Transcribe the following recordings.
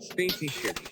Spaceship.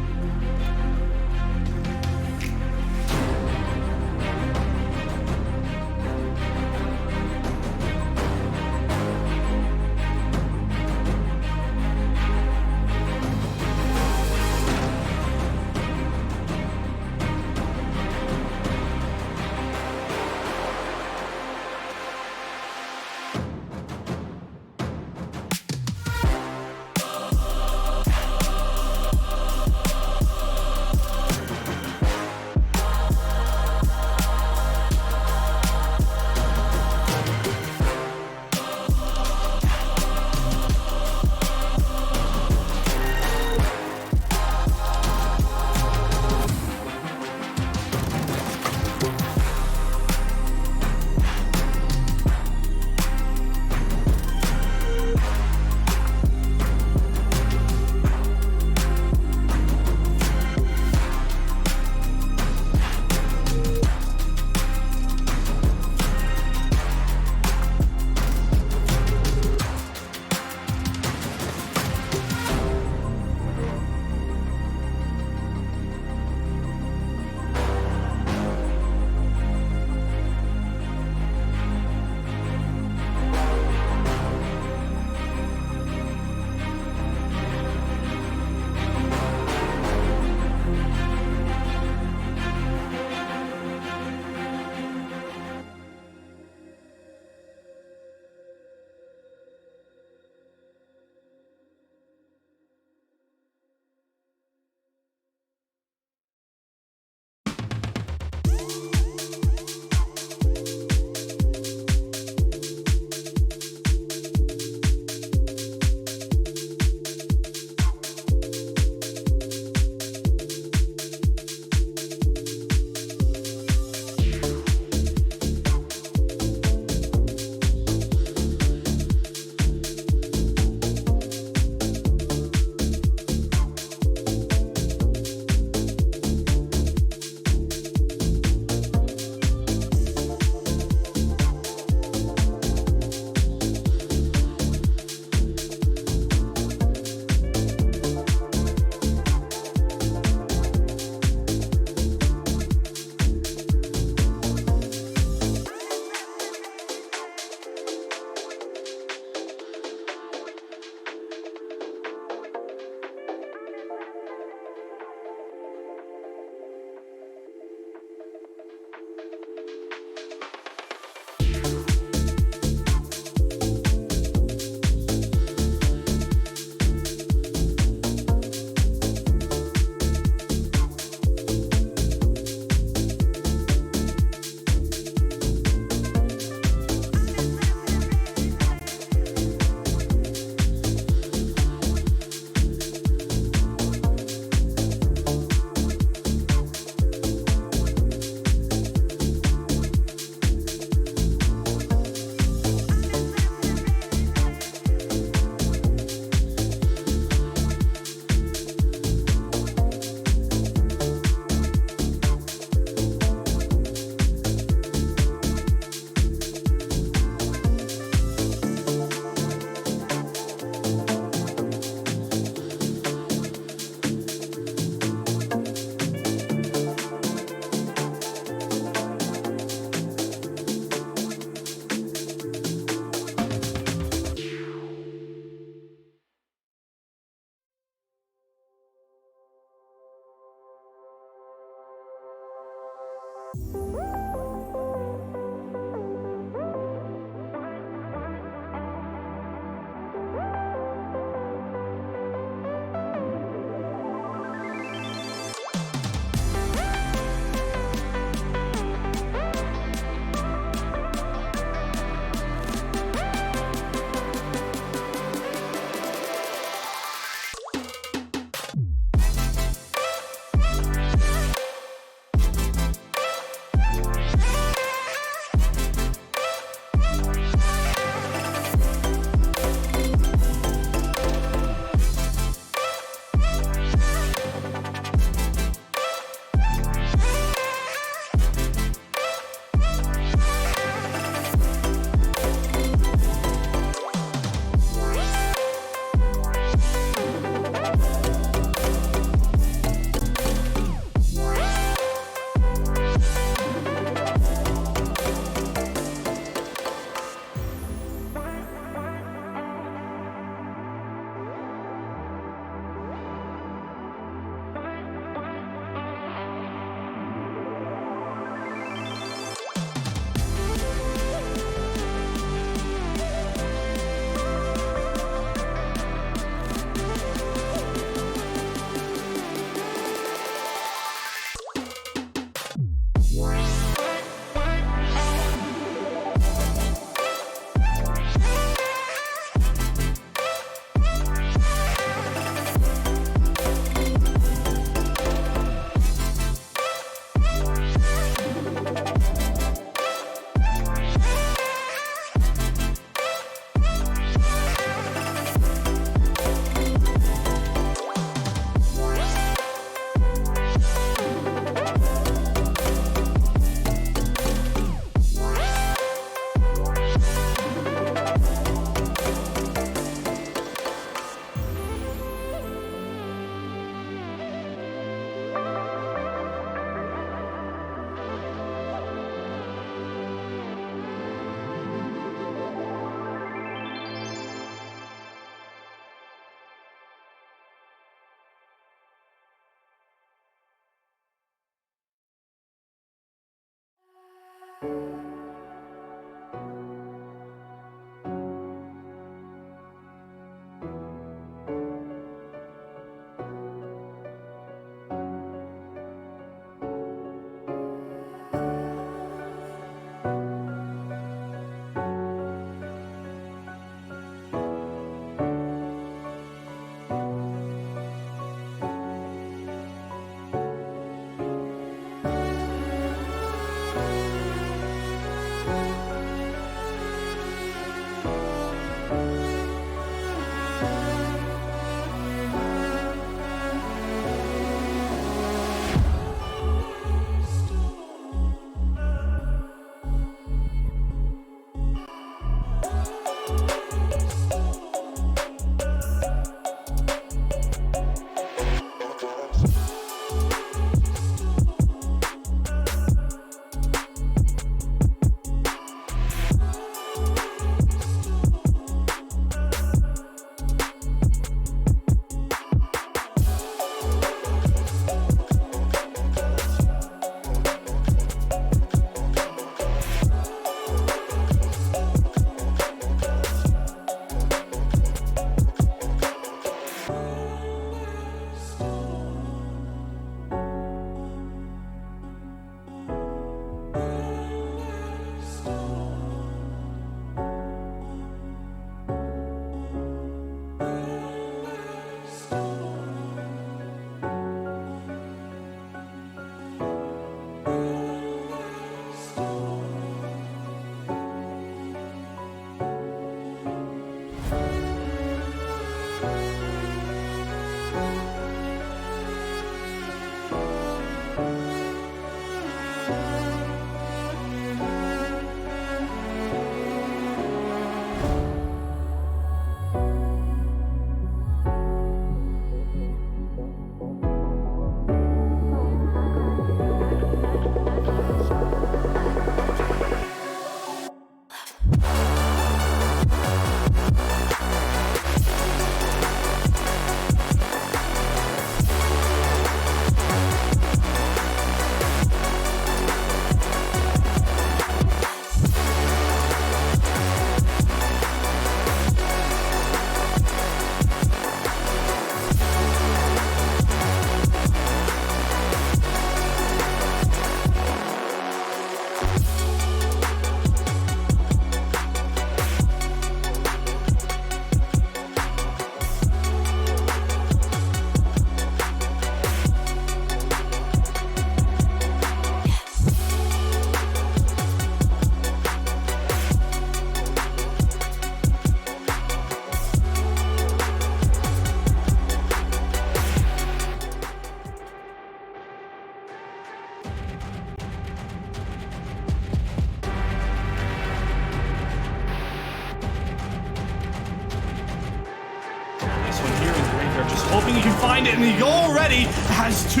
hoping he can find it, and he already has two.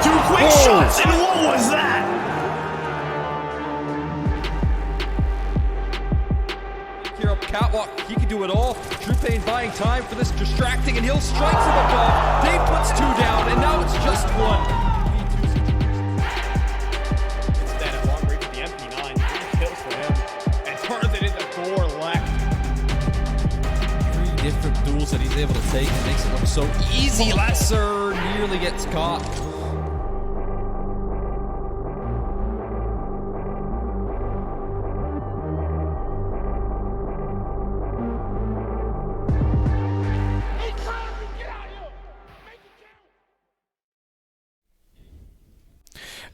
Two quick shots, and what was that? Here up catwalk, he can do it all. Trupain buying time for this, distracting, and he'll strike from above. Dave puts two down, and now it's just one. Instead, at long range with the MP9, 3 kills for him, and turns it into 4 left. 3 different duels that he's able to take and makes it look so easy. Lesser nearly gets caught.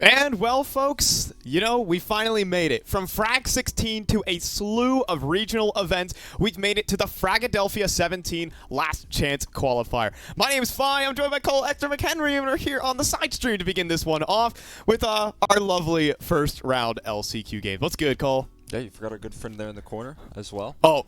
And well, folks, you know, we finally made it. From Frag 16 to a slew of regional events, we've made it to the Fragadelphia 17 Last Chance Qualifier. My name is Fi. I'm joined by Cole Hector McHenry, and we're here on the side stream to begin this one off with our lovely first round LCQ game. What's good, Cole? Yeah, you forgot our good friend there in the corner as well. Oh,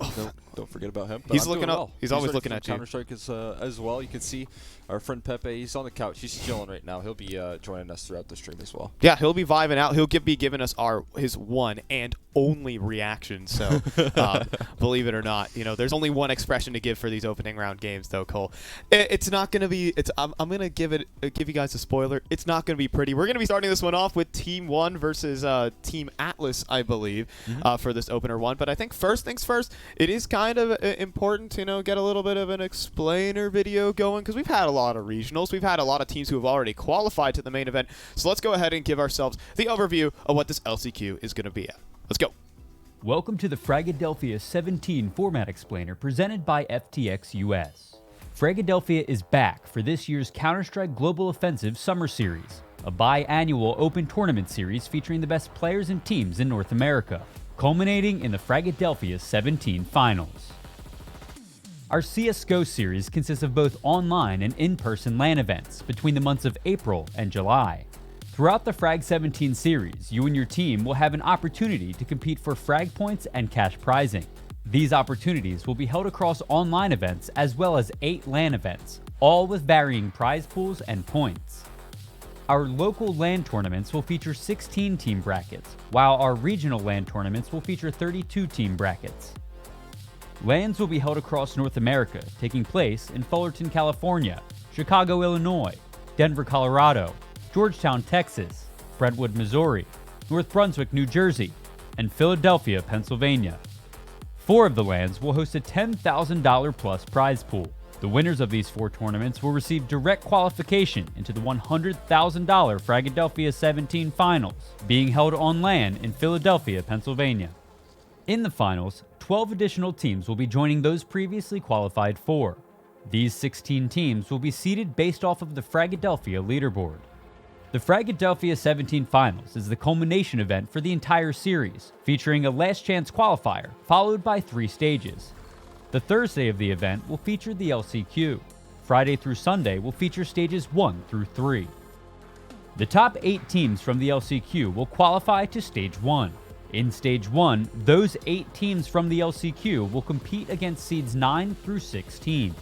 don't forget about him. But he's I'm looking doing up. well. He's always looking at you. Counter-Strike as well. You can see our friend Pepe. He's on the couch. He's chilling right now. He'll be joining us throughout the stream as well. Yeah, he'll be vibing out. He'll be giving us his one and only reaction. So, believe it or not, you know, there's only one expression to give for these opening round games, though, Cole. It's not gonna be. I'm gonna give you guys a spoiler. It's not gonna be pretty. We're gonna be starting this one off with Team 1 versus Team Atlas, I believe, for this opener one. But I think first things first, it is kind of important to, you know, get a little bit of an explainer video going, because we've had a lot of regionals. We've had a lot of teams who have already qualified to the main event. So let's go ahead and give ourselves the overview of what this LCQ is going to be at. Let's go. Welcome to the Fragadelphia 17 format explainer presented by FTX US. Fragadelphia is back for this year's Counter-Strike Global Offensive Summer Series, a biannual open tournament series featuring the best players and teams in North America, culminating in the Fragadelphia 17 finals. Our CSGO series consists of both online and in-person LAN events between the months of April and July. Throughout the Frag 17 series, you and your team will have an opportunity to compete for frag points and cash prizing. These opportunities will be held across online events as well as 8 LAN events, all with varying prize pools and points. Our local LAN tournaments will feature 16 team brackets, while our regional LAN tournaments will feature 32 team brackets. LANs will be held across North America, taking place in Fullerton, California, Chicago, Illinois, Denver, Colorado, Georgetown, Texas, Brentwood, Missouri, North Brunswick, New Jersey, and Philadelphia, Pennsylvania. 4 of the LANs will host a $10,000 plus prize pool. The winners of these 4 tournaments will receive direct qualification into the $100,000 Fragadelphia 17 finals, being held on LAN in Philadelphia, Pennsylvania. In the finals, 12 additional teams will be joining those previously qualified for. These 16 teams will be seeded based off of the Fragadelphia leaderboard. The Fragadelphia 17 Finals is the culmination event for the entire series, featuring a last chance qualifier, followed by 3 stages. The Thursday of the event will feature the LCQ. Friday through Sunday will feature stages 1 through 3. The top 8 teams from the LCQ will qualify to Stage 1. In Stage 1, those 8 teams from the LCQ will compete against seeds 9 through 16.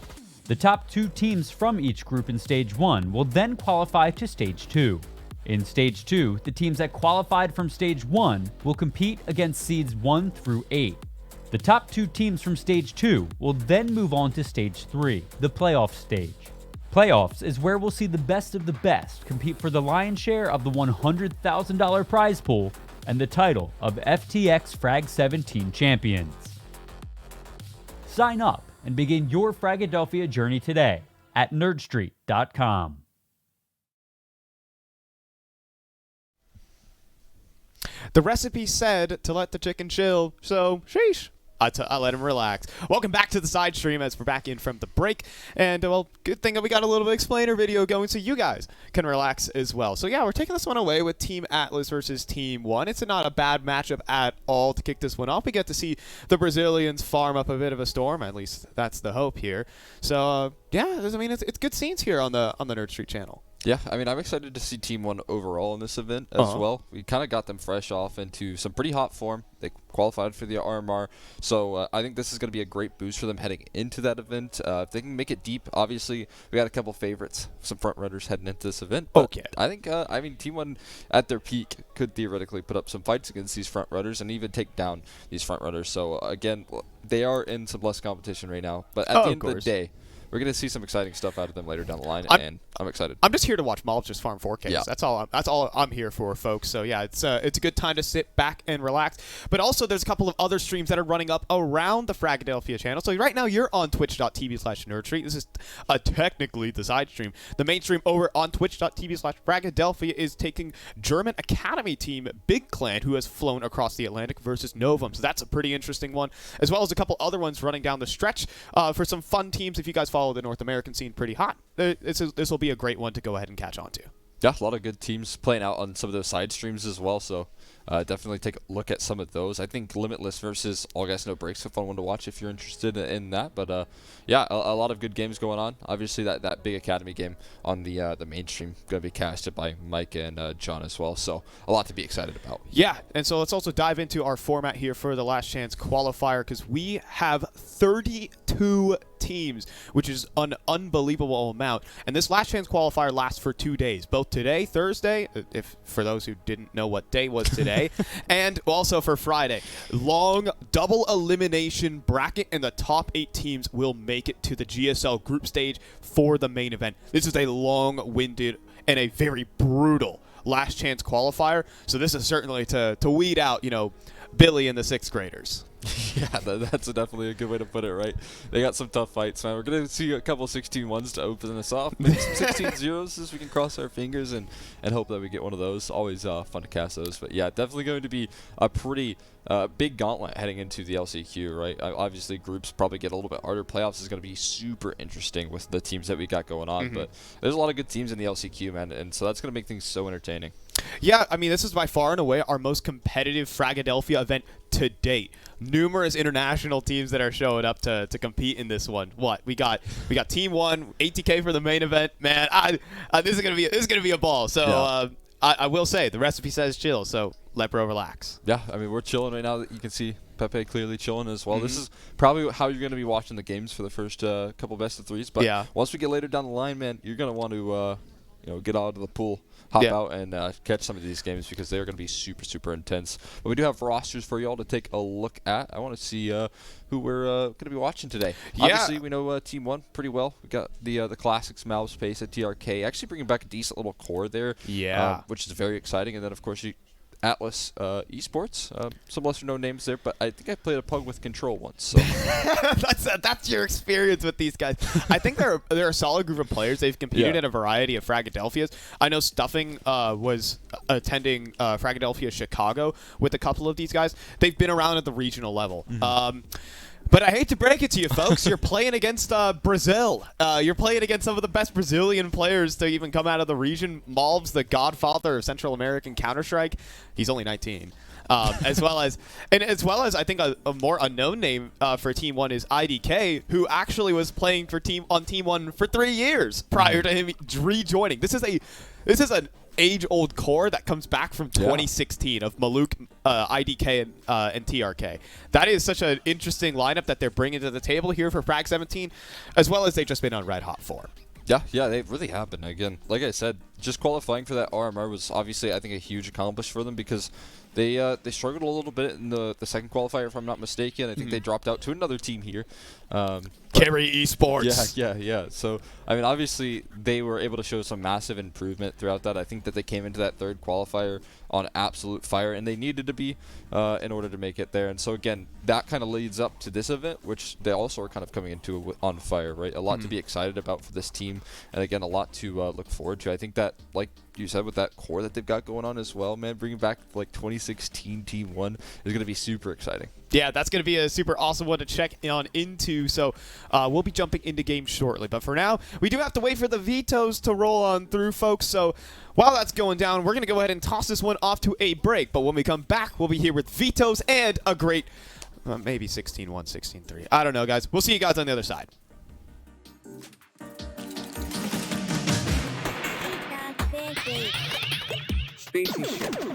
The top 2 teams from each group in Stage 1 will then qualify to Stage 2. In Stage 2, the teams that qualified from Stage 1 will compete against seeds 1 through 8. The top 2 teams from Stage 2 will then move on to Stage 3, the playoff stage. Playoffs is where we'll see the best of the best compete for the lion's share of the $100,000 prize pool and the title of FTX Frag 17 champions. Sign up and begin your Fragadelphia journey today at Nerdstreet.com. The recipe said to let the chicken chill, so sheesh. I let him relax. Welcome back to the side stream as we're back in from the break. And, well, good thing that we got a little bit of explainer video going so you guys can relax as well. So, yeah, we're taking this one away with Team Atlas versus Team 1. It's not a bad matchup at all to kick this one off. We get to see the Brazilians farm up a bit of a storm. At least that's the hope here. So, yeah, I mean, it's good scenes here on the Nerdstreet channel. Yeah, I mean, I'm excited to see Team 1 overall in this event as well. We kind of got them fresh off into some pretty hot form. They qualified for the RMR, so I think this is going to be a great boost for them heading into that event. If they can make it deep, obviously, we got a couple favorites, some front runners heading into this event. But Okay. I think, I mean, Team 1 at their peak could theoretically put up some fights against these front runners and even take down these front runners. So, again, they are in some less competition right now. But at the end of the day, we're going to see some exciting stuff out of them later down the line, and I'm excited. I'm just here to watch Mobs just farm 4Ks. Yeah. That's all I'm here for, folks. So yeah, it's a good time to sit back and relax. But also, there's a couple of other streams that are running up around the Fragadelphia channel. So right now, you're on twitch.tv/Nerdstreet. This is technically the side stream. The main stream over on twitch.tv/Fragadelphia is taking German Academy team Big Clan, who has flown across the Atlantic, versus Novum. So that's a pretty interesting one, as well as a couple other ones running down the stretch for some fun teams. If you guys follow the North American scene pretty hot, this will be a great one to go ahead and catch on to. Yeah, a lot of good teams playing out on some of those side streams as well, so definitely take a look at some of those. I think Limitless versus All Gas No Breaks is a fun one to watch if you're interested in that. But yeah, a lot of good games going on. Obviously, that big Academy game on the mainstream going to be casted by Mike and John as well, so a lot to be excited about. Yeah, and so let's also dive into our format here for the Last Chance qualifier, because we have 32 teams, which is an unbelievable amount. And this Last Chance qualifier lasts for 2 days, both today, Thursday, if for those who didn't know what day was today, and also for Friday. Long double elimination bracket, and the top 8 teams will make it to the GSL group stage for the main event. This is a long-winded and a very brutal Last Chance qualifier, so this is certainly to weed out, Billy and the 6th graders. Yeah, that's definitely a good way to put it, right? They got some tough fights, man. We're going to see a couple 16-1s to open us off. Maybe some 16-0s as we can cross our fingers and hope that we get one of those. Always fun to cast those. But yeah, definitely going to be a pretty big gauntlet heading into the LCQ, right? Obviously, groups probably get a little bit harder. Playoffs is going to be super interesting with the teams that we got going on. But there's a lot of good teams in the LCQ, man, and so that's going to make things so entertaining. Yeah, I mean, this is by far and away our most competitive Fragadelphia event to date. Numerous international teams that are showing up to compete in this one. We got Team 1, 80K for the main event. Man, this is gonna be a ball. So yeah. I will say the recipe says chill. So let bro relax. Yeah, I mean, we're chilling right now. You can see Pepe clearly chilling as well. This is probably how you're going to be watching the games for the first couple best of threes. But yeah, once we get later down the line, man, you're going to want to get out of the pool, hop out, and catch some of these games because they're going to be super, super intense. But we do have rosters for y'all to take a look at. I want to see who we're going to be watching today. Yeah. Obviously, we know Team 1 pretty well. We got the Classics, Mal Space at TRK. Actually bringing back a decent little core there, which is very exciting. And then, of course, Atlas Esports, some lesser-known names there, but I think I played a pug with Control once. So. that's your experience with these guys. I think they're a solid group of players. They've competed in a variety of Fragadelphias. I know Stuffing was attending Fragadelphia Chicago with a couple of these guys. They've been around at the regional level. But I hate to break it to you, folks. You're playing against Brazil. You're playing against some of the best Brazilian players to even come out of the region. Malvs, the godfather of Central American Counter-Strike. He's only 19. as well as I think a more unknown name for Team 1 is IDK, who actually was playing for Team 1 for 3 years prior to him rejoining. This is an age-old core that comes back from 2016 of Maluk, IDK, and TRK. That is such an interesting lineup that they're bringing to the table here for Frag 17, as well as they've just been on red hot form. Yeah, they really have been. Again, like I said, just qualifying for that RMR was obviously, I think, a huge accomplishment for them because they struggled a little bit in the second qualifier, if I'm not mistaken. I think they dropped out to another team here. Carry Esports. Yeah. So, I mean, obviously, they were able to show some massive improvement throughout that. I think that they came into that third qualifier on absolute fire, and they needed to be in order to make it there. And so, again, that kind of leads up to this event, which they also are kind of coming into on fire, right? A lot to be excited about for this team, and again, a lot to look forward to. I think that, like you said, with that core that they've got going on as well, man, bringing back like 2016 Team 1 is going to be super exciting. Yeah, that's going to be a super awesome one to check on into. So we'll be jumping into games shortly. But for now, we do have to wait for the vetoes to roll on through, folks. So while that's going down, we're going to go ahead and toss this one off to a break. But when we come back, we'll be here with vetoes and a great, maybe 16-1, 16-3. I don't know, guys. We'll see you guys on the other side. Spaceship.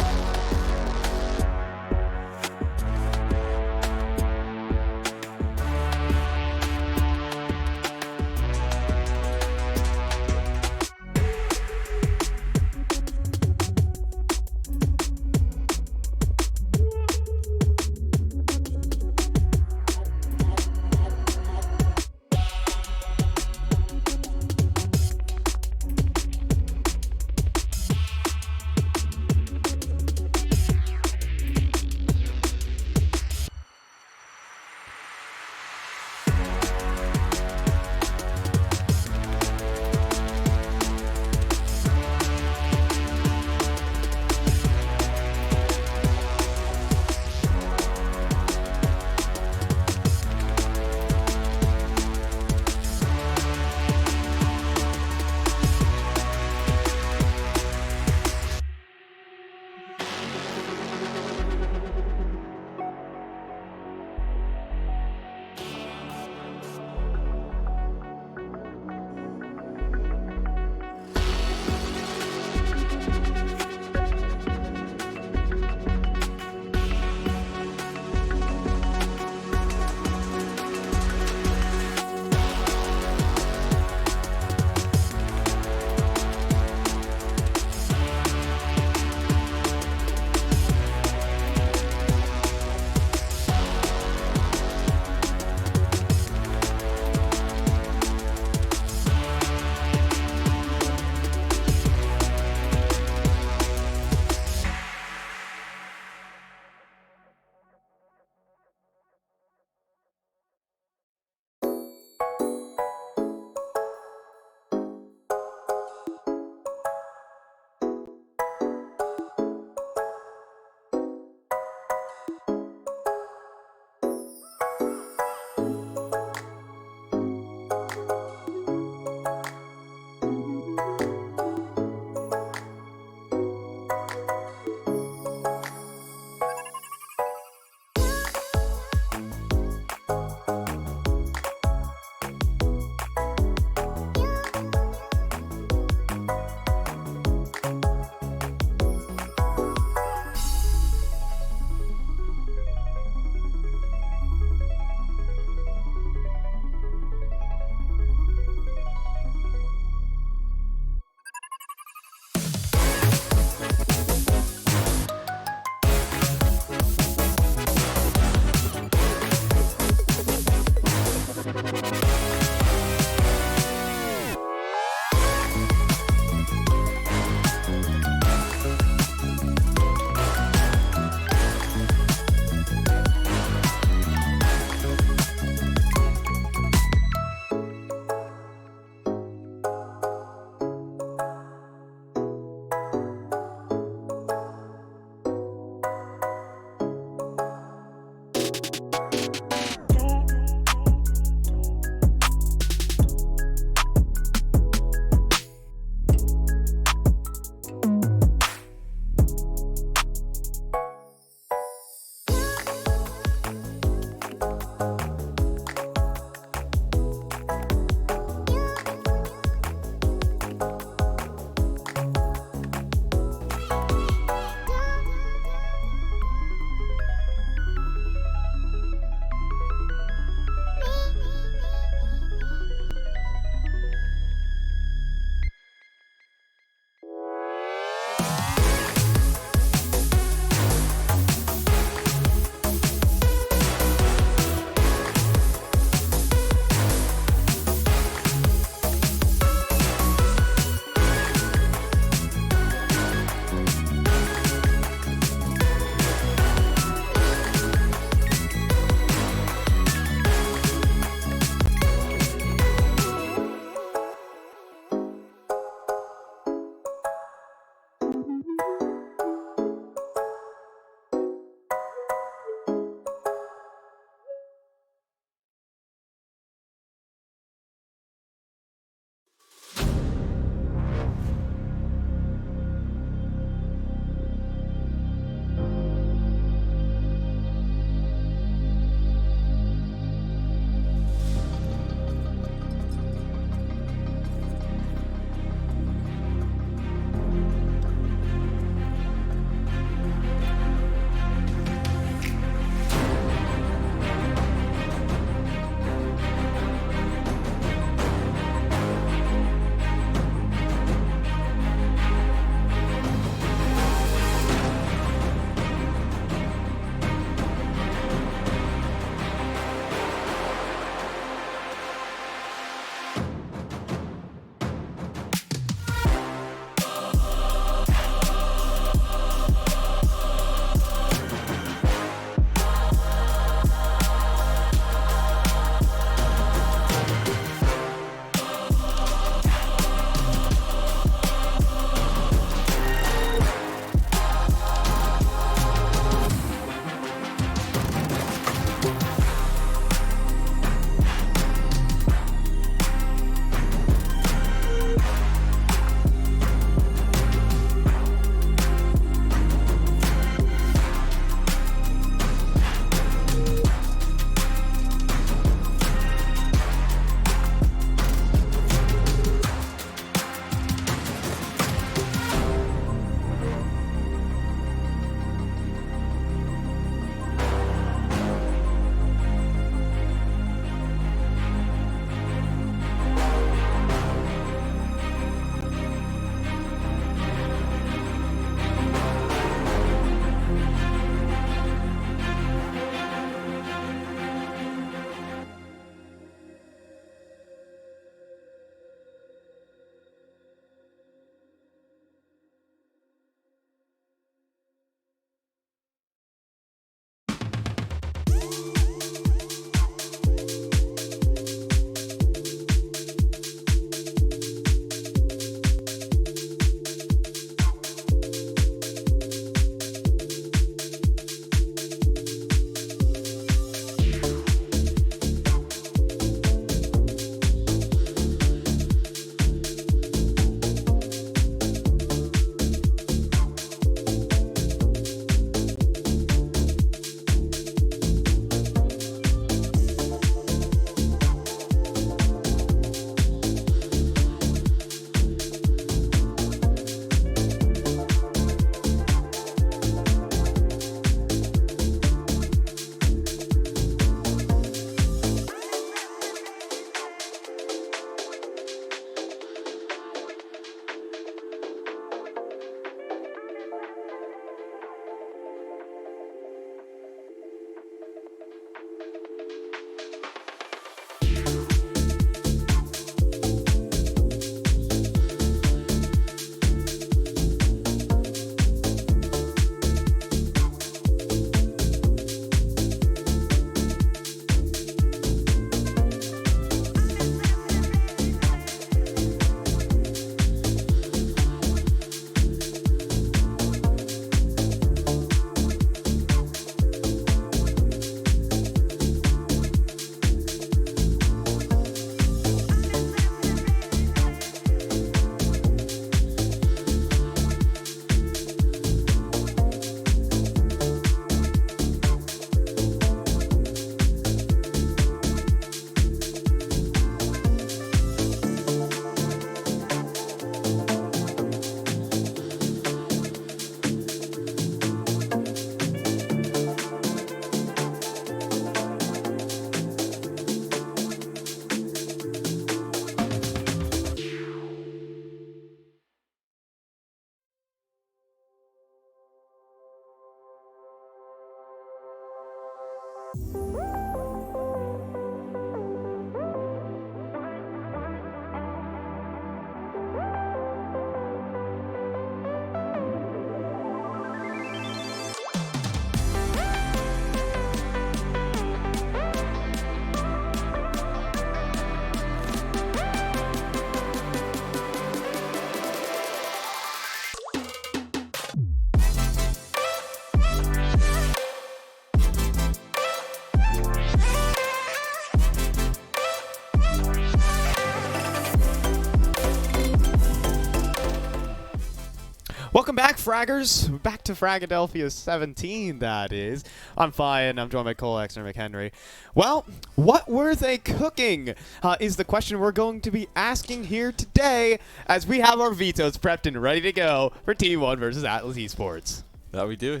Welcome back, Fraggers. We're back to Fragadelphia 17, that is. I'm fine. I'm joined by Cole, Exner, McHenry. Well, what were they cooking is the question we're going to be asking here today as we have our vetoes prepped and ready to go for Team 1 versus Atlas Esports. That we do,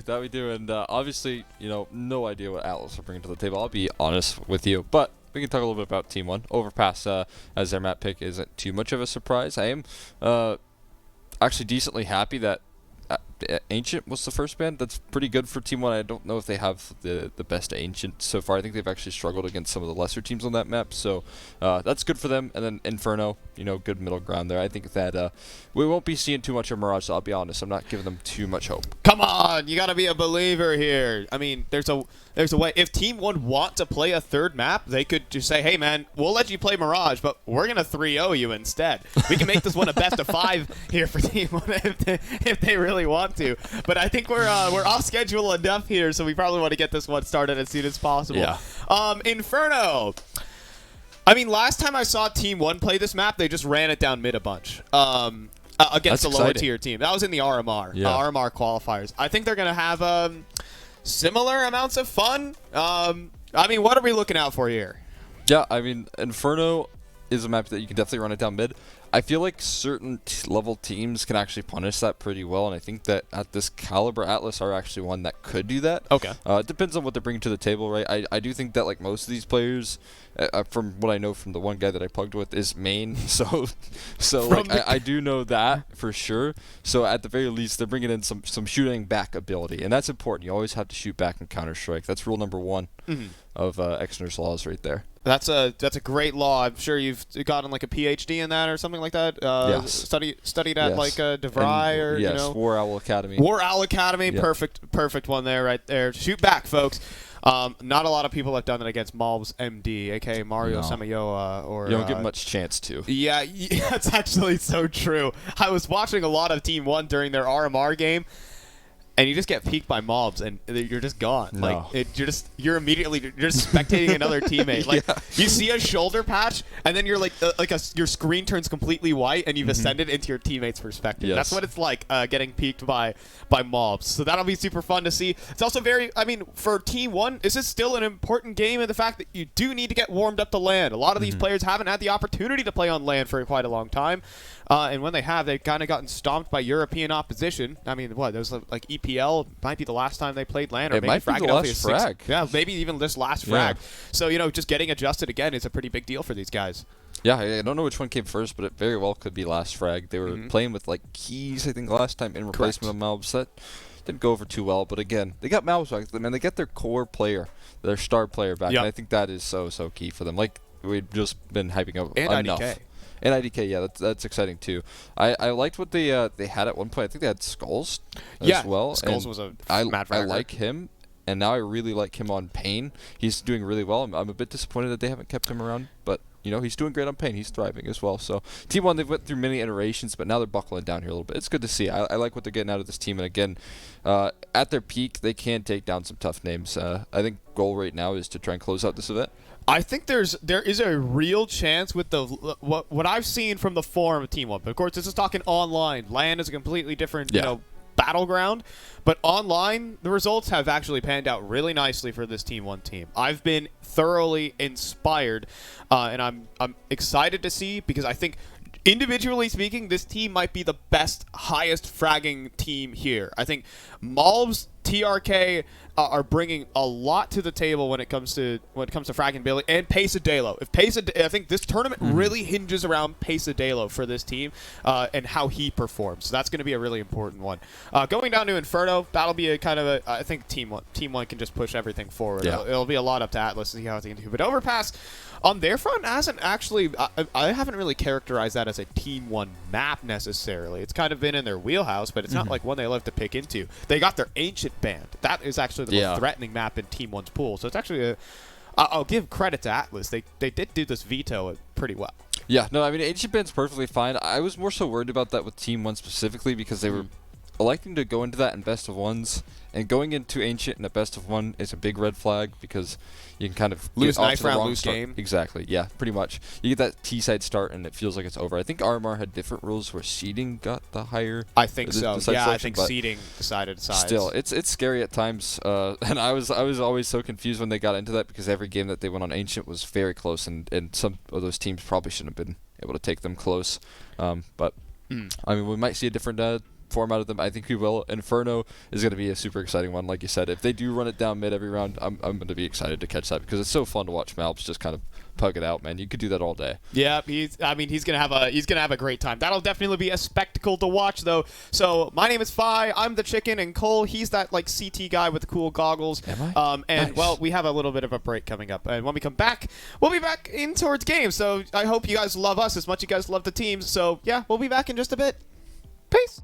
and obviously, no idea what Atlas are bringing to the table. I'll be honest with you, but we can talk a little bit about Team 1. Overpass as their map pick isn't too much of a surprise. I am actually decently happy that Ancient was the first ban. That's pretty good for Team 1. I don't know if they have the best Ancient so far. I think they've actually struggled against some of the lesser teams on that map, so that's good for them. And then Inferno, good middle ground there. I think that we won't be seeing too much of Mirage, so I'll be honest. I'm not giving them too much hope. Come on, you gotta be a believer here. I mean, there's a way. If Team 1 want to play a third map, they could just say, hey man, we'll let you play Mirage, but we're gonna 3-0 you instead. We can make this one a best of 5 here for Team 1 if they really want to. But I think we're off schedule enough here, so we probably want to get this one started as soon as possible. Yeah. Inferno. I mean, last time I saw Team 1 play this map, they just ran it down mid a bunch. Against the lower tier team. That was in the RMR. Yeah. RMR qualifiers. I think they're going to have similar amounts of fun. I mean, what are we looking out for here? Yeah, I mean, Inferno is a map that you can definitely run it down mid. I feel like certain level teams can actually punish that pretty well, and I think that at this caliber, Atlas are actually one that could do that. Okay. It depends on what they're bringing to the table, right? I do think that like most of these players, from what I know from the one guy that I plugged with, is main. So like, I do know that for sure. So at the very least, they're bringing in some shooting back ability, and that's important. You always have to shoot back in Counter-Strike. That's rule number 1 of Exner's laws right there. That's a great law. I'm sure you've gotten like a PhD in that or something like that. Yes. Studied at like DeVry or yes, War Owl Academy. War Owl Academy, Yep. perfect one there, right there. Shoot back, folks. Not a lot of people have done it against Malbs MD, aka Mario Samayoa, or you don't get much chance to. Yeah, that's actually so true. I was watching a lot of Team 1 during their RMR game. And you just get peeked by mobs, and you're just gone. No. Like you're just spectating another teammate. Like you see a shoulder patch, and then you're like your screen turns completely white, and you've ascended into your teammate's perspective. Yes. That's what it's like getting peeked by mobs. So that'll be super fun to see. It's also for Team 1, this is still an important game in the fact that you do need to get warmed up to LAN. A lot of these players haven't had the opportunity to play on LAN for quite a long time. And when they have, they've kind of gotten stomped by European opposition. I mean, what? There's like EPL might be the last time they played LAN, or It maybe might be the last Frag. Yeah, maybe even this last Frag. So just getting adjusted again is a pretty big deal for these guys. Yeah, I don't know which one came first, but it very well could be last Frag. They were playing with like keys, I think, last time in replacement of Malbs. That didn't go over too well, but again, they got Malbs back. Man, they get their core player, their star player back, and I think that is so key for them. Like we've just been hyping up enough. IDK. And IDK, yeah, that's exciting too. I liked what they had at one point. I think they had Skulls as well. Skulls and was a I fragger. like him, and now I really like him on Pain. He's doing really well. I'm a bit disappointed that they haven't kept him around, but he's doing great on Pain. He's thriving as well. So Team 1, they've went through many iterations, but now they're buckling down here a little bit. It's good to see. I like what they're getting out of this team, and again, at their peak, they can take down some tough names. I think goal right now is to try and close out this event. I think there is a real chance with the what I've seen from the forum of Team 1. But of course, this is talking online. LAN is a completely different battleground. But online, the results have actually panned out really nicely for this Team 1 team. I've been thoroughly inspired, and I'm excited to see, because I think, individually speaking, this team might be the best, highest fragging team here. I think Malbs TRK are bringing a lot to the table when it comes to Frag and Billy and Pesadelo. I think this tournament really hinges around Pesadelo for this team and how he performs. So that's going to be a really important one. Going down to Inferno, that'll be a kind of a, I think Team One can just push everything forward. Yeah. It'll be a lot up to Atlas to see how they can do. But Overpass on their front hasn't actually, I haven't really characterized that as a Team One map necessarily. It's kind of been in their wheelhouse, but it's not like one they love to pick into. They got their Ancient Band. That is actually the most threatening map in Team One's pool. So it's actually I'll give credit to Atlas. They did do this veto pretty well. Yeah, no, I mean, Ancient Band's perfectly fine. I was more so worried about that with Team 1 specifically because they were electing to go into that in best of ones, and going into Ancient in a best of one is a big red flag because you can kind of lose get off knife to the round, wrong lose start. game. Exactly, yeah, pretty much. You get that T-side start and it feels like it's over. I think RMR had different rules where seeding got the higher. I think so. the side Yeah, I selection, think but seeding decided sides. Still, it's scary at times, and I was always so confused when they got into that because every game that they went on Ancient was very close, and some of those teams probably shouldn't have been able to take them close. But I mean, we might see a different form out of them. I think we will. Inferno is going to be a super exciting one, like you said. If they do run it down mid every round, I'm going to be excited to catch that because it's so fun to watch Malps just kind of pug it out, man. You could do that all day. Yeah, he's gonna have a great time. That'll definitely be a spectacle to watch, though. So my name is Fi. I'm the chicken, and Cole, he's that like CT guy with the cool goggles. Am I? And nice. well, we have a little bit of a break coming up, and when we come back, we'll be back in towards games. So I hope you guys love us as much as you guys love the teams. So yeah, we'll be back in just a bit. Peace.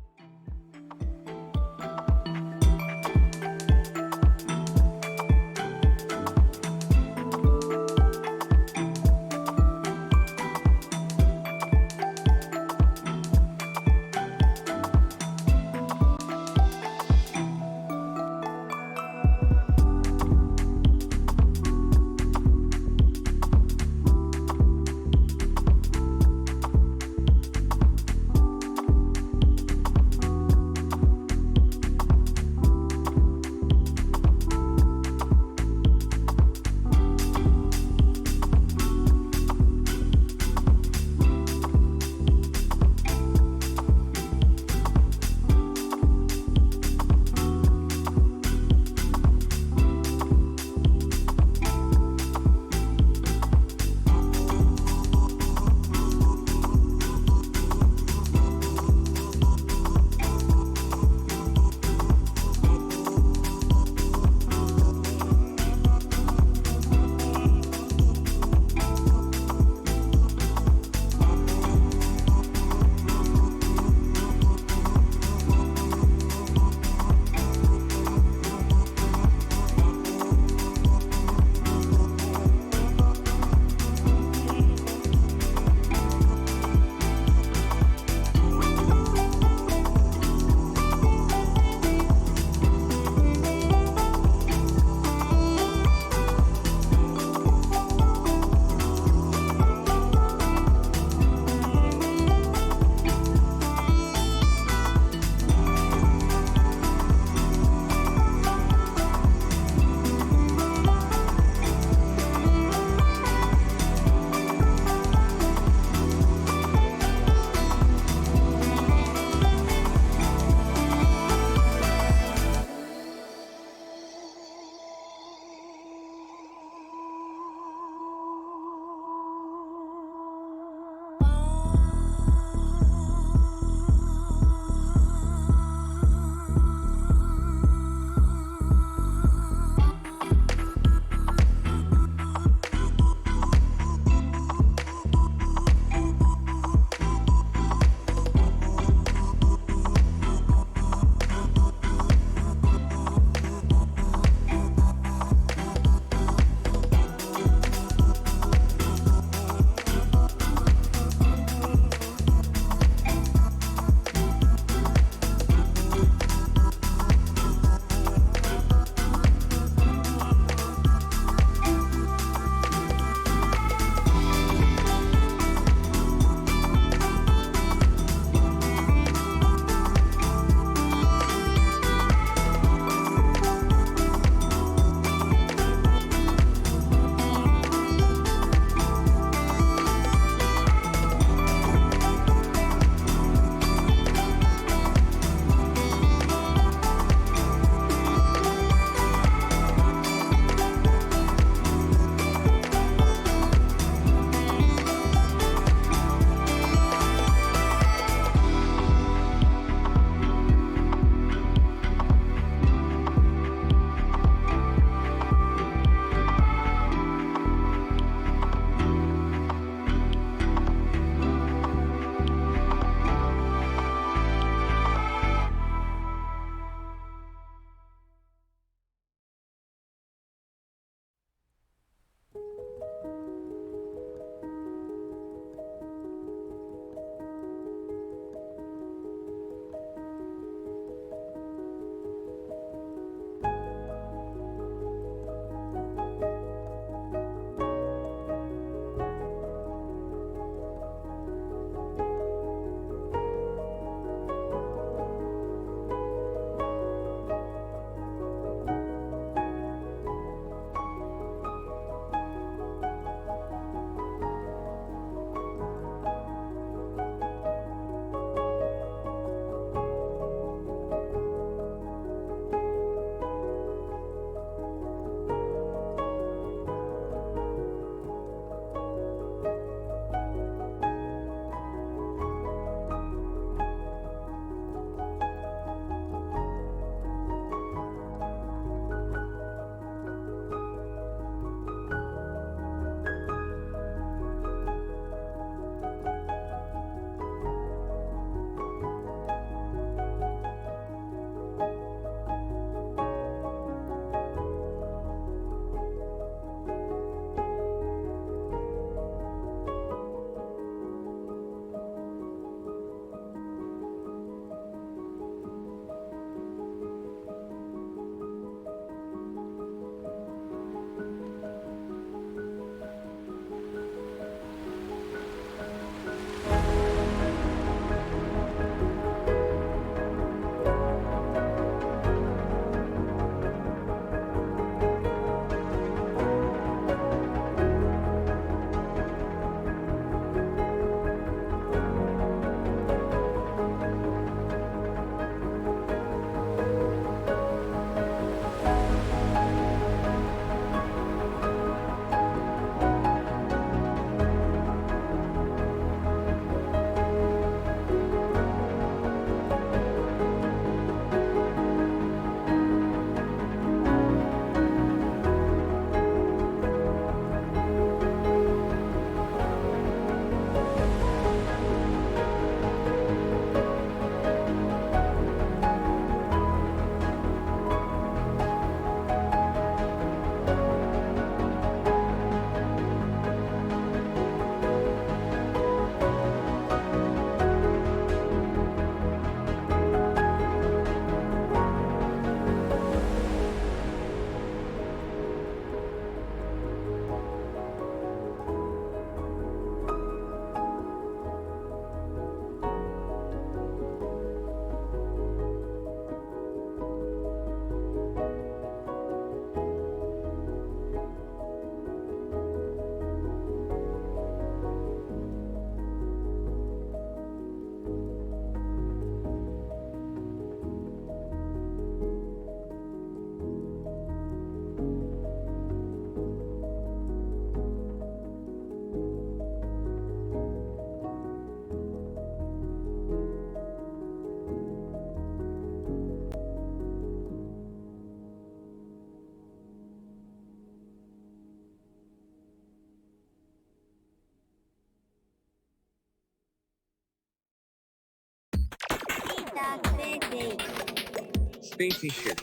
Spaceship.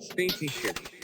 Spaceship.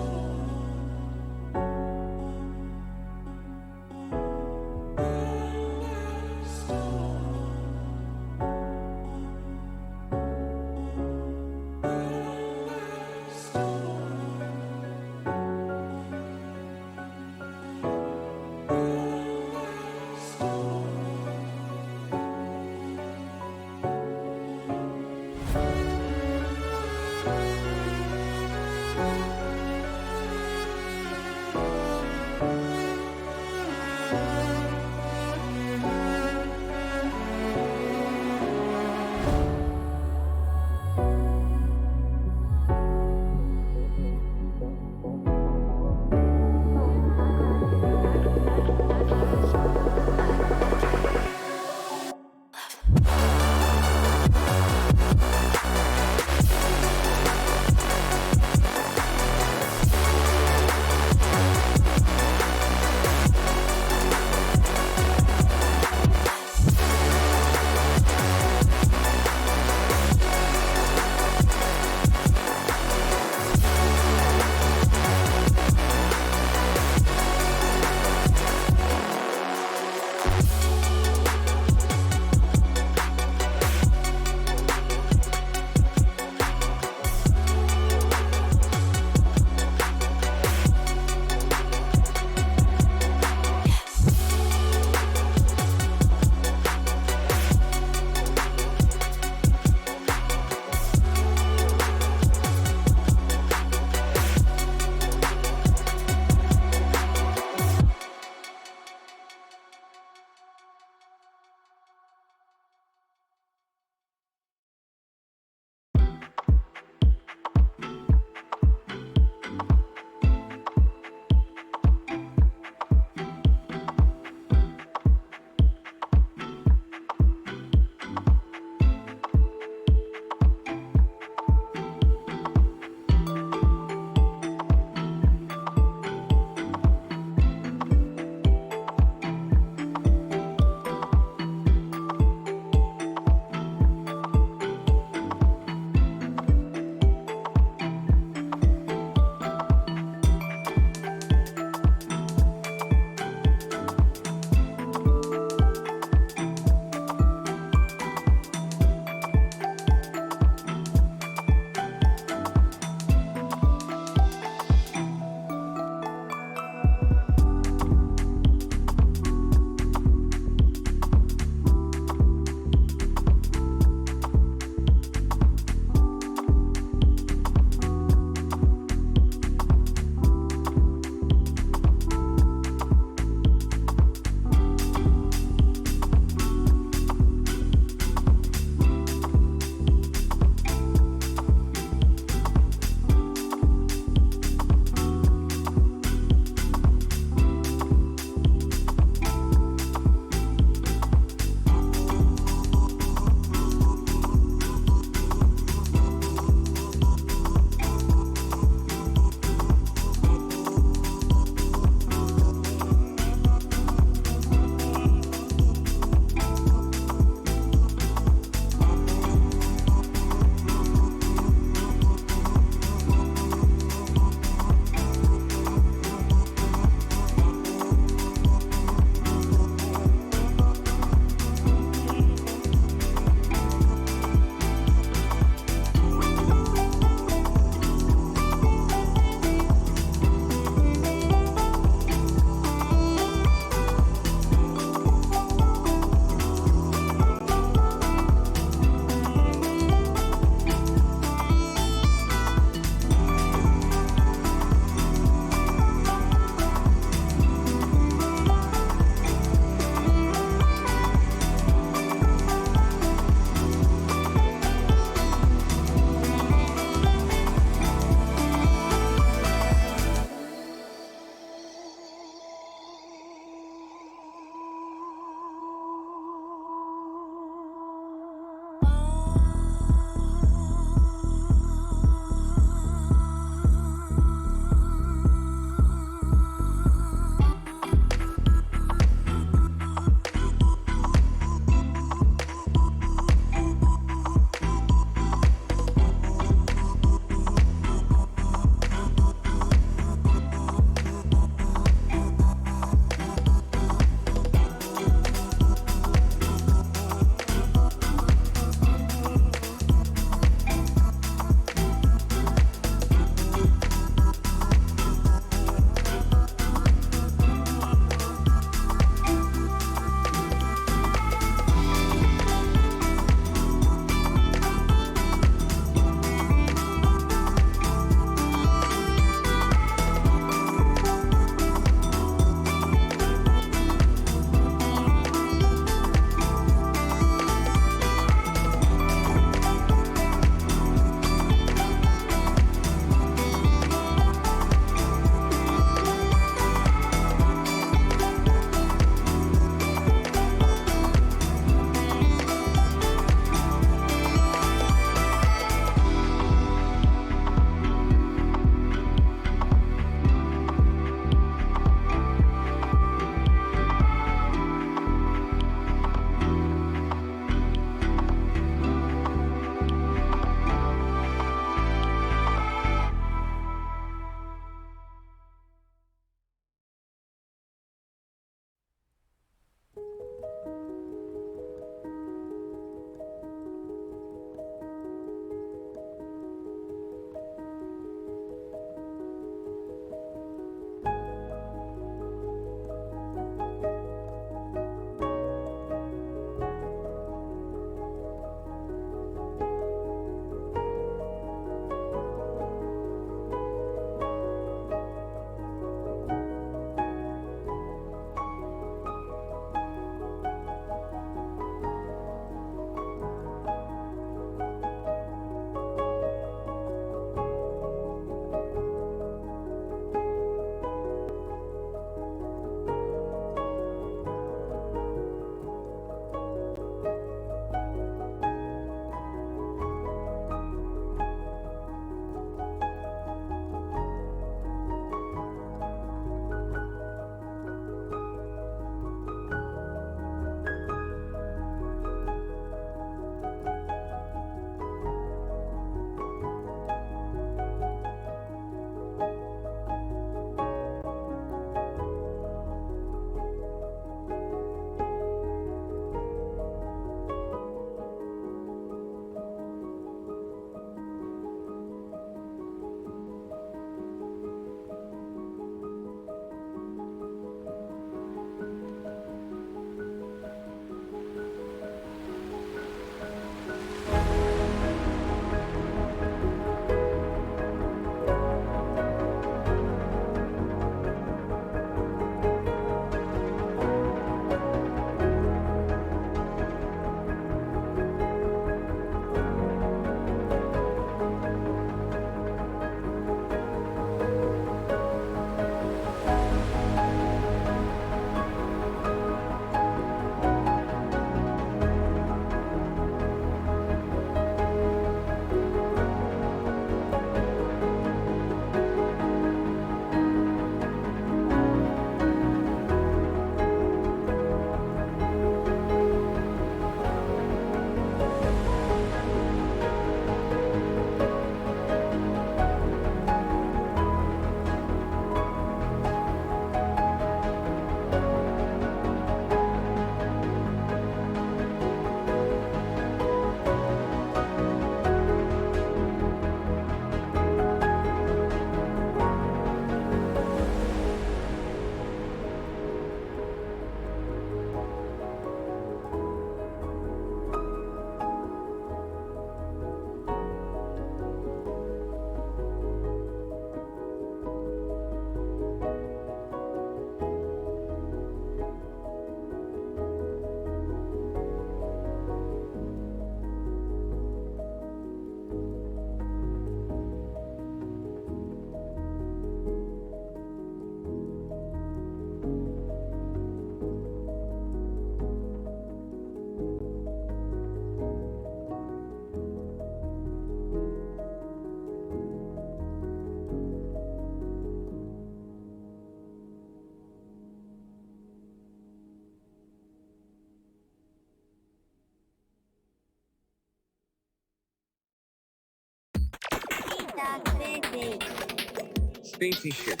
Spacey ship.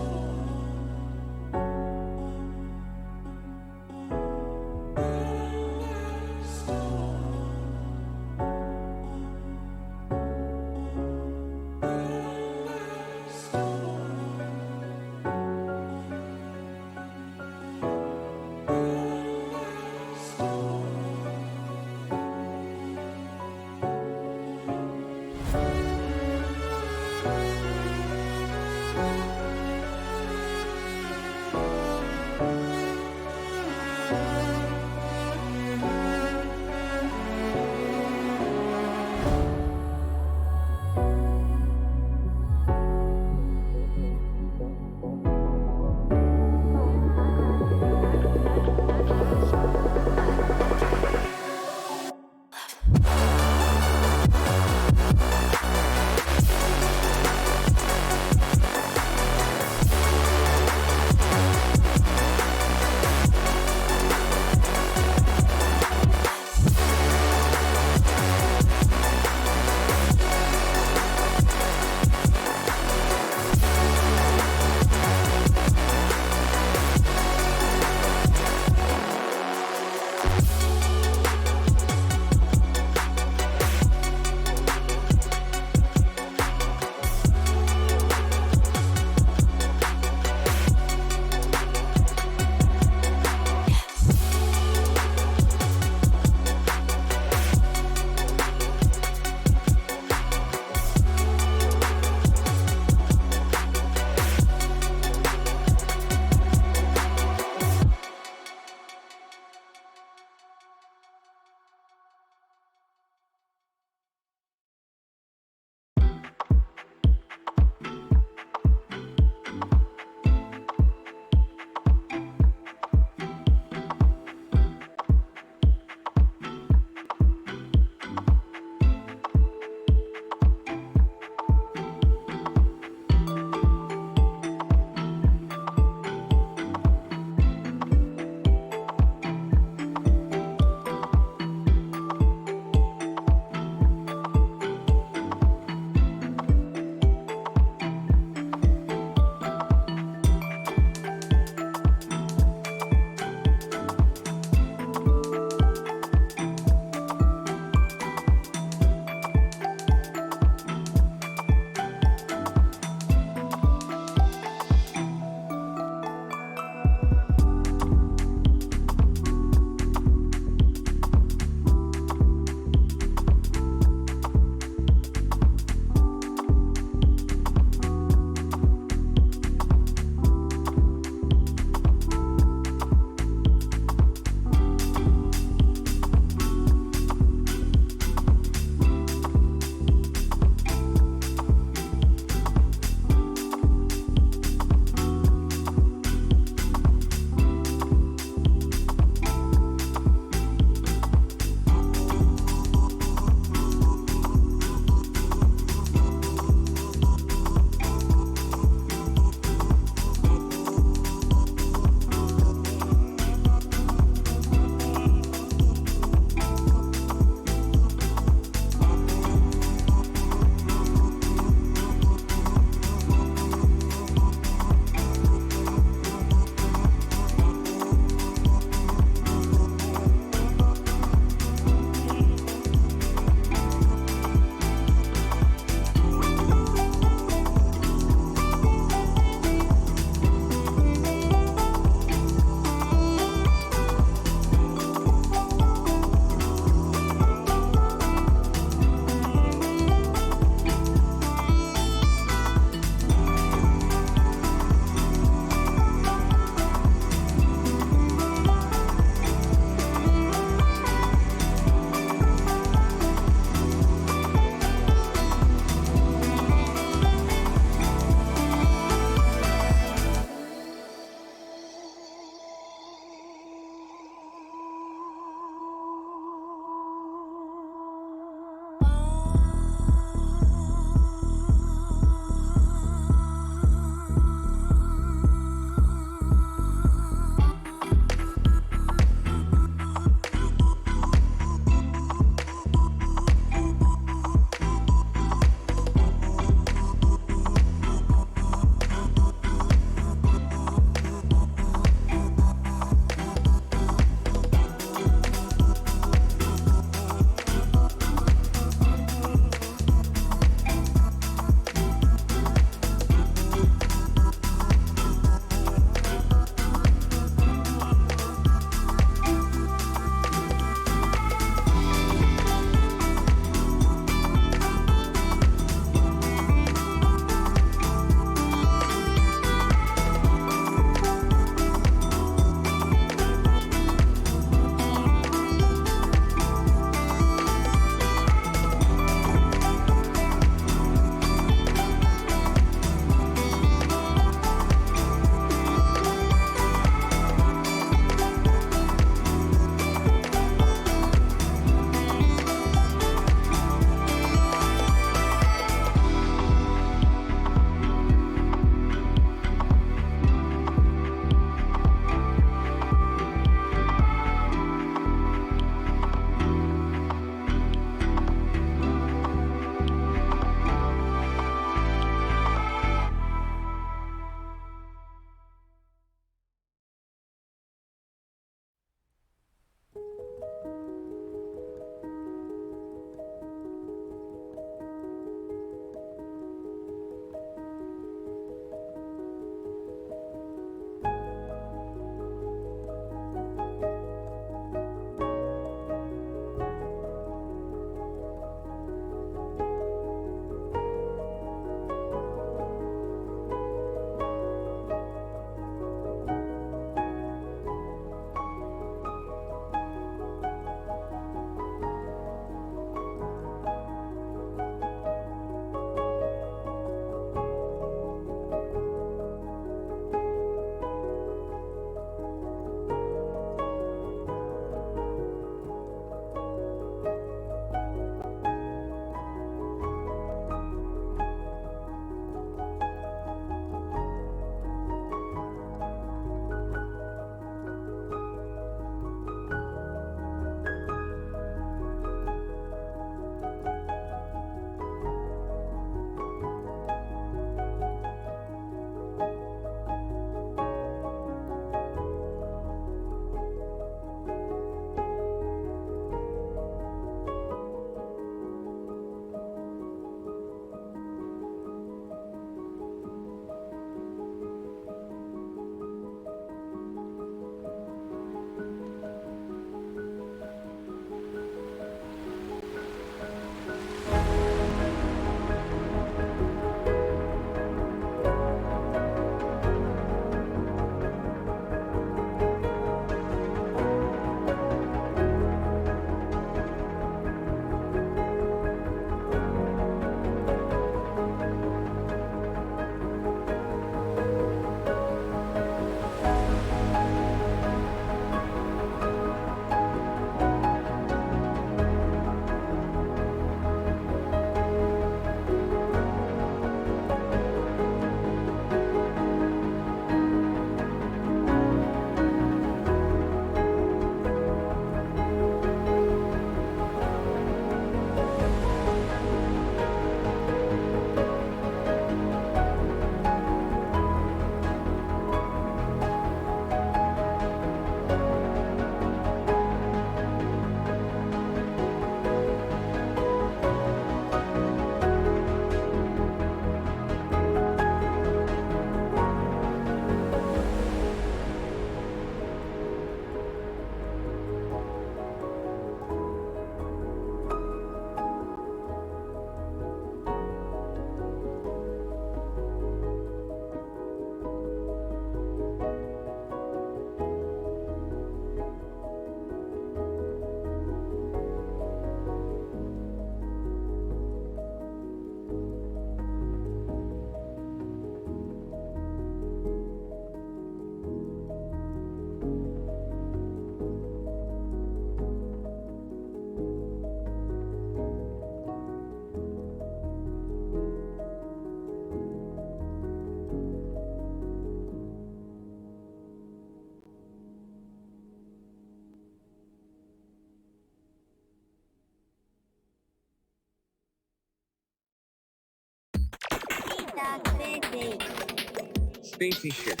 Spacey ship.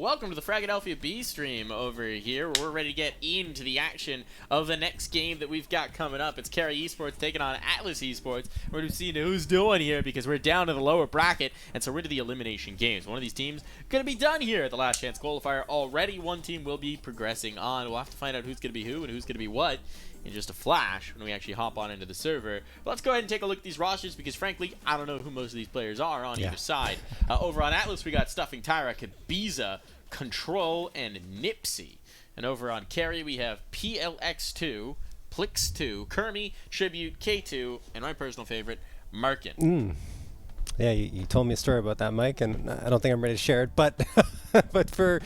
Welcome to the Fragadelphia B stream over here. We're ready to get into the action of the next game that we've got coming up. It's Carry Esports taking on Atlas Esports. We're going to see who's doing here because we're down to the lower bracket, and so we're into the elimination games. One of these teams going to be done here at the last chance qualifier already. One team will be progressing on. We'll have to find out who's going to be who and who's going to be what in just a flash when we actually hop on into the server. But let's go ahead and take a look at these rosters because, frankly, I don't know who most of these players are on either side. Over on Atlas, we got Stuffing Tyra, Kabiza, Control, and Nipsey. And over on Carry, we have PLX2, Plix2, Kermi, Tribute, K2, and my personal favorite, Markin. Yeah, you told me a story about that, Mike, and I don't think I'm ready to share it. But but for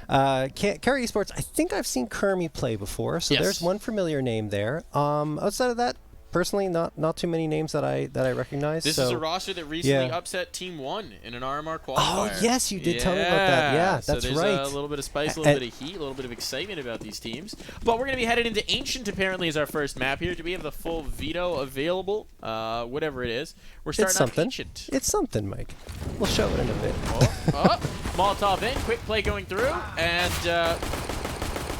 Carry Esports, I think I've seen Kermi play before, so there's one familiar name there. Outside of that, personally, not too many names that I recognize. This is a roster that recently upset Team 1 in an RMR qualifier. Oh, yes, you did tell me about that. Yeah, that's so there's right. A little bit of spice, a little bit of heat, a little bit of excitement about these teams. But we're going to be headed into Ancient, apparently, as our first map here. Do we have the full veto available? Whatever it is. We're starting on Ancient. It's something, Mike. We'll show it in a bit. Molotov in, quick play going through, and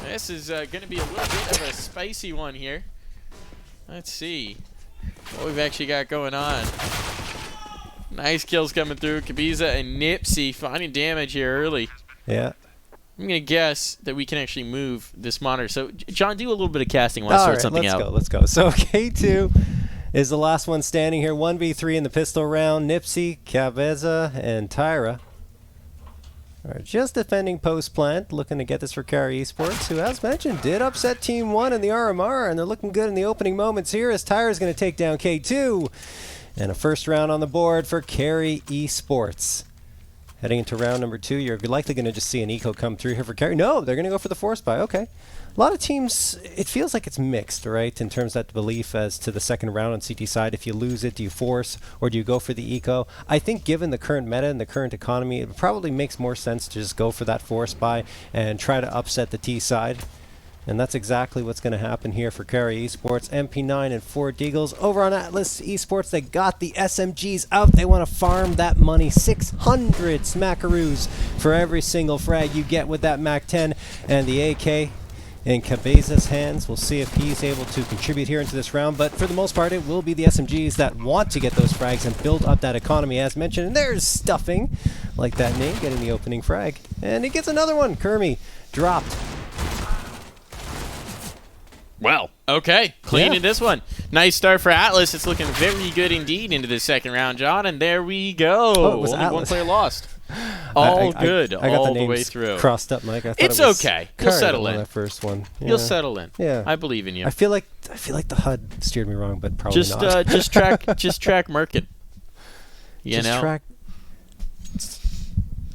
this is going to be a little bit of a spicy one here. Let's see what we've actually got going on. Nice kills coming through. Kabiza and Nipsey finding damage here early. Yeah. I'm going to guess that we can actually move this monitor. So, John, do a little bit of casting while I sort something out. Let's go. So, K2 is the last one standing here. 1v3 in the pistol round. Nipsey, Kabiza, and Tyra are just defending post plant, looking to get this for Carry Esports, who, as mentioned, did upset Team 1 in the RMR, and they're looking good in the opening moments here as Tyra's going to take down K2. And a first round on the board for Carry Esports. Heading into round number 2, you're likely going to just see an eco come through here for Carry. No, they're going to go for the force buy. Okay. A lot of teams, it feels like it's mixed, right, in terms of that belief as to the second round on CT side. If you lose it, do you force or do you go for the eco? I think given the current meta and the current economy, it probably makes more sense to just go for that force buy and try to upset the T side. And that's exactly what's going to happen here for Carry Esports. MP9 and 4 Deagles. Over on Atlas Esports, they got the SMGs out. They want to farm that money. 600 smackaroos for every single frag you get with that MAC-10 and the AK in Kabiza's hands. We'll see if he's able to contribute here into this round, but for the most part, it will be the SMGs that want to get those frags and build up that economy, as mentioned. And there's Stuffing, like that name, getting the opening frag. And he gets another one. Kermi dropped. Well, okay, clean in this one. Nice start for Atlas. It's looking very good indeed into the second round, John, and there we go. Only Atlas. One player lost. All good, I got all the the way through. Crossed up, Mike. I thought it's it was okay. You'll settle in. That first one. Yeah. You'll settle in. Yeah, I believe in you. I feel like the HUD steered me wrong, but probably not. just track Merkin. You know. Track.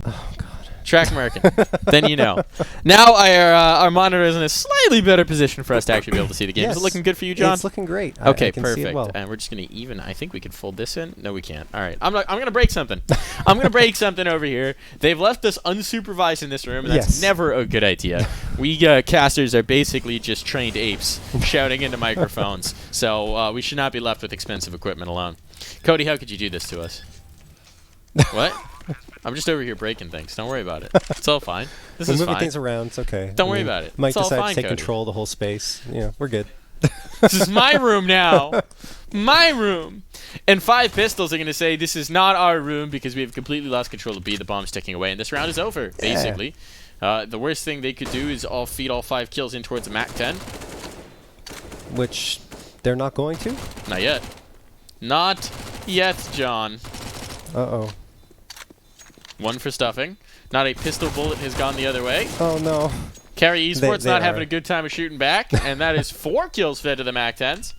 Oh God. Track marking. Then you know. Now our monitor is in a slightly better position for us to actually be able to see the game. Is it looking good for you, John? It's looking great. Okay, I can see it perfect. well. And we're just going to even. I think we can fold this in. No, we can't. All right. I'm going to break something. I'm going to break something over here. They've left us unsupervised in this room, and that's never a good idea. We casters are basically just trained apes shouting into microphones. So we should not be left with expensive equipment alone. Cody, how could you do this to us? What? I'm just over here breaking things. Don't worry about it. It's all fine. This is moving fine. things around. It's okay. Don't worry about it. Mike It's all decides fine, to take Cody. control of the whole space. Yeah, we're good. This is my room now. My room. And 5 pistols are going to say this is not our room because we have completely lost control of B. The bomb's ticking away, and this round is over, basically. The worst thing they could do is feed all 5 kills in towards a MAC-10. Which they're not going to? Not yet. Not yet, John. Uh-oh. 1 for stuffing. Not a pistol bullet has gone the other way. Oh, no. Carry Esports They not are. having a good time of shooting back, and that is 4 kills fed to the MAC-10s.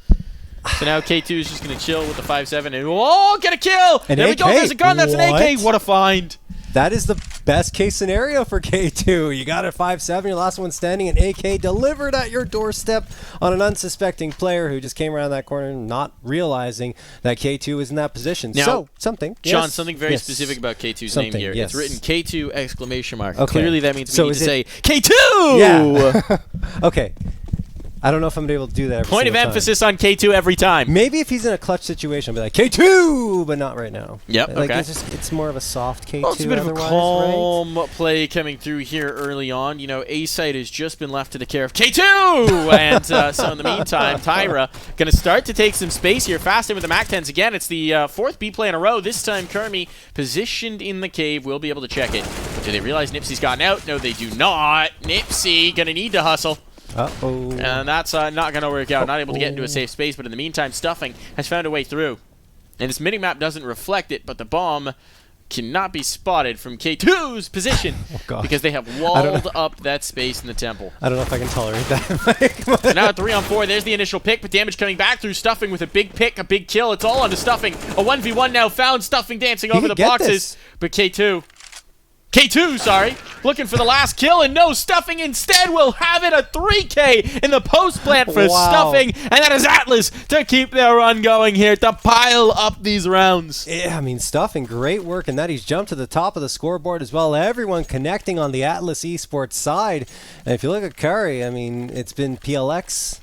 So now K2 is just going to chill with the 5-7 and get a kill! An There we AK. go, there's a gun, that's an AK! What? What a find! That is the best case scenario for K2. You got a 5-7, your last one standing, an AK delivered at your doorstep on an unsuspecting player who just came around that corner not realizing that K2 is in that position. Now, so, something. John, Yes. something very Yes. specific about K2's Something, name here. yes. It's written K2 exclamation mark. Okay. Clearly that means we So need is to say it- K2! Yeah. Okay. I don't know if I'm going to be able to do that every Point of single time. emphasis on K2 every time. Maybe if he's in a clutch situation, I'll be like, K2! But not right now. Yep, Like, okay. it's more of a soft K2 Well, it's a bit of a otherwise, calm play coming through here early on. You know, A-site has just been left to the care of K2! And so in the meantime, Tyra going to start to take some space here. Fast in with the MAC-10s again. It's the 4th B play in a row. This time, Kermi positioned in the cave. We'll be able to check it. But do they realize Nipsey's gotten out? No, they do not. Nipsey going to need to hustle. Uh-oh. And that's not going to work out. Not able to get into a safe space, but in the meantime, Stuffing has found a way through. And this mini-map doesn't reflect it, but the bomb cannot be spotted from K2's position God. because they have walled up that space in the temple. I don't know if I can tolerate that, Mike. So now at 3-on-4, there's the initial pick, but damage coming back through Stuffing with a big pick, a big kill. It's all onto Stuffing. A 1v1 now found. Stuffing dancing over could the get boxes, this. but K2, sorry, looking for the last kill, and no, Stuffing instead will have it, a 3K in the post plant for Wow. Stuffing, and that is Atlas to keep their run going here, to pile up these rounds. Yeah, I mean, Stuffing, great work, and that he's jumped to the top of the scoreboard as well. Everyone connecting on the Atlas Esports side. And if you look at Curry, I mean, it's been PLX.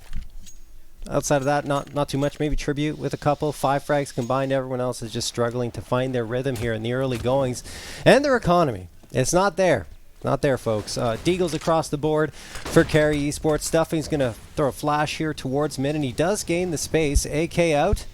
Outside of that, not too much. Maybe Tribute with a couple. 5 frags combined. Everyone else is just struggling to find their rhythm here in the early goings. And their economy. It's not there. Not there, folks. Deagles across the board for Carry Esports. Stuffing's going to throw a flash here towards mid, and he does gain the space. AK out.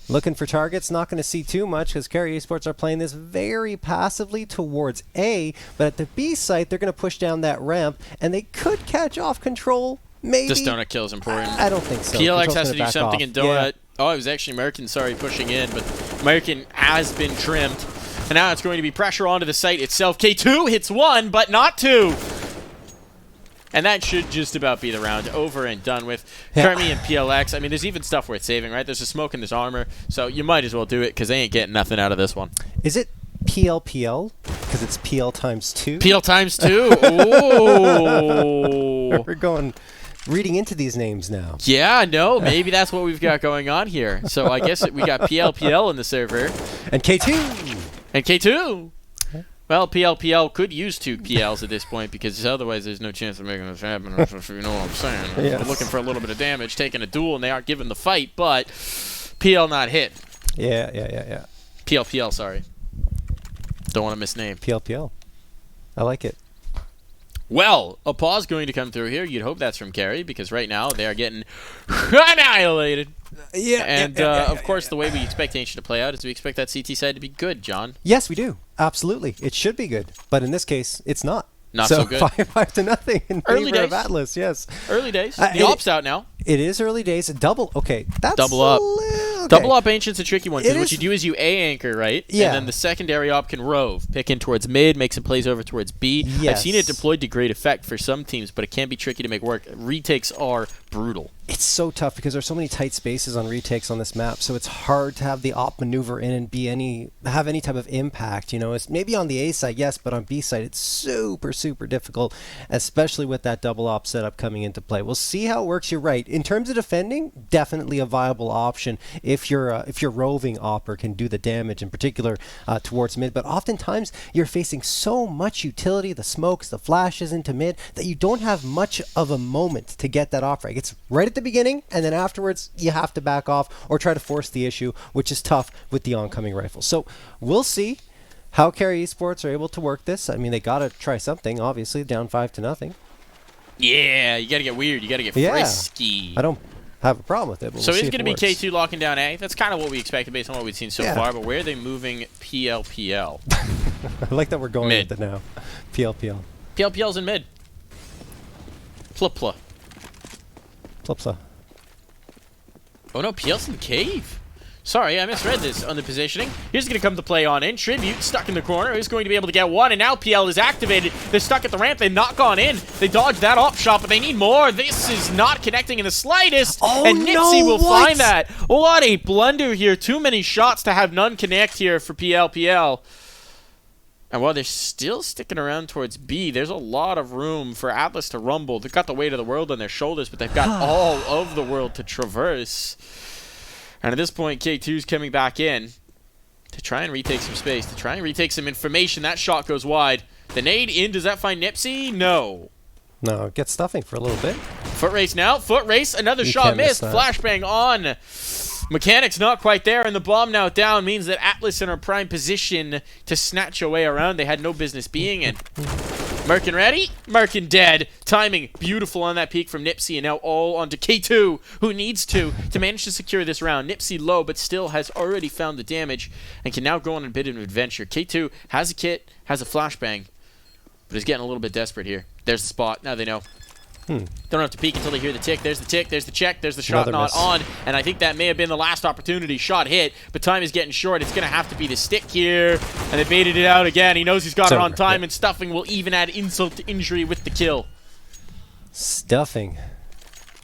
Looking for targets. Not going to see too much because Carry Esports are playing this very passively towards A. But at the B site, they're going to push down that ramp, and they could catch off control. Maybe. This donut kill is important. I don't think so. PLX Control's has to gonna do back something off. in donut. Oh, it was actually American, sorry, pushing in, but American has been trimmed. And now it's going to be pressure onto the site itself. K2 hits 1, but not 2. And that should just about be the round over and done with. Kermi and PLX, I mean, there's even stuff worth saving, right? There's a smoke in this armor, so you might as well do it because they ain't getting nothing out of this one. Is it PLPL? Because it's PL times 2? PL times 2? Ooh. We're going reading into these names now. Yeah, no, maybe that's what we've got going on here. So I guess we got PLPL in the server. And K2! And K2! Well, PLPL could use 2 PLs at this point because otherwise there's no chance of making this happen, if you know what I'm saying. Yes. They're looking for a little bit of damage, taking a duel, and they aren't given the fight, but PL not hit. Yeah. PLPL, sorry. Don't want to misname. PLPL. I like it. Well, a pause going to come through here. You'd hope that's from Carey because right now they are getting annihilated. And, of course, the way we expect Ancient to play out is we expect that CT side to be good, John. Yes, we do. Absolutely. It should be good. But in this case, it's not. Not so good. 5-0 in Early favor of days. Atlas, yes. Early days. The op's out now. It is early days. Double. Okay, that's Double up. okay. Double up Ancient's a tricky one because It what is- you do is you A anchor, right? Yeah. And then the secondary op can rove, pick in towards mid, make some plays over towards B. I've seen it Yes. deployed to great effect for some teams, but it can be tricky to make work. Retakes are brutal. It's so tough because there's so many tight spaces on retakes on this map, so it's hard to have the op maneuver in and have any type of impact. You know, it's maybe on the A side, yes, but on B side, it's super, super difficult, especially with that double op setup coming into play. We'll see how it works. You're right. In terms of defending, definitely a viable option if your roving opper can do the damage, in particular towards mid. But oftentimes, you're facing so much utility, the smokes, the flashes into mid, that you don't have much of a moment to get that off frag. It's right at the beginning, and then afterwards you have to back off or try to force the issue, which is tough with the oncoming rifle. So we'll see how Carry Esports are able to work this. I mean, they gotta try something, obviously, down 5-0. Yeah, you gotta get weird. You gotta get frisky. I don't have a problem with it. But so we'll it's going going to be K2 locking down A. That's kind of what we expected based on what we've seen so far, but where are they moving PLPL? I like that we're going mid. with it now. PLPL. PLPL's in mid. Plupla. Plupla. Oh no, PL's in cave. Sorry, I misread this on the positioning. Here's going to come to play on in. Tribute stuck in the corner. He's going to be able to get one, and now PL is activated. They're stuck at the ramp. They knock on in. They dodge that op shot, but they need more. This is not connecting in the slightest, and Nipsey will find that. What a blunder here. Too many shots to have none connect here for PL. And while they're still sticking around towards B, there's a lot of room for Atlas to rumble. They've got the weight of the world on their shoulders, but they've got all of the world to traverse. And at this point, K2's coming back in to try and retake some space, to try and retake some information. That shot goes wide. The nade in, does that find Nipsey? No. No, get stuffing for a little bit. Foot race now, foot race, another shot missed. Flashbang on. Mechanics not quite there, and the bomb now down means that Atlas in our prime position to snatch away around they had no business being in. Merkin ready? Merkin dead. Timing beautiful on that peek from Nipsey, and now all onto K2, who needs to manage to secure this round. Nipsey low, but still has already found the damage and can now go on a bit of an adventure. K2 has a kit, has a flashbang, but is getting a little bit desperate here. There's the spot. Now they know. Don't have to peek until they hear the tick. There's the tick, there's the check, there's the shot not on. And I think that may have been the last opportunity. Shot hit, but time is getting short. It's going to have to be the stick here. And they baited it out again. He knows he's got it on time, and Stuffing will even add insult to injury with the kill. Stuffing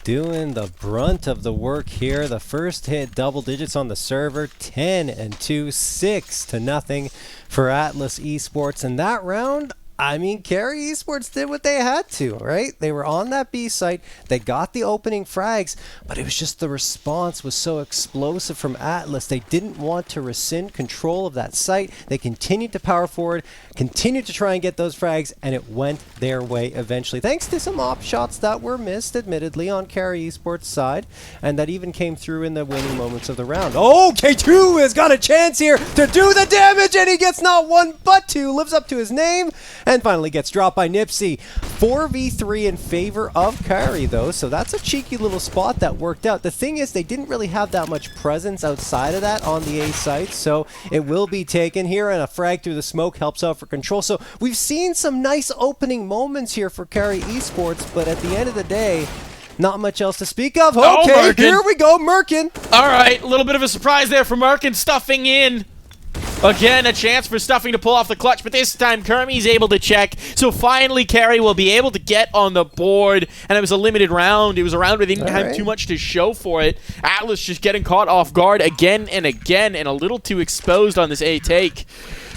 doing the brunt of the work here. The first hit, double digits on the server. 10 and 2, 6-0 for Atlas Esports. And that round, I mean, Carry Esports did what they had to, right? They were on that B site. They got the opening frags, but it was just the response was so explosive from Atlas. They didn't want to rescind control of that site. They continued to power forward, continued to try and get those frags, and it went their way eventually. Thanks to some op shots that were missed, admittedly, on Carry Esports' side, and that even came through in the winning moments of the round. Oh, K2 has got a chance here to do the damage, and he gets not one but two, lives up to his name, and finally gets dropped by Nipsey. 4v3 in favor of Carry, though, so that's a cheeky little spot that worked out. The thing is, they didn't really have that much presence outside of that on the A site, so it will be taken here, and a frag through the smoke helps out for control. So we've seen some nice opening moments here for Carry Esports, but at the end of the day, not much else to speak of. Okay, here we go, Merkin. All right, a little bit of a surprise there for Merkin, Stuffing in. Again, a chance for Stuffing to pull off the clutch, but this time Kermie's able to check. So finally, Carry will be able to get on the board, and it was a limited round. It was a round where they didn't have too much to show for it. Atlas just getting caught off guard again and again, and a little too exposed on this A take.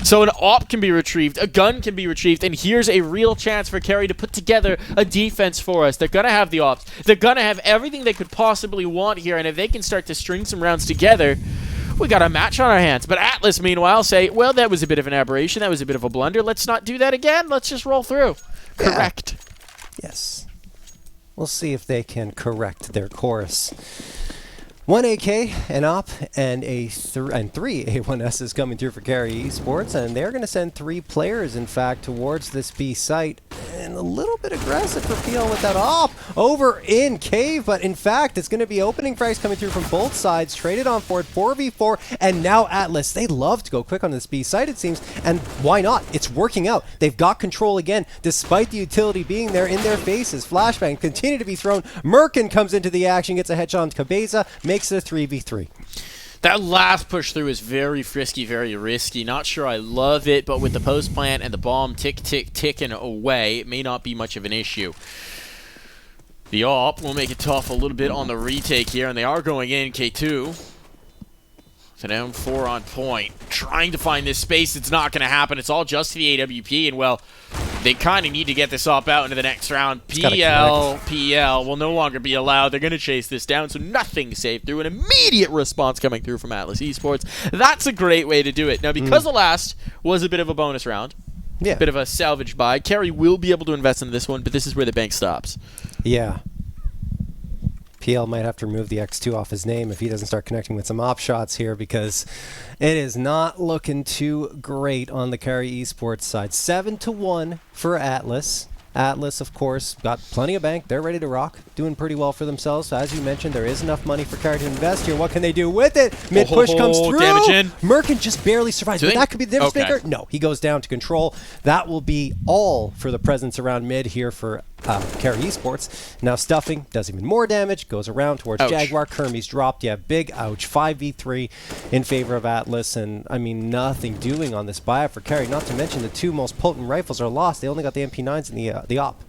So an op can be retrieved, a gun can be retrieved, and here's a real chance for Carry to put together a defense for us. They're going to have the ops. They're going to have everything they could possibly want here, and if they can start to string some rounds together, we got a match on our hands. But Atlas, meanwhile, say, well, that was a bit of an aberration. That was a bit of a blunder. Let's not do that again. Let's just roll through. Yeah. Correct. Yes. We'll see if they can correct their course. 1 AK, an op, and three A1Ss coming through for Carry Esports, and they're going to send 3 players, in fact, towards this B site. And a little bit aggressive for PL with that op over in cave, but in fact, it's going to be opening frags coming through from both sides, traded on forward, 4v4, and now Atlas. They love to go quick on this B site, it seems, and why not? It's working out. They've got control again, despite the utility being there in their faces. Flashbang continue to be thrown. Merkin comes into the action, gets a headshot on Cabeza, makes it a 3v3. That last push through is very frisky, very risky. Not sure I love it, but with the post plant and the bomb ticking away, it may not be much of an issue. The AWP will make it tough a little bit on the retake here, and they are going in, K2. So down 4 on point. Trying to find this space. It's not going to happen. It's all just to the AWP, and well, they kind of need to get this AWP out into the next round. PL will no longer be allowed. They're going to chase this down, so nothing safe through. An immediate response coming through from Atlas Esports. That's a great way to do it. Now, because the last was a bit of a bonus round, bit of a salvage buy, Carey will be able to invest in this one, but this is where the bank stops. Yeah. PL might have to remove the X2 off his name if he doesn't start connecting with some op shots here, because it is not looking too great on the Carey Esports side. 7-1 for Atlas. Atlas, of course, got plenty of bank. They're ready to rock, doing pretty well for themselves. So as you mentioned, there is enough money for Carey to invest here. What can they do with it? Mid push comes through. Damage in. Merkin just barely survives. But that could be the difference maker. No, he goes down to control. That will be all for the presence around mid here for Carey Esports. Now Stuffing does even more damage, goes around towards Jaguar. Kermie's dropped. Yeah, big ouch. 5v3 in favor of Atlas, and I mean nothing doing on this buyout for Carey. Not to mention the 2 most potent rifles are lost. They only got the MP9s and the op.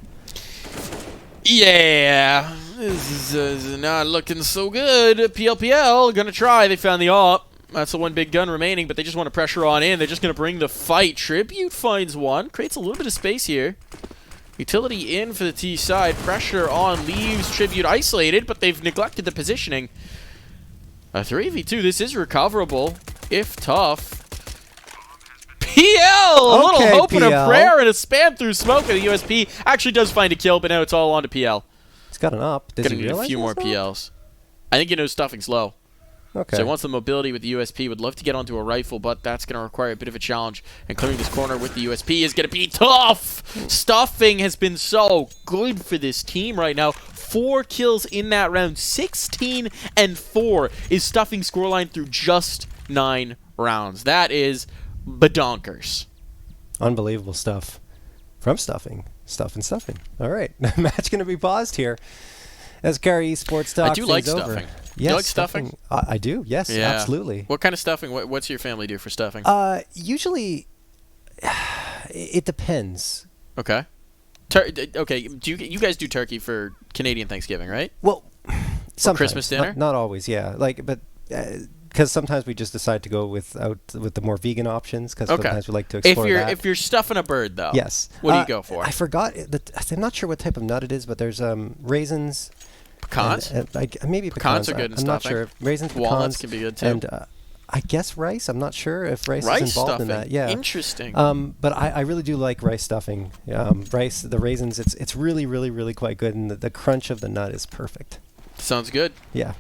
Yeah, this is not looking so good. PLPL gonna try. They found the op. That's the one big gun remaining, but they just want to pressure on in. They're just gonna bring the fight. Tribute finds one, creates a little bit of space here. Utility in for the T side. Pressure on, leaves Tribute isolated, but they've neglected the positioning. A 3v2, this is recoverable, if tough. PL! A little hope and a prayer and a spam through smoke, and the USP actually does find a kill, but now it's all on to PL. He's got an up. Does he need realize a few more PLs. I think he knows Stuffing's low. Okay. So he wants the mobility with the USP. Would love to get onto a rifle, but that's going to require a bit of a challenge. And clearing this corner with the USP is going to be tough. Stuffing has been so good for this team right now. 4 kills in that round. 16-4 is Stuffing's scoreline through just 9 rounds. That is badonkers. Unbelievable stuff from Stuffing. Stuffing. All right. Match going to be paused here as Carey Esports talks. I do like over. Stuffing. Yes, you like stuffing? I do. Yes, absolutely. What kind of stuffing? What's your family do for stuffing? Usually, it depends. Okay. Okay. Do you guys do turkey for Canadian Thanksgiving, right? Well, sometimes. Christmas dinner? Not always. Yeah. But because sometimes we just decide to go with the more vegan options, because sometimes we like to explore that. If you're stuffing a bird, though, yes. What do you go for? I forgot. I'm not sure what type of nut it is, but there's raisins. Pecans? Maybe pecans are good in I'm not sure. Raisins, pecans. Walnuts can be good too. And I guess rice. I'm not sure if rice is involved stuffing. in that. Yeah. Interesting. But I really do like rice stuffing. Rice, the raisins, it's really, really, really quite good. And the crunch of the nut is perfect. Sounds good. Yeah.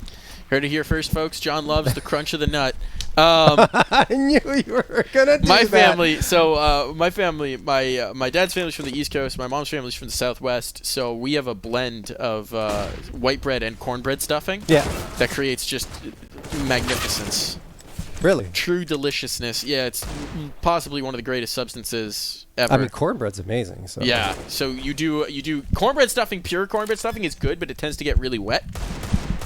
Heard it here first, folks. John loves the crunch of the nut. I knew you were gonna do my that. Family. So my family, my dad's family's from the East Coast. My mom's family's from the Southwest. So we have a blend of white bread and cornbread stuffing. Yeah. That creates just magnificence. Really? True deliciousness. Yeah, it's possibly one of the greatest substances ever. I mean, cornbread's amazing. So. Yeah. So you do cornbread stuffing. Pure cornbread stuffing is good, but it tends to get really wet.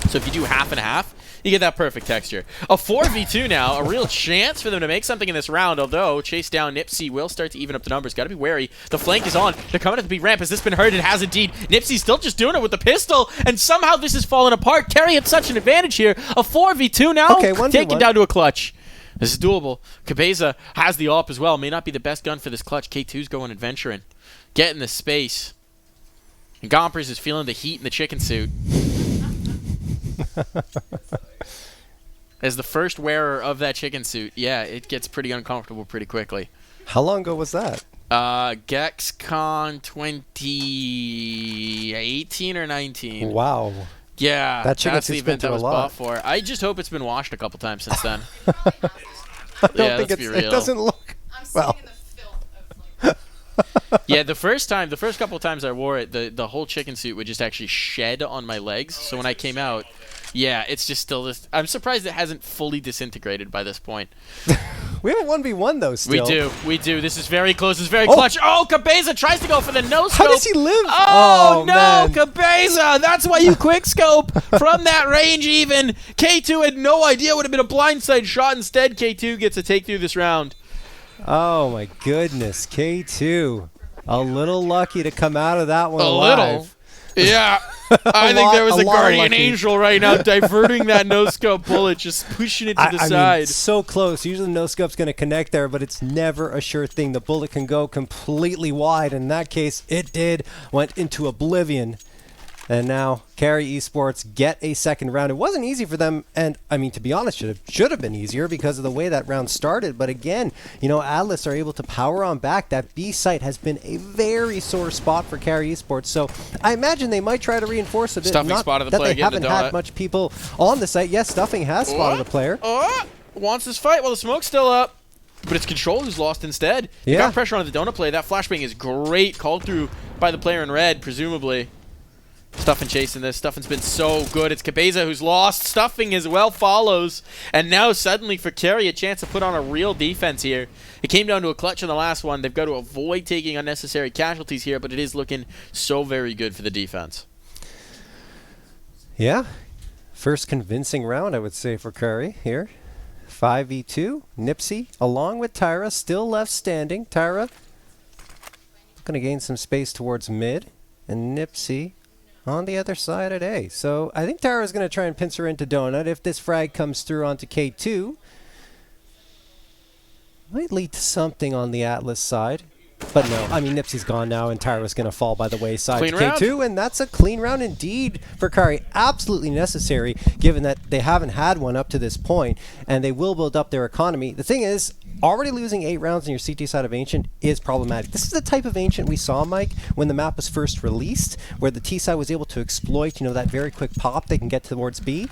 So if you do half and half, you get that perfect texture. A 4v2 now, a real chance for them to make something in this round, although chase down Nipsey will start to even up the numbers. Got to be wary. The flank is on. They're coming at the big ramp. Has this been heard? It has indeed. Nipsey's still just doing it with the pistol, and somehow this is falling apart. Carey had such an advantage here. A 4v2 now, taken down to a clutch. This is doable. Cabeza has the AWP as well. May not be the best gun for this clutch. K2's going adventuring. Getting the space. And Gompers is feeling the heat in the chicken suit. As the first wearer of that chicken suit, yeah, it gets pretty uncomfortable pretty quickly. How long ago was that? GexCon 2018 or 19. Wow. Yeah, that that's the event I was bought for. I just hope it's been washed a couple times since then. I don't think it doesn't look well. Yeah, the first couple of times I wore it, the whole chicken suit would just actually shed on my legs. So when I came out, yeah, it's just still this. I'm surprised it hasn't fully disintegrated by this point. We have a 1v1 though still. We do. This is very close. It's very clutch. Oh, Cabeza tries to go for the no scope. How does he live? Oh no, man. Cabeza! That's why you quick scope from that range. Even K2 had no idea. Would have been a blindside shot. Instead, K2 gets a take through this round. Oh my goodness, K2. A little lucky to come out of that one alive. Little. Yeah. I think there was a lot guardian lucky. angel right now diverting that no-scope bullet, just pushing it to the I side. mean, so close. Usually no scope's going to connect there, but it's never a sure thing. The bullet can go completely wide. In that case, it did. Went into oblivion. And now Carry Esports get a second round. It wasn't easy for them, and I mean, to be honest, should have been easier because of the way that round started. But again, you know, Atlas are able to power on back. That B site has been a very sore spot for Carry Esports, so I imagine they might try to reinforce a bit. Stuffing Not spotted the that player, they getting the haven't had donut. much people on the site. Yes, Stuffing has spotted the player. Wants this fight while the smoke's still up. But it's Control who's lost instead. He Yeah. got pressure on the donut play. That flashbang is great. Called through by the player in red, presumably. Stuffing chasing this. Stuffing's been so good. It's Cabeza who's lost. Stuffing as well follows. And now suddenly for Carry a chance to put on a real defense here. It came down to a clutch in the last one. They've got to avoid taking unnecessary casualties here, but it is looking so very good for the defense. Yeah. First convincing round, I would say, for Curry here. 5v2. Nipsey, along with Tyra, still left standing. Tyra going to gain some space towards mid. And Nipsey on the other side at A. So I think Tyra's going to try and pincer into Donut. If this frag comes through onto K2, might lead to something on the Atlas side. But no, I mean, Nipsey's gone now, and Tyra's going to fall by the wayside Clean to round. K2, and that's a clean round indeed for Kari. Absolutely necessary, given that they haven't had one up to this point, and they will build up their economy. The thing is, already losing 8 rounds on your CT side of Ancient is problematic. This is the type of Ancient we saw, Mike, when the map was first released, where the T side was able to exploit, you know, that very quick pop they can get towards B.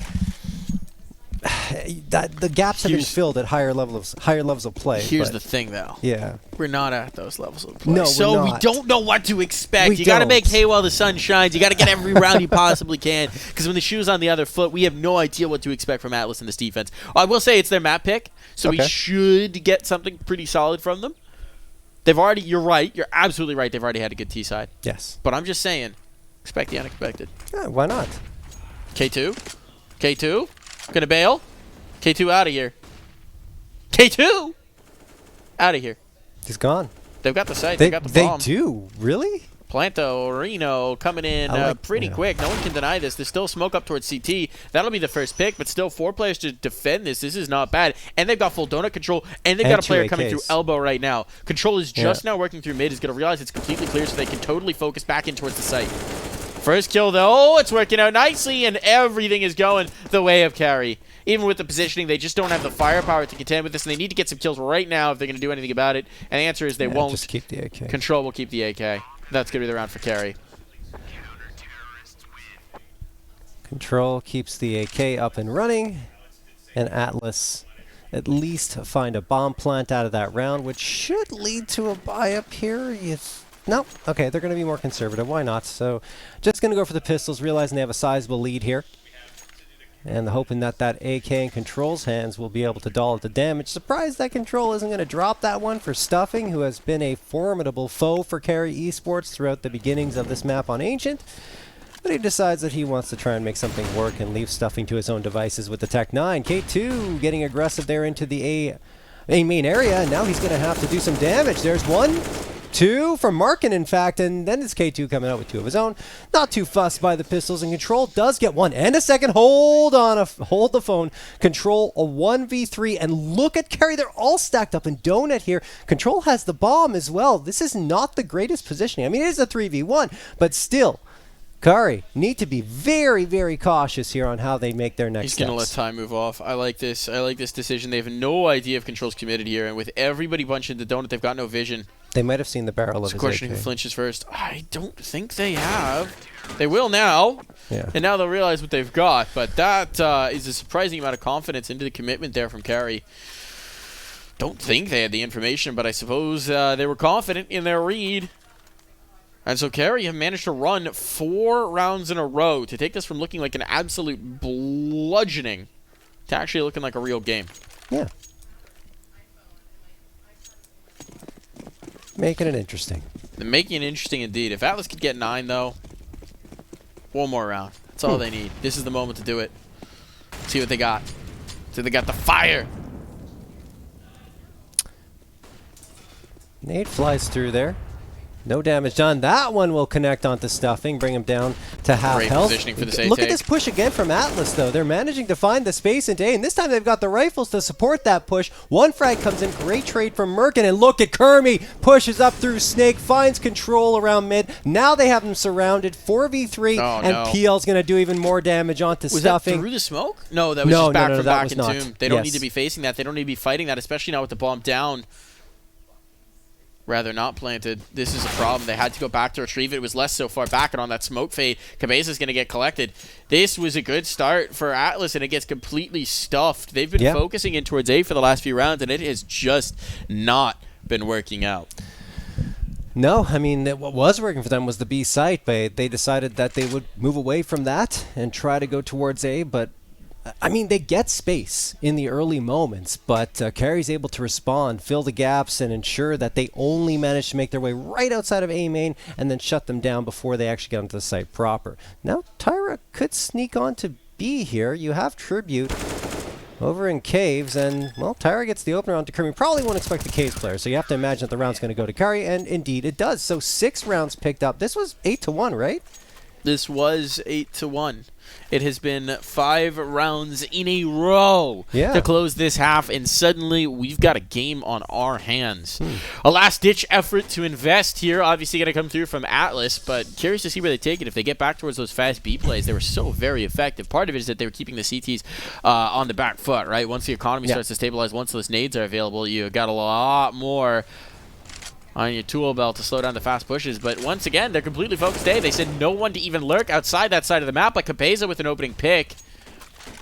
That the gaps have been filled at higher levels of play. Here's but the thing, though. yeah. We're not at those levels of play. No, we're so we not. don't know what to expect. We You got to don't. make hay while the sun shines. You got to get every round you possibly can. Because when the shoe's on the other foot, we have no idea what to expect from Atlas in this defense. I will say it's their map pick, so we Okay. should get something pretty solid from them. They've already, you're right, you're absolutely right, they've already had a good T side. Yes. But I'm just saying, expect the unexpected. Yeah, why not? K2? K2? Gonna bail? K2 out of here. K2! Out of here. He's gone. They've got the site. They They've got the bomb. do? Really? Planto, Reno coming in pretty quick. No one can deny this. There's still smoke up towards CT. That'll be the first pick, but still 4 players to defend this. This is not bad. And they've got full donut control, and they've And got a player 2 coming AKs. through elbow right now. Control is just Yeah. now working through mid. He's going to realize it's completely clear so they can totally focus back in towards the site. First kill, though. Oh, it's working out nicely, and everything is going the way of Carry. Even with the positioning, they just don't have the firepower to contend with this, and they need to get some kills right now if they're going to do anything about it. And the answer is they Yeah, won't. Just keep the AK. Control will keep the AK. That's going to be the round for Carry. Control keeps the AK up and running, and Atlas at least find a bomb plant out of that round, which should lead to a buy up here. No, okay, they're going to be more conservative. Why not? So just going to go for the pistols, realizing they have a sizable lead here. And hoping that that AK in Control's hands will be able to doll it the damage. Surprised that Control isn't going to drop that one for Stuffing, who has been a formidable foe for Carry Esports throughout the beginnings of this map on Ancient. But he decides that he wants to try and make something work and leave Stuffing to his own devices with the Tech 9. K2 getting aggressive there into the A main area. And now he's going to have to do some damage. There's 1, 2 from Markin, in fact, and then it's K2 coming out with 2 of his own. Not too fussed by the pistols, and Control does get 1 and a second. Hold the phone. Control a 1v3, and look at Carry. They're all stacked up in Donut here. Control has the bomb as well. This is not the greatest positioning. I mean, it is a 3v1, but still, Kari need to be very, very cautious here on how they make their next He's steps. going to let time move off. I like this. I like this decision. They have no idea if Control's committed here, and with everybody bunching the donut, they've got no vision. They might have seen the barrel It's of a his question AK. who flinches first. I don't think they have. They will now. Yeah. And now they'll realize what they've got. But that is a surprising amount of confidence into the commitment there from Carry. Don't think they had the information, but I suppose they were confident in their read. And so Carry have managed to run 4 rounds in a row to take this from looking like an absolute bludgeoning to actually looking like a real game. Yeah. Making it interesting. They're making it interesting indeed. If Atlas could get 9, though, 1 more round. That's all they need. This is the moment to do it. See what they got. See, they got the fire. Nate flies through there. No damage done. That one will connect onto Stuffing, bring him down to half Great health. positioning for the Look take. at this push again from Atlas, though. They're managing to find the space into A, and this time they've got the rifles to support that push. One frag comes in. Great trade from Merkin, and look at Kermi. Pushes up through Snake, finds control around mid. Now they have him surrounded. 4v3, and PL's going to do even more damage onto Stuffing. Was that through the smoke? No, that was just back from back in not. Tomb. They don't need to be facing that. They don't need to be fighting that, especially now with the bomb down. Rather not planted. This is a problem. They had to go back to retrieve it. It was less so far back, and on that smoke fade, Cabeza's going to get collected. This was a good start for Atlas, and it gets completely stuffed. They've been focusing in towards A for the last few rounds, and it has just not been working out. No, I mean, what was working for them was the B site, but they decided that they would move away from that and try to go towards A, but I mean, they get space in the early moments, but Carey's able to respond, fill the gaps, and ensure that they only manage to make their way right outside of A main and then shut them down before they actually get onto the site proper. Now, Tyra could sneak on to B here. You have Tribute over in Caves, and, well, Tyra gets the opener onto Kermi. Probably won't expect the Caves player, so you have to imagine that the round's going to go to Carey, and indeed it does. So 6 rounds picked up. This was 8-1, right? This was 8-1. It has been 5 rounds in a row to close this half, and suddenly we've got a game on our hands. A last-ditch effort to invest here, obviously going to come through from Atlas, but curious to see where they take it. If they get back towards those fast B plays, they were so very effective. Part of it is that they were keeping the CTs on the back foot, right? Once the economy starts to stabilize, once those nades are available, you got a lot more on your tool belt to slow down the fast pushes. But once again, they're completely focused A. They said no one to even lurk outside that side of the map, like Cabeza with an opening pick.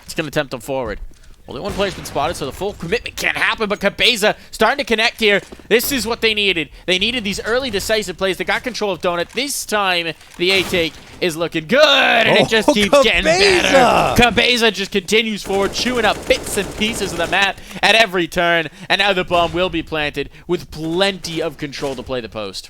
It's going to tempt them forward. Only one player's been spotted, so the full commitment can't happen, but Cabeza starting to connect here. This is what they needed. They needed these early decisive plays. They got control of Donut. This time, the A take is looking good, and it just keeps getting better. Cabeza just continues forward, chewing up bits and pieces of the map at every turn, and now the bomb will be planted with plenty of control to play the post.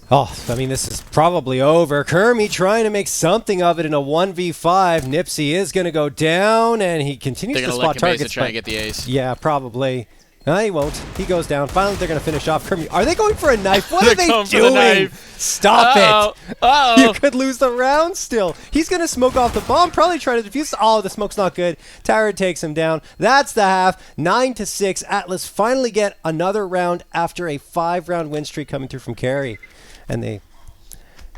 Oh, I mean, this is probably over. Kermi trying to make something of it in a 1v5. Nipsey is going to go down, and he continues to spot targets. Try and get the ace. Yeah, probably. No, he won't. He goes down. Finally, they're going to finish off Kermi. Are they going for a knife? What are they doing? Stop it. You could lose the round still. He's going to smoke off the bomb, probably try to defuse. Oh, the smoke's not good. Tyra takes him down. That's the half. 9-6. Atlas finally get another round after a 5-round win streak coming through from Carey. And they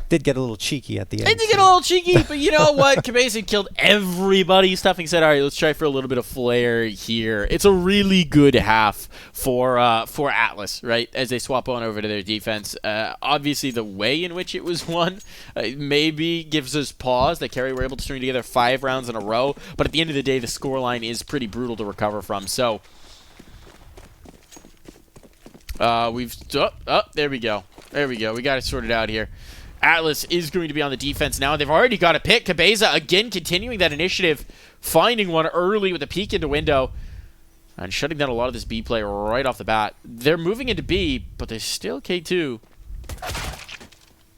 did get a little cheeky at the end. They did get a little cheeky, but you know what? Cabeza killed everybody. Stuffing said, all right, let's try for a little bit of flair here. It's a really good half for Atlas, right, as they swap on over to their defense. Obviously, the way in which it was won maybe gives us pause that Carey were able to string together 5 rounds in a row, but at the end of the day, the scoreline is pretty brutal to recover from. So, there we go. There we go. We got it sorted out here. Atlas is going to be on the defense now. They've already got a pick. Cabeza, again, continuing that initiative, finding one early with a peek into window, and shutting down a lot of this B play right off the bat. They're moving into B, but there's still K2.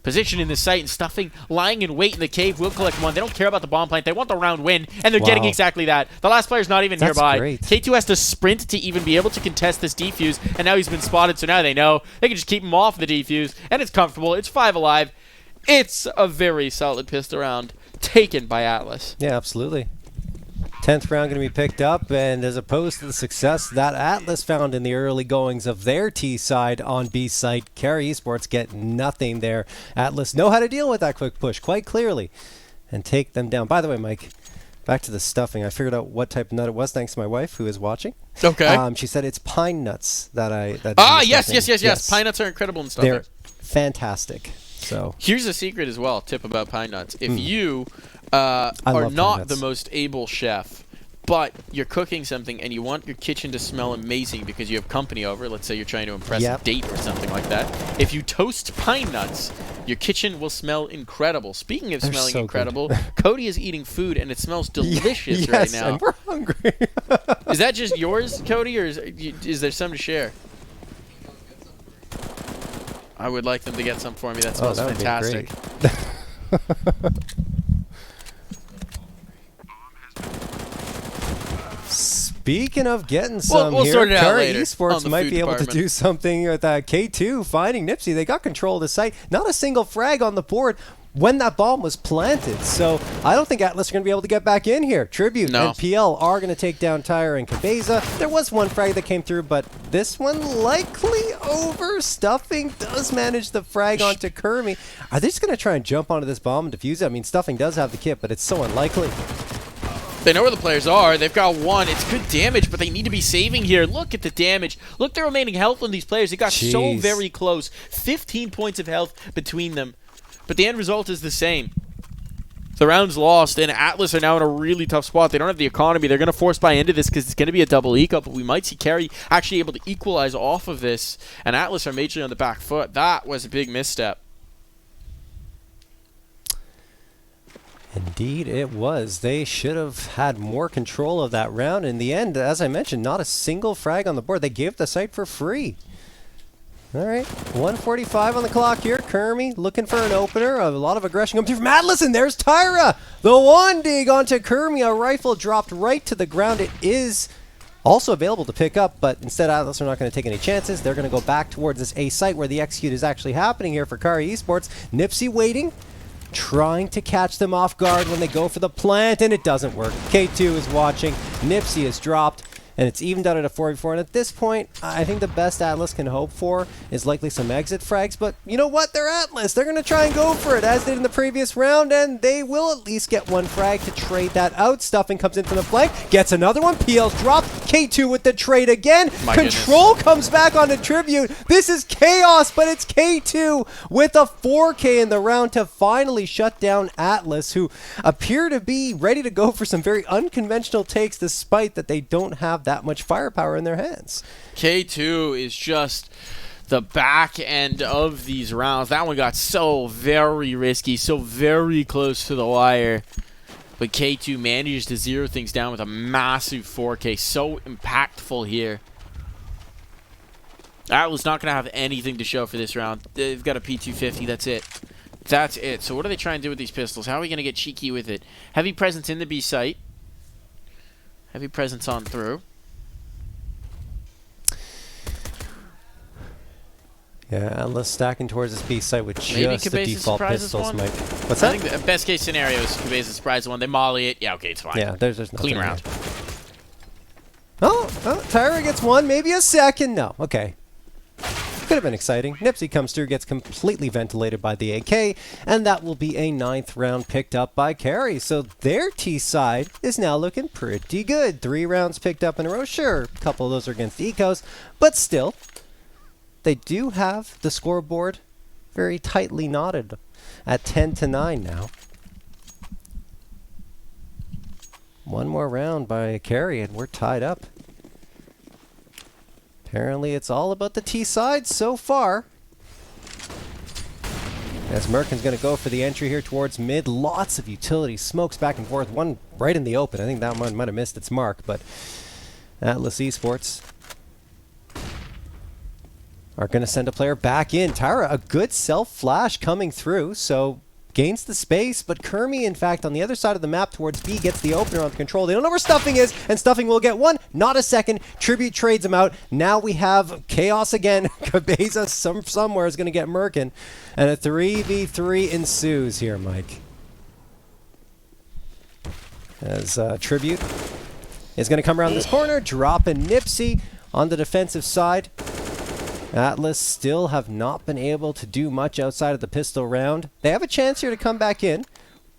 Position in the site, and Stuffing lying in wait in the cave will collect one. They don't care about the bomb plant. They want the round win, and they're getting exactly that. The last player's not even nearby. Great. K2 has to sprint to even be able to contest this defuse, and now he's been spotted, so now they know. They can just keep him off the defuse, and it's comfortable. It's 5 alive. It's a very solid pistol round taken by Atlas. Yeah, absolutely. 10th round going to be picked up, and as opposed to the success that Atlas found in the early goings of their T side on B site, Carey Esports get nothing there. Atlas know how to deal with that quick push quite clearly and take them down. By the way, Mike, back to the stuffing. I figured out what type of nut it was thanks to my wife who is watching. Okay. She said it's pine nuts that yes. Pine nuts are incredible in stuffing. They're fantastic. So here's a secret as well, tip about pine nuts. If you are not the most able chef, but you're cooking something and you want your kitchen to smell amazing because you have company over, let's say you're trying to impress a date or something like that, if you toast pine nuts, your kitchen will smell incredible. Speaking of smelling incredible, Cody is eating food and it smells delicious right now. And we're hungry. Is that just yours, Cody, or is there some to share? I would like them to get some for me. That smells fantastic. Speaking of getting some we'll here, sort it out Curry later Esports on the might food be able to department. do something with K2 finding Nipsey. They got control of the site. Not a single frag on the board when that bomb was planted. So I don't think Atlas are going to be able to get back in here. Tribute and PL are going to take down Tyre and Cabeza. There was one frag that came through, but this one likely over. Stuffing does manage the frag onto Kermi. Are they just going to try and jump onto this bomb and defuse it? I mean, Stuffing does have the kit, but it's so unlikely. They know where the players are. They've got one. It's good damage, but they need to be saving here. Look at the damage. Look at the remaining health on these players. They got so very close. 15 points of health between them. But the end result is the same. The round's lost, and Atlas are now in a really tough spot. They don't have the economy. They're going to force buy into this because it's going to be a double eco, but we might see Carry actually able to equalize off of this, and Atlas are majorly on the back foot. That was a big misstep. Indeed it was. They should have had more control of that round. In the end, as I mentioned, not a single frag on the board. They gave the site for free. All right, 1:45 on the clock here. Kermi looking for an opener. A lot of aggression coming through from Atlas, and there's Tyra. The one dig onto Kermi. A rifle dropped right to the ground. It is also available to pick up, but instead Atlas are not going to take any chances. They're going to go back towards this A site where the execute is actually happening here for Kari Esports. Nipsey waiting, trying to catch them off guard when they go for the plant, and it doesn't work. K2 is watching. Nipsey is dropped, and it's evened out at a 4v4. And at this point, I think the best Atlas can hope for is likely some exit frags. But you know what? They're Atlas. They're going to try and go for it, as did in the previous round, and they will at least get one frag to trade that out. Stuffing comes in from the flank, gets another one. PL's dropped. K2 with the trade again. Control comes back onto Tribute. This is chaos, but it's K2 with a 4K in the round to finally shut down Atlas, who appear to be ready to go for some very unconventional takes, despite that they don't have that much firepower in their hands. K2 is just the back end of these rounds. That one got so very risky, so very close to the wire. But K2 manages to zero things down with a massive 4K. So impactful here. Atlas not going to have anything to show for this round. They've got a P250. That's it. That's it. So what are they trying to do with these pistols? How are we going to get cheeky with it? Heavy presence in the B site. Heavy presence on through. Yeah, Atlas stacking towards this B site with Maybe just the default pistols. one? What's that? I think the best case scenario is Cabeza surprise one. They molly it. Yeah, okay, it's fine. Yeah, there's nothing Clean here. round. Oh, Tyra gets one, maybe a second. No, okay. Could have been exciting. Nipsey comes through, gets completely ventilated by the AK, and that will be a 9th round picked up by Carry. So their T side is now looking pretty good. 3 rounds picked up in a row. Sure, a couple of those are against ecos, but still, they do have the scoreboard very tightly knotted at 10-9 now. One more round by Carry, and we're tied up. Apparently, it's all about the T side so far. As Merkin's going to go for the entry here towards mid. Lots of utility. Smokes back and forth. One right in the open. I think that one might have missed its mark, but Atlas Esports are going to send a player back in. Tyra, a good self-flash coming through, so gains the space, but Kermi, in fact, on the other side of the map towards B, gets the opener on control. They don't know where Stuffing is, and Stuffing will get one, not a second. Tribute trades him out. Now we have chaos again. Cabeza somewhere is going to get Merkin, and a 3v3 ensues here, Mike. As Tribute is going to come around this corner, dropping Nipsey on the defensive side. Atlas still have not been able to do much outside of the pistol round. They have a chance here to come back in.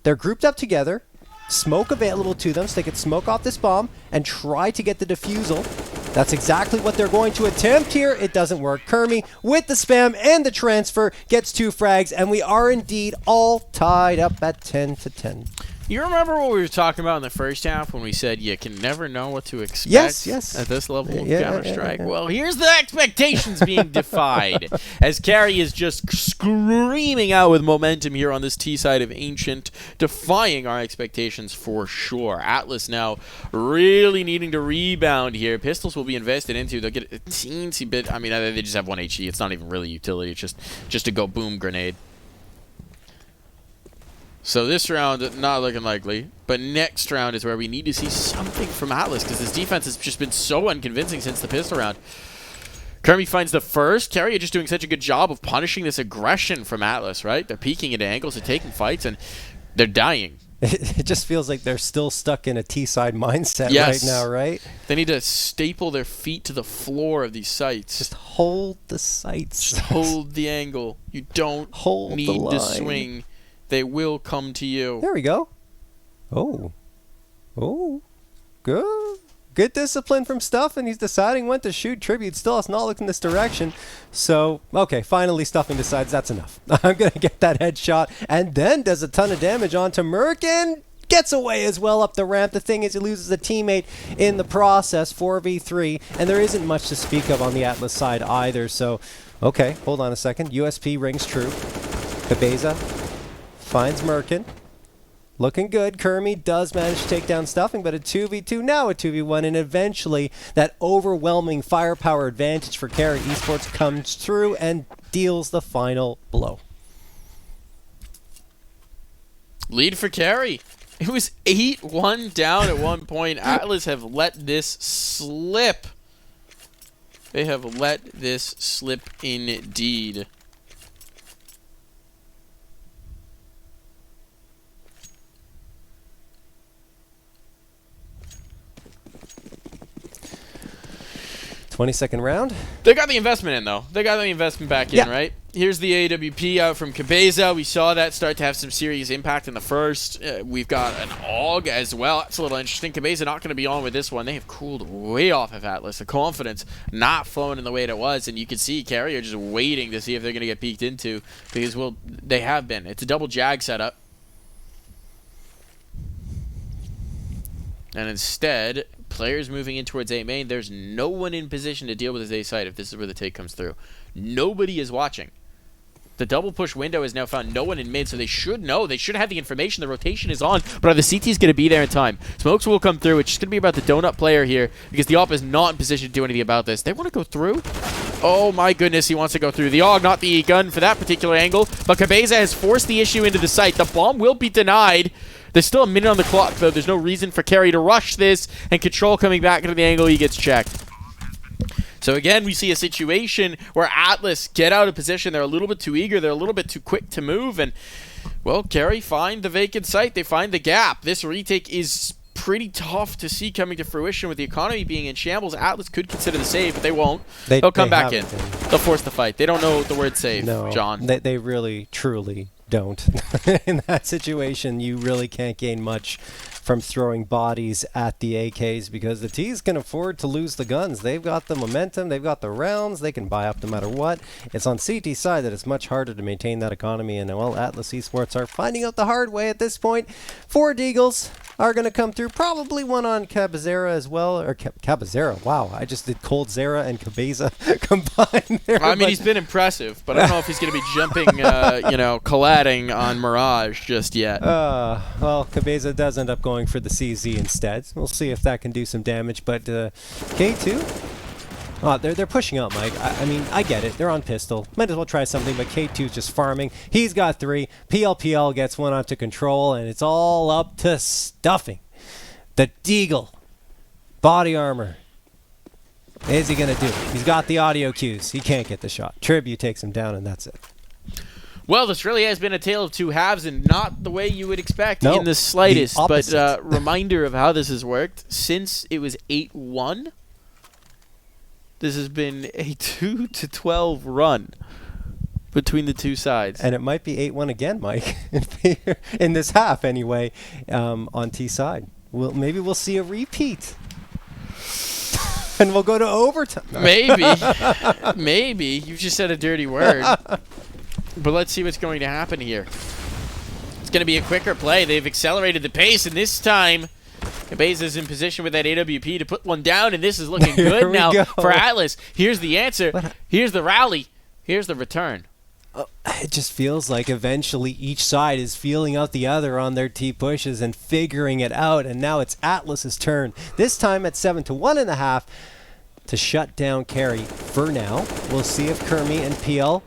They're grouped up together. Smoke available to them so they can smoke off this bomb and try to get the defusal. That's exactly what they're going to attempt here. It doesn't work. Kermi with the spam and the transfer gets 2 frags, and we are indeed all tied up at 10-10. You remember what we were talking about in the first half when we said you can never know what to expect yes. at this level of Counter-Strike? Well, here's the expectations being defied as Carry is just screaming out with momentum here on this T side of Ancient, defying our expectations for sure. Atlas now really needing to rebound here. Pistols will be invested into. They'll get a teensy bit. I mean, they just have 1 HE. It's not even really utility. It's just a go boom grenade. So this round, not looking likely. But next round is where we need to see something from Atlas, because his defense has just been so unconvincing since the pistol round. Kermie finds the first. Carrier just doing such a good job of punishing this aggression from Atlas, right? They're peeking into angles, they're taking fights, and they're dying. It just feels like they're still stuck in a T-side mindset Yes. right now, right? They need to staple their feet to the floor of these sites. Just hold the sights. Just hold the angle. You don't Hold the need to line. swing. They will come to you. There we go. Oh. Oh. Good. Good discipline from Stuff, and he's deciding when to shoot. Tribute still has not looked in this direction. So, okay, finally Stuffing decides that's enough. I'm going to get that headshot, and then does a ton of damage onto Merc, and gets away as well up the ramp. The thing is, he loses a teammate in the process, 4v3, and there isn't much to speak of on the Atlas side either. So, okay, hold on a second. USP rings true. Cabeza finds Merkin. Looking good. Kermie does manage to take down Stuffing, but a 2v2, now a 2v1, and eventually that overwhelming firepower advantage for Carry Esports comes through and deals the final blow. Lead for Carry. It was 8-1 down at one point. Atlas have let this slip. They have let this slip indeed. Second round. They got the investment in, though. They got the investment back in, right? Here's the AWP out from Cabeza. We saw that start to have some serious impact in the first. We've got an AUG as well. That's a little interesting. Cabeza not going to be on with this one. They have cooled way off of Atlas. The confidence not flowing in the way that it was. And you can see Carrier just waiting to see if they're going to get peeked into. Because, well, they have been. It's a double jag setup. And instead, players moving in towards A main, there's no one in position to deal with his A site if this is where the take comes through. Nobody is watching. The double push window has now found no one in mid, so they should know. They should have the information. The rotation is on, but are the CTs going to be there in time? Smokes will come through. It's just going to be about the donut player here because the op is not in position to do anything about this. They want to go through. Oh my goodness, he wants to go through. The AUG, not the E-gun for that particular angle, but Cabeza has forced the issue into the site. The bomb will be denied. There's still a minute on the clock, though. There's no reason for Carry to rush this, and Control coming back into the angle, he gets checked. So again, we see a situation where Atlas get out of position. They're a little bit too eager. They're a little bit too quick to move, and, well, Carry find the vacant site. They find the gap. This retake is pretty tough to see coming to fruition with the economy being in shambles. Atlas could consider the save, but they won't. They'll come back in. They'll force the fight. They don't know the word save, no, John. They really, truly don't. In that situation, you really can't gain much from throwing bodies at the AKs because the T's can afford to lose the guns. They've got the momentum, they've got the rounds, they can buy up no matter what. It's on CT side that it's much harder to maintain that economy, and well, Atlas Esports are finding out the hard way at this point. 4 Deagles are going to come through, probably one on Cabezera as well, or Cabezera, wow, I just did Cold Zera and Cabeza combined there. I mean, he's been impressive, but I don't know if he's going to be jumping, colliding on Mirage just yet. Well, Cabeza does end up going for the CZ instead. We'll see if that can do some damage, but K2? Oh, they're pushing out, Mike. I mean, I get it. They're on pistol. Might as well try something, but K2's just farming. He's got 3. PLPL gets one onto Control, and it's all up to Stuffing. The Deagle. Body armor. Is he going to do it? He's got the audio cues. He can't get the shot. Tribute takes him down, and that's it. Well, this really has been a tale of two halves, and not the way you would expect in the slightest. But reminder of how this has worked. Since it was 8-1, this has been a 2-12 run between the two sides. And it might be 8-1 again, Mike, in this half anyway, on T side. Maybe we'll see a repeat. And we'll go to overtime. Maybe. Maybe. You just said a dirty word. But let's see what's going to happen here. It's going to be a quicker play. They've accelerated the pace, and this time, Cabeza's in position with that AWP to put one down, and this is looking good now for Atlas. Here's the answer. Here's the rally. Here's the return. It just feels like eventually each side is feeling out the other on their T pushes and figuring it out, and now it's Atlas's turn. This time at 7-1.5 to shut down Carry for now. We'll see if Kermie and PL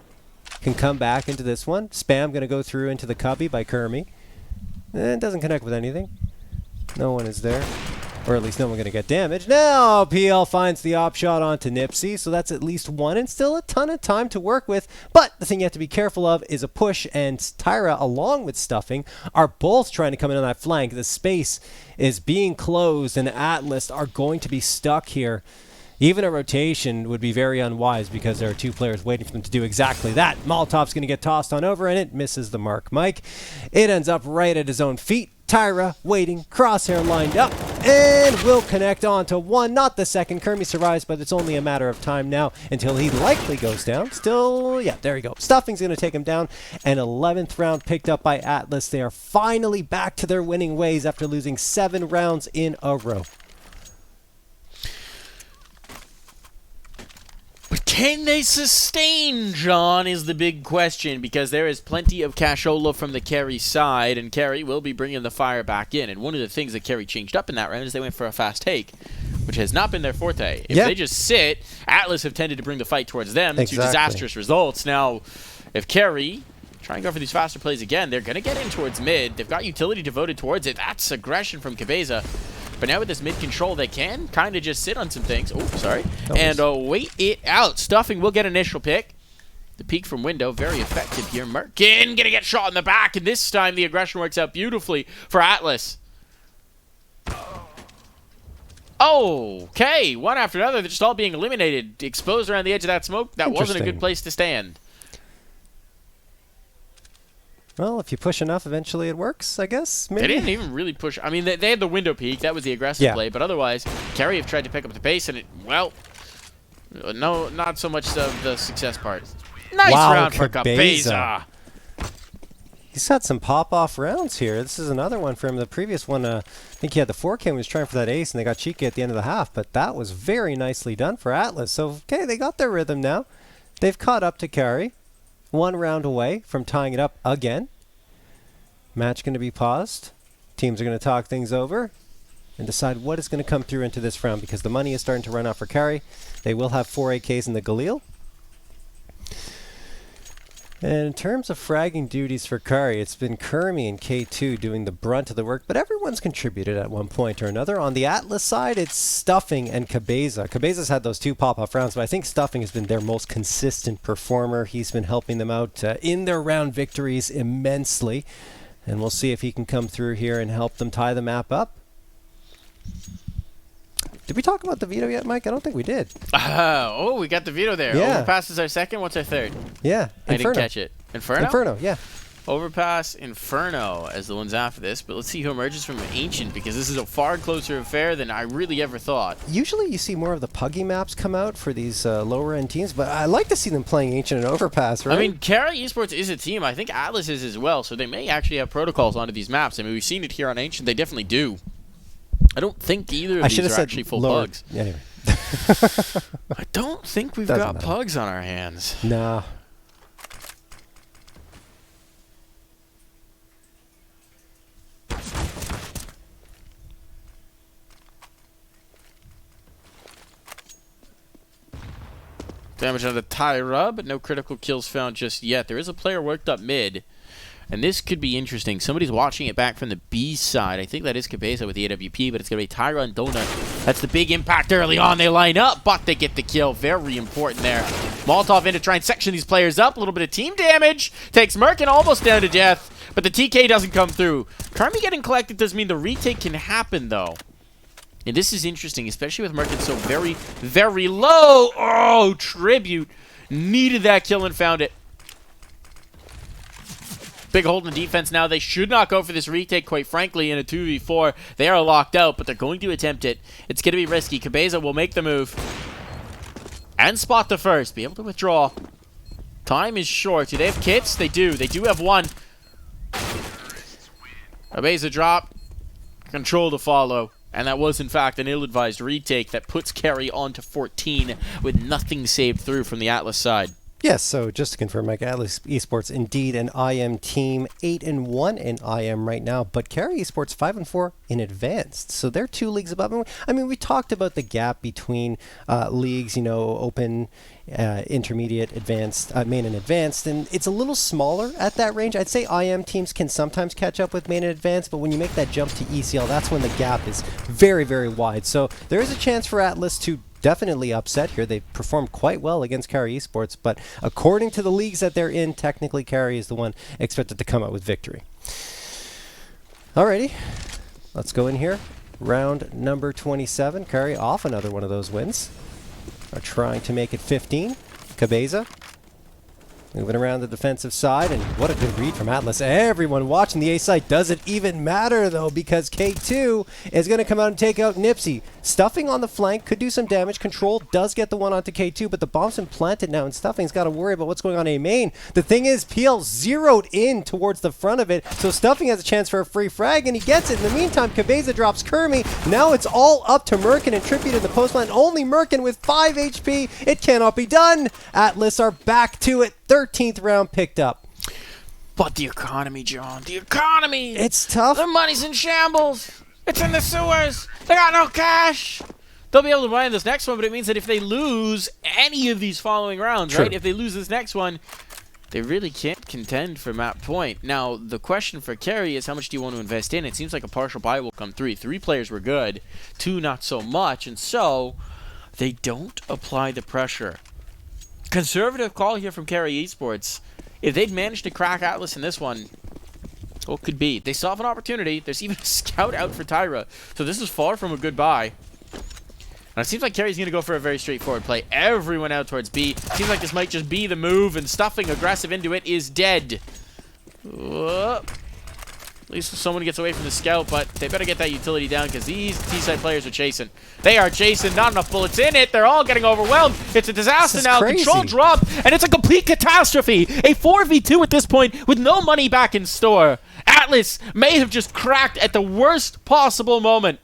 can come back into this one. Spam going to go through into the cubby by Kermie. It doesn't connect with anything. No one is there. Or at least no one going to get damaged. Now PL finds the op shot onto Nipsey, so that's at least one and still a ton of time to work with. But the thing you have to be careful of is a push, and Tyra along with Stuffing are both trying to come in on that flank. The space is being closed and Atlas are going to be stuck here. Even a rotation would be very unwise because there are two players waiting for them to do exactly that. Molotov's going to get tossed on over and it misses the mark. Mike, it ends up right at his own feet. Tyra waiting, crosshair lined up, and will connect onto one, not the second. Kermie survives, but it's only a matter of time now until he likely goes down. Still, yeah, there you go. Stuffing's going to take him down. An 11th round picked up by Atlas. They are finally back to their winning ways after losing 7 rounds in a row. But can they sustain, John, is the big question, because there is plenty of cashola from the Kerry side, and Kerry will be bringing the fire back in. And one of the things that Kerry changed up in that round is they went for a fast take, which has not been their forte. If they just sit, Atlas have tended to bring the fight towards them to disastrous results. Now, if Kerry try and go for these faster plays again, they're going to get in towards mid. They've got utility devoted towards it. That's aggression from Cabeza. But now with this mid control, they can kind of just sit on some things. Oh, sorry. And wait it out. Stuffing will get initial pick. The peek from window, very effective here. Merkin going to get shot in the back, and this time the aggression works out beautifully for Atlas. Okay, one after another, they're just all being eliminated. Exposed around the edge of that smoke. That wasn't a good place to stand. Well, if you push enough, eventually it works, I guess. Maybe. They didn't even really push. I mean, they had the window peek. That was the aggressive play. But otherwise, Kerry have tried to pick up the pace, and it, well, no, not so much of the success part. Nice round for Cabeza. He's had some pop-off rounds here. This is another one for him. The previous one, I think he had the 4K and was trying for that ace, and they got cheeky at the end of the half. But that was very nicely done for Atlas. So, okay, they got their rhythm now. They've caught up to Kerry. 1 round away from tying it up again. Match going to be paused. Teams are going to talk things over and decide what is going to come through into this round, because the money is starting to run out for Kerry. They will have 4 AKs in the Galil. And in terms of fragging duties for Kari, it's been Kermie and K2 doing the brunt of the work, but everyone's contributed at one point or another. On the Atlas side, it's Stuffing and Cabeza. Cabeza's had those 2 pop-off rounds, but I think Stuffing has been their most consistent performer. He's been helping them out in their round victories immensely. And we'll see if he can come through here and help them tie the map up. Did we talk about the veto yet, Mike? I don't think we did. Oh, we got the veto there. Yeah. Overpass is our second. What's our third? Yeah, I didn't catch it. Inferno? Inferno, yeah. Overpass, Inferno as the ones after this. But let's see who emerges from Ancient, because this is a far closer affair than I really ever thought. Usually you see more of the Puggy maps come out for these lower-end teams, but I like to see them playing Ancient and Overpass, right? I mean, Kerry Esports is a team. I think Atlas is as well, so they may actually have protocols onto these maps. I mean, we've seen it here on Ancient. They definitely do. I don't think either of these are actually full pugs. Yeah, anyway. I don't think we've got pugs on our hands. Nah. Damage on the Tyra, but no critical kills found just yet. There is a player worked up mid, and this could be interesting. Somebody's watching it back from the B side. I think that is Cabeza with the AWP, but it's going to be Tyra and Donut. That's the big impact early on. They line up, but they get the kill. Very important there. Molotov in to try and section these players up. A little bit of team damage. Takes Merkin almost down to death, but the TK doesn't come through. Kermie getting collected does mean the retake can happen, though. And this is interesting, especially with Merkin so very, very low. Oh, Tribute needed that kill and found it. Big hold in defense now. They should not go for this retake, quite frankly, in a 2v4. They are locked out, but they're going to attempt it. It's going to be risky. Cabeza will make the move and spot the first. Be able to withdraw. Time is short. Do they have kits? They do. They do have one. Cabeza drop. Control to follow. And that was, in fact, an ill-advised retake that puts Kerry on to 14 with nothing saved through from the Atlas side. Yes, so just to confirm, Mike, Atlas Esports indeed an IM team, 8-1 in IM right now, but Carry Esports 5-4 in advanced. So they're 2 leagues above. I mean, we talked about the gap between leagues, open, intermediate, advanced, main and advanced, and it's a little smaller at that range. I'd say IM teams can sometimes catch up with main and advanced, but when you make that jump to ECL, that's when the gap is very, very wide. So there is a chance for Atlas to definitely upset here. They performed quite well against Carry Esports, but according to the leagues that they're in, technically Carry is the one expected to come out with victory. Alrighty, let's go in here. Round number 27. Carry off another one of those wins. Are trying to make it 15. Cabeza moving around the defensive side, and what a good read from Atlas. Everyone watching the A site. Doesn't even matter, though, because K2 is going to come out and take out Nipsey. Stuffing on the flank could do some damage. Control does get the one onto K2, but the bomb's been planted now, and Stuffing's got to worry about what's going on A main. The thing is, PL zeroed in towards the front of it, so Stuffing has a chance for a free frag, and he gets it. In the meantime, Cabeza drops Kermi. Now it's all up to Merkin and Tribute in the post line. Only Merkin with 5 HP. It cannot be done. Atlas are back to it. 13th round picked up. But the economy, John. The economy! It's tough. The money's in shambles. It's in the sewers. They got no cash. They'll be able to buy in this next one, but it means that if they lose any of these following rounds, right? If they lose this next one, they really can't contend for map point. Now, the question for Carry is how much do you want to invest in? It seems like a partial buy will come through. 3 players were good, 2 not so much, and so they don't apply the pressure. Conservative call here from Carry Esports. If they'd managed to crack Atlas in this one, what could be? They still have an opportunity. There's even a scout out for Tyra. So this is far from a good buy. And it seems like Carry's going to go for a very straightforward play. Everyone out towards B. Seems like this might just be the move, and Stuffing aggressive into it is dead. At least someone gets away from the scout, but they better get that utility down because these T-side players are chasing. They are chasing. Not enough bullets in it. They're all getting overwhelmed. It's a disaster now. Crazy. Control drop, and it's a complete catastrophe. A 4v2 at this point with no money back in store. Atlas may have just cracked at the worst possible moment.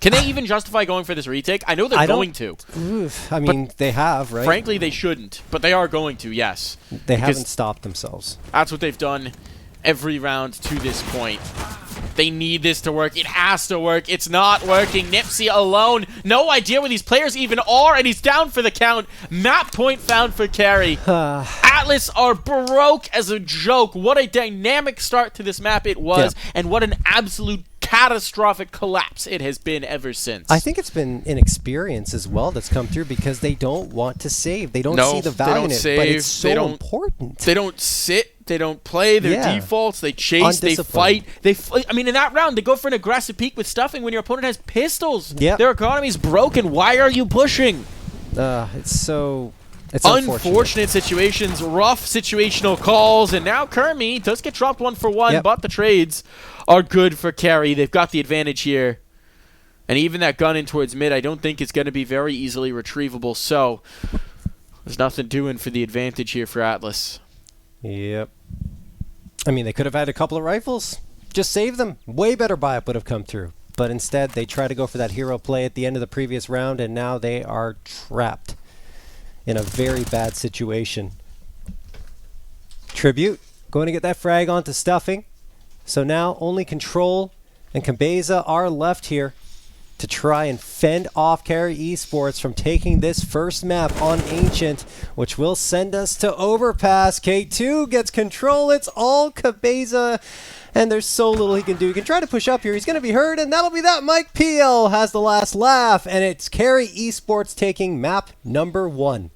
Can they even justify going for this retake? I know they're going to. Oof. I mean, they have, right? Frankly, they shouldn't, but they are going to, yes. They haven't stopped themselves. That's what they've done every round to this point. They need this to work. It has to work. It's not working. Nipsey alone. No idea where these players even are, and he's down for the count. Map point found for Carry. Atlas are broke as a joke. What a dynamic start to this map it was, and what an absolute catastrophic collapse it has been ever since. I think it's been inexperience as well that's come through because they don't want to save. They don't see the value in it, but it's so important. They don't sit. They don't play their defaults. They chase. They fight. I mean, in that round, they go for an aggressive peek with Stuffing when your opponent has pistols. Their economy's broken. Why are you pushing? It's unfortunate situations, rough situational calls, and now Kermi does get dropped 1 for 1, but the trades are good for Carry. They've got the advantage here. And even that gun in towards mid, I don't think is going to be very easily retrievable, so there's nothing doing for the advantage here for Atlas. Yep. I mean, they could have had a couple of rifles. Just save them. Way better buy-up would have come through. But instead, they try to go for that hero play at the end of the previous round, and now they are trapped in a very bad situation. Tribute going to get that frag onto Stuffing. So now only Control and Cabeza are left here to try and fend off Carry Esports from taking this first map on Ancient, which will send us to Overpass. K2 gets Control. It's all Cabeza, and there's so little he can do. He can try to push up here. He's going to be hurt, and that'll be that. Mike PL has the last laugh, and it's Carry Esports taking map number 1.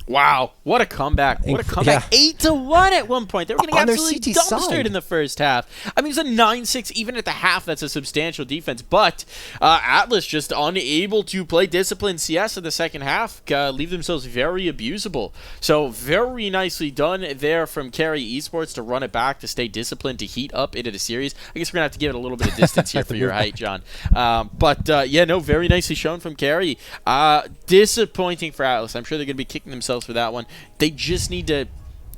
Wow, what a comeback. What a comeback. 8-1 at one point. They were getting absolutely dumpstered in the first half. I mean, it's a 9-6 even at the half. That's a substantial defense. But Atlas just unable to play disciplined CS in the second half, leave themselves very abusable. So very nicely done there from Carry Esports to run it back, to stay disciplined, to heat up into the series. I guess we're going to have to give it a little bit of distance here for your height, John. Yeah, no, very nicely shown from Carry. Disappointing for Atlas. I'm sure they're going to be kicking themselves for that one. They just need to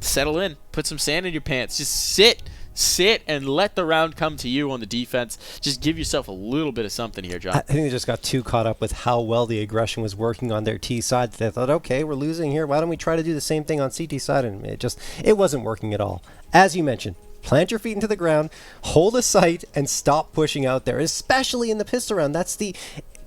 settle in, put some sand in your pants, just sit sit and let the round come to you on the defense. Just give yourself a little bit of something here, John. I think they just got too caught up with how well the aggression was working on their T side. They thought, okay, we're losing here. Why don't we try to do the same thing on CT side? And it wasn't working at all. As you mentioned, plant your feet into the ground, hold a sight, and stop pushing out there, especially in the pistol round. That's the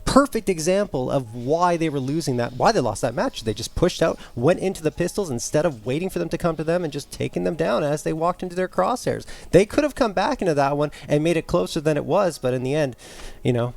perfect example of why they were losing that, why they lost that match. They just pushed out, went into the pistols instead of waiting for them to come to them and just taking them down as they walked into their crosshairs. They could have come back into that one and made it closer than it was, but in the end,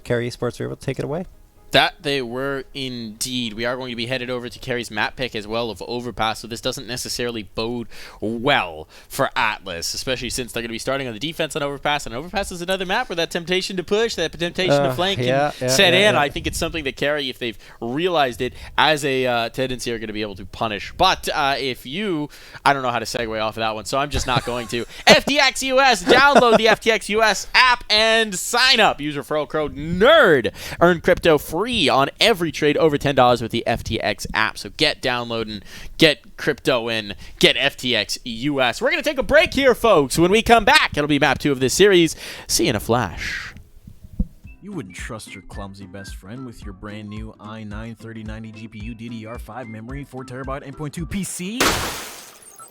Carry Esports were able to take it away. That they were indeed. We are going to be headed over to Kerry's map pick as well of Overpass, so this doesn't necessarily bode well for Atlas, especially since they're going to be starting on the defense on Overpass, and Overpass is another map where that temptation to push, that temptation to flank can set in. I think it's something that Kerry, if they've realized it as a tendency, are going to be able to punish. But I don't know how to segue off of that one, so I'm just not going to. FTX US, download the FTX US app and sign up. Use referral code NERD. Earn crypto free on every trade over $10 with the FTX app. So get downloading, get crypto in, get FTX US. We're going to take a break here, folks. When we come back, it'll be map 2 of this series. See you in a flash. You wouldn't trust your clumsy best friend with your brand new i9-3090 GPU DDR5 memory, 4TB, 8.2 PC?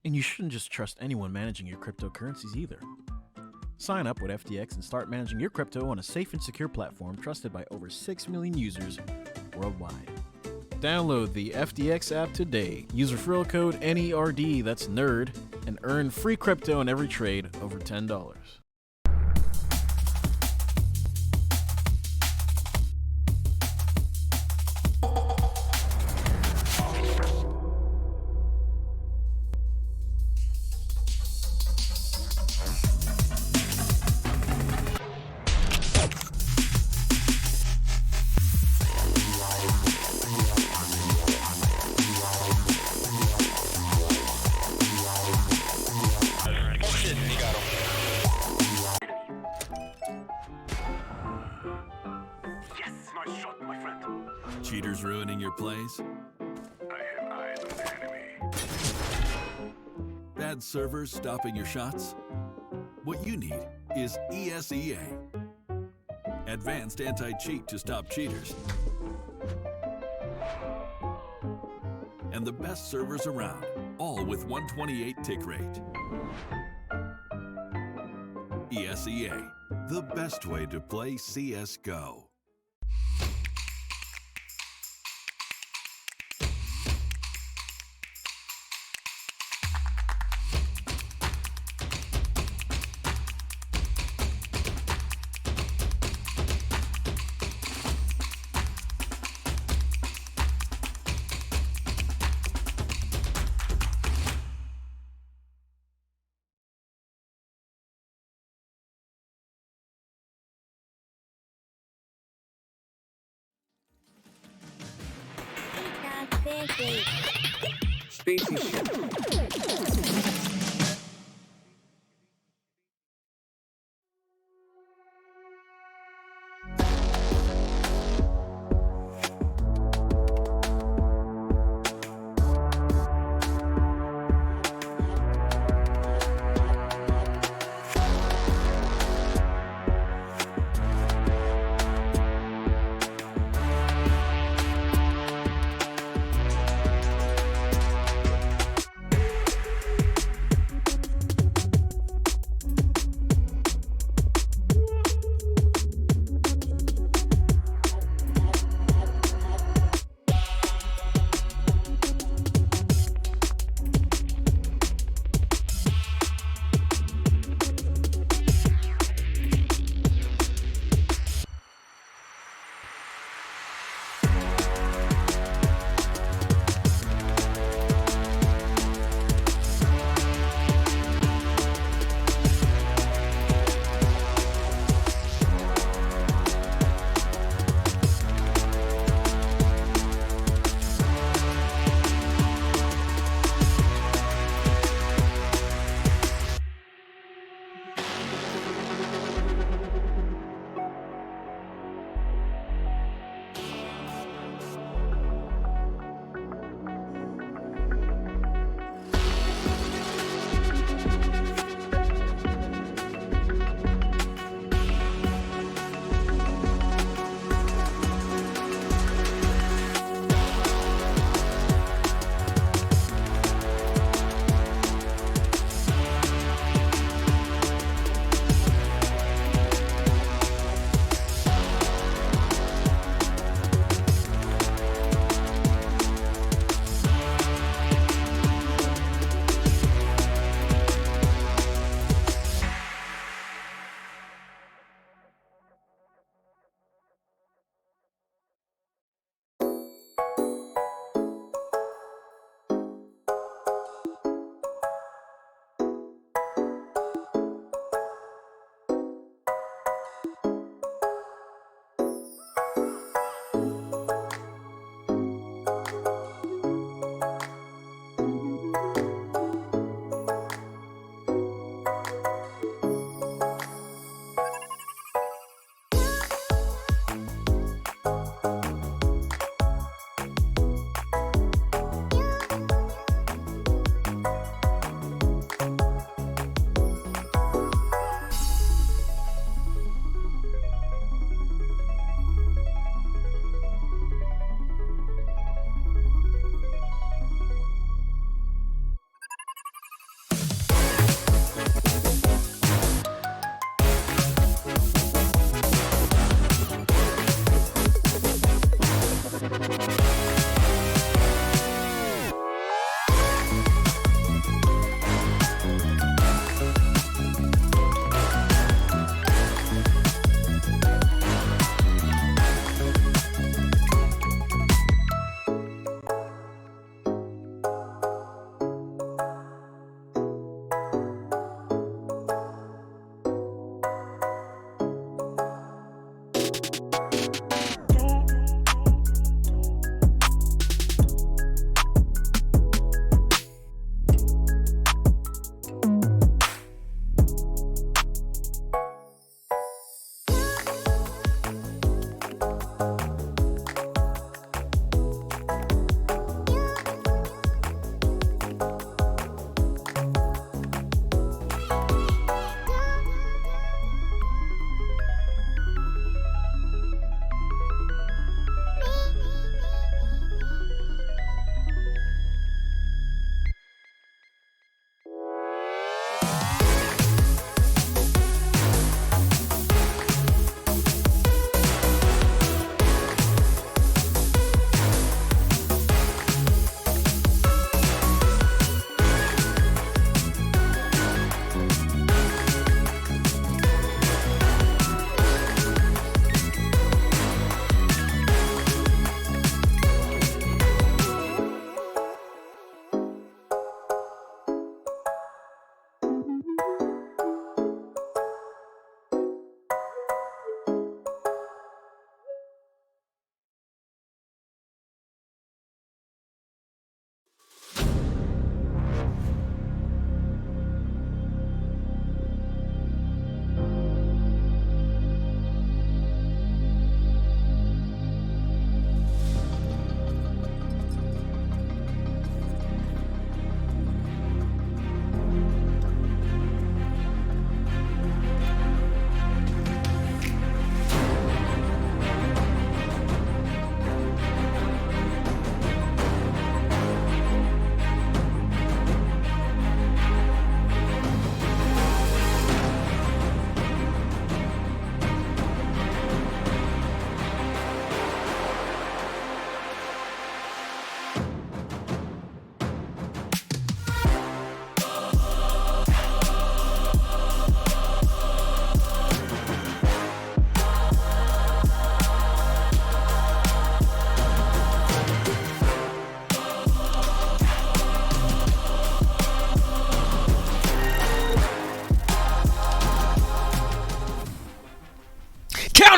And you shouldn't just trust anyone managing your cryptocurrencies either. Sign up with FTX and start managing your crypto on a safe and secure platform trusted by over 6 million users worldwide. Download the FTX app today. Use referral code NERD, that's NERD, and earn free crypto on every trade over $10. Cheaters ruining your plays? I have eyes on the enemy. Bad servers stopping your shots? What you need is ESEA. Advanced anti-cheat to stop cheaters. And the best servers around, all with 128 tick rate. ESEA, the best way to play CSGO. Spaceship.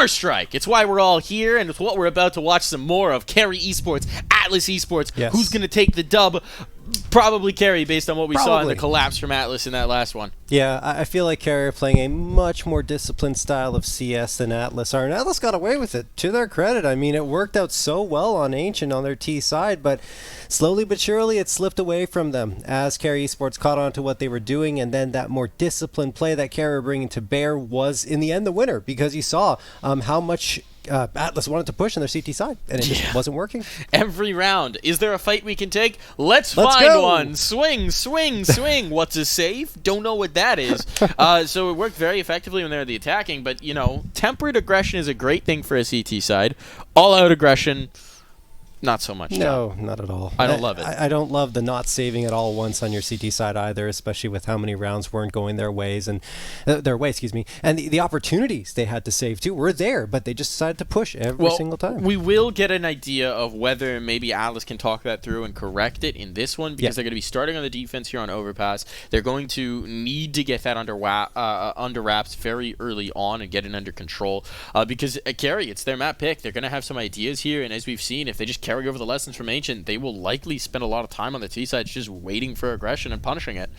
Counter-Strike. It's why we're all here, and it's what we're about to watch some more of. Carry Esports, Atlas Esports. Yes. Who's going to take the dub? Probably Carry, based on what we saw in the Probably. collapse from Atlas in that last one. Yeah, I feel like Carrier playing a much more disciplined style of CS than Atlas are, and Atlas got away with it, to their credit. I mean, it worked out so well on Ancient on their T side, but slowly but surely it slipped away from them as Carrier Esports caught on to what they were doing, and then that more disciplined play that Carrier bringing to bear was, in the end, the winner, because you saw how much Atlas wanted to push on their CT side, and it just wasn't working. Every round. Is there a fight we can take? Let's find go. one. Swing, swing, swing. What's a save? Don't know what that is. So it worked very effectively when they're the attacking, but, you know, tempered aggression is a great thing for a CT side. All-out aggression, not so much. No, not at all. I don't love it. I don't love the not saving it all once on your CT side either, especially with how many rounds weren't going their ways and and the opportunities they had to save too were there, but they just decided to push every single time. We will get an idea of whether maybe Atlas can talk that through and correct it in this one, because they're going to be starting on the defense here on Overpass. They're going to need to get that under wraps very early on and get it under control, because at Carry, it's their map pick. They're going to have some ideas here, and as we've seen, if they just carry over the lessons from Ancient, they will likely spend a lot of time on the T side just waiting for aggression and punishing it.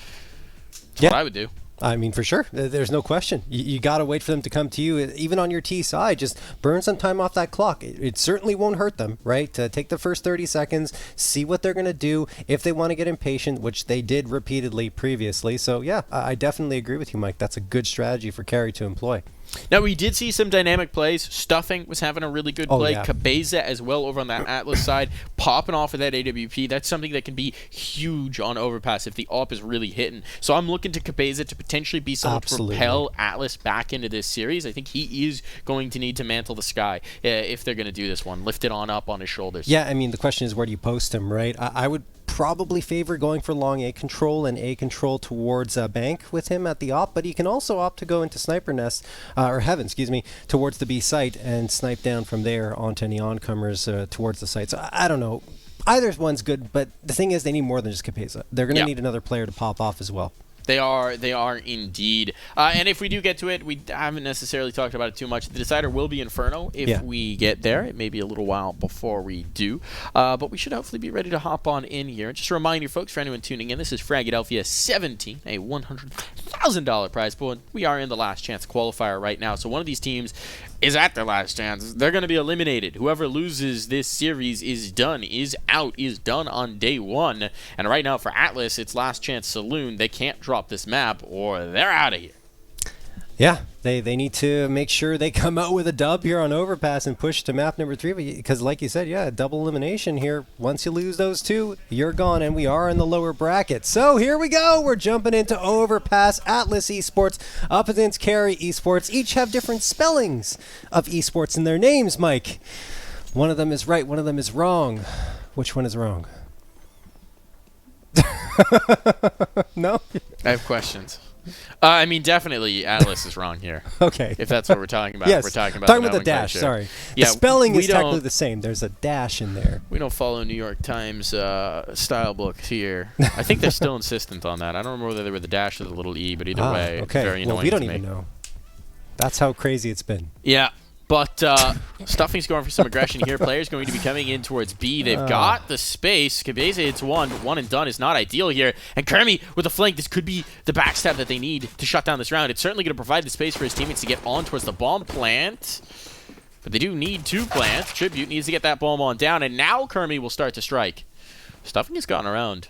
That's what I would do. I mean, for sure. There's no question. You got to wait for them to come to you. Even on your T side, just burn some time off that clock. It certainly won't hurt them, right? Take the first 30 seconds, see what they're going to do if they want to get impatient, which they did repeatedly previously. So, yeah, I definitely agree with you, Mike. That's a good strategy for Carry to employ. Now, we did see some dynamic plays. Stuffing was having a really good play. Cabeza as well over on that Atlas side, popping off of that AWP. That's something that can be huge on Overpass if the AWP is really hitting. So I'm looking to Cabeza to potentially be someone to propel Atlas back into this series. I think he is going to need to mantle the sky if they're going to do this one. Lift it on up on his shoulders. Yeah, I mean, the question is, where do you post him, right? I would probably favor going for long A control and A control towards bank with him at the op, but he can also opt to go into sniper nest, or heaven, excuse me, towards the B site and snipe down from there onto any oncomers towards the site. So I don't know. Either one's good, but the thing is they need more than just Capeza. They're going to need another player to pop off as well. They are indeed. And if we do get to it, we haven't necessarily talked about it too much. The decider will be Inferno if we get there. It may be a little while before we do. But we should hopefully be ready to hop on in here. And just a reminder, folks, for anyone tuning in, this is Fragadelphia 17, a $100,000 prize pool. And we are in the last chance qualifier right now. So one of these teams is at their last chance. They're going to be eliminated. Whoever loses this series is done, is out, is done on day one. And right now for Atlas, it's last chance saloon. They can't drop this map or they're out of here. Yeah, they need to make sure they come out with a dub here on Overpass and push to map number 3, because like you said, yeah, double elimination here. Once you lose those two, you're gone, and we are in the lower bracket. So here we go. We're jumping into Overpass. Atlas Esports up against Carry Esports. Each have different spellings of esports in their names, Mike. One of them is right, one of them is wrong. Which one is wrong? No? I have questions. I mean, definitely Atlas is wrong here. Okay. If that's what we're talking about. Yes. We're talking about the dash, sorry. Yeah, the spelling is don't- technically the same. There's a dash in there. We don't follow New York Times style books here. I think they're still insistent on that. I don't remember whether they were the dash or the little E, but either way, okay. very annoying Well, we don't to me. even know. That's how crazy it's been. Yeah. But Stuffing's going for some aggression here. Players going to be coming in towards B. They've got the space. Cabeza hits one, but one and done is not ideal here. And Kermi with a flank. This could be the backstab that they need to shut down this round. It's certainly going to provide the space for his teammates to get on towards the bomb plant. But they do need to plant. Tribute needs to get that bomb on down. And now Kermi will start to strike. Stuffing has gotten around.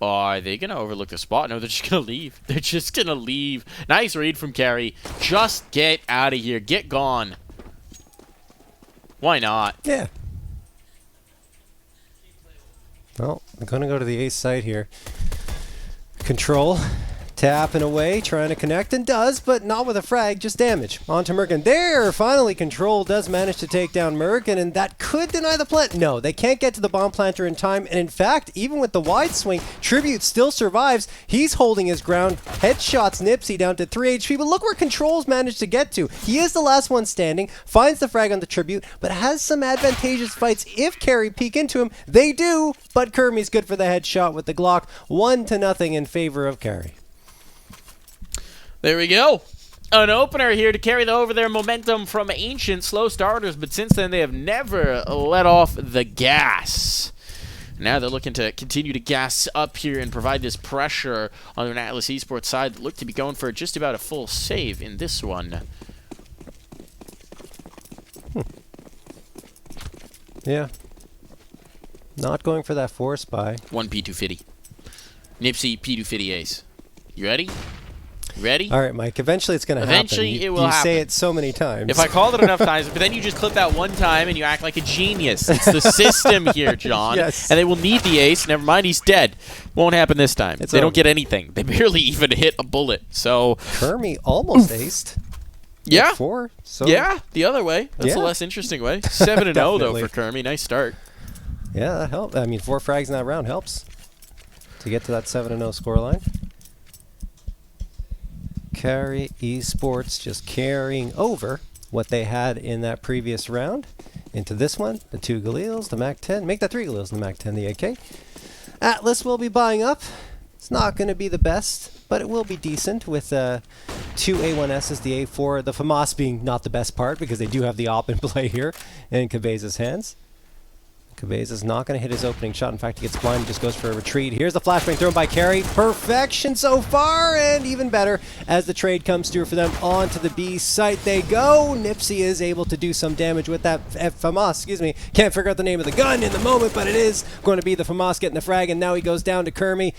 Oh, are they going to overlook the spot? No, they're just going to leave. They're just going to leave. Nice read from Carry. Just get out of here. Get gone. Why not? Yeah. Well, I'm going to go to the ace side here. Control. Tap and away, trying to connect, and does, but not with a frag, just damage. On to Merkin. There, finally, Control does manage to take down Merkin, and that could deny the plant. No, they can't get to the bomb planter in time, and in fact, even with the wide swing, Tribute still survives. He's holding his ground, headshots Nipsey down to 3 HP, but look where Control's managed to get to. He is the last one standing, finds the frag on the Tribute, but has some advantageous fights if Carry peek into him. They do, but Kermi's good for the headshot with the Glock. 1-0 in favor of Carry. There we go. an opener here to carry over their momentum from ancient slow starters, but since then they have never let off the gas. Now they're looking to continue to gas up here and provide this pressure on an Atlas Esports side that look to be going for just about a full save in this one. Yeah. Not going for that force buy. 1 P250. Nipsey P250 ace. You ready? Ready? All right, Mike. Eventually it's going to happen. Eventually it will happen. You say it so many times. If I called it enough times, but then you just clip that one time and you act like a genius. It's the system here, John. Yes. And they will need the ace. Never mind, he's dead. Won't happen this time. They don't get anything. They barely even hit a bullet. So Kermie almost aced. Yeah. With 4. So yeah, the other way. That's a less interesting way. 7-0 though for Kermie. Nice start. Yeah, that helped. I mean, 4 frags in that round helps to get to that 7-0 scoreline. Carry Esports just carrying over what they had in that previous round into this one. The 2 Galils, the MAC-10. Make that 3 Galils and the MAC-10, the AK. Atlas will be buying up. It's not going to be the best, but it will be decent with 2 A1Ss, the A4, the FAMAS being not the best part because they do have the op in play here in Cabeza's hands. Cabeza's not going to hit his opening shot. In fact, he gets blind and just goes for a retreat. Here's the flashbang thrown by Carey. Perfection so far, and even better as the trade comes through for them onto the B site they go. Nipsey is able to do some damage with that FAMAS, excuse me. Can't figure out the name of the gun in the moment, but it is going to be the FAMAS getting the frag, and now he goes down to Kermie.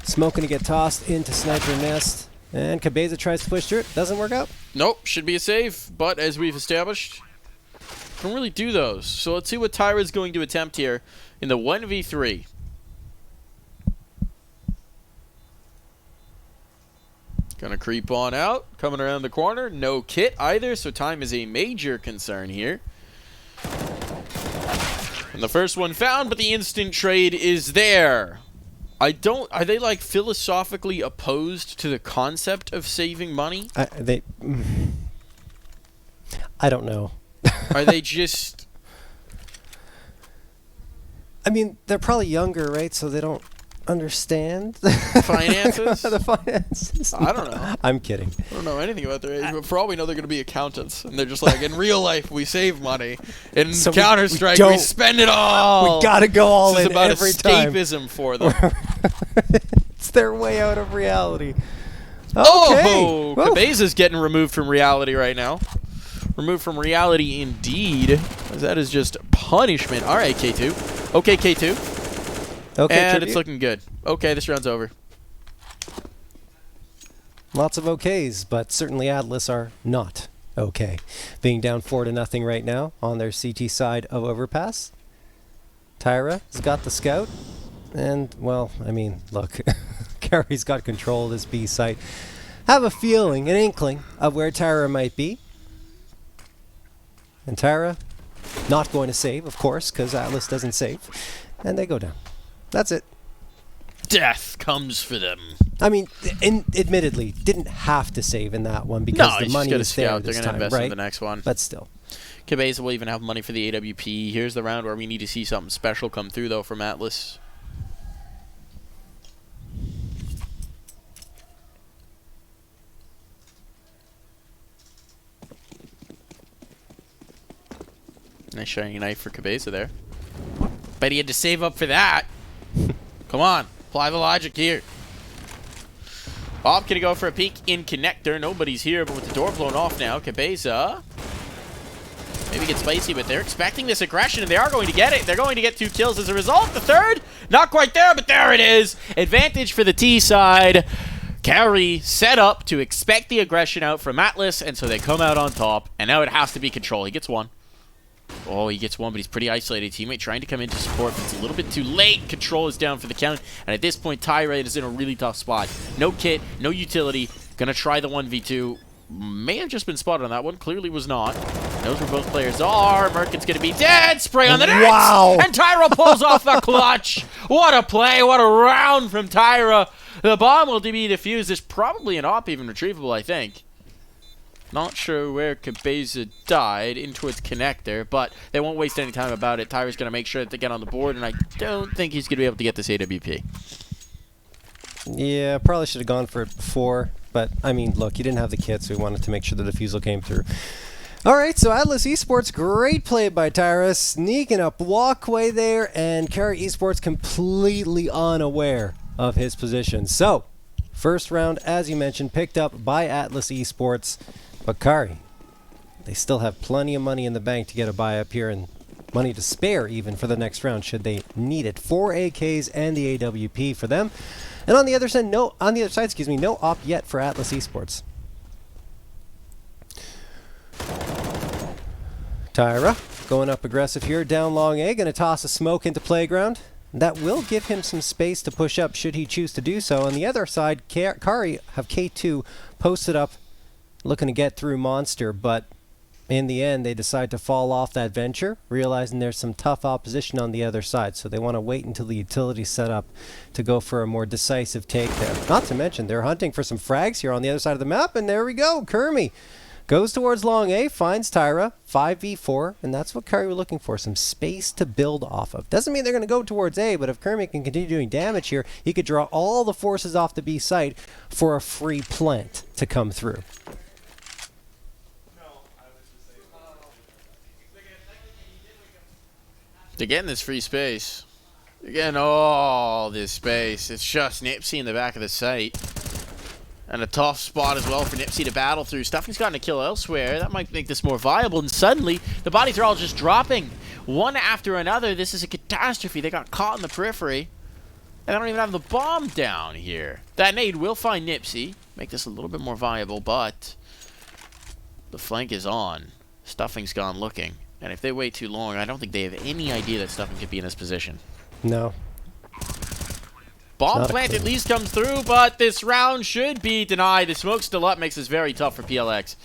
Smoking to get tossed into Sniper Nest. And Cabeza tries to push through it. Doesn't work out. Nope, should be a save, but as we've established, don't really do those. So let's see what Tyra's going to attempt here in the 1v3. Gonna creep on out, coming around the corner. No kit either, so time is a major concern here. And the first one found, but the instant trade is there. Are they like philosophically opposed to the concept of saving money? I don't know. Are they just... I mean, they're probably younger, right? So they don't understand finances? The finances. I don't know. I'm kidding. I don't know anything about their age, but for all we know, they're going to be accountants. And they're just like, in real life, we save money. In So Counter-Strike, we spend it all. We gotta go all this in is about every time. escapism for them. It's their way out of reality. Okay. Oh! Cabeza's getting removed from reality right now. Removed from reality indeed. As that is just punishment. All right, K2. Okay, K2. Okay, and tribute. it's looking good. Okay, this round's over. Lots of okays, but certainly Atlas are not okay. Being down 4-0 right now on their CT side of Overpass. Tyra has got the scout. And, well, I mean, look. Carey's got control of this B site. Have a feeling, an inkling of where Tyra might be. And Tyra not going to save, of course, because Atlas doesn't save. And they go down. That's it. Death comes for them. I mean, admittedly, didn't have to save in that one because the money is there this time, invest right? in the next one. But still. Cabeza will even have money for the AWP. Here's the round where we need to see something special come through, though, from Atlas. Nice shining knife for Cabeza there. Bet he had to save up for that. Come on, apply the logic here. Bob gonna go for a peek in connector. Nobody's here, but with the door blown off now, Cabeza maybe get spicy, but they're expecting this aggression, and they are going to get it. They're going to get 2 kills as a result. The third, not quite there, but there it is. Advantage for the T side. Carry set up to expect the aggression out from Atlas, and so they come out on top, and now it has to be control. He gets 1. Oh, he gets 1, but he's pretty isolated. Teammate trying to come in to support, but it's a little bit too late. Control is down for the count, and at this point, Tyra is in a really tough spot. No kit, no utility. Gonna try the 1v2. May have just been spotted on that one. Clearly was not. Knows where both players are. Merkin's gonna be dead. Spray on the net. Wow. And Tyra pulls off the clutch. What a play. What a round from Tyra. The bomb will be defused. There's probably an op even retrievable, I think. Not sure where Cabeza died, in towards connector, but they won't waste any time about it. Tyra's going to make sure that they get on the board, and I don't think he's going to be able to get this AWP. Yeah, probably should have gone for it before. But, I mean, look, you didn't have the kit, so we wanted to make sure the defusal came through. All right, so Atlas Esports, great play by Tyra, sneaking up walkway there, and Kari Esports completely unaware of his position. So, first round, as you mentioned, picked up by Atlas Esports, but Kari, they still have plenty of money in the bank to get a buy up here, and money to spare even for the next round should they need it. 4 AKs and the AWP for them. And on the other side, no op yet for Atlas Esports. Tyra going up aggressive here, down long A, going to toss a smoke into playground. That will give him some space to push up should he choose to do so. On the other side, Kari have K2 posted up, looking to get through Monster, but in the end, they decide to fall off that venture, realizing there's some tough opposition on the other side. So they want to wait until the utility's set up to go for a more decisive take there. Not to mention, they're hunting for some frags here on the other side of the map, and there we go. Kermi goes towards long A, finds Tyra, 5v4, and that's what Kari were looking for, some space to build off of. Doesn't mean they're going to go towards A, but if Kermi can continue doing damage here, he could draw all the forces off the B site for a free plant to come through. They're getting this free space. They're getting all this space. It's just Nipsey in the back of the site. And a tough spot as well for Nipsey to battle through. Stuffing's gotten a kill elsewhere. That might make this more viable. And suddenly, the bodies are all just dropping. One after another. This is a catastrophe. They got caught in the periphery. And I don't even have the bomb down here. That nade will find Nipsey. Make this a little bit more viable, but the flank is on. Stuffing's gone looking. And if they wait too long, I don't think they have any idea that Stuffing could be in this position. No. Bomb plant at least comes through, but this round should be denied. The smoke still up makes this very tough for PLX.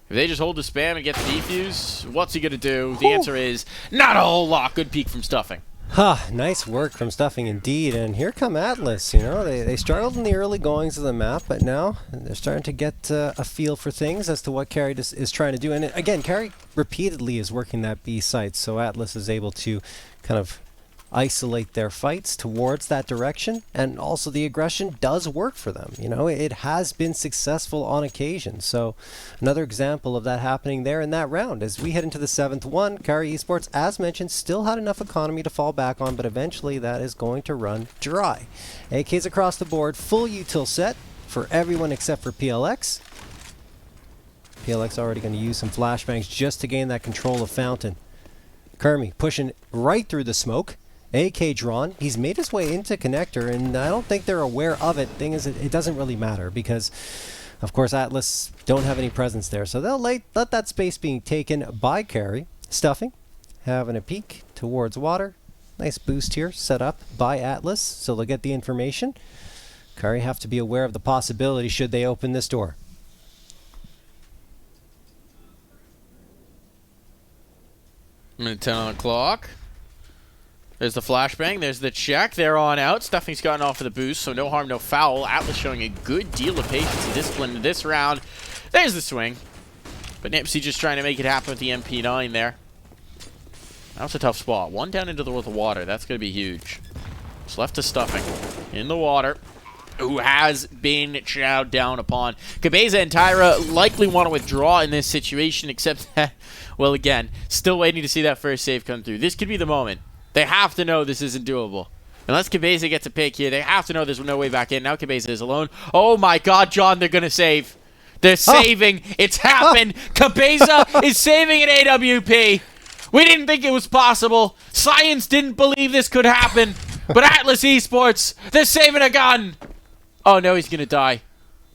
If they just hold the spam and get the defuse, what's he going to do? The answer is not a whole lot. Good peek from Stuffing. Nice work from Stuffing indeed. And here come Atlas. You know, they struggled in the early goings of the map, but now they're starting to get a feel for things as to what Kari is trying to do. And again, Kari repeatedly is working that B site, so Atlas is able to kind of isolate their fights towards that direction, and also the aggression does work for them. You know, it has been successful on occasion. So another example of that happening there in that round. As we head into the 7th one, Kari Esports, as mentioned, still had enough economy to fall back on, but eventually that is going to run dry. AKs across the board, full util set for everyone except for PLX. PLX already going to use some flashbangs just to gain that control of Fountain. Kermi pushing right through the smoke. AK drawn. He's made his way into connector, and I don't think they're aware of it. Thing is, it doesn't really matter because, of course, Atlas don't have any presence there. So they'll let that space being taken by Kari. Stuffing, having a peek towards water. Nice boost here set up by Atlas, so they'll get the information. Kari have to be aware of the possibility should they open this door. Minute 10 on the clock. There's the flashbang. There's the check. They're on out. Stuffing's gotten off of the boost, so no harm, no foul. Atlas showing a good deal of patience and discipline in this round. There's the swing. But Nipsey just trying to make it happen with the MP9 there. That's a tough spot. One down into the water. That's going to be huge. It's left to Stuffing in the water, who has been chowed down upon. Cabeza and Tyra likely want to withdraw in this situation, except that, well, again, still waiting to see that first save come through. This could be the moment. They have to know this isn't doable. Unless Cabeza gets a pick here, they have to know there's no way back in. Now Cabeza is alone. Oh my god, John, they're going to save. They're saving. It's happened. Cabeza is saving an AWP. We didn't think it was possible. Science didn't believe this could happen. But Atlas Esports, they're saving a gun. Oh no, he's going to die.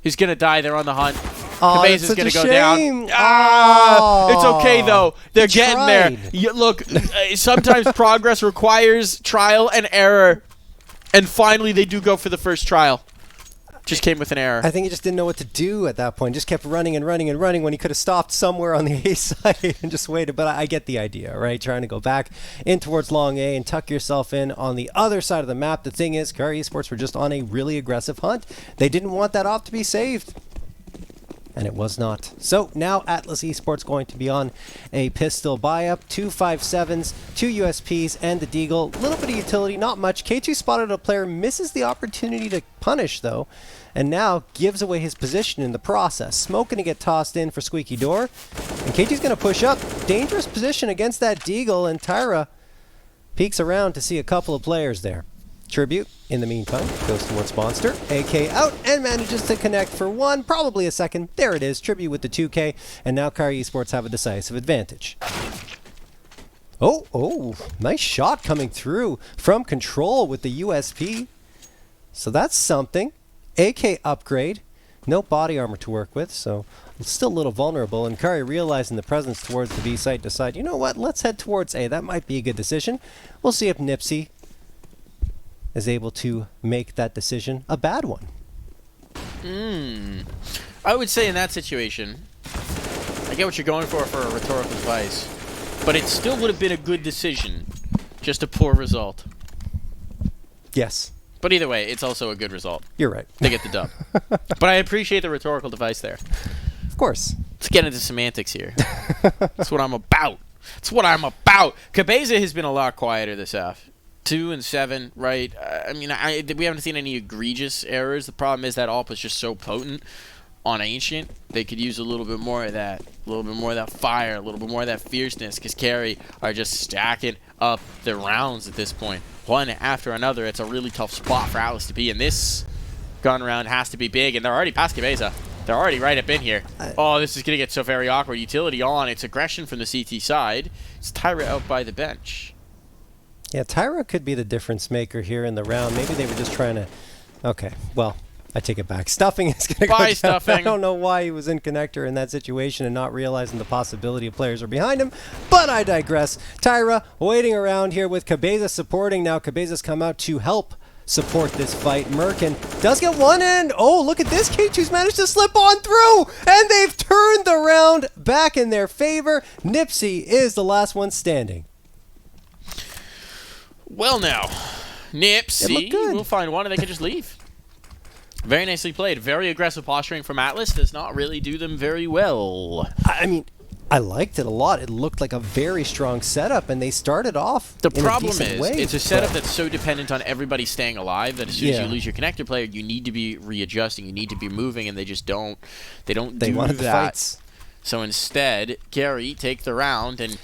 He's going to die. They're on the hunt. Cabeza's going to go down. It's okay, though. They're getting there. Look, sometimes progress requires trial and error. And finally, they do go for the first trial. Just came with an error. I think he just didn't know what to do at that point. Just kept running and running and running when he could have stopped somewhere on the A side and just waited. But I get the idea, right? Trying to go back in towards long A and tuck yourself in on the other side of the map. The thing is, Kari Esports were just on a really aggressive hunt. They didn't want that off to be saved. And it was not. So now Atlas Esports going to be on a pistol buy-up, 2 5.7s, 2 USPs, and the Deagle. A little bit of utility, not much. K2 spotted a player, misses the opportunity to punish, though, and now gives away his position in the process. Smoke going to get tossed in for Squeaky Door, and K2's going to push up. Dangerous position against that Deagle, and Tyra peeks around to see a couple of players there. Tribute, in the meantime, goes towards Monster. AK out and manages to connect for one, probably a second. There it is, Tribute with the 2K, and now Kari Esports have a decisive advantage. Oh, nice shot coming through from Control with the USP. So that's something. AK upgrade, no body armor to work with, so still a little vulnerable, and Kari realizing the presence towards the B site decide, you know what, let's head towards A. That might be a good decision. We'll see if Nipsey is able to make that decision a bad one. I would say in that situation, I get what you're going for a rhetorical device, but it still would have been a good decision, just a poor result. Yes. But either way, it's also a good result. You're right. They get the dub. But I appreciate the rhetorical device there. Of course. Let's get into semantics here. That's what I'm about. That's what I'm about. Cabeza has been a lot quieter this half. 2 and 7, right? I mean, we haven't seen any egregious errors. The problem is that AWP is just so potent on Ancient. They could use a little bit more of that, fire, a little bit more of that fierceness, because Carry are just stacking up the rounds at this point, one after another. It's a really tough spot for Atlas to be in. This gun round has to be big, and they're already past Cabeza. They're already right up in here. Oh, this is going to get so very awkward. Utility on. It's aggression from the CT side. It's Tyra out by the bench. Yeah, Tyra could be the difference maker here in the round. Maybe they were just trying to... Okay, well, I take it back. Stuffing is going to go down. Stuffing. I don't know why he was in connector in that situation and not realizing the possibility of players are behind him, but I digress. Tyra waiting around here with Cabeza supporting. Now Cabeza's come out to help support this fight. Merkin does get one end. Oh, look at this. K2's managed to slip on through, and they've turned the round back in their favor. Nipsey is the last one standing. Well now, Nipsey will find one and they can just leave. Very nicely played. Very aggressive posturing from Atlas does not really do them very well. I mean, I liked it a lot. It looked like a very strong setup, and they started off The in problem a decent is, way, it's a setup that's so dependent on everybody staying alive that as soon as you lose your connector player, you need to be readjusting, you need to be moving, and they just don't. They wanted that. the fights. So instead, Gary take the round, and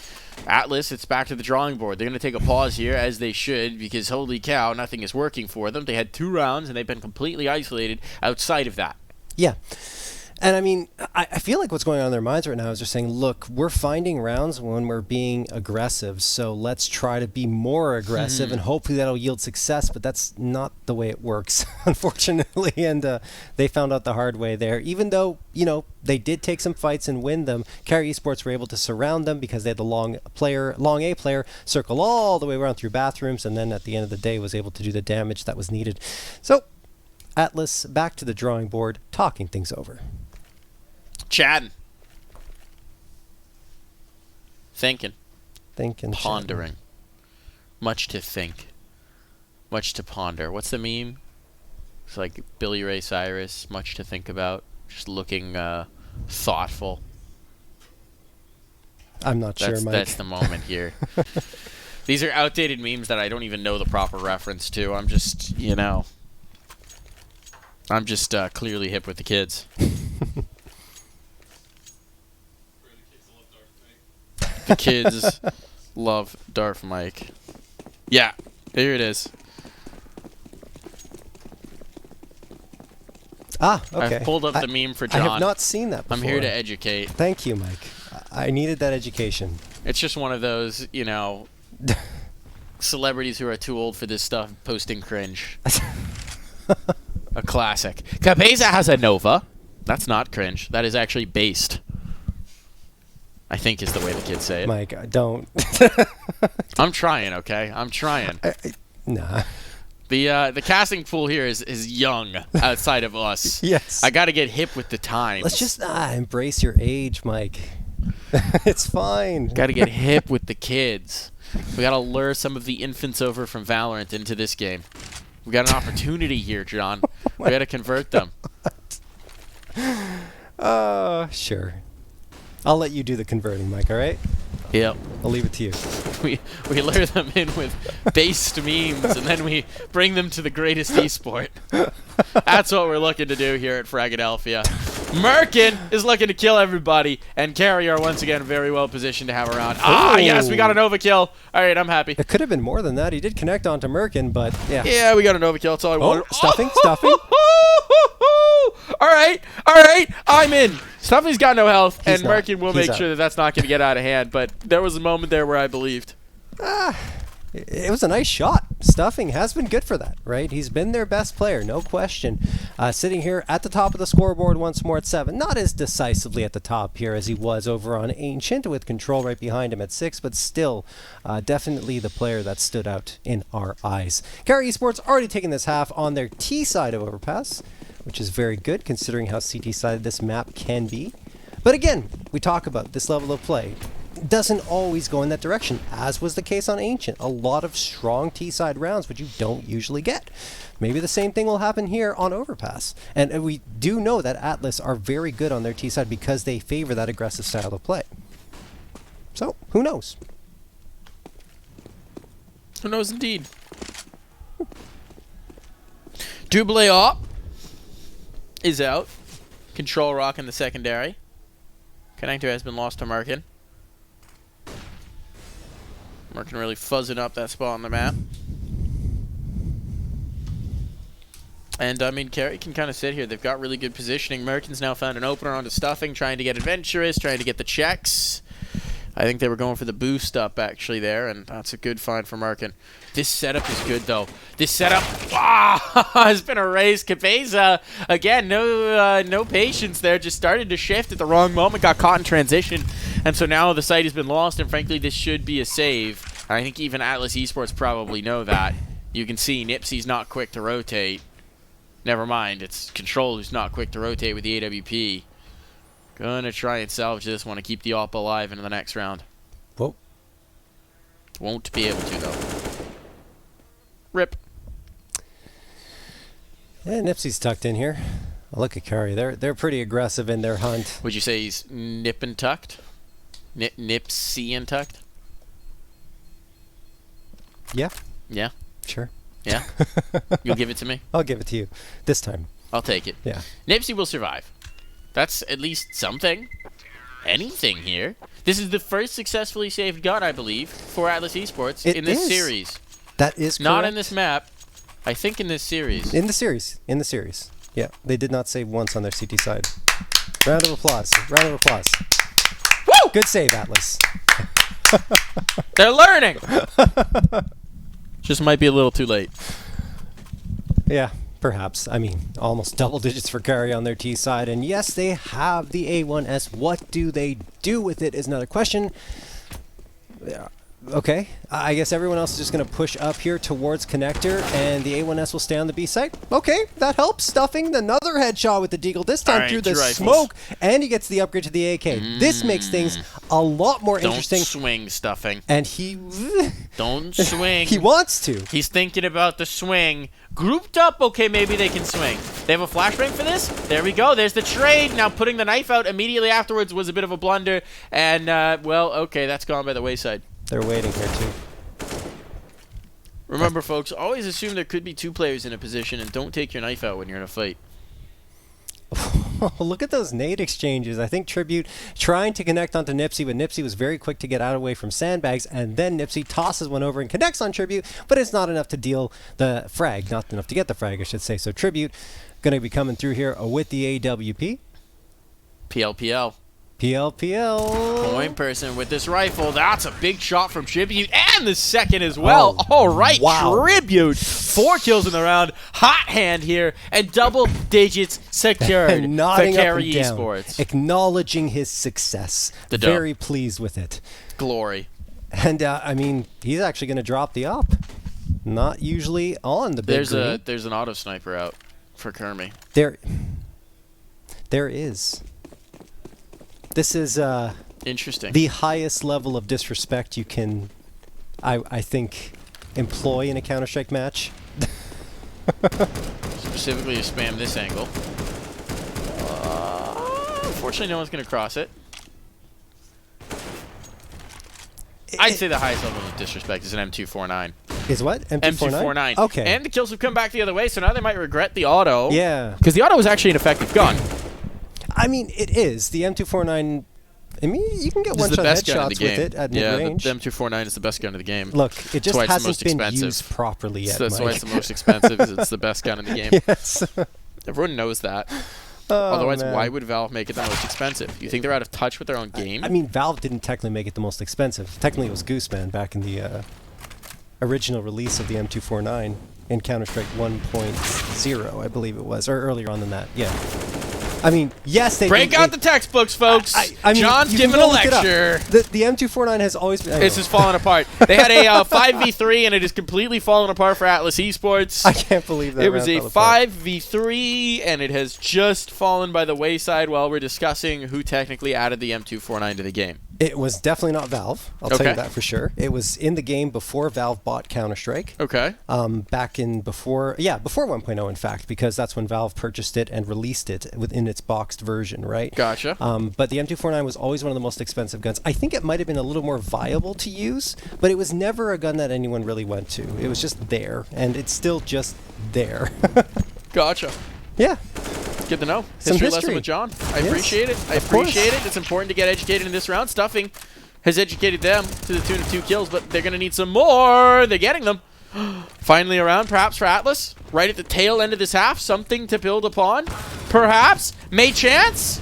Atlas, it's back to the drawing board. They're going to take a pause here, as they should, because holy cow, nothing is working for them. They had 2 rounds, and they've been completely isolated outside of that. Yeah. And I mean, I feel like what's going on in their minds right now is they're saying, look, we're finding rounds when we're being aggressive, so let's try to be more aggressive, and hopefully that'll yield success, but that's not the way it works, unfortunately, and they found out the hard way there. Even though, you know, they did take some fights and win them, Carry Esports were able to surround them because they had the long A player circle all the way around through bathrooms, and then at the end of the day was able to do the damage that was needed. So, Atlas back to the drawing board, talking things over. Chatting. Thinking. Pondering. Chatting. Much to think. Much to ponder. What's the meme? It's like Billy Ray Cyrus, much to think about. Just looking thoughtful. I'm not sure, Mike. That's the moment here. These are outdated memes that I don't even know the proper reference to. I'm just, you know... I'm just clearly hip with the kids. The kids love Darth Mike. Yeah, here it is. Ah, okay. I've pulled up the meme for John. I have not seen that before. I'm here to educate. Thank you, Mike. I needed that education. It's just one of those, you know, celebrities who are too old for this stuff posting cringe. A classic. Cabeza has a Nova. That's not cringe. That is actually based. I think is the way the kids say it. Mike, don't. I'm trying, okay? I'm trying. Nah. The casting pool here is young outside of us. Yes. I got to get hip with the times. Let's just embrace your age, Mike. It's fine. Got to get hip with the kids. We got to lure some of the infants over from Valorant into this game. We got an opportunity here, John. We got to convert them. Sure. I'll let you do the converting, Mike, all right? Yep. I'll leave it to you. We lure them in with based memes, and then we bring them to the greatest esport. That's what we're looking to do here at Fragadelphia. Merkin is looking to kill everybody, and Carry are once again very well positioned to have a round. Ah, yes, we got an overkill. All right, I'm happy. It could have been more than that. He did connect onto Merkin, but yeah. Yeah, we got an overkill. That's all I wanted. Stuffing, stuffing. All right, I'm in. Stuffing's got no health, and not. Merkin will He's make sure that that's not going to get out of hand, but there was a moment there where I believed. It was a nice shot. Stuffing has been good for that, right? He's been their best player, no question. Sitting here at the top of the scoreboard once more at 7. Not as decisively at the top here as he was over on Ancient, with Control right behind him at 6, but still definitely the player that stood out in our eyes. Carry Esports already taking this half on their T side of Overpass, which is very good considering how CT side this map can be. But again, we talk about this level of play. Doesn't always go in that direction, as was the case on Ancient. A lot of strong T-side rounds, which you don't usually get. Maybe the same thing will happen here on Overpass. And we do know that Atlas are very good on their T-side because they favor that aggressive style of play. So, who knows? Who knows indeed. Double op is out. Control Rock in the secondary. Connector has been lost to Merkin. Merkin really fuzzing up that spot on the map. And, I mean, Carry can kind of sit here. They've got really good positioning. Merkin's now found an opener onto Stuffing, trying to get adventurous, trying to get the checks. I think they were going for the boost up, actually, there, and that's a good find for Merkin. This setup is good, though. This setup has been erased. Cabeza, again, no patience there. Just started to shift at the wrong moment, got caught in transition. And so now the site has been lost, and frankly, this should be a save. And I think even Atlas Esports probably know that. You can see Nipsey's not quick to rotate. Never mind, it's Control who's not quick to rotate with the AWP. Gonna try and salvage this one to keep the op alive into the next round. Whoa. Won't be able to, though. Rip. Yeah, Nipsey's tucked in here. Look at Carry. They're pretty aggressive in their hunt. Would you say he's nip and tucked? Nipsey and tucked? Yeah. Yeah? Sure. Yeah? You'll give it to me? I'll give it to you. This time. I'll take it. Yeah. Nipsey will survive. That's at least something. Anything here. This is the first successfully saved gun, I believe, for Atlas Esports in this series. That is correct. Not in this map. I think in this series. In the series. In the series. Yeah. They did not save once on their CT side. Round of applause. Round of applause. Woo! Good save, Atlas. They're learning! Just might be a little too late. Yeah, perhaps. I mean, almost double digits for Carry on their T side. And yes, they have the A1S. What do they do with it is another question. Yeah. Okay, I guess everyone else is just going to push up here towards Connector, and the A1S will stay on the B site. Okay, that helps. Stuffing another headshot with the Deagle, this time through the smoke, and he gets the upgrade to the AK. This makes things a lot more interesting. Don't swing, Stuffing. And he... Don't swing. He wants to. He's thinking about the swing. Grouped up, okay, maybe they can swing. They have a flashbang for this? There we go, there's the trade. Now putting the knife out immediately afterwards was a bit of a blunder, and, well, okay, that's gone by the wayside. They're waiting here, too. Remember, folks, always assume there could be two players in a position, and don't take your knife out when you're in a fight. Look at those nade exchanges. I think Tribute trying to connect onto Nipsey, but Nipsey was very quick to get out away from sandbags, and then Nipsey tosses one over and connects on Tribute, but it's not enough to deal the frag. Not enough to get the frag, I should say. So Tribute going to be coming through here with the AWP. PLPL. PLPL. Point person with this rifle. That's a big shot from Tribute. And the second as well. All right, wow. Tribute. 4 kills in the round. Hot hand here. And double digits secured for Carry Esports. Acknowledging his success. Very pleased with it. Glory. And, I mean, he's actually going to drop the op. Not usually on the big green. There's an auto sniper out for Kermi. There is. This is interesting. The highest level of disrespect you can, I think, employ in a Counter-Strike match. Specifically to spam this angle. Unfortunately, no one's going to cross it. I'd say the highest level of disrespect is an M249. Is what? M249? Okay. And the kills have come back the other way, so now they might regret the auto. Yeah. Because the auto was actually an effective gun. I mean, it is. The M249, I mean, you can get one-shot headshots with it at mid-range. Yeah, the M249 is the best gun in the game. Look, it just hasn't been expensive. used properly yet, That's Mike. why it's the most expensive, is it's the best gun in the game. Yes. Everyone knows that. Oh, Otherwise, man. why would Valve make it the most expensive? You think they're out of touch with their own game? I mean, Valve didn't technically make it the most expensive. Technically, it was Gooseman back in the original release of the M249 in Counter-Strike 1.0, I believe it was, or earlier on than that. Yeah. I mean, yes, they break out the textbooks, folks. I mean, John's giving a lecture. The M249 has always been. This is falling apart. They had a 5v3, and it is completely fallen apart for Atlas Esports. I can't believe that. It was a 5v3, and it has just fallen by the wayside while we're discussing who technically added the M249 to the game. It was definitely not Valve. I'll tell you that for sure. It was in the game before Valve bought Counter-Strike. Okay. Back in before 1.0, in fact, because that's when Valve purchased it and released it within its boxed version, right? Gotcha. But the M249 was always one of the most expensive guns. I think it might have been a little more viable to use, but it was never a gun that anyone really went to. It was just there, and it's still just there. Gotcha. Yeah. Good to know. Some History history. lesson with John. I Yes, appreciate it. I of course. appreciate it. It's important to get educated in this round. Stuffing has educated them to the tune of 2 kills, but they're going to need some more. They're getting them. Finally around, perhaps for Atlas. Right at the tail end of this half. Something to build upon. Perhaps. May chance.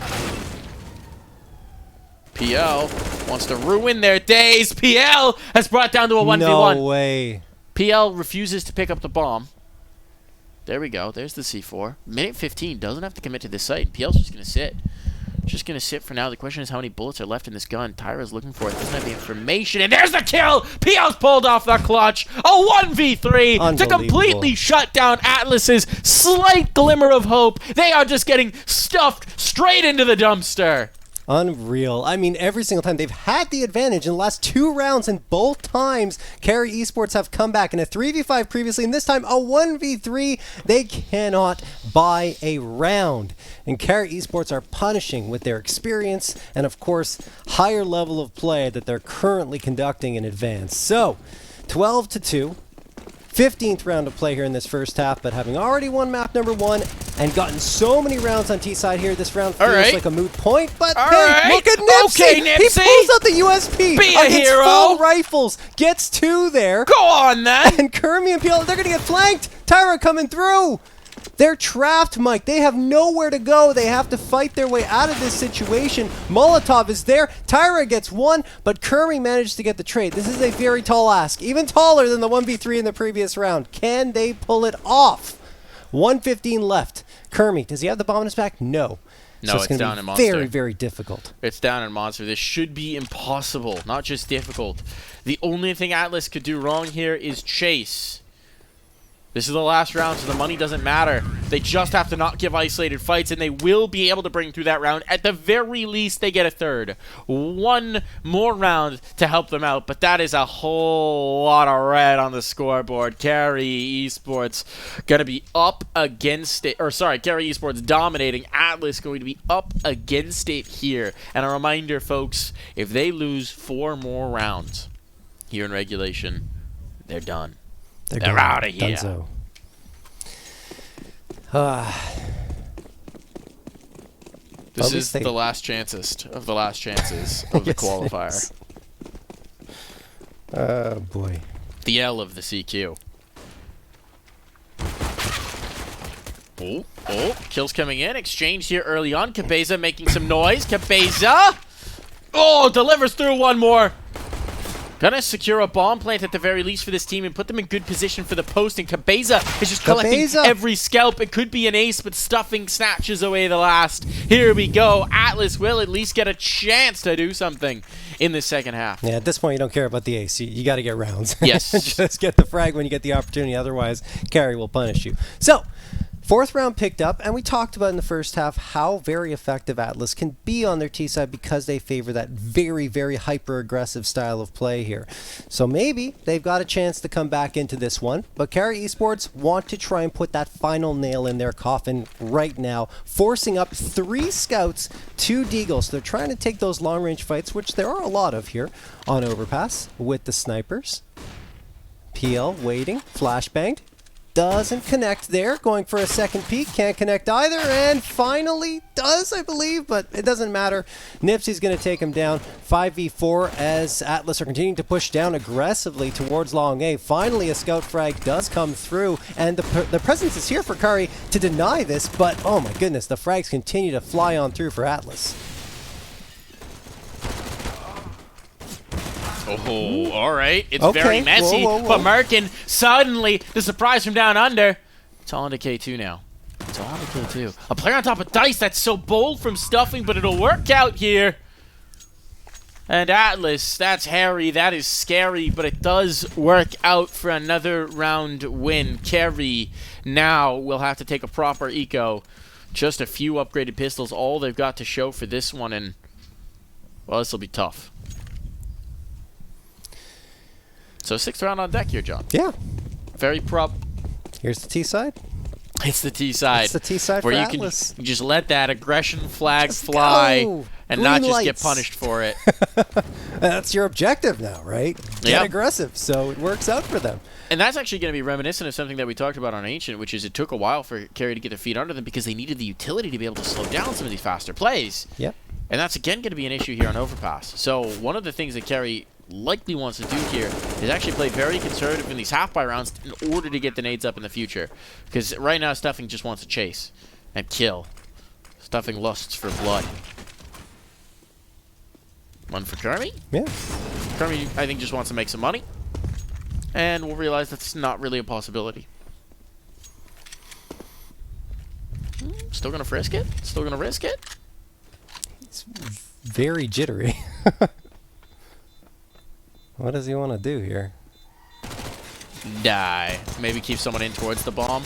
PL wants to ruin their days. PL has brought down to a 1v1. No way. PL refuses to pick up the bomb. There we go. There's the C4. Minute 15. Doesn't have to commit to this site. PL's just going to sit. Just going to sit for now. The question is how many bullets are left in this gun. Tyra's looking for it. Doesn't have the information. And there's the kill! PL's pulled off the clutch. A 1v3 to completely shut down Atlas's slight glimmer of hope. They are just getting stuffed straight into the dumpster. Unreal. I mean, every single time they've had the advantage in the last 2 rounds, and both times Carry Esports have come back in a 3v5 previously, and this time a 1v3. They cannot buy a round. And Carry Esports are punishing with their experience and, of course, higher level of play that they're currently conducting in advance. So, 12-2. 15th round of play here in this first half, but having already won map number 1 and gotten so many rounds on T-side here, this round feels like a moot point, but hey, look at Nipsey! Okay, Nipsey! He pulls out the USP Be a against hero! full rifles, gets 2 there. Go on, then! And Kermie and PL, they're gonna get flanked! Tyra coming through! They're trapped, Mike. They have nowhere to go. They have to fight their way out of this situation. Molotov is there. Tyra gets 1, but Kermie managed to get the trade. This is a very tall ask, even taller than the 1v3 in the previous round. Can they pull it off? 1:15 left. Kermie, does he have the bomb in his back? No. No, So it's gonna down be in Monster. very, very difficult. It's down in Monster. This should be impossible, not just difficult. The only thing Atlas could do wrong here is chase. This is the last round, so the money doesn't matter. They just have to not give isolated fights, and they will be able to bring through that round. At the very least, they get a 3rd. 1 more round to help them out, but that is a whole lot of red on the scoreboard. Carry Esports going to be up against it. Or, sorry, Carry Esports dominating. Atlas going to be up against it here. And a reminder, folks, if they lose 4 more rounds here in regulation, they're done. They're out of here. Dunzo. This is the last chancest of the last chances of the qualifier. Oh, boy. The L of the CQ. Oh, kills coming in. Exchange here early on. Cabeza making some noise. Cabeza! Oh, delivers through 1 more. Gonna secure a bomb plant at the very least for this team and put them in good position for the post. And Cabeza is just collecting every scalp. It could be an ace, but Stuffing snatches away the last. Here we go. Atlas will at least get a chance to do something in the second half. Yeah, at this point, you don't care about the ace. You got to get rounds. Yes. Just get the frag when you get the opportunity. Otherwise, Carry will punish you. So, 4th round picked up, and we talked about in the first half how very effective Atlas can be on their T side because they favor that very, very hyper-aggressive style of play here. So maybe they've got a chance to come back into this one, but Carry Esports want to try and put that final nail in their coffin right now, forcing up 3 scouts, 2 deagles. So they're trying to take those long-range fights, which there are a lot of here on Overpass with the snipers. PL waiting, flashbanged. Doesn't connect there, going for a second peek, can't connect either, and finally does, I believe, but it doesn't matter. Nipsey's going to take him down 5v4 as Atlas are continuing to push down aggressively towards long A. Finally, a scout frag does come through, and the presence is here for Curry to deny this, but oh my goodness, the frags continue to fly on through for Atlas. Oh, all right. It's Okay. very messy, Whoa. but Merkin suddenly, the surprise from down under. It's all into K2 now. It's all into K2. A player on top of Dice. That's so bold from stuffing, but it'll work out here. And Atlas, that's hairy. That is scary, but it does work out for another round win. Carry now will have to take a proper eco. Just a few upgraded pistols, all they've got to show for this one, and well, this will be tough. So 6th round on deck here, John. Yeah. Very prop. Here's the T side. It's the T side. It's the T side where for you Atlas. can just let that aggression flag Just fly go. and Green not just get lights. punished for it. That's your objective now, right? Get Yep. aggressive, so it works out for them. And that's actually going to be reminiscent of something that we talked about on Ancient, which is it took a while for Carry to get their feet under them because they needed the utility to be able to slow down some of these faster plays. Yep. And that's again going to be an issue here on Overpass. So one of the things that Carry likely wants to do here is actually play very conservative in these half-buy rounds in order to get the nades up in the future. Because right now, Stuffing just wants to chase and kill. Stuffing lusts for blood. One for Kermie. Yeah. Kermie, I think, just wants to make some money. And we'll realize that's not really a possibility. Still going to frisk it? Still going to risk it? It's very jittery. What does he want to do here? Die. Maybe keep someone in towards the bomb.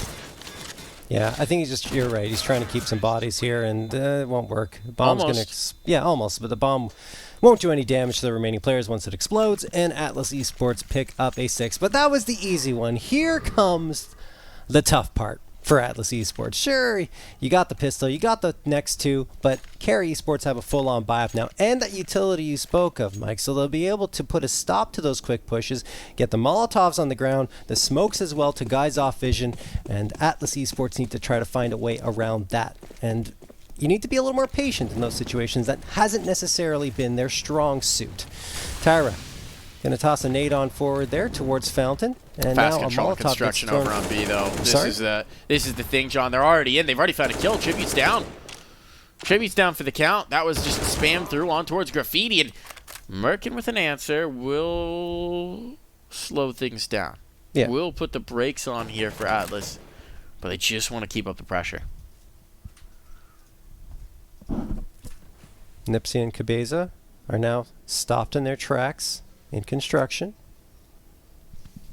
Yeah, I think you're right. He's trying to keep some bodies here, and it won't work. The bomb's going to... Yeah, almost, but the bomb won't do any damage to the remaining players once it explodes, and Atlas Esports pick up a 6. But that was the easy one. Here comes the tough part for Atlas Esports. Sure, you got the pistol, you got the next 2, but Carry Esports have a full-on buy-up now, and that utility you spoke of, Mike, so they'll be able to put a stop to those quick pushes, get the Molotovs on the ground, the smokes as well to guys off vision, and Atlas Esports need to try to find a way around that. And you need to be a little more patient in those situations. That hasn't necessarily been their strong suit. Tyra, gonna toss a nade on forward there towards Fountain. And Fast now control a and Molotov construction gets over thrown. on B, though. Sorry? This is the thing, John. They're already in. They've already found a kill. Tribute's down. Tribute's down for the count. That was just spam through on towards Graffiti. And Merkin with an answer will slow things down. Yeah. Will put the brakes on here for Atlas. But they just want to keep up the pressure. Nipsey and Cabeza are now stopped in their tracks in construction.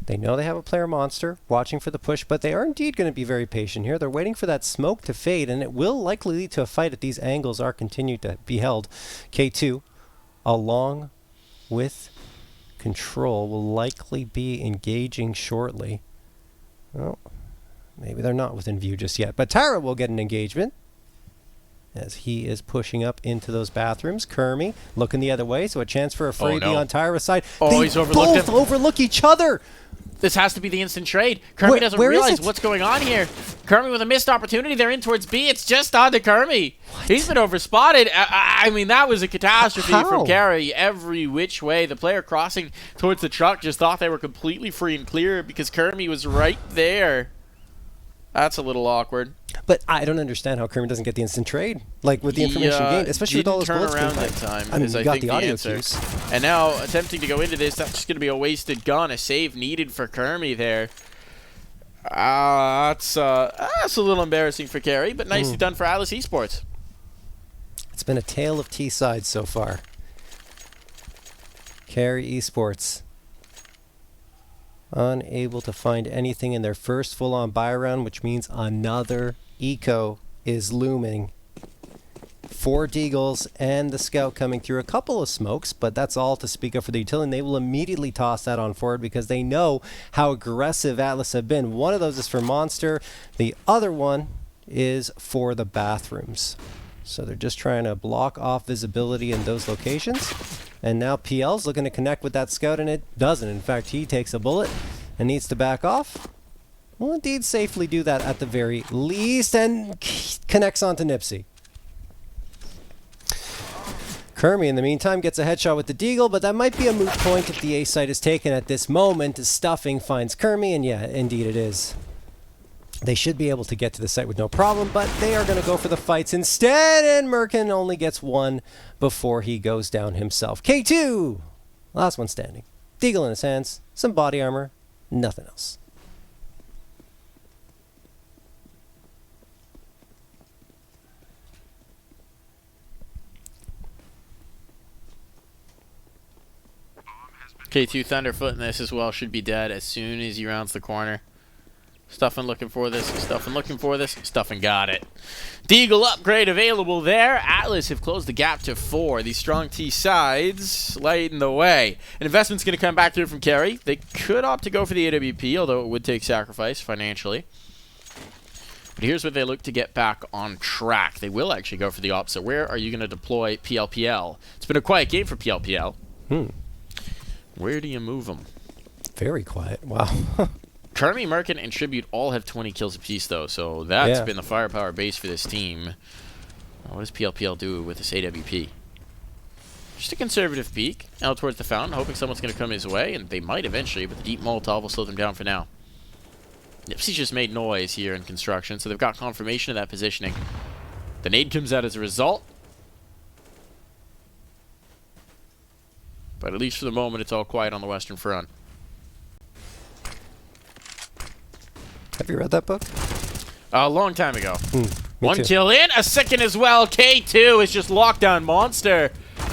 They know they have a player monster watching for the push, but they are indeed going to be very patient here. They're waiting for that smoke to fade, and it will likely lead to a fight if these angles are continued to be held. K2, along with Control, will likely be engaging shortly. Well, maybe they're not within view just yet, but Tyra will get an engagement as he is pushing up into those bathrooms. Kermie looking the other way, so a chance for a freebie on Tyra's side. They he's overlooked him. overlook each other. This has to be the instant trade. Kermie doesn't where is realize it? what's going on here. Kermie with a missed opportunity. They're in towards B. It's just on to Kermie. He's been overspotted. I mean, that was a catastrophe from Carey every which way. The player crossing towards the truck just thought they were completely free and clear because Kermie was right there. That's a little awkward. But I don't understand how Kermit doesn't get the instant trade, like with the information gained, especially with all those bullets being around that fired. time. I mean, is, you I got think the the audio answer. cues. And now attempting to go into this, that's just going to be a wasted gun. A save needed for Kermie there. That's a little embarrassing for Carey, but nicely done for Atlas Esports. It's been a tale of T-sides so far. Carry Esports Unable to find anything in their first full-on buy round, which means another eco is looming. 4 Deagles and the Scout coming through. A couple of smokes, but that's all to speak of for the utility. And they will immediately toss that on forward because they know how aggressive Atlas have been. One of those is for Monster. The other one is for the bathrooms. So they're just trying to block off visibility in those locations. And now PL's looking to connect with that Scout, and it doesn't. In fact, he takes a bullet and needs to back off. Will indeed safely do that at the very least, and connects onto Nipsey. Kermie, in the meantime, gets a headshot with the Deagle, but that might be a moot point if the A site is taken at this moment, as Stuffing finds Kermie, and yeah, indeed it is. They should be able to get to the site with no problem, but they are going to go for the fights instead, and Merkin only gets one before he goes down himself. K2! Last one standing. Deagle in his hands, some body armor, nothing else. K2 Thunderfoot in this as well should be dead as soon as he rounds the corner. Stuffing looking for this, Stuffing looking for this, Stuffing got it. Deagle upgrade available there. Atlas have closed the gap to 4. These strong T sides lighting the way. An investment's going to come back through from Carry. They could opt to go for the AWP, although it would take sacrifice financially. But here's where they look to get back on track. They will actually go for the opposite. Where are you going to deploy PLPL? It's been a quiet game for PLPL. Where do you move them? Very quiet. Wow. Kermie, Merkin, and Tribute all have 20 kills apiece, though, so that's been the firepower base for this team. What does PLPL do with this AWP? Just a conservative peek out towards the fountain, hoping someone's going to come his way, and they might eventually, but the deep Molotov will slow them down for now. Nipsey just made noise here in construction, so they've got confirmation of that positioning. The nade comes out as a result. But at least for the moment, it's all quiet on the Western Front. Have you read that book? A long time ago. One too. kill in, a second as well. K2 is just lockdown monster.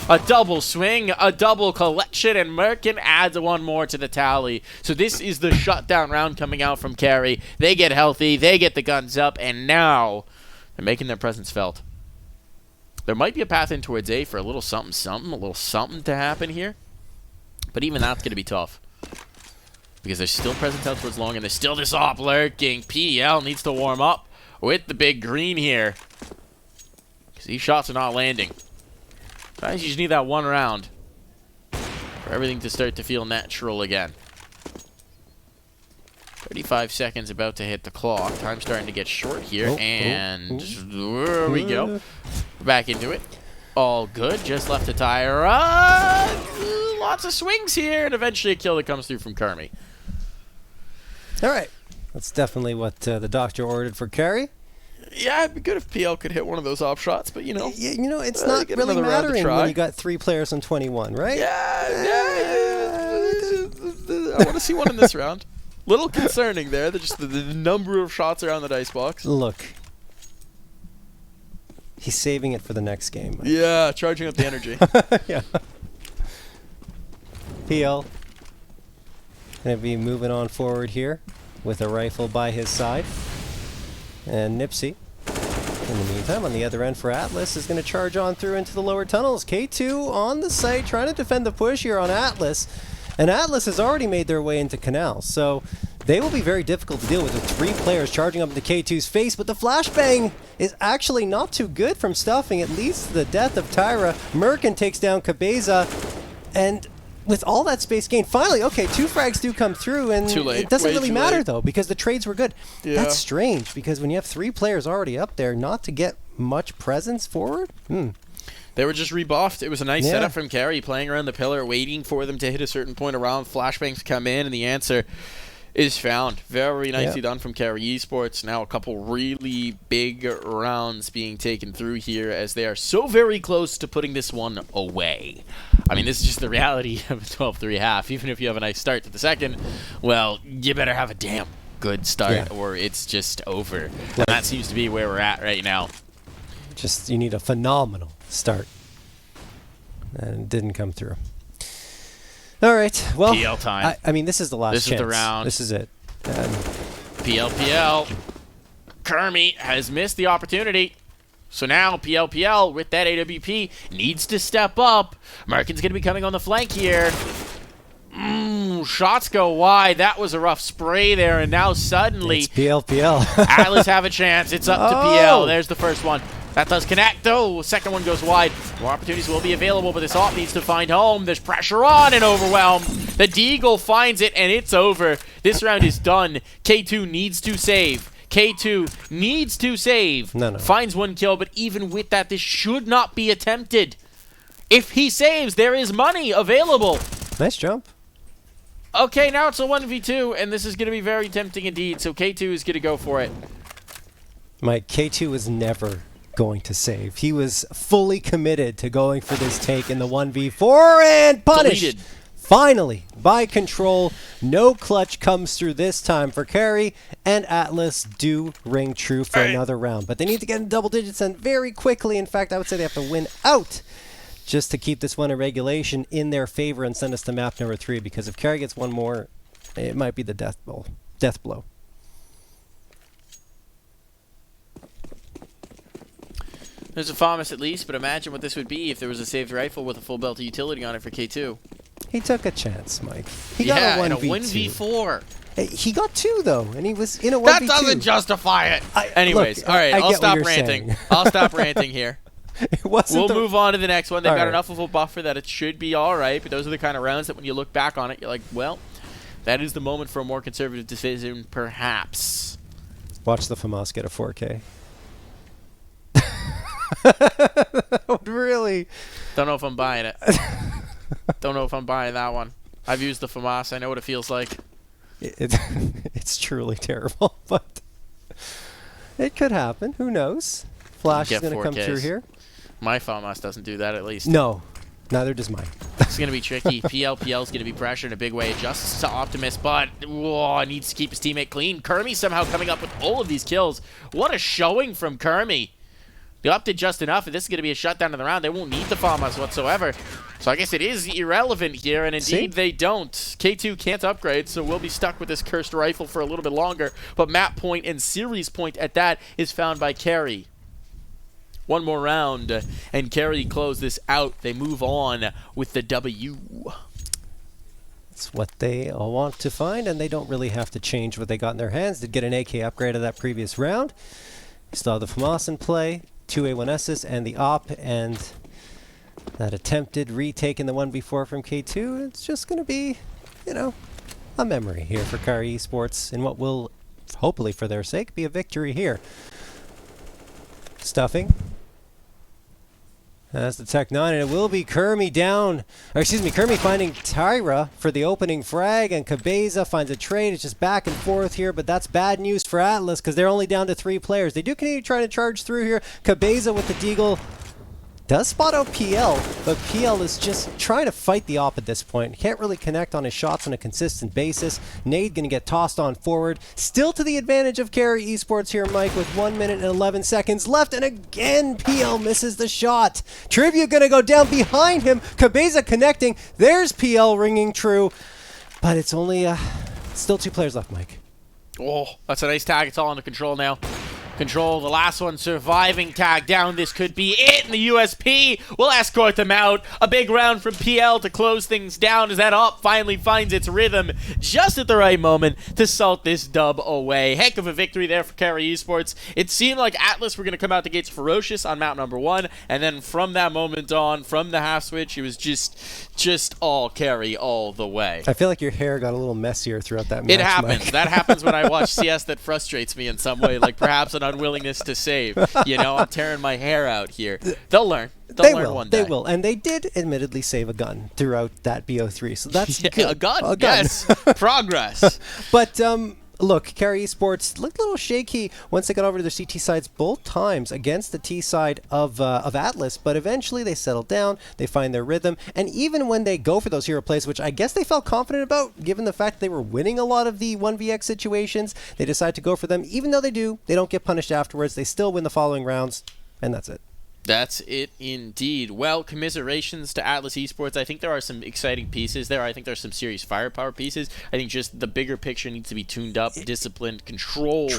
A double swing, a double collection, and Merkin adds one more to the tally. So this is the shutdown round coming out from Carry. They get healthy, they get the guns up, and now they're making their presence felt. There might be a path in towards A for a little something, a little something to happen here. But even that's going to be tough. Because there's still presence out towards long, and there's still this op lurking. PL needs to warm up with the big green here. Because these shots are not landing. Sometimes you just need that one round for everything to start to feel natural again. 35 seconds about to hit the clock. Time starting to get short here, and there we go. Back into it. All good. Just left to Tyra. Lots of swings here, and eventually a kill that comes through from Kermie. All right. That's definitely what the doctor ordered for Carry. Yeah, it'd be good if PL could hit one of those op shots, but you know. Yeah, you know, it's not really mattering when you got 3 players on 21, right? I want to see one in this round. Little concerning there, just the number of shots around the dice box. Look. He's saving it for the next game. Mike. Yeah, charging up the energy. Yeah. PL going to be moving on forward here with a rifle by his side. And Nipsey, in the meantime, on the other end for Atlas, is going to charge on through into the lower tunnels. K2 on the site, trying to defend the push here on Atlas. And Atlas has already made their way into Canal, so they will be very difficult to deal with 3 players charging up into K2's face, but the flashbang is actually not too good from Stuffing. It leads to the death of Tyra. Merkin takes down Cabeza, and with all that space gained, finally, okay, 2 frags do come through, and too late. It doesn't Way really too matter, late. though, because the trades were good. Yeah. That's strange, because when you have 3 players already up there, not to get much presence forward? They were just rebuffed. It was a nice setup from Carry, playing around the pillar, waiting for them to hit a certain point around. Flashbangs come in, and the answer is found. Very nicely done from Carry Esports. Now a couple really big rounds being taken through here, as they are so very close to putting this one away. I mean, this is just the reality of a 12-3 half. Even if you have a nice start to the second, well, you better have a damn good start, or it's just over. And that seems to be where we're at right now. Just, you need a phenomenal start. And it didn't come through. All right. Well, PL time. I mean, this is the last This chance. is the round. This is it. PL. Kermie has missed the opportunity. So now PL with that AWP needs to step up. American's going to be coming on the flank here. Shots go wide. That was a rough spray there, and now suddenly It's PL. Atlas have a chance. It's up to PL. There's the first one. That does connect. Oh, second one goes wide. More opportunities will be available, but this op needs to find home. There's pressure on and overwhelm. The Deagle finds it, and it's over. This round is done. K2 needs to save. K2 needs to save. No. Finds one kill, but even with that, this should not be attempted. If he saves, there is money available. Nice jump. Okay, now it's a 1v2, and this is going to be very tempting indeed, so K2 is going to go for it. Mike, K2 was never going to save. He was fully committed to going for this take in the 1v4 and punished. Deleted. Finally, by Control, no clutch comes through this time for Carry, and Atlas do ring true for another round. But they need to get in double digits and very quickly. In fact, I would say they have to win out just to keep this one in regulation in their favor and send us to map number 3, because if Carry gets one more, it might be the death blow. There's a FAMAS at least, but imagine what this would be if there was a saved rifle with a full belt of utility on it for K2. He took a chance, Mike. He Yeah, got in a a 1v2. 1v4. He got 2, though, and he was in a 1v2. That doesn't justify it. Anyways, look, all right, I I'll get what stop you're ranting. saying. I'll stop ranting here. It wasn't We'll the- move on to the next one. They've All got right. enough of a buffer that it should be all right, but those are the kind of rounds that when you look back on it, you're like, well, that is the moment for a more conservative decision, perhaps. Watch the FAMAS get a 4K. That would really... Don't know if I'm buying it. Don't know if I'm buying that one. I've used the FAMAS. I know what it feels like. It's truly terrible, but it could happen. Who knows? Flash is Get going to come 4Ks. through here. My FAMAS doesn't do that, at least. No, neither does mine. It's going to be tricky. PL is going to be pressured in a big way. Adjusts to Optimus, but needs to keep his teammate clean. Kermie somehow coming up with all of these kills. What a showing from Kermie. They upped it just enough, and this is going to be a shutdown of the round. They won't need the FAMAS whatsoever. So I guess it is irrelevant here, and indeed they don't. K2 can't upgrade, so we'll be stuck with this cursed rifle for a little bit longer. But map point and series point at that is found by Carry. One more round, and Carry close this out. They move on with the W. It's what they all want to find, and they don't really have to change what they got in their hands. Did get an AK upgrade of that previous round. Still have the FAMAS in play, 2 A1Ss, and the op, and that attempted retake in the 1v4 from K2. It's just going to be, a memory here for Kari Esports, in what will, hopefully for their sake, be a victory here. Stuffing. That's the Tech 9, and it will be Kermie Kermie finding Tyra for the opening frag, and Cabeza finds a trade. It's just back and forth here, but that's bad news for Atlas, because they're only down to 3 players. They do continue trying to charge through here. Cabeza with the Deagle does spot out PL, but PL is just trying to fight the op at this point. Can't really connect on his shots on a consistent basis. Nade going to get tossed on forward. Still to the advantage of Carry Esports here, Mike, with 1 minute and 11 seconds left, and again PL misses the shot. Tribute going to go down behind him. Cabeza connecting. There's PL ringing true, but it's only still 2 players left, Mike. Oh, that's a nice tag. It's all under control now. Control, the last one surviving, tag down. This could be it, and the USP will escort them out. A big round from PL to close things down as that op finally finds its rhythm just at the right moment to salt this dub away. Heck of a victory there for Carry Esports. It seemed like Atlas were going to come out the gates ferocious on map number 1, and then from that moment on, from the half switch, it was just all Carry all the way. I feel like your hair got a little messier throughout that match, It happens. Mike. That happens when I watch CS that frustrates me in some way, like perhaps an unwillingness to save. I'm tearing my hair out here. They'll learn. They'll learn one day. They will. And they did admittedly save a gun throughout that BO3. So that's good. A gun. Yes. Progress. But look, Carry Esports looked a little shaky once they got over to their CT sides both times against the T side of Atlas, but eventually they settled down, they find their rhythm, and even when they go for those hero plays, which I guess they felt confident about, given the fact they were winning a lot of the 1vx situations, they decide to go for them. Even though they don't get punished afterwards, they still win the following rounds, and that's it. That's it indeed. Well, commiserations to Atlas Esports. I think there are some exciting pieces there. I think there's some serious firepower pieces. I think just the bigger picture needs to be tuned up, disciplined, controlled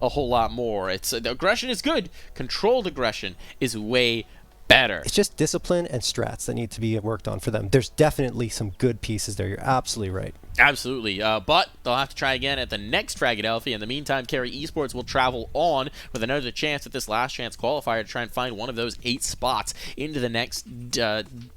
a whole lot more. It's the aggression is good. Controlled aggression is way better. It's just discipline and strats that need to be worked on for them. There's definitely some good pieces there. You're absolutely right. Absolutely, but they'll have to try again at the next Fragadelphia. In the meantime, Carry Esports will travel on with another chance at this last chance qualifier to try and find one of those 8 spots into the next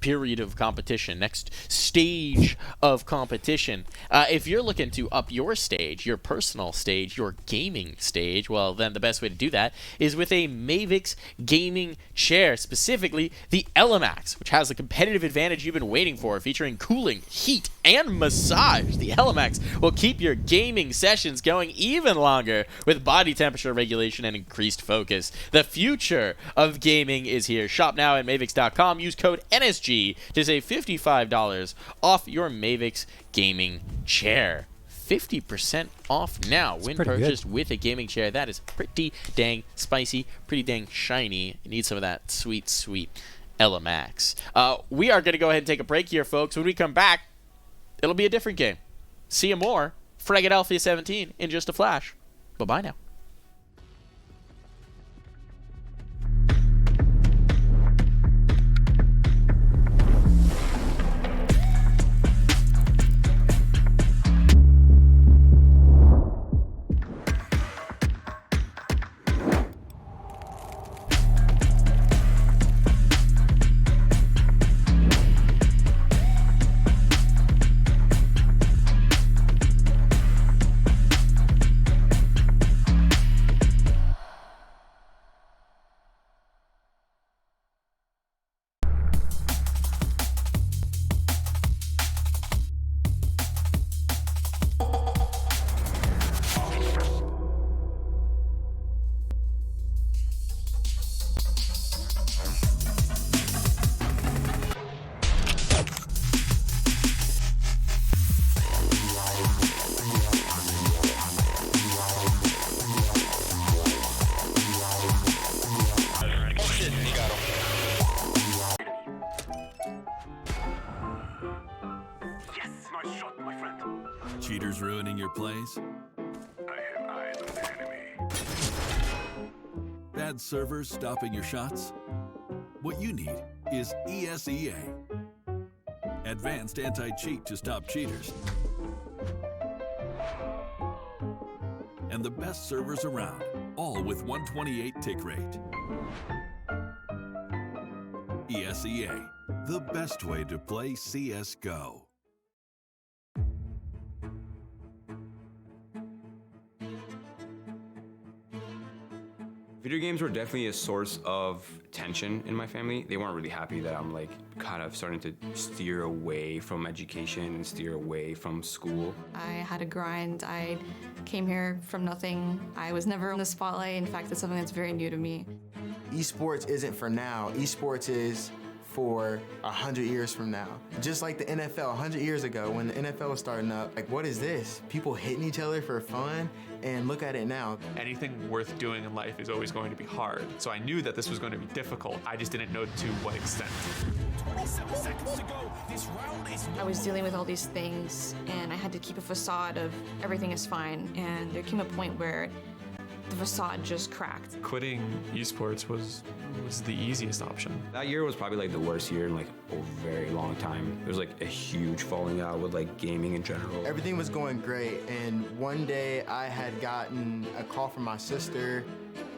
period of competition, next stage of competition. If you're looking to up your stage, your personal stage, your gaming stage, well, then the best way to do that is with a Mavix gaming chair, specifically the LMAX, which has the competitive advantage you've been waiting for, featuring cooling, heat, and massage. The LMAX will keep your gaming sessions going even longer with body temperature regulation and increased focus. The future of gaming is here. Shop now at Mavix.com. Use code NSG to save $55 off your Mavix gaming chair. 50% off now when purchased with a gaming chair. That is pretty dang spicy, pretty dang shiny. You need some of that sweet, sweet LMAX. We are going to go ahead and take a break here, folks. When we come back, it'll be a different game. See you more. Fragadelphia 17 in just a flash. Bye-bye now. Cheaters ruining your plays? I have eyes on the enemy. Bad servers stopping your shots? What you need is ESEA. Advanced anti-cheat to stop cheaters. And the best servers around, all with 128 tick rate. ESEA, the best way to play CSGO. Video games were definitely a source of tension in my family. They weren't really happy that I'm like kind of starting to steer away from education and steer away from school. I had a grind. I came here from nothing. I was never in the spotlight. In fact, it's something that's very new to me. Esports isn't for now. Esports is for 100 years from now. Just like the NFL 100 years ago when the NFL was starting up, like what is this? People hitting each other for fun, and look at it now. Anything worth doing in life is always going to be hard. So I knew that this was going to be difficult. I just didn't know to what extent. 27 seconds to go. This round is I was dealing with all these things, and I had to keep a facade of everything is fine. And there came a point where the facade just cracked. Quitting esports was the easiest option. That year was probably like the worst year in like a very long time. There was like a huge falling out with like gaming in general. Everything was going great, and one day I had gotten a call from my sister,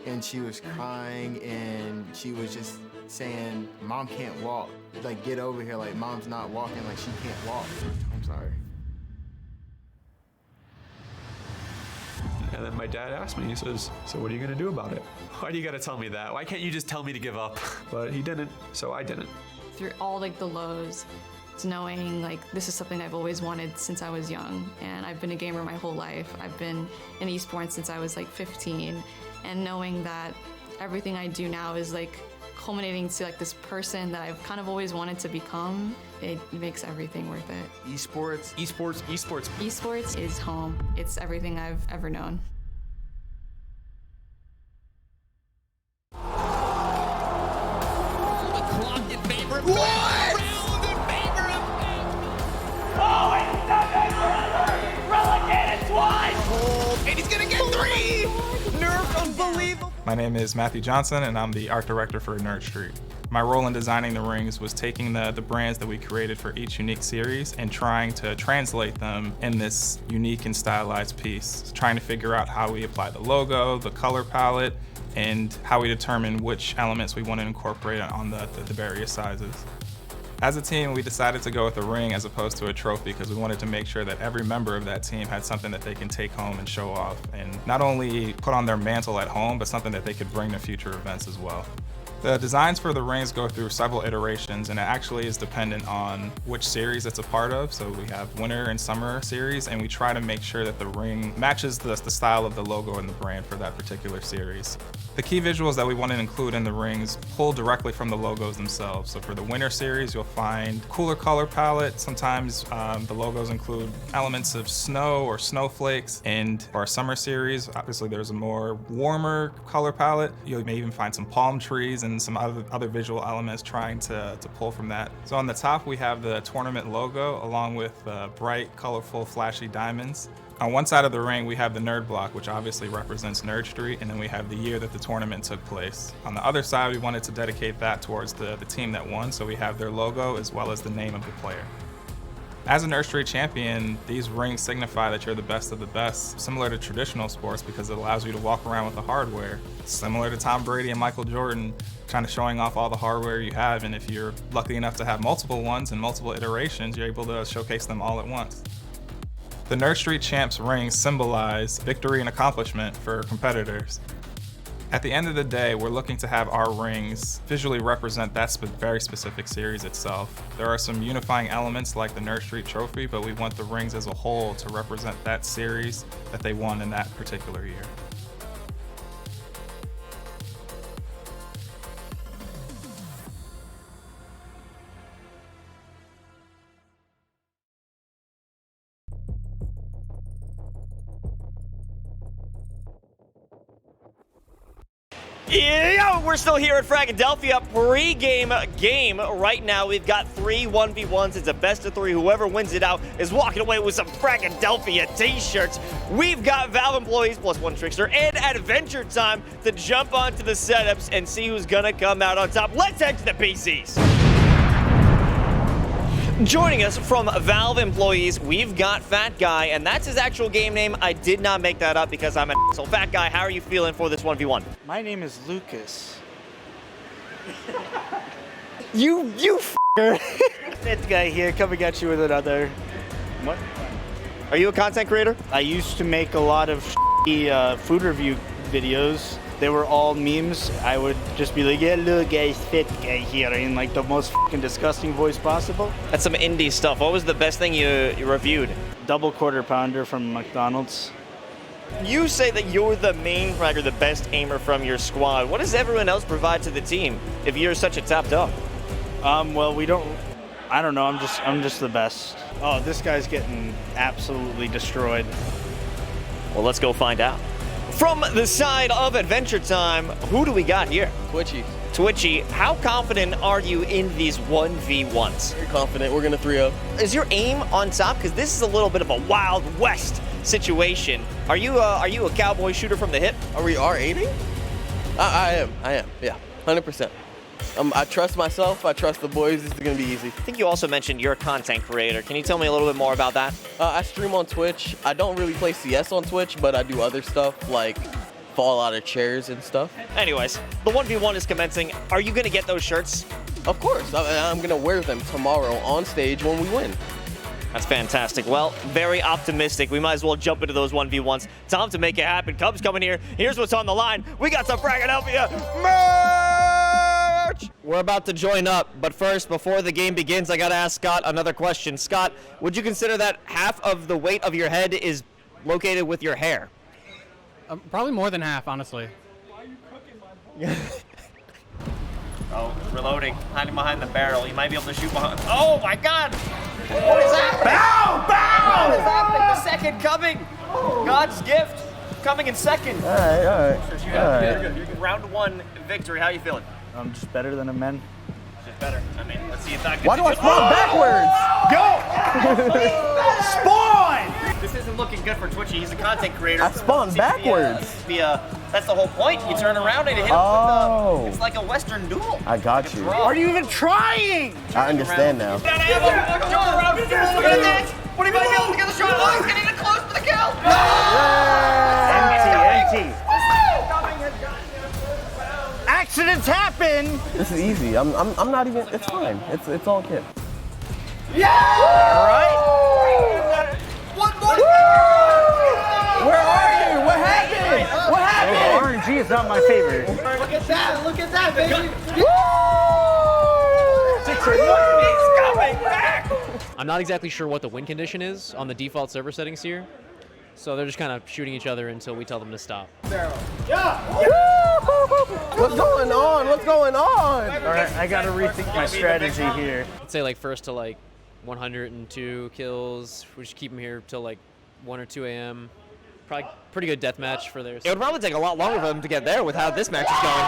and she was crying, and she was just saying, "Mom can't walk. Like, get over here. Like, Mom's not walking. Like, she can't walk." I'm sorry. And then my dad asked me, he says, "So what are you gonna do about it? Why do you gotta tell me that? Why can't you just tell me to give up?" But he didn't, so I didn't. Through all like the lows, it's knowing like this is something I've always wanted since I was young, and I've been a gamer my whole life. I've been in esports since I was like 15, and knowing that everything I do now is like culminating to like this person that I've kind of always wanted to become, it makes everything worth it. Esports. Esports is home. It's everything I've ever known. What? Oh, it's relegated twice! And he's gonna get 3! Nerf, unbelievable! My name is Matthew Johnson, and I'm the art director for Nerdstreet. My role in designing the rings was taking the brands that we created for each unique series and trying to translate them in this unique and stylized piece, trying to figure out how we apply the logo, the color palette, and how we determine which elements we want to incorporate on the various sizes. As a team, we decided to go with a ring as opposed to a trophy because we wanted to make sure that every member of that team had something that they can take home and show off, and not only put on their mantle at home, but something that they could bring to future events as well. The designs for the rings go through several iterations, and it actually is dependent on which series it's a part of. So we have winter and summer series, and we try to make sure that the ring matches the style of the logo and the brand for that particular series. The key visuals that we want to include in the rings pull directly from the logos themselves. So for the winter series, you'll find cooler color palette. Sometimes the logos include elements of snow or snowflakes. And for our summer series, obviously there's a more warmer color palette. You may even find some palm trees and some other visual elements trying to pull from that. So on the top, we have the tournament logo along with bright, colorful, flashy diamonds. On one side of the ring, we have the nerd block, which obviously represents Nerdstreet, and then we have the year that the tournament took place. On the other side, we wanted to dedicate that towards the team that won, so we have their logo as well as the name of the player. As a Nerdstreet champion, these rings signify that you're the best of the best, similar to traditional sports because it allows you to walk around with the hardware. Similar to Tom Brady and Michael Jordan, kind of showing off all the hardware you have, and if you're lucky enough to have multiple ones and multiple iterations, you're able to showcase them all at once. The Nerdstreet Champs rings symbolize victory and accomplishment for competitors. At the end of the day, we're looking to have our rings visually represent that very specific series itself. There are some unifying elements like the Nerdstreet trophy, but we want the rings as a whole to represent that series that they won in that particular year. Yo, we're still here at Fragadelphia pre-game game. Right now, we've got 3 1v1s. It's a best of 3. Whoever wins it out is walking away with some Fragadelphia t-shirts. We've got Valve employees plus 1 Trickster and Adventure Time to jump onto the setups and see who's gonna come out on top. Let's head to the PCs. Joining us from Valve employees, we've got Fat Guy, and that's his actual game name. I did not make that up because I'm an asshole. Fat Guy, how are you feeling for this 1v1? My name is Lucas. You f***er. Fat Guy here, coming at you with another. What? Are you a content creator? I used to make a lot of food review videos. They were all memes. I would just be like, yeah, look guys, Fat Guy here, in like the most fucking disgusting voice possible. That's some indie stuff. What was the best thing you reviewed? Double quarter pounder from McDonald's. You say that you're the main fragger, the best aimer from your squad. What does everyone else provide to the team if you're such a top dog? Well, I don't know, I'm just the best. Oh, this guy's getting absolutely destroyed. Well, let's go find out. From the side of Adventure Time, who do we got here? Twitchy. Twitchy, how confident are you in these 1v1s? Very confident. We're going to 3-0. Is your aim on top? Because this is a little bit of a Wild West situation. Are you a cowboy shooter from the hip? Are we aiming? I am. Yeah, 100%. I trust myself. I trust the boys. This is going to be easy. I think you also mentioned you're a content creator. Can you tell me a little bit more about that? I stream on Twitch. I don't really play CS on Twitch, but I do other stuff like fall out of chairs and stuff. Anyways, the 1v1 is commencing. Are you going to get those shirts? Of course. I'm going to wear them tomorrow on stage when we win. That's fantastic. Well, very optimistic. We might as well jump into those 1v1s. Time to make it happen. Cubs coming here. Here's what's on the line. We got some Fragadelphia merch! We're about to join up, but first, before the game begins, I gotta ask Scott another question. Scott, would you consider that half of the weight of your head is located with your hair? Probably more than half, honestly. Oh, reloading. Hiding behind the barrel. You might be able to shoot behind. Oh my God! What is happening? Bow! Bow! What is happening? The second coming. God's gift coming in second. All right. Round 1 victory. How you feeling? I'm just better than a man. Just better. I mean, let's see if that can Why do I spawn backwards? Go! Spawn! This isn't looking good for Twitchy. He's a content creator. I spawned backwards. That's the whole point. You turn around and hit him with it's like a Western duel. I got you. Are you even trying? I understand now. Look at this! What are you going to do? Get the shot. Oh, he's getting it close to the kill. Empty. Accidents happen. This is easy. I'm not even. It's fine. It's all good. Yeah! All right. One more. Where are you? What happened? What happened? RNG is not my favorite. Look at that. Look at that, baby. He's coming back. I'm not exactly sure what the win condition is on the default server settings here. So they're just kind of shooting each other until we tell them to stop. What's going on? What's going on? All right, I got to rethink my strategy here. Let's say like first to like 102 kills. We just keep them here till like 1 or 2 a.m. Probably pretty good death match for theirs. It would probably take a lot longer for them to get there with how this match is going.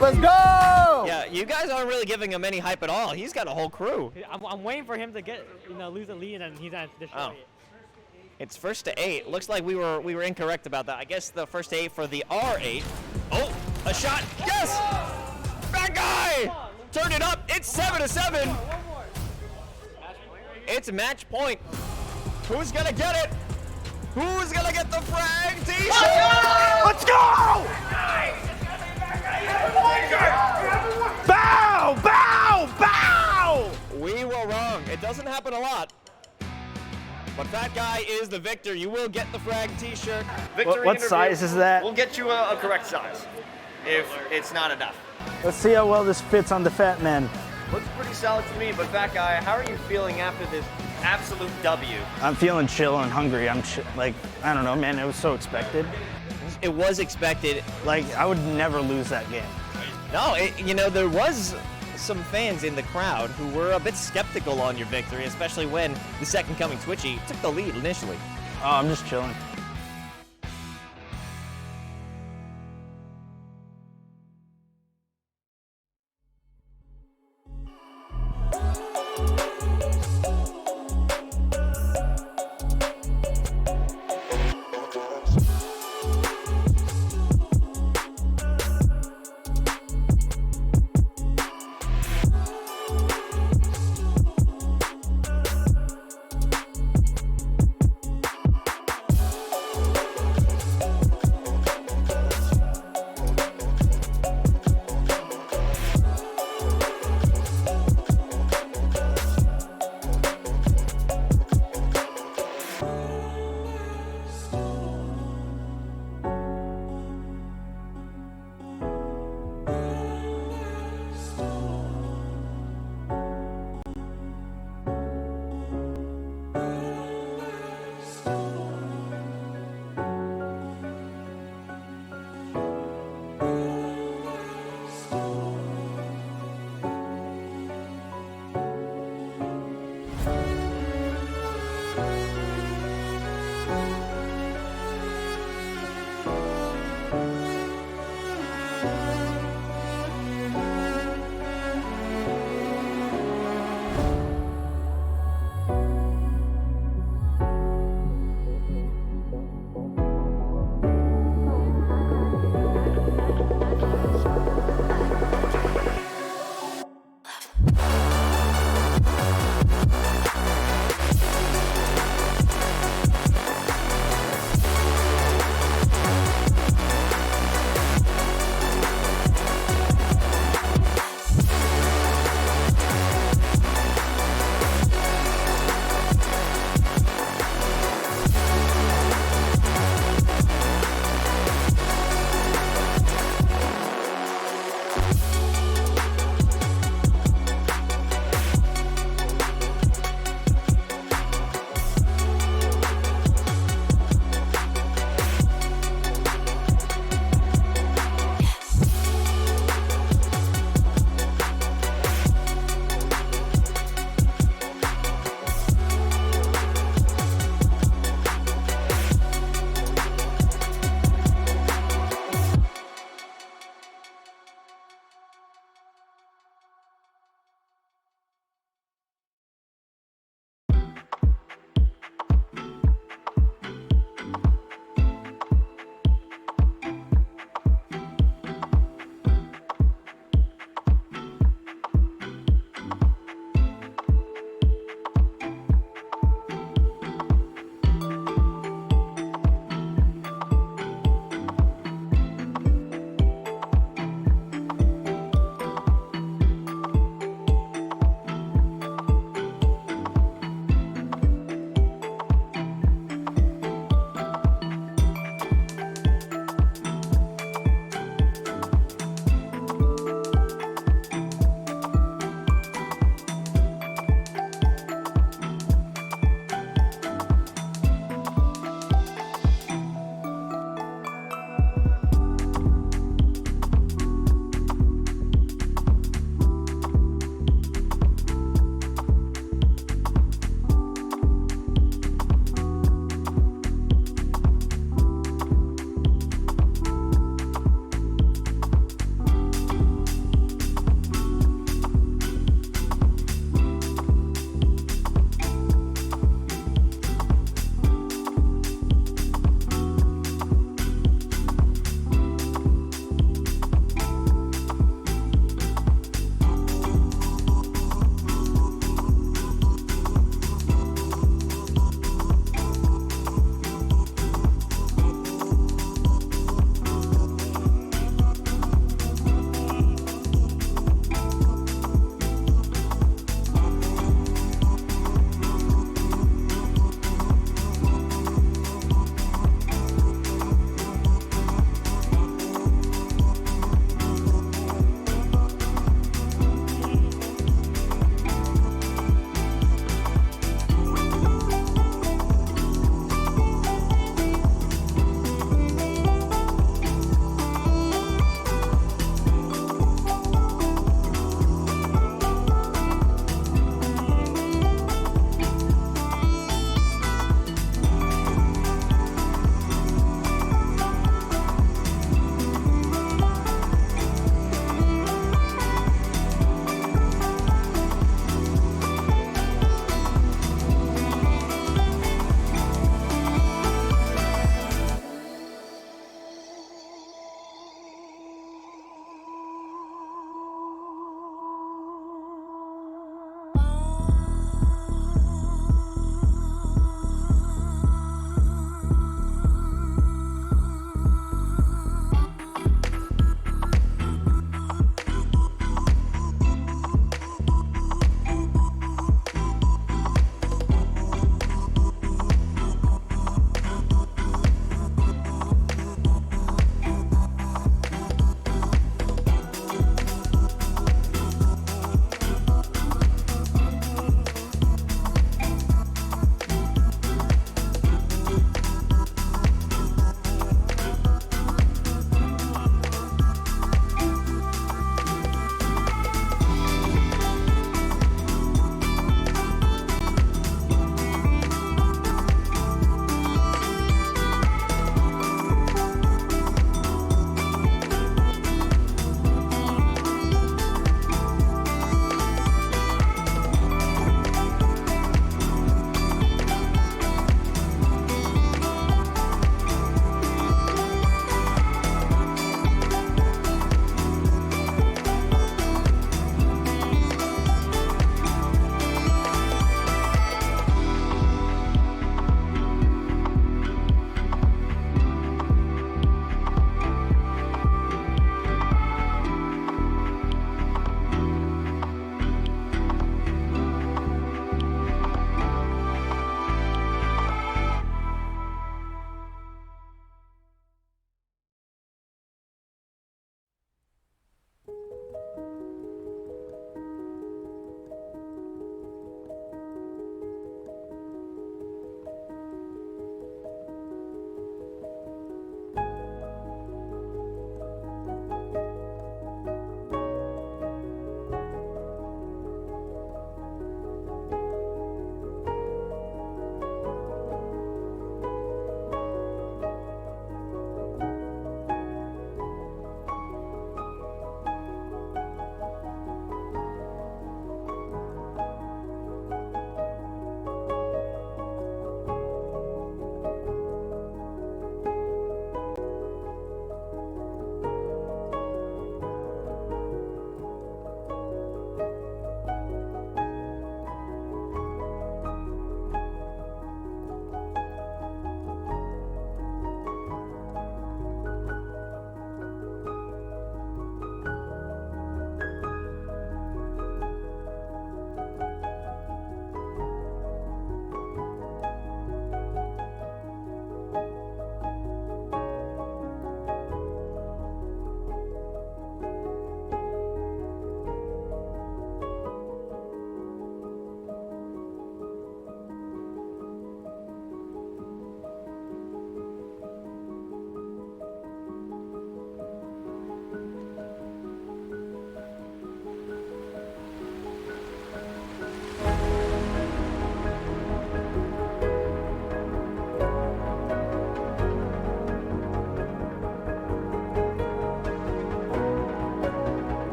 Let's go! Yeah, you guys aren't really giving him any hype at all. He's got a whole crew. I'm waiting for him to get, lose a lead and he's gonna destroy it. It's first to 8. Looks like we were incorrect about that. I guess the first to 8 for the R8. Oh, a shot. Yes! That guy! Turn it up. It's 7-7. It's match point. Who's gonna get it? Who's gonna get the Frag t-shirt? Let's go! Bow! Bow! Bow! We were wrong. It doesn't happen a lot. But that guy is the victor. You will get the Frag t-shirt. What size is that? We'll get you a correct size if it's not enough. Let's see how well this fits on the fat man. Looks pretty solid to me, but Fat Guy, how are you feeling after this absolute W? I'm feeling chill and hungry. I don't know, man, it was so expected. It was expected. Like, I would never lose that game. No, there was some fans in the crowd who were a bit skeptical on your victory, especially when the second coming Twitchy took the lead initially. Oh, I'm just chilling.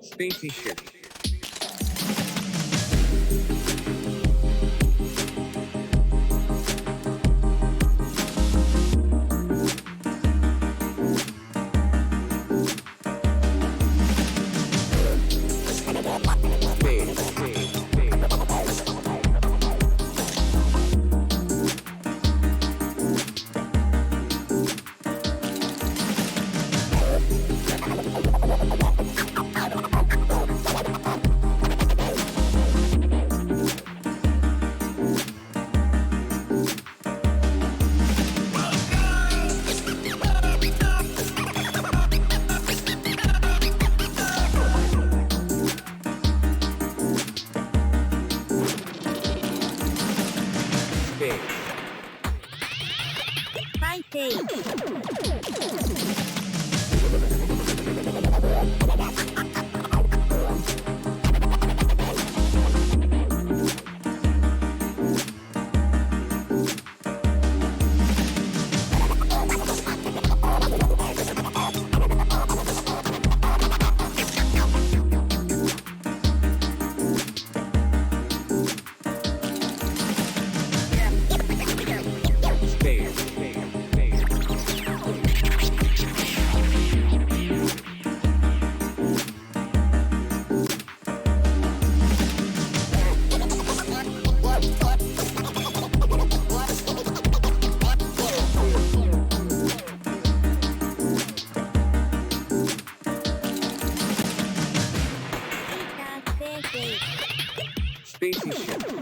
Spacey ship. Spacey ship.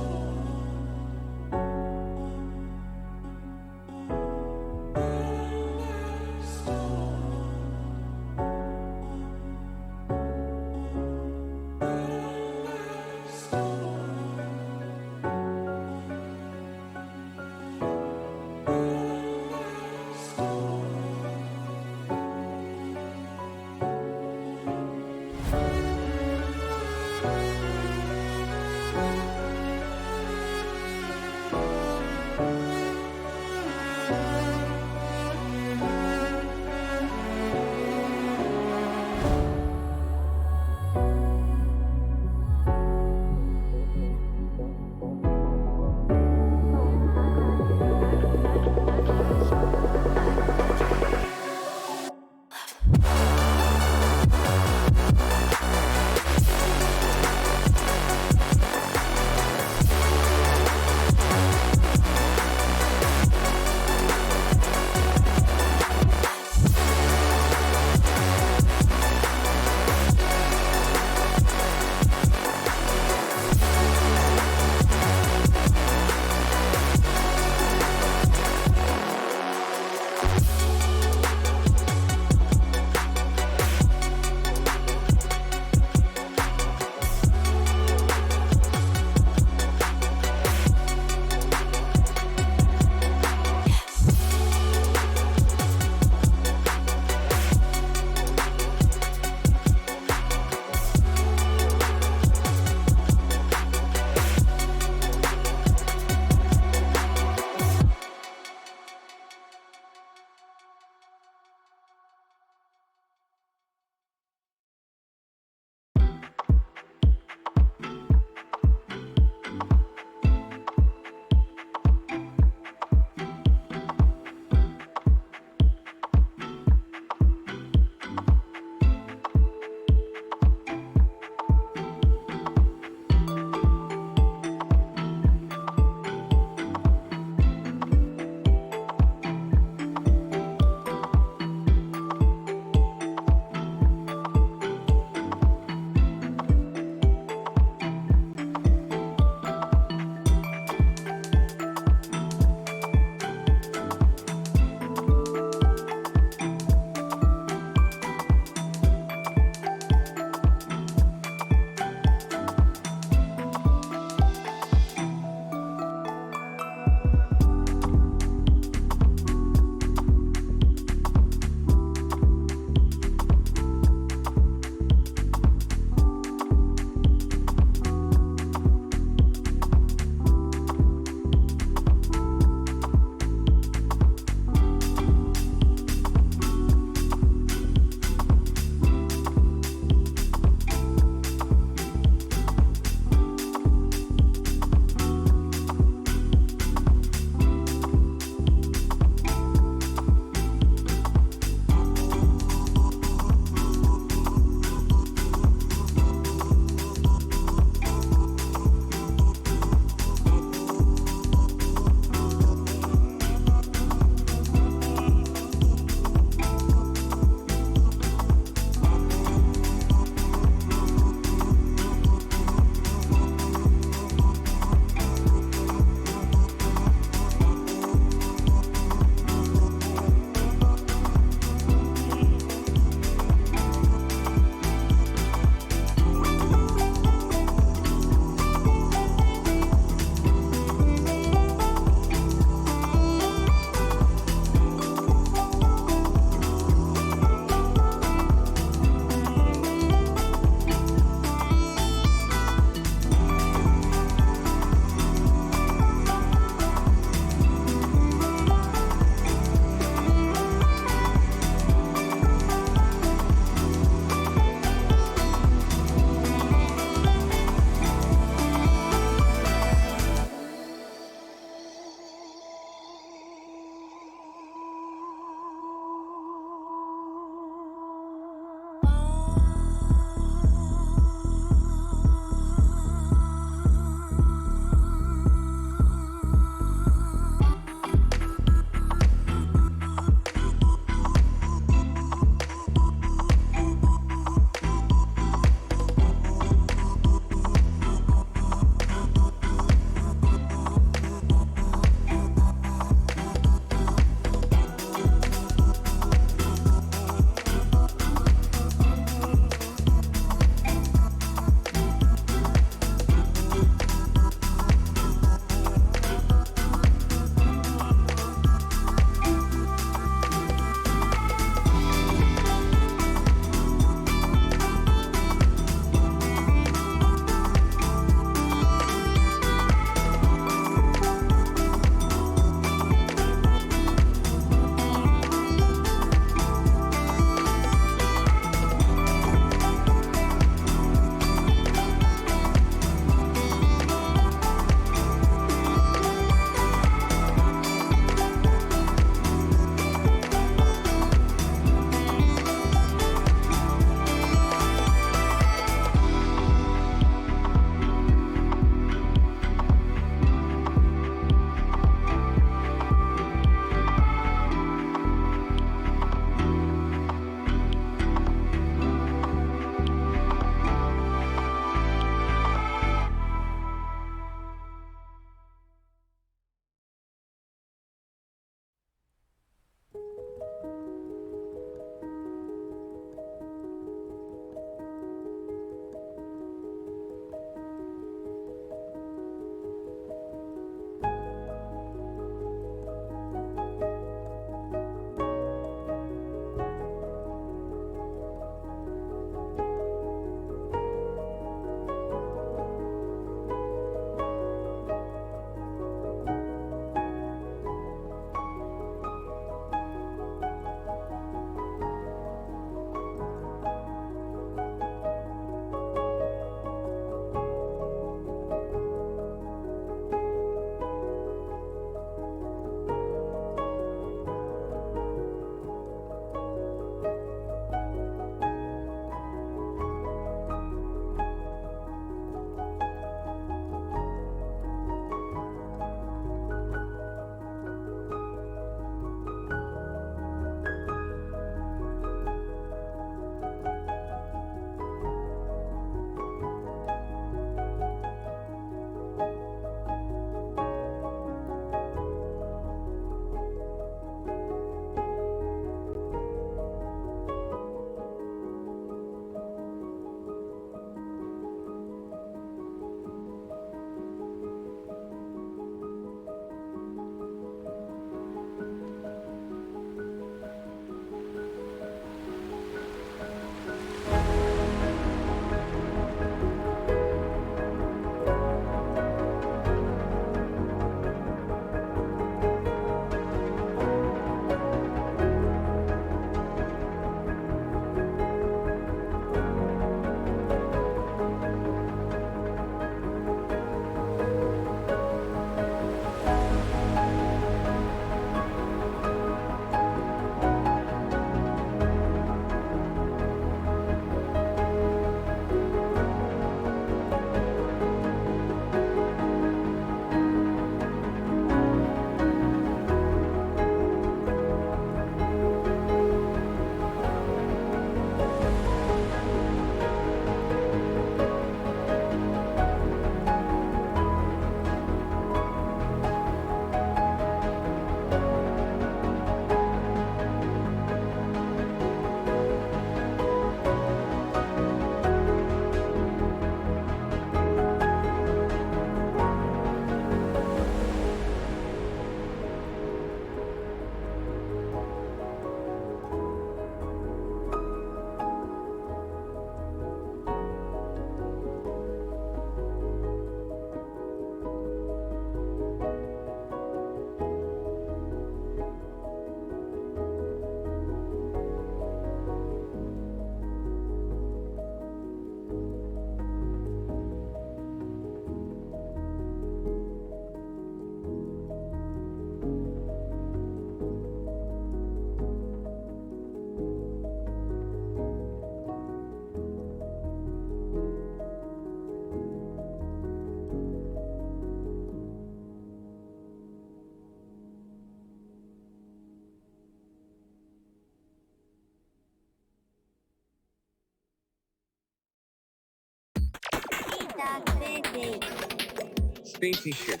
Spacey ship.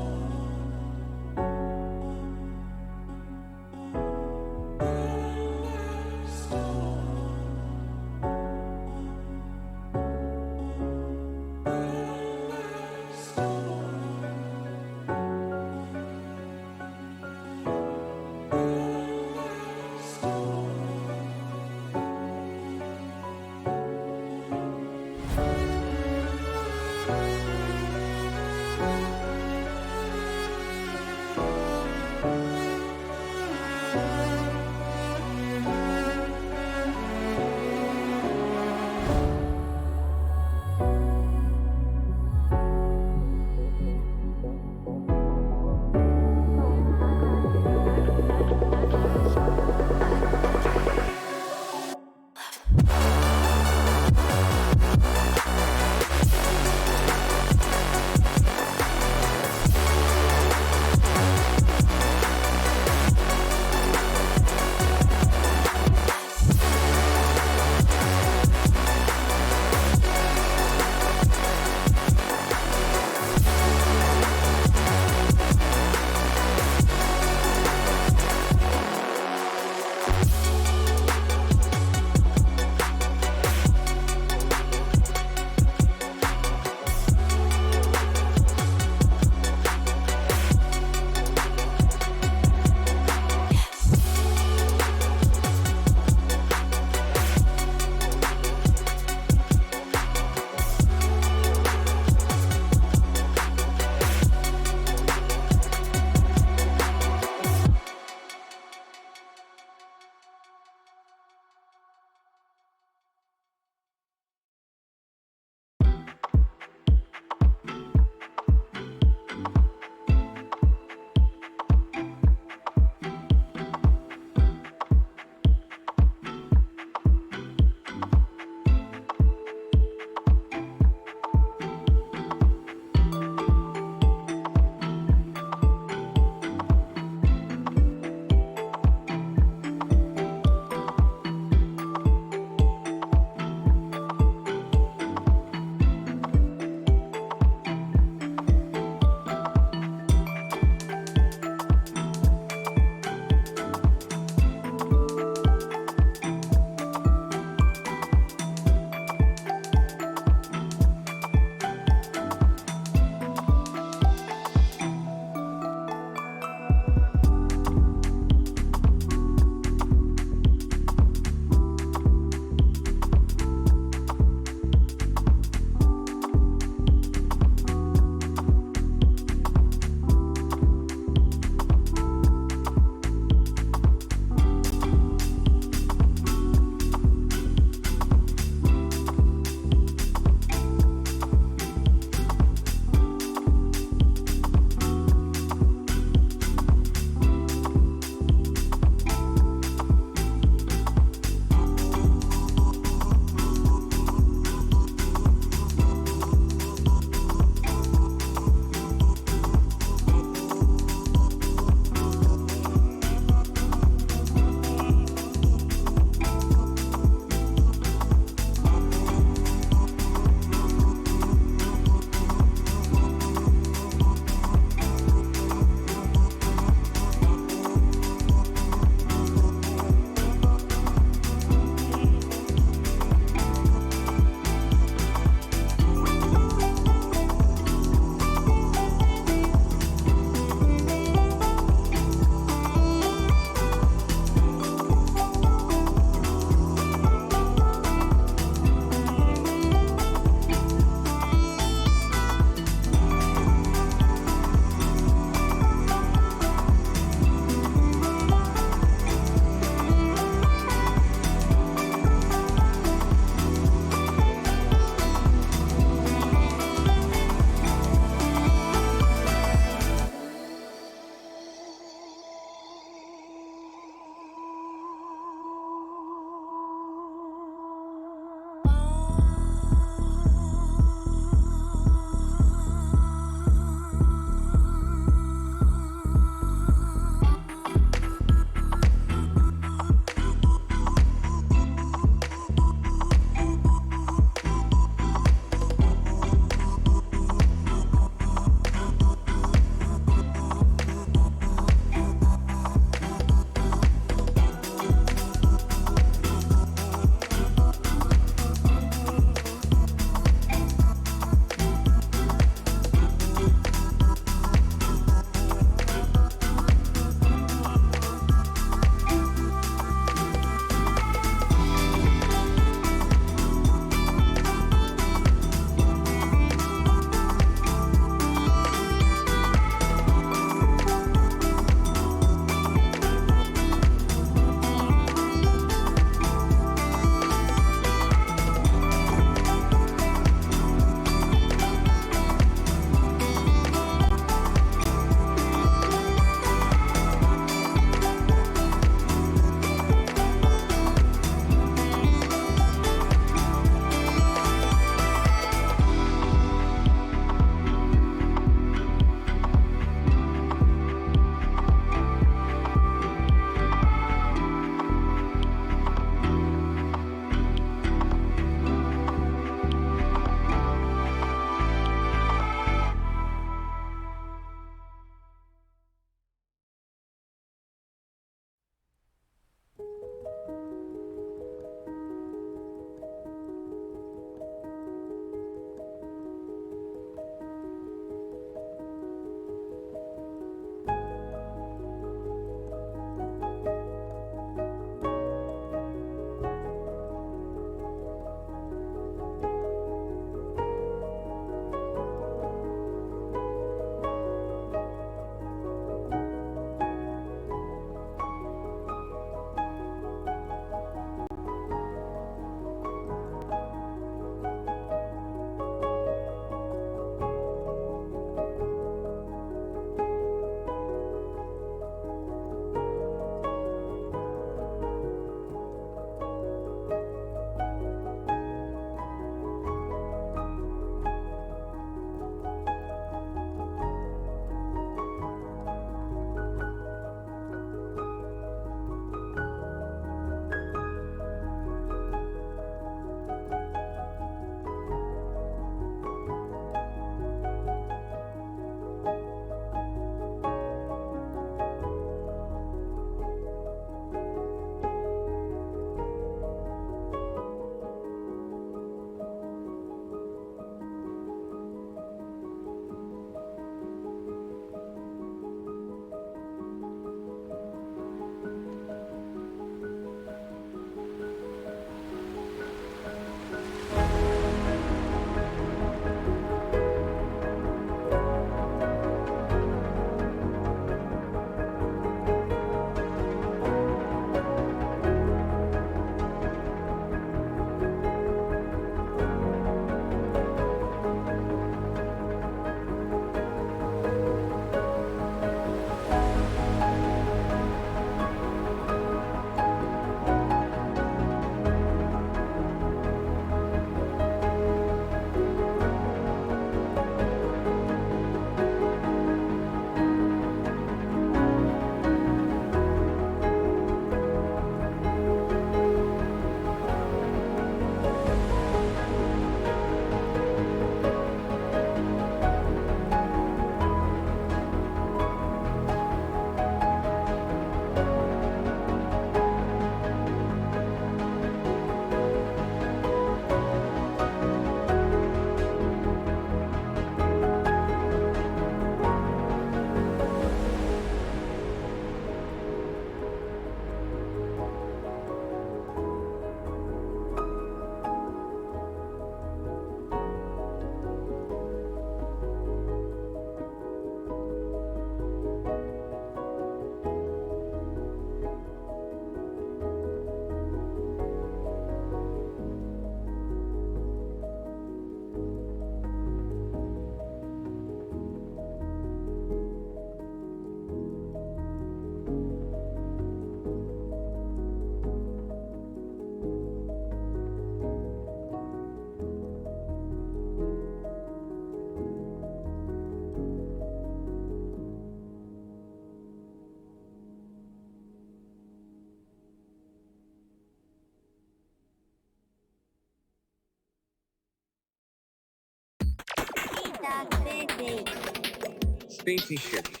Spaceship.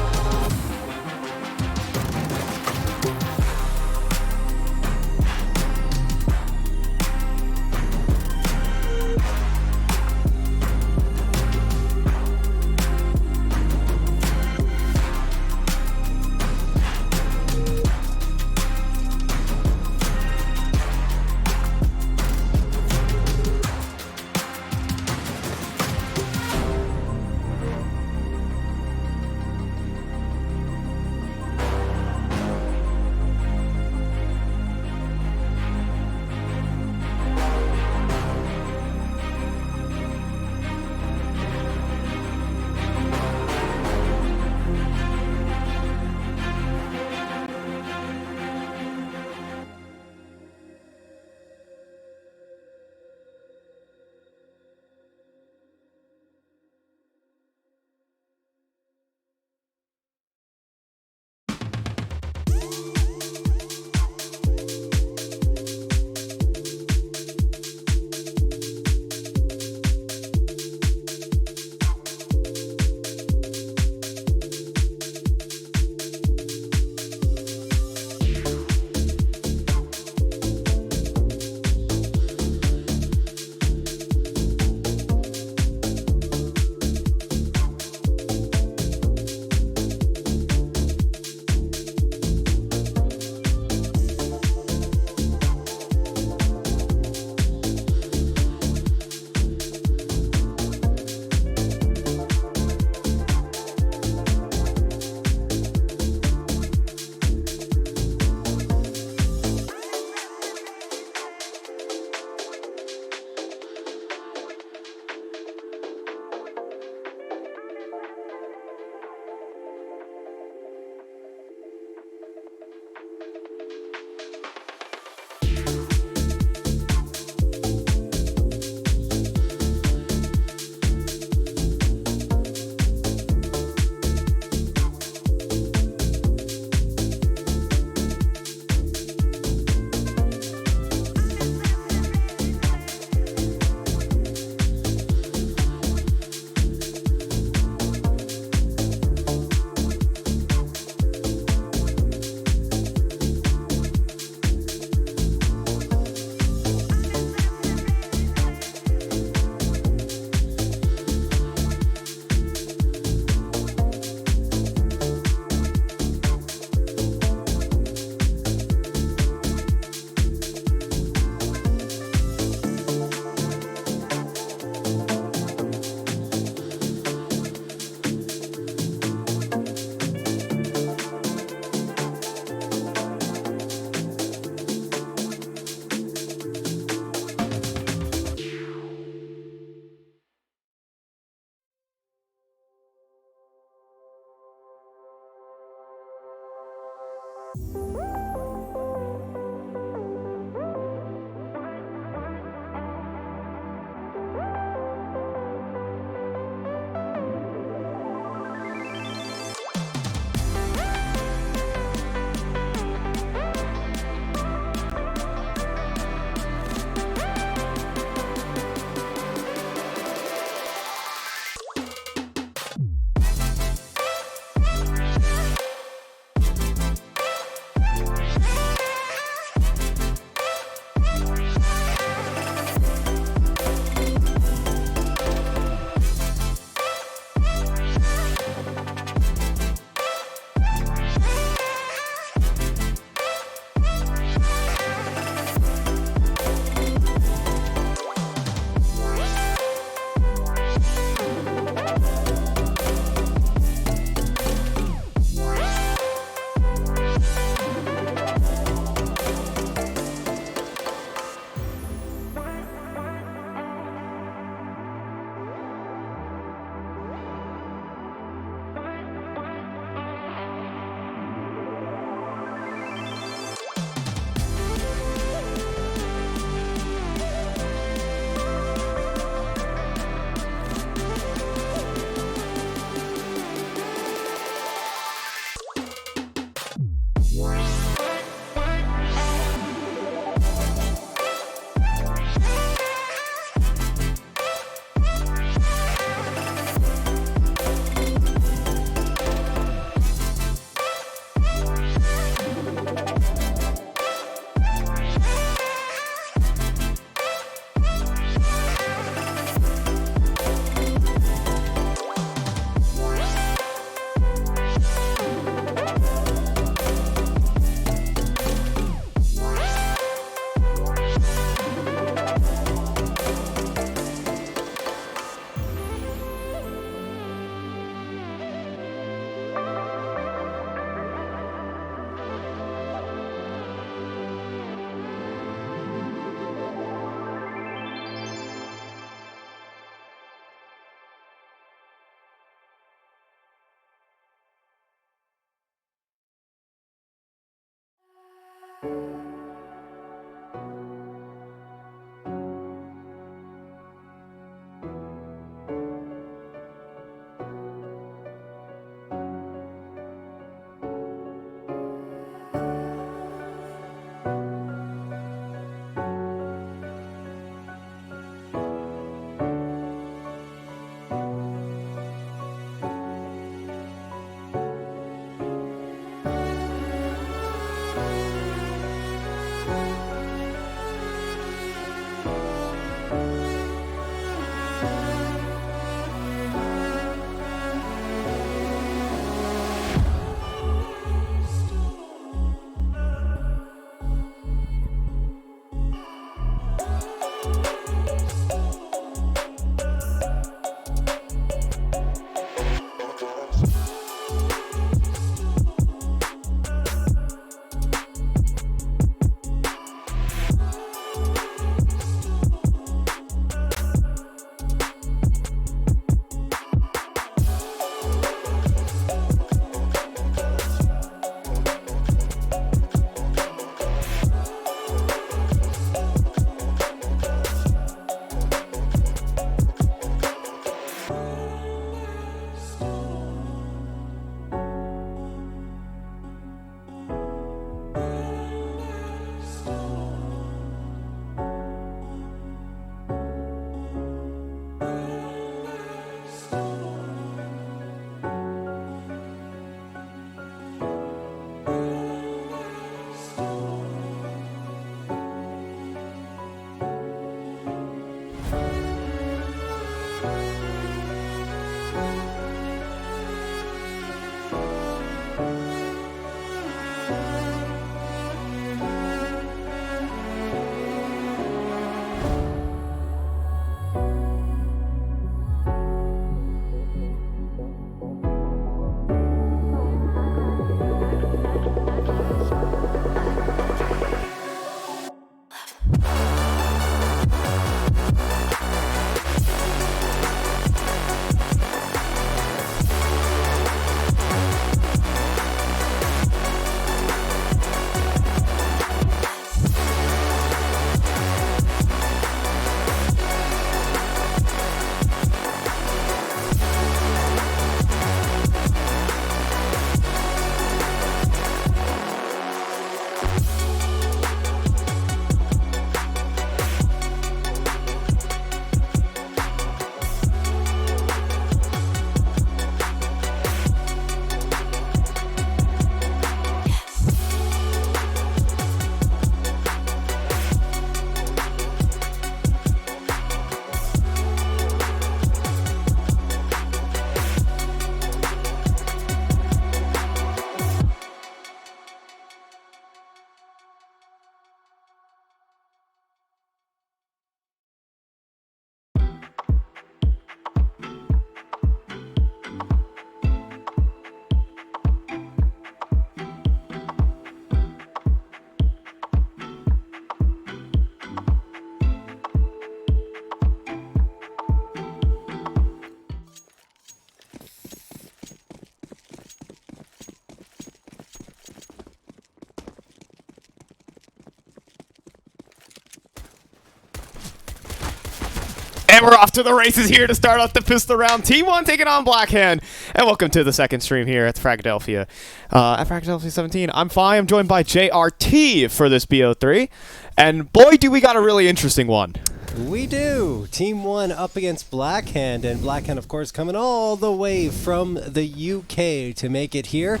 And we're off to the races here to start off the pistol round. Team 1 taking on Blackhand. And welcome to the second stream here at Fragadelphia. At Fragadelphia 17, I'm Fi. I'm joined by JRT for this BO3. And boy, do we got a really interesting one. We do. Team 1 up against Blackhand. And Blackhand, of course, coming all the way from the UK to make it here.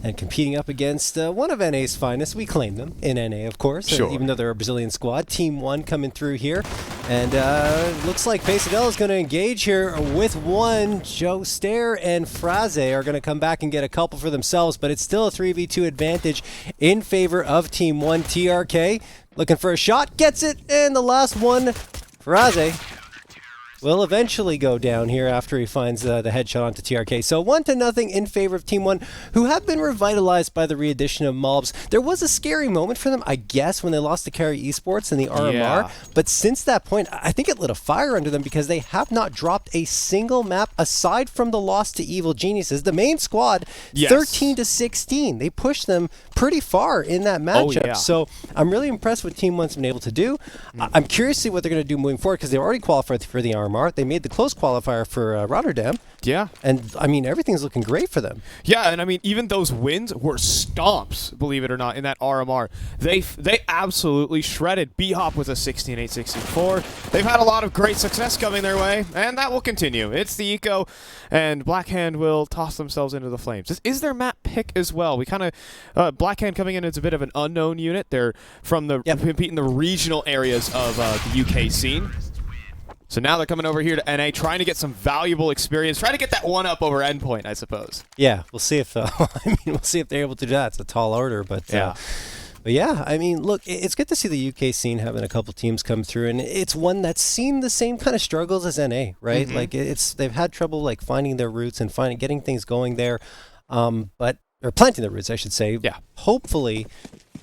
And competing up against one of NA's finest. We claim them in NA, of course, sure. Even though they're a Brazilian squad. Team 1 coming through here. And looks like Pesadilla is going to engage here with one. Joe Stair and Fraga are going to come back and get a couple for themselves, but it's still a 3v2 advantage in favor of Team 1. TRK looking for a shot, gets it, and the last one, Fraga, will eventually go down here after he finds the headshot onto TRK. So 1-0 in favor of Team 1, who have been revitalized by the re-addition of Malbs. There was a scary moment for them, I guess, when they lost to Carry Esports in the RMR. Yeah. But since that point, I think it lit a fire under them because they have not dropped a single map aside from the loss to Evil Geniuses. The main squad, Yes. 13-16. They pushed them pretty far in that matchup. yeah. So I'm really impressed with Team 1's been able to do. I'm curious to see what they're going to do moving forward because they already qualified for the RMR. They made the close qualifier for Rotterdam. Yeah. And, I mean, everything's looking great for them. Yeah, and I mean, even those wins were stomps, believe it or not, in that RMR. They absolutely shredded. B-Hop with a 16-8-64. They've had a lot of great success coming their way, and that will continue. It's the Eco, and Blackhand will toss themselves into the flames. This is their map pick as well. We kind of, Blackhand coming in as a bit of an unknown unit. They're from the, competing in the regional areas of the UK scene. So now they're coming over here to NA, trying to get some valuable experience, trying to get that one up over Endpoint, I suppose. Yeah, we'll see if we'll see if they're able to do that. It's a tall order, but yeah, I mean, look, it's good to see the UK scene having a couple teams come through, and it's one that's seen the same kind of struggles as NA, right? Mhm. Like they've had trouble like finding their roots and getting things going there, but or planting their roots, I should say. Yeah. Hopefully,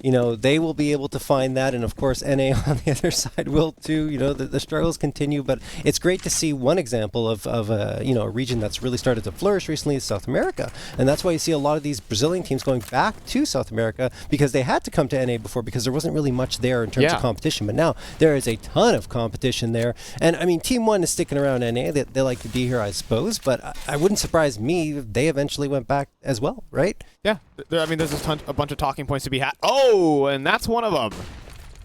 you know, they will be able to find that, and of course NA on the other side will too. You know, the struggles continue, but it's great to see one example of a region that's really started to flourish recently is South America, and that's why you see a lot of these Brazilian teams going back to South America because they had to come to NA before because there wasn't really much there in terms of competition, but now there is a ton of competition there, and I mean Team 1 is sticking around NA. They like to be here, I suppose, but I wouldn't surprise me if they eventually went back as well, right? Yeah, I mean, there's a bunch of talking points to be had. Oh, and that's one of them.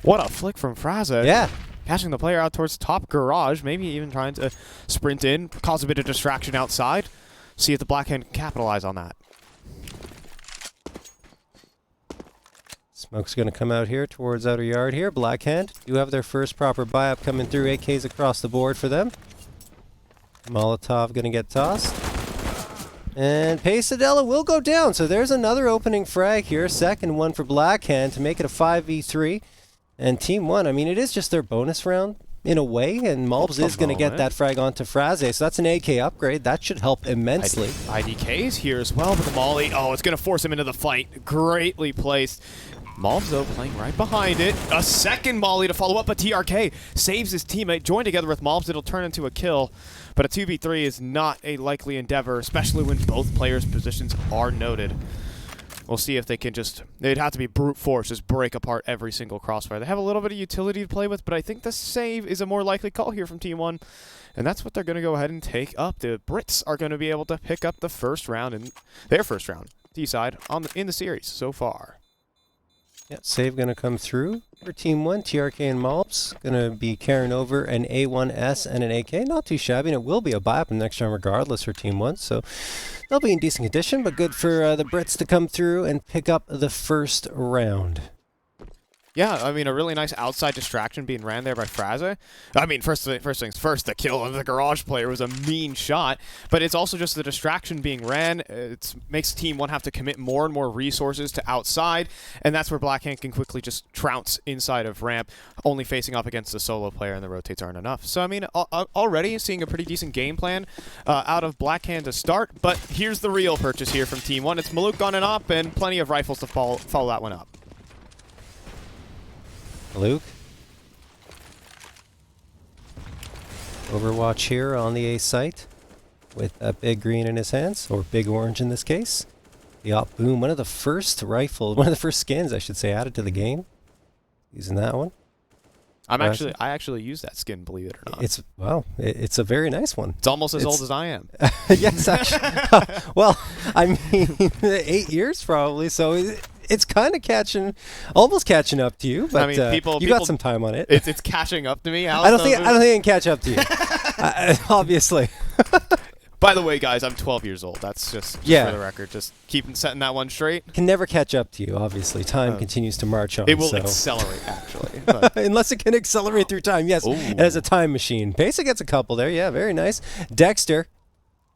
What a flick from Fraga. Yeah. Catching the player out towards top garage, maybe even trying to sprint in, cause a bit of distraction outside. See if the Blackhand can capitalize on that. Smoke's going to come out here towards outer yard here. Blackhand do have their first proper buy-up coming through. AKs across the board for them. Molotov going to get tossed. And Pesadilla will go down, so there's another opening frag here. Second one for Blackhand to make it a 5v3. And Team 1, I mean, it is just their bonus round in a way, and Malbs is going to get that frag onto Fraga, so that's an AK upgrade. That should help immensely. IDK's here as well with the molly. Oh, it's going to force him into the fight. Greatly placed. Malbs, though, playing right behind it. A second molly to follow up, but TRK saves his teammate. Joined together with Malbs, it'll turn into a kill. But a 2v3 is not a likely endeavor, especially when both players' positions are noted. We'll see if they can they'd have to be brute force, just break apart every single crossfire. They have a little bit of utility to play with, but I think the save is a more likely call here from Team 1. And that's what they're going to go ahead and take up. The Brits are going to be able to pick up the first round, in their first round, D-side, in the series so far. Yeah, save going to come through for Team 1. TRK and Malbs going to be carrying over an A1S and an AK. Not too shabby, and it will be a buy-up in the next round regardless for Team 1. So they'll be in decent condition, but good for the Brits to come through and pick up the first round. Yeah, I mean, a really nice outside distraction being ran there by Fraga. I mean, first things first, the kill of the garage player was a mean shot, but it's also just the distraction being ran. It makes Team 1 have to commit more and more resources to outside, and that's where Blackhand can quickly just trounce inside of ramp, only facing up against the solo player, and the rotates aren't enough. So, I mean, already seeing a pretty decent game plan out of Blackhand to start, but here's the real purchase here from Team 1. It's Maluk on and up, and plenty of rifles to follow that one up. Luke. Overwatch here on the A site with a big green in his hands, or big orange in this case. The Op Boom, one of the first skins, I should say, added to the game. Using that one. I actually use that skin, believe it or not. It's a very nice one. It's almost as old as I am. Yes, actually. Well, I mean, 8 years probably. So it's kind of almost catching up to you. But I mean, you got some time on it. It's catching up to me. I don't think it can catch up to you. Obviously. By the way, guys, I'm 12 years old. That's just for the record. Just setting that one straight. Can never catch up to you, obviously. Time continues to march on. It will accelerate, actually. Unless it can accelerate through time. Yes, it has a time machine. Pesa gets a couple there. Yeah, very nice. Dexter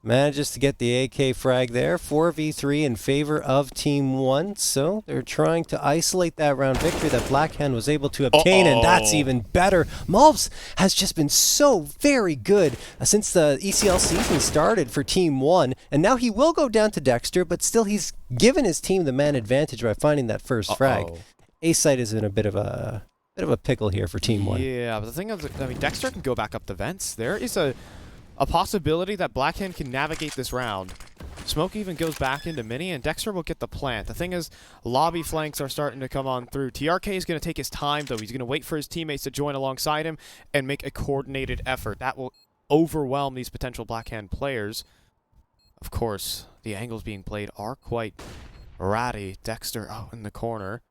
manages to get the AK frag there. 4v3 in favor of Team 1. So they're trying to isolate that round victory that Blackhand was able to obtain, and that's even better. Malbs has just been so very good since the ECL season started for Team 1, and now he will go down to Dexter, but still he's given his team the man advantage by finding that first frag. A-site is in a bit of a pickle here for Team 1. Yeah, but the thing is, I mean, Dexter can go back up the vents. There is a possibility that Blackhand can navigate this round. Smoke even goes back into mini, and Dexter will get the plant. The thing is, lobby flanks are starting to come on through. TRK is going to take his time, though. He's going to wait for his teammates to join alongside him and make a coordinated effort. That will overwhelm these potential Blackhand players. Of course, the angles being played are quite ratty. Dexter in the corner,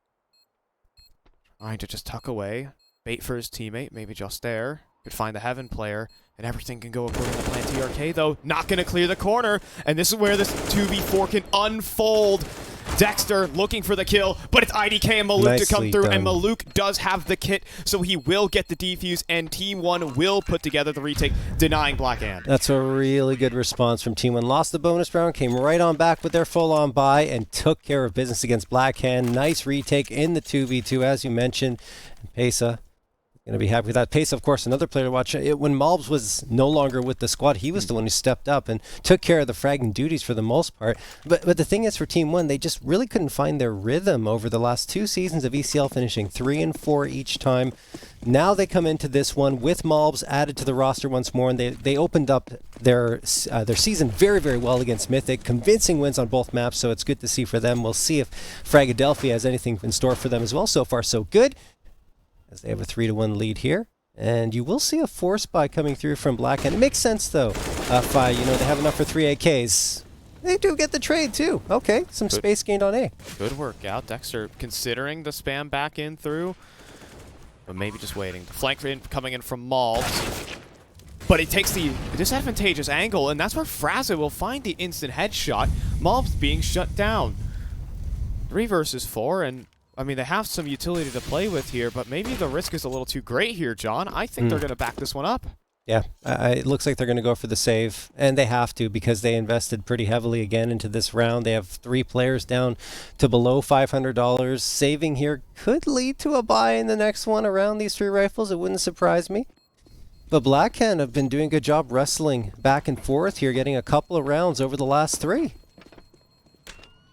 trying to just tuck away. Bait for his teammate, maybe just there. Could find the Heaven player, and everything can go according to plan. TRK, though, not going to clear the corner, and this is where this 2v4 can unfold. Dexter looking for the kill, but it's IDK and Maluk to come through, and Maluk does have the kit, so he will get the defuse, and Team 1 will put together the retake, denying Blackhand. That's a really good response from Team 1. Lost the bonus round, came right on back with their full-on buy, and took care of business against Blackhand. Nice retake in the 2v2, as you mentioned. Pesa going to be happy with that. Pace, of course, another player to watch. When Malbs was no longer with the squad, he was the one who stepped up and took care of the fragging duties for the most part. But the thing is, for Team 1, they just really couldn't find their rhythm over the last 2 seasons of ECL, finishing 3 and 4 each time. Now they come into this one with Malbs added to the roster once more, and they opened up their season very, very well against Mythic. Convincing wins on both maps, so it's good to see for them. We'll see if Fragadelphia has anything in store for them as well. So far, so good, as they have a 3-1 lead here. And you will see a force buy coming through from Blackhand. It makes sense, though. Fi, they have enough for 3 AKs. They do get the trade, too. Okay, some space gained on A. Good workout. Dexter considering the spam back in through, but maybe just waiting. The flank coming in from Malbs. But he takes the disadvantageous angle, and that's where Fraga will find the instant headshot. Malbs being shut down. 3 versus 4, and I mean, they have some utility to play with here, but maybe the risk is a little too great here, John. I think they're going to back this one up. Yeah, it looks like they're going to go for the save, and they have to because they invested pretty heavily again into this round. They have 3 players down to below $500. Saving here could lead to a buy in the next one around these 3 rifles. It wouldn't surprise me. But Blackhand have been doing a good job wrestling back and forth here, getting a couple of rounds over the last 3.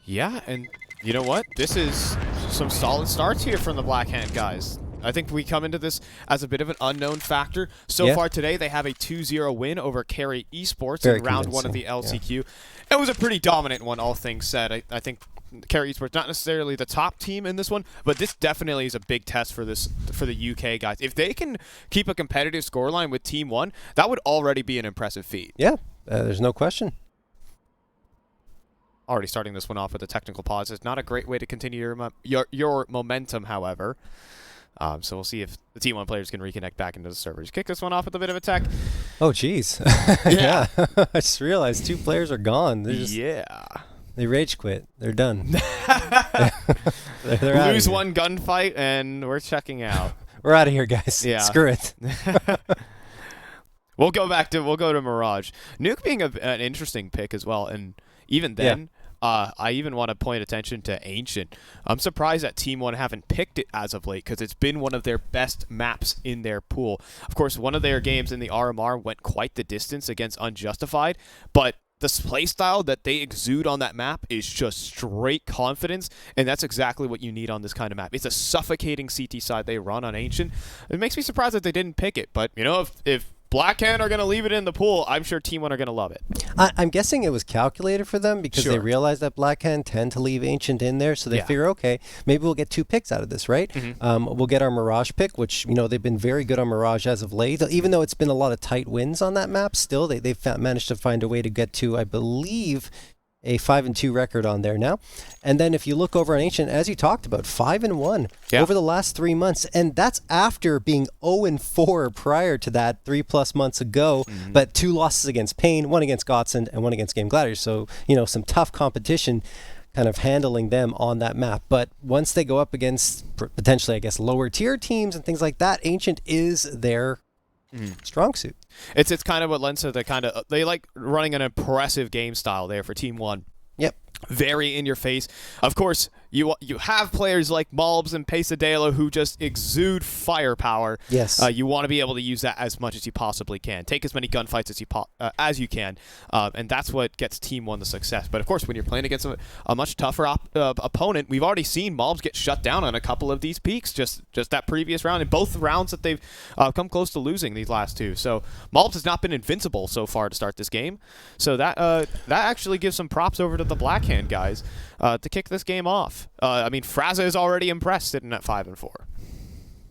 Yeah, and you know what? This is some solid starts here from the Blackhand guys. I think we come into this as a bit of an unknown factor. So far today, they have a 2-0 win over Carry Esports in round 1 of the LCQ. Yeah. It was a pretty dominant one, all things said. I think Carry Esports, not necessarily the top team in this one, but this definitely is a big test for the UK guys. If they can keep a competitive scoreline with Team 1, that would already be an impressive feat. Yeah, there's no question. Already starting this one off with a technical pause. It's not a great way to continue your momentum, however. So we'll see if the Team 1 players can reconnect back into the servers. Kick this one off with a bit of a tech. Oh, jeez. Yeah. I just realized 2 players are gone. They rage quit. They're done. they're Lose one gunfight, and we're checking out. We're out of here, guys. Yeah. Screw it. We'll go to Mirage. Nuke being an interesting pick as well, and even then, I even want to point attention to Ancient. I'm surprised that Team 1 haven't picked it as of late because it's been one of their best maps in their pool. Of course, one of their games in the RMR went quite the distance against Unjustified, but the playstyle that they exude on that map is just straight confidence, and that's exactly what you need on this kind of map. It's a suffocating CT side they run on Ancient. It makes me surprised that they didn't pick it, but if Blackhand are going to leave it in the pool. I'm sure Team 1 are going to love it. I'm guessing it was calculated for them because they realized that Blackhand tend to leave Ancient in there, so they figure, okay, maybe we'll get 2 picks out of this, right? We'll get our Mirage pick, which, you know, they've been very good on Mirage as of late. Even though it's been a lot of tight wins on that map, still they've managed to find a way to get to, I believe, a 5-2 record on there now. And then if you look over on Ancient, as you talked about, 5-1 over the last 3 months. And that's after being 0-4 prior to that 3+ months ago. But 2 losses against Pain, 1 against Godsend, and 1 against Game Gladiators. So, you know, some tough competition kind of handling them on that map. But once they go up against potentially, I guess, lower tier teams and things like that, Ancient is their strong suit. It's kind of what lends to the they like running an impressive game style there for Team 1. Yep. Very in your face. Of course, you have players like Malbs and Pesadelo who just exude firepower. Yes. You want to be able to use that as much as you possibly can. Take as many gunfights as you can, and that's what gets Team 1 the success. But of course, when you're playing against a much tougher opponent, we've already seen Malbs get shut down on a couple of these peaks just that previous round, in both rounds that they've come close to losing these last 2. So Malbs has not been invincible so far to start this game. So that actually gives some props over to the Blackhand guys to kick this game off. I mean, Fraga is already impressed sitting at 5-4.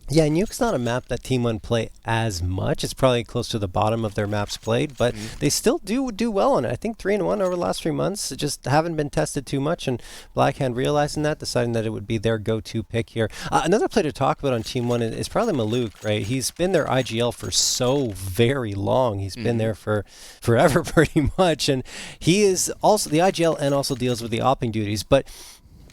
Yeah, Nuke's not a map that Team 1 play as much. It's probably close to the bottom of their maps played, but they still do well on it. I think 3-1 over the last 3 months. It just haven't been tested too much, and Blackhand realizing that, deciding that it would be their go-to pick here. Another player to talk about on Team 1 is probably Maluk, right? He's been their IGL for so very long. He's been there for forever pretty much, and he is also the IGL and also deals with the opping duties, but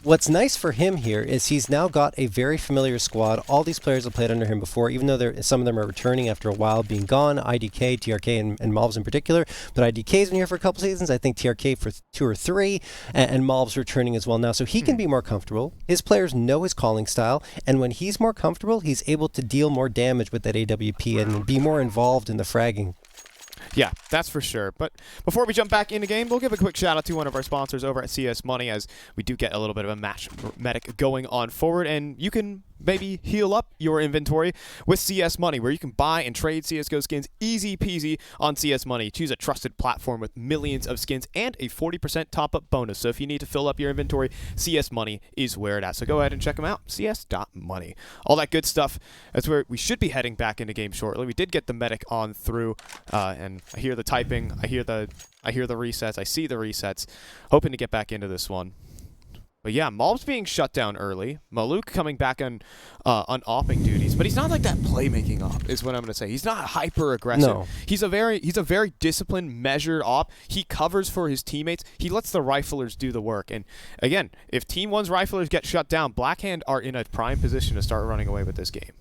what's nice for him here is he's now got a very familiar squad. All these players have played under him before, even though some of them are returning after a while being gone. IDK, TRK, and Malbs in particular. But IDK's been here for a couple seasons. I think TRK for 2 or 3, and Malbs returning as well now. So he can be more comfortable. His players know his calling style, and when he's more comfortable, he's able to deal more damage with that AWP and be more involved in the fragging. Yeah, that's for sure. But before we jump back into game, we'll give a quick shout out to one of our sponsors over at CS Money, as we do get a little bit of a match medic going on forward, and you can maybe heal up your inventory with CS Money, where you can buy and trade CSGO skins easy peasy on CS Money. Choose a trusted platform with millions of skins and a 40% top-up bonus. So if you need to fill up your inventory, CS Money is where it's at. So go ahead and check them out, cs.money. All that good stuff. That's where we should be heading back into game shortly. We did get the medic on through, and I hear the typing, I hear the resets, I see the resets. Hoping to get back into this one. But yeah, Malbs being shut down early. Maluk coming back on opping duties, but he's not like that playmaking op, is what I'm gonna say. He's not hyper aggressive. No. He's a very disciplined, measured op. He covers for his teammates. He lets the riflers do the work. And again, if Team 1's riflers get shut down, Blackhand are in a prime position to start running away with this game.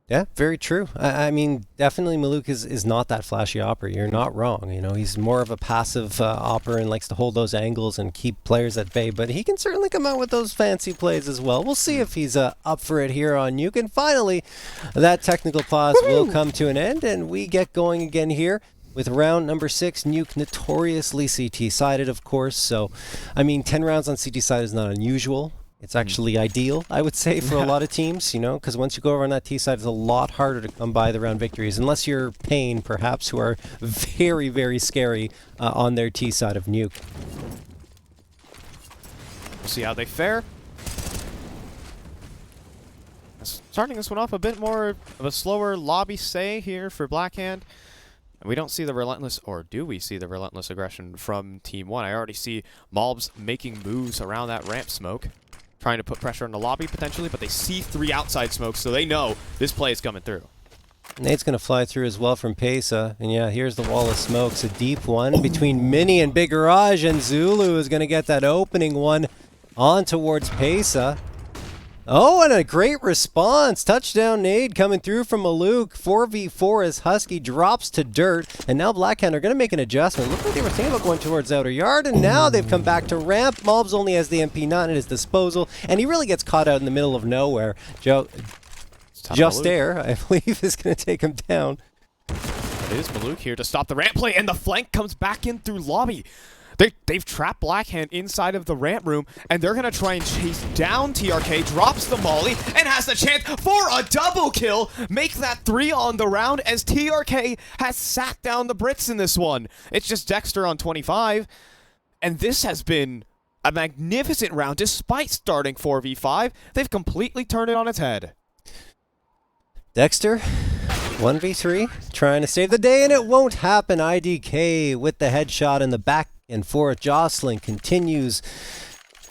Yeah, very true. I mean, definitely Maluk is not that flashy opera. You're not wrong. You know, he's more of a passive opera and likes to hold those angles and keep players at bay, but he can certainly come out with those fancy plays as well. We'll see if he's up for it here on Nuke. And finally, that technical pause will come to an end, and we get going again here with round number 6. Nuke notoriously CT-sided, of course. So, I mean, 10 rounds on CT-side is not unusual. It's actually ideal, I would say, for a lot of teams, you know, because once you go over on that T side, it's a lot harder to come by the round victories, unless you're Pain, perhaps, who are very, very scary on their T side of Nuke. We'll see how they fare. Starting this one off a bit more of a slower lobby stay here for Blackhand. We don't see the relentless, or do we see the relentless aggression from Team 1? I already see Malbs making moves around that ramp smoke, trying to put pressure on the lobby potentially, but they see 3 outside smokes, so they know this play is coming through. Nate's going to fly through as well from Pesa. And yeah, here's the wall of smokes. A deep one between Mini and Big Garage, and Zulu is going to get that opening one on towards Pesa. Oh, and a great response. Touchdown nade coming through from Maluk. 4v4 as Husky drops to dirt. And now Blackhand are going to make an adjustment. Looked like they were thinking about going towards outer yard, and now they've come back to ramp. Malbs only has the MP9 at his disposal, and he really gets caught out in the middle of nowhere. Just Air, I believe, is going to take him down. It is Maluk here to stop the ramp play, and the flank comes back in through lobby. They've trapped Blackhand inside of the ramp room, and they're going to try and chase down TRK, drops the molly, and has the chance for a double kill. Make that 3 on the round as TRK has sat down the Brits in this one. It's just Dexter on 25, and this has been a magnificent round. Despite starting 4v5, they've completely turned it on its head. Dexter, 1v3, trying to save the day, and it won't happen. IDK with the headshot in the back and forth. Jostling continues.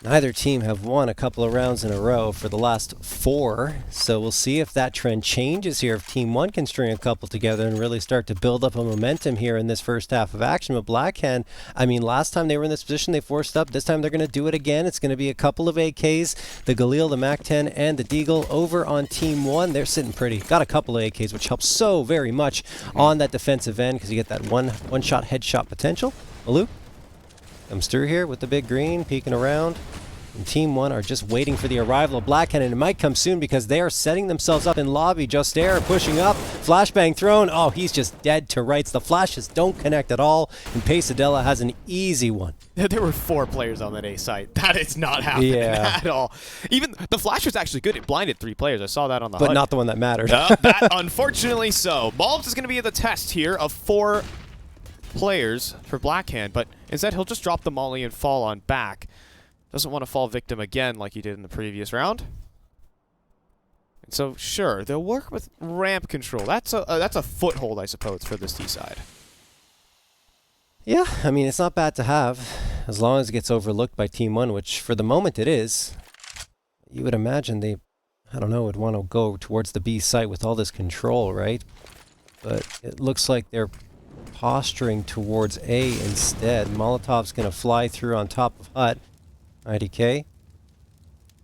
Neither team have won a couple of rounds in a row for the last 4, so we'll see if that trend changes here, if Team 1 can string a couple together and really start to build up a momentum here in this first half of action. But Blackhand, I mean, last time they were in this position, they forced up. This time they're going to do it again. It's going to be a couple of AKs, the Galil, the MAC-10, and the Deagle over on Team 1. They're sitting pretty. Got a couple of AKs, which helps so very much on that defensive end because you get that one-shot headshot potential. Maluk comes through here with the big green, peeking around. And Team 1 are just waiting for the arrival of Blackhand, and it might come soon because they are setting themselves up in lobby. Justair pushing up, flashbang thrown. Oh, he's just dead to rights. The flashes don't connect at all, and Pesadilla has an easy one. There were 4 players on that A site. That is not happening at all. Even the flash was actually good. It blinded 3 players. I saw that on the HUD. But not the one that mattered. That, unfortunately so. Malbs is going to be at the test here of 4 players for Blackhand, but instead he'll just drop the molly and fall on back. Doesn't want to fall victim again like he did in the previous round. And so, sure, they'll work with ramp control. That's a foothold, I suppose, for this T side. Yeah, I mean, it's not bad to have, as long as it gets overlooked by Team 1, which for the moment it is. You would imagine they, I don't know, would want to go towards the B site with all this control, right? But it looks like they're posturing towards A instead. Molotov's going to fly through on top of Hut. IDK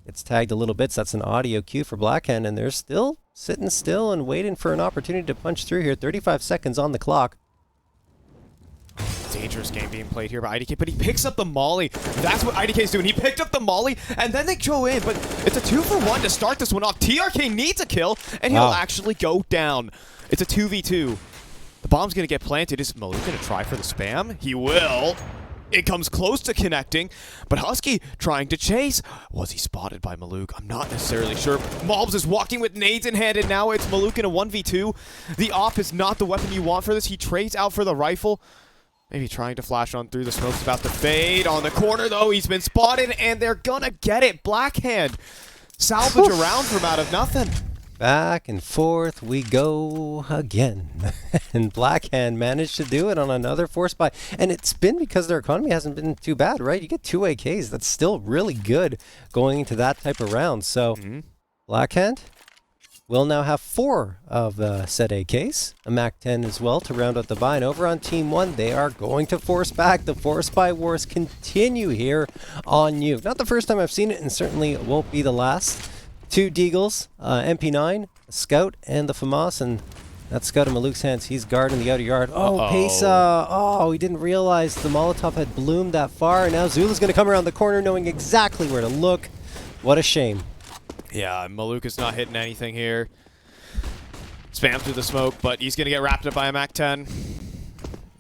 gets tagged a little bit, so that's an audio cue for Blackhand, and they're still sitting still and waiting for an opportunity to punch through here. 35 seconds on the clock. Dangerous game being played here by IDK, but he picks up the molly. That's what IDK's doing. He picked up the molly, and then they go in, but it's a 2-for-1 to start this one off. TRK needs a kill, and he'll actually go down. It's a 2v2. The bomb's going to get planted. Is Maluk going to try for the spam? He will. It comes close to connecting, but Husky trying to chase. Was he spotted by Maluk? I'm not necessarily sure. Malbs is walking with nades in hand, and now it's Maluk in a 1v2. The off is not the weapon you want for this. He trades out for the rifle. Maybe trying to flash on through. The smoke's about to fade. On the corner, though, he's been spotted, and they're gonna get it. Blackhand salvage a round from out of nothing. Back and forth we go again. And Blackhand managed to do it on another force buy. And it's been because their economy hasn't been too bad, right? You get 2 AKs. That's still really good going into that type of round. So Blackhand will now have 4 of the said AKs. A MAC-10 as well to round out the buy. And over on Team 1, they are going to force back. The force buy wars continue here on you. Not the first time I've seen it, and certainly won't be the last. 2 Deagles, MP9, Scout, and the FAMAS, and that Scout in Maluk's hands. He's guarding the outer yard. Oh, Pesa! Oh, he didn't realize the Molotov had bloomed that far, and now Zula's going to come around the corner knowing exactly where to look. What a shame. Yeah, Maluk is not hitting anything here. Spam through the smoke, but he's going to get wrapped up by a MAC-10.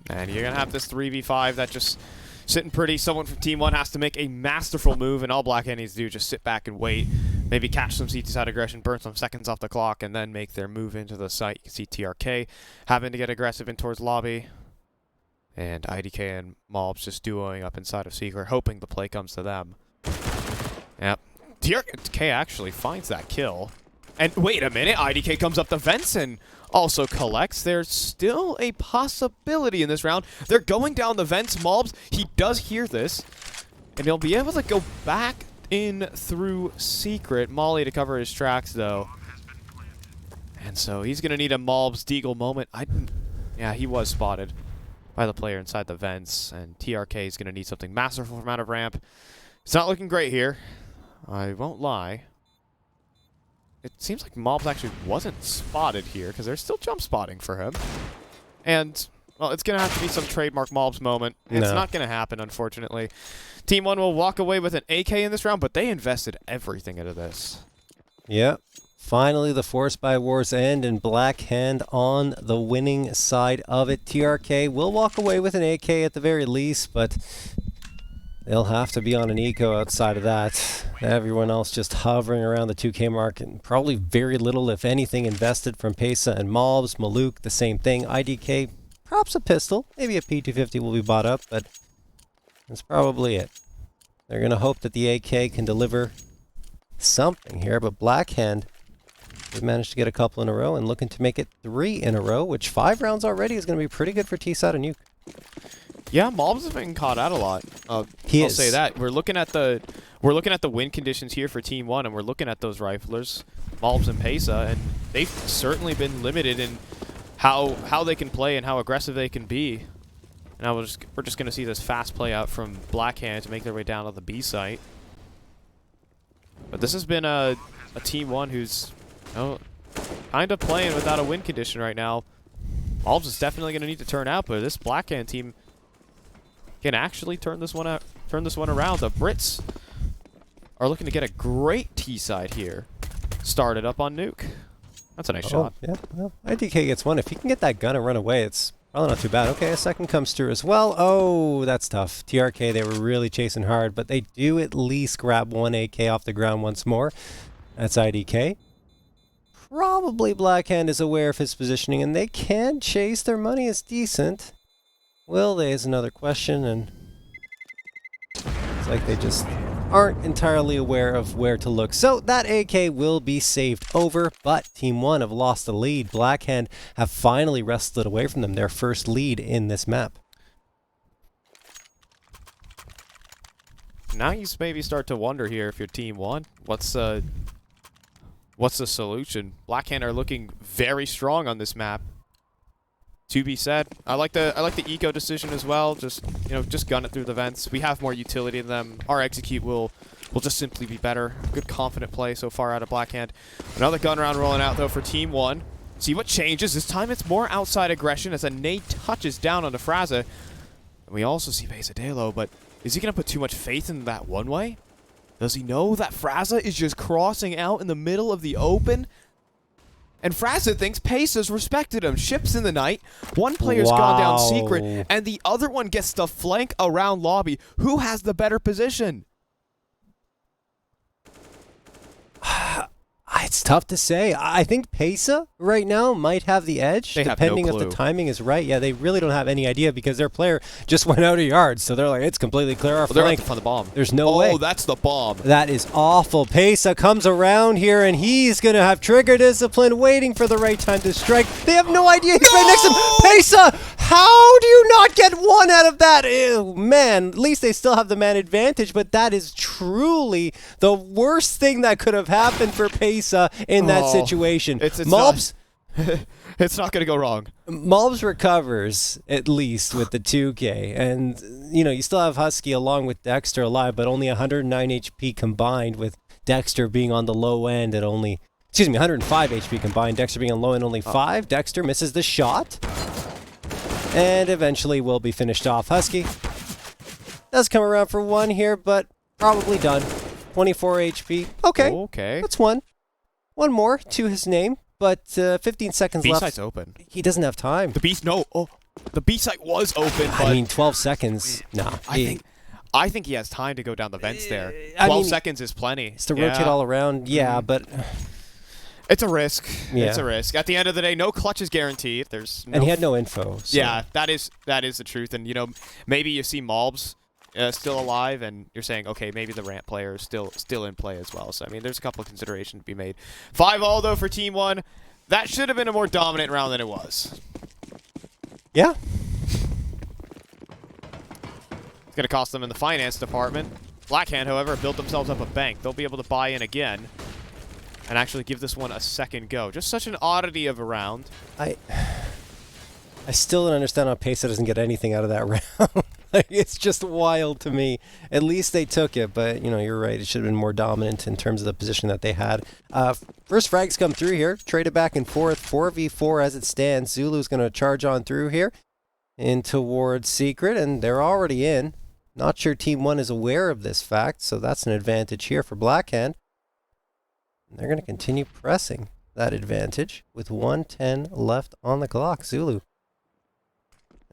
And you're going to have this 3v5 that just sitting pretty. Someone from Team 1 has to make a masterful move, and all Blackhand needs to do is just sit back and wait. Maybe catch some CT side aggression, burn some seconds off the clock, and then make their move into the site. You can see TRK having to get aggressive in towards lobby. And IDK and Malbs just duoing up inside of Secret, hoping the play comes to them. Yep. TRK actually finds that kill. And wait a minute, IDK comes up the vents and also collects. There's still a possibility in this round. They're going down the vents. Malbs, he does hear this, and he'll be able to go back in through Secret. Molly to cover his tracks, though. And so he's going to need a Malbs Deagle moment. Yeah, he was spotted by the player inside the vents, and TRK is going to need something masterful from out of ramp. It's not looking great here. I won't lie. It seems like Malbs actually wasn't spotted here, because they're still jump spotting for him. And, well, it's going to have to be some trademark Malbs moment. It's not going to happen, unfortunately. Team 1 will walk away with an AK in this round, but they invested everything into this. Yep. Finally, the force buy wars end, and Blackhand on the winning side of it. TRK will walk away with an AK at the very least, but They'll have to be on an eco outside of that. Everyone else just hovering around the 2K mark, and probably very little, if anything, invested from Pesa and Malbs. Maluk, the same thing. IDK, perhaps a pistol. Maybe a P250 will be bought up, but that's probably it. They're going to hope that the AK can deliver something here, but Blackhand, they've managed to get a couple in a row and looking to make it 3 in a row, which 5 rounds already is going to be pretty good for T-Side and Nuke. Yeah, Malbs has been caught out a lot. I'll say that. We're looking at the win conditions here for Team 1, and we're looking at those riflers, Malbs and Pesa, and they've certainly been limited in how they can play and how aggressive they can be. Now we're just going to see this fast play out from Blackhand to make their way down to the B site. But this has been a Team 1 who's kind of playing without a win condition right now. Malbs is definitely going to need to turn out, but this Blackhand team can actually turn this one around. The Brits are looking to get a great T side here. Started up on Nuke. That's a nice shot. Yeah, well, IDK gets one. If he can get that gun and run away, it's probably not too bad. Okay, a second comes through as well. Oh, that's tough. TRK, they were really chasing hard, but they do at least grab one AK off the ground once more. That's IDK. Probably Blackhand is aware of his positioning, and they can chase. Their money is decent. Will they is another question, and it's like they just aren't entirely aware of where to look. So that AK will be saved over, but Team 1 have lost the lead. Blackhand have finally wrestled it away from them, their first lead in this map. Now you maybe start to wonder here if you're Team 1, what's the solution? Blackhand are looking very strong on this map. To be said, I like the eco decision as well. Just gun it through the vents. We have more utility than them. Our execute will just simply be better. Good confident play so far out of Blackhand. Another gun round rolling out though for Team 1. See what changes. This time it's more outside aggression as a nade touches down onto Fraga. And we also see Pesadelo, but is he gonna put too much faith in that one way? Does he know that Fraga is just crossing out in the middle of the open? And Fraga thinks Pesa's respected him. Ships in the night. One player's gone down secret, and the other one gets to flank around lobby. Who has the better position? It's tough to say. I think Pesa right now might have the edge, depending if the timing is right. Yeah, they really don't have any idea because their player just went out of yards, so they're like, it's completely clear our They're flank. about to find the bomb. There's no way. Oh, that's the bomb. That is awful. Pesa comes around here, and he's going to have trigger discipline, waiting for the right time to strike. They have no idea he's right next to him. Pesa, how do you not get one out of that? Ew, man, at least they still have the man advantage, but that is truly the worst thing that could have happened for Pesa in that situation. Malbs, it's not going to go wrong. Malbs recovers, at least, with the 2K. And, you still have Husky along with Dexter alive, but only 109 HP combined, with Dexter being on the low end at only... 105 HP combined. Dexter being on low end only 5. Dexter misses the shot. And eventually will be finished off. Husky does come around for one here, but probably done. 24 HP. Okay. That's one. One more to his name, but 15 seconds left. B-site's open. He doesn't have time. The B-site was open, but... I mean, 12 seconds. No. I think he has time to go down the vents there. 12 seconds is plenty. It's to rotate all around, but... It's a risk. Yeah. It's a risk. At the end of the day, no clutch is guaranteed. And he had no info. So. Yeah, that is the truth. And, maybe you see Malbs still alive, and you're saying, okay, maybe the ramp player is still in play as well. So, I mean, there's a couple of considerations to be made. 5-all, though, for Team 1. That should have been a more dominant round than it was. Yeah. It's going to cost them in the finance department. Blackhand, however, built themselves up a bank. They'll be able to buy in again and actually give this one a second go. Just such an oddity of a round. I still don't understand how Pesa doesn't get anything out of that round. It's just wild to me. At least they took it, but, you're right. It should have been more dominant in terms of the position that they had. First frags come through here. Traded back and forth. 4v4 as it stands. Zulu's going to charge on through here in towards Secret, and they're already in. Not sure Team 1 is aware of this fact, so that's an advantage here for Blackhand. And they're going to continue pressing that advantage with 1:10 left on the clock. Zulu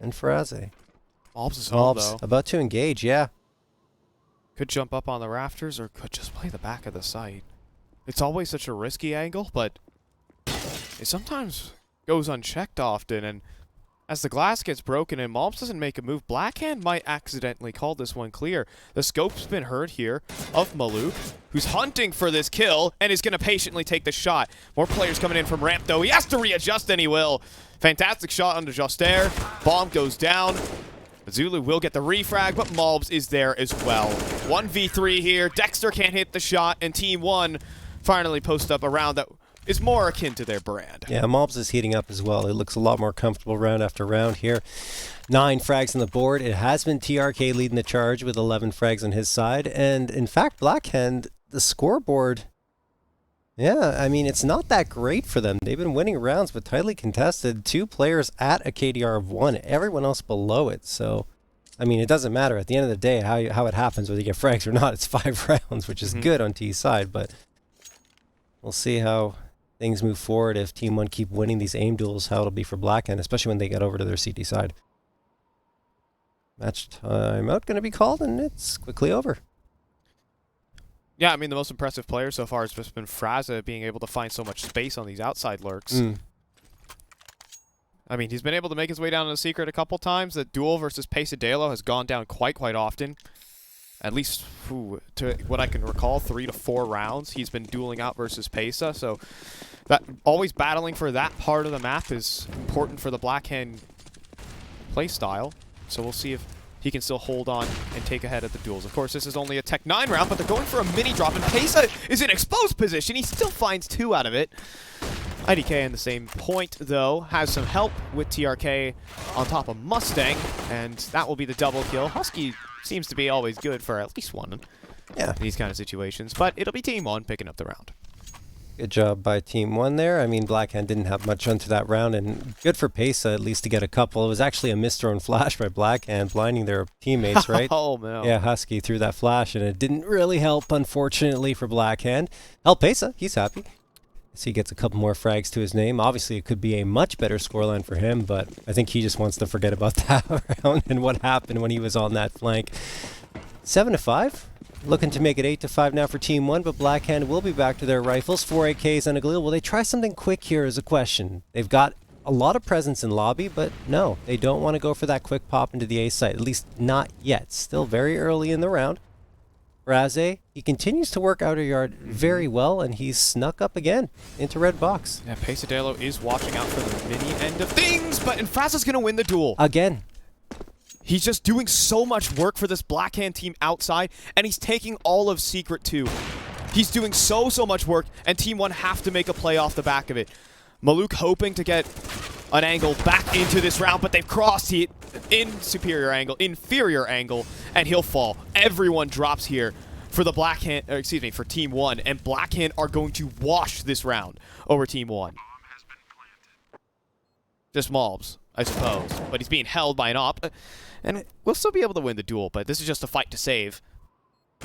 and Fraga. Malbs is home, though. About to engage, yeah. Could jump up on the rafters or could just play the back of the site. It's always such a risky angle, but it sometimes goes unchecked often, and as the glass gets broken and Malbs doesn't make a move, Blackhand might accidentally call this one clear. The scope's been heard here of Maluk, who's hunting for this kill and is going to patiently take the shot. More players coming in from ramp, though. He has to readjust, and he will. Fantastic shot under Joster. Bomb goes down. Zulu will get the refrag, but Malbs is there as well. 1v3 here. Dexter can't hit the shot, and Team 1 finally post up a round that is more akin to their brand. Yeah, Malbs is heating up as well. It looks a lot more comfortable round after round here. 9 frags on the board. It has been TRK leading the charge with 11 frags on his side. And in fact, Blackhand, the scoreboard, yeah, I mean, it's not that great for them. They've been winning rounds, but tightly contested. 2 players at a KDR of 1, everyone else below it. So, I mean, it doesn't matter. At the end of the day, how it happens, whether you get frags or not, it's 5 rounds, which is good on T's side. But we'll see how things move forward if Team 1 keep winning these aim duels, how it'll be for Blackhand, especially when they get over to their CT side. Match timeout going to be called, and it's quickly over. Yeah, I mean, the most impressive player so far has just been Fraga being able to find so much space on these outside lurks. I mean, he's been able to make his way down to the secret a couple times. The duel versus Pesadelo has gone down quite often. At least, to what I can recall, 3 to 4 rounds he's been dueling out versus Pesa. So that always battling for that part of the map is important for the Blackhand play style. So we'll see if he can still hold on and take ahead at the duels. Of course, this is only a Tech 9 round, but they're going for a mini drop, and Pesa is in exposed position. He still finds 2 out of it. IDK in the same point, though, has some help with TRK on top of Mustang, and that will be the double kill. Husky seems to be always good for at least one in these kind of situations, but it'll be Team 1 picking up the round. Good job by Team 1 there. I mean, Blackhand didn't have much onto that round, and good for Pesa at least to get a couple. It was actually a misthrown flash by Blackhand, blinding their teammates, right? Oh, no. Yeah, Husky threw that flash, and it didn't really help, unfortunately, for Blackhand. Help Pesa, he's happy. So he gets a couple more frags to his name. Obviously, it could be a much better scoreline for him, but I think he just wants to forget about that round and what happened when he was on that flank. 7-5. Looking to make it 8-5 now for Team 1, but Blackhand will be back to their rifles. 4 AKs and a Galil. Will they try something quick here is a question. They've got a lot of presence in lobby, but no, they don't want to go for that quick pop into the A site, at least not yet. Still very early in the round. Raze, he continues to work outer yard very well, and he's snuck up again into red box. Yeah, Pesadelo is watching out for the mini end of things, but Infraza's going to win the duel. Again. He's just doing so much work for this Blackhand team outside, and he's taking all of Secret too. He's doing so much work, and Team 1 have to make a play off the back of it. Maluk hoping to get an angle back into this round, but they've crossed it in inferior angle, and he'll fall. Everyone drops here for the for Team 1, and Blackhand are going to wash this round over Team 1. Just Malbs, I suppose, but he's being held by an op, and we'll still be able to win the duel, but this is just a fight to save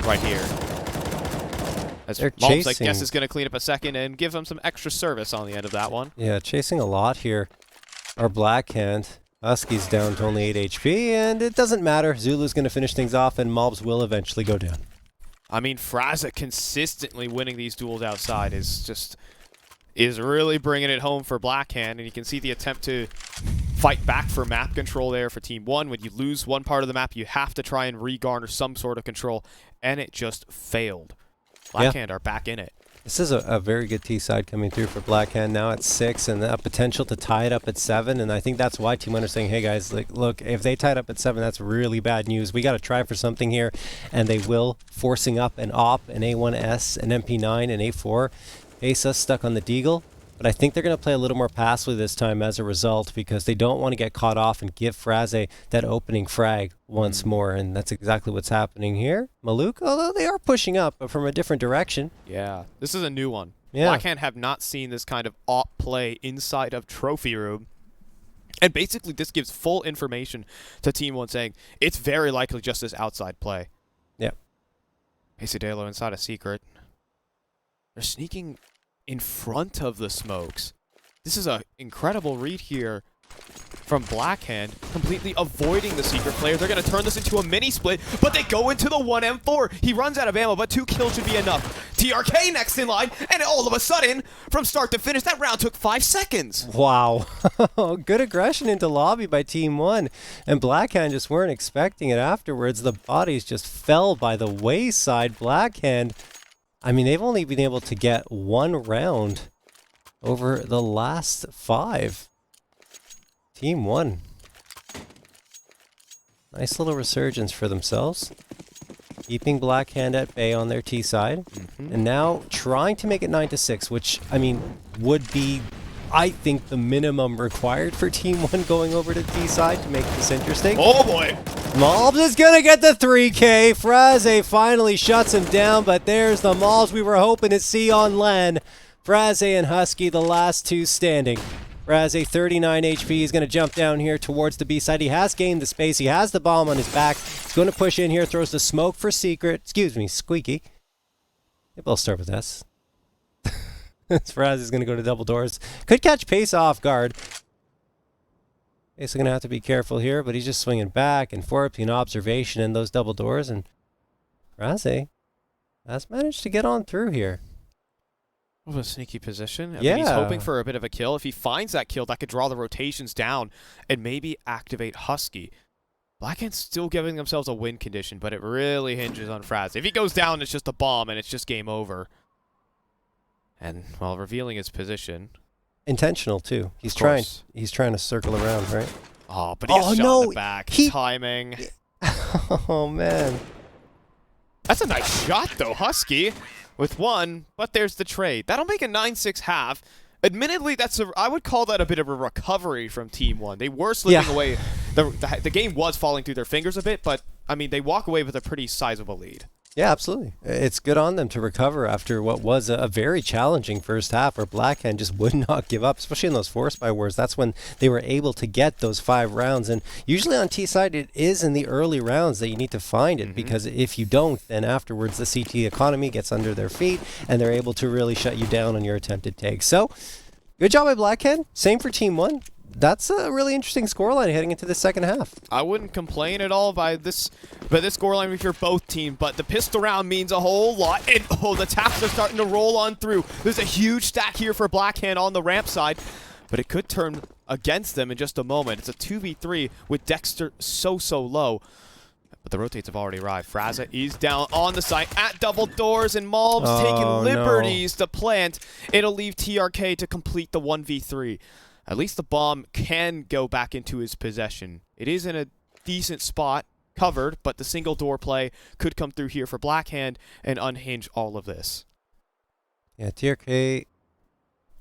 right here. As Malbs, I guess, is going to clean up a second and give him some extra service on the end of that one. Yeah, chasing a lot here. Our Blackhand. Husky's down to only 8 HP, and it doesn't matter. Zulu's going to finish things off, and Malbs will eventually go down. I mean, Fraga consistently winning these duels outside is really bringing it home for Blackhand, and you can see the attempt to fight back for map control there for Team 1. When you lose one part of the map, you have to try and re-garner some sort of control, and it just failed. Blackhand are back in it. This is a very good T side coming through for Blackhand now at 6, and a potential to tie it up at 7. And I think that's why Team 1 are saying, hey guys, like, look, if they tied up at 7, that's really bad news. We got to try for something here, and they will, forcing up an AWP, an A1S, an MP9, an A4. Asa stuck on the Deagle. But I think they're going to play a little more passively this time as a result, because they don't want to get caught off and give Fraga that opening frag once more, and that's exactly what's happening here. Maluk, although they are pushing up, but from a different direction. Yeah, this is a new one. Yeah. Blackhand have not seen this kind of op play inside of Trophy Room. And basically this gives full information to Team 1 saying it's very likely just this outside play. Yeah. Pesadelo inside a secret. They're sneaking in front of the smokes. This is an incredible read here from Blackhand, completely avoiding the secret player. They're going to turn this into a mini split, but they go into the 1M4. He runs out of ammo, but 2 kills should be enough. TRK next in line, and all of a sudden, from start to finish, that round took 5 seconds. Wow. Good aggression into lobby by Team 1. And Blackhand just weren't expecting it afterwards. The bodies just fell by the wayside. Blackhand, I mean, they've only been able to get 1 round over the last 5. Team 1. Nice little resurgence for themselves. Keeping Blackhand at bay on their T side. And now trying to make it 9-6, which, I mean, would be, I think, the minimum required for Team 1 going over to T side to make this interesting. Oh boy! Mobs is gonna get the 3K. Fraze finally shuts him down, but there's the Mobs we were hoping to see on LAN. Fraze and Husky, the last 2 standing. Fraze, 39 HP. He's going to jump down here towards the B side. He has gained the space. He has the bomb on his back. He's going to push in here, throws the smoke for secret. Excuse me, Squeaky. Maybe I'll start with S. Fraze is going to go to double doors. Could catch Pace off guard. Pace is going to have to be careful here, but he's just swinging back and forth between observation and those double doors. And Fraze has managed to get on through here. What a sneaky position. I Yeah. mean, he's hoping for a bit of a kill. If he finds that kill, that could draw the rotations down and maybe activate Husky. Blackhand's still giving themselves a win condition, but it really hinges on Fraze. If he goes down, it's just a bomb, and it's just game over. And, while revealing his position. Intentional, too. He's trying to circle around, right? Oh, but he gets shot in the back. Timing. Oh, man. That's a nice shot, though, Husky. With 1, but there's the trade. That'll make a 9-6 half. Admittedly, I would call that a bit of a recovery from Team 1. They were slipping away. The game was falling through their fingers a bit, but, I mean, they walk away with a pretty sizable lead. Yeah, absolutely. It's good on them to recover after what was a very challenging first half where Blackhand just would not give up, especially in those force buy wars. That's when they were able to get those 5 rounds. And usually on T side, it is in the early rounds that you need to find it, because if you don't, then afterwards the CT economy gets under their feet and they're able to really shut you down on your attempted take. So, good job by Blackhand. Same for Team 1. That's a really interesting scoreline heading into the second half. I wouldn't complain at all by this scoreline if you're both teams, but the pistol round means a whole lot. And the taps are starting to roll on through. There's a huge stack here for Blackhand on the ramp side, but it could turn against them in just a moment. It's a 2v3 with Dexter so low. But the rotates have already arrived. Fraza is down on the site at double doors, and Malb's taking liberties to plant. It'll leave TRK to complete the 1v3. At least the bomb can go back into his possession. It is in a decent spot, covered, but the single door play could come through here for Blackhand and unhinge all of this. Yeah, TRK,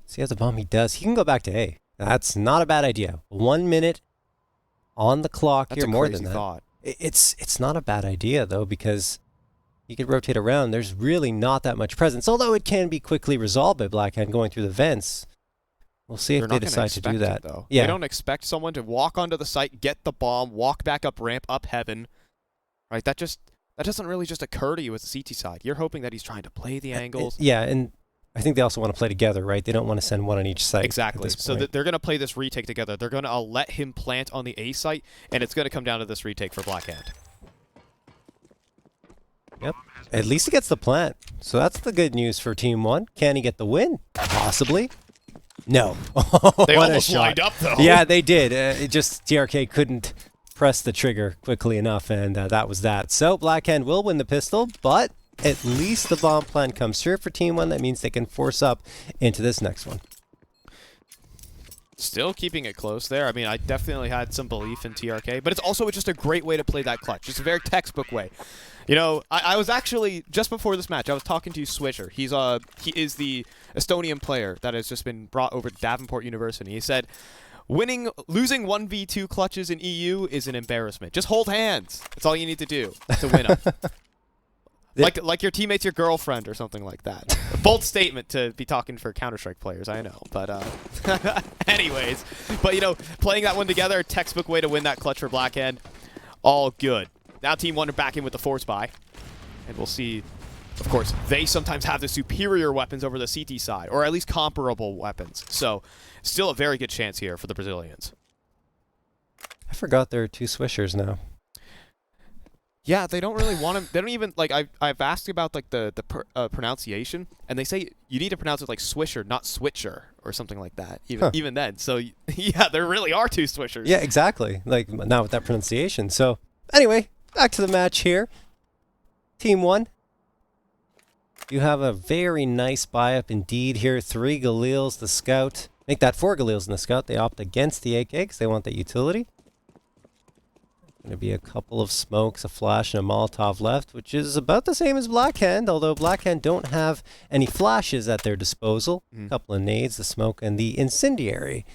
see how the bomb he does. He can go back to A. That's not a bad idea. 1 minute on the clock. That's here, a more crazy than that. thought. It's not a bad idea, though, because he could rotate around. There's really not that much presence, although it can be quickly resolved by Blackhand going through the vents. We'll see if they decide to do that. Though. Yeah. They don't expect someone to walk onto the site, get the bomb, walk back up ramp, up heaven. Right? That doesn't really just occur to you as the CT side. You're hoping that he's trying to play the angles. Yeah, and I think they also want to play together, right? They don't want to send one on each site. Exactly. So they're going to play this retake together. They're going to let him plant on the A site, and it's going to come down to this retake for Blackhand. Yep. At least he gets the plant. So that's the good news for Team 1. Can he get the win? Possibly. No. They What a almost shot. lined up, though. Yeah, they did. It just TRK couldn't press the trigger quickly enough, and that was that. So Blackhand will win the pistol, but at least the bomb plant comes through for Team 1. That means they can force up into this next one. Still keeping it close there. I mean, I definitely had some belief in TRK, but it's also just a great way to play that clutch. It's a very textbook way. You know, I was actually, just before this match, I was talking to Swisher. He is the Estonian player that has just been brought over to Davenport University. He said, losing 1v2 clutches in EU is an embarrassment. Just hold hands. That's all you need to do to win them. Like your teammate's your girlfriend or something like that. A bold statement to be talking for Counter-Strike players, I know. But anyways, but you know, playing that one together, textbook way to win that clutch for Blackhand. All good. Now Team 1 are back in with the force buy. And we'll see, of course, they sometimes have the superior weapons over the CT side, or at least comparable weapons. So still a very good chance here for the Brazilians. I forgot there are 2 swishers now. Yeah, they don't really want to. They don't even like. I've asked about like the pronunciation, and they say you need to pronounce it like swisher, not switcher, or something like that. Even then, so yeah, there really are 2 swishers. Yeah, exactly. Like not with that pronunciation. So anyway, back to the match here. Team 1. You have a very nice buy-up indeed here. 3 Galils, the Scout. Make that 4 Galils in the Scout. They opt against the AK because they want that utility. Going to be a couple of smokes, a flash, and a Molotov left, which is about the same as Blackhand, although Blackhand don't have any flashes at their disposal. A couple of nades, the smoke, and the incendiary.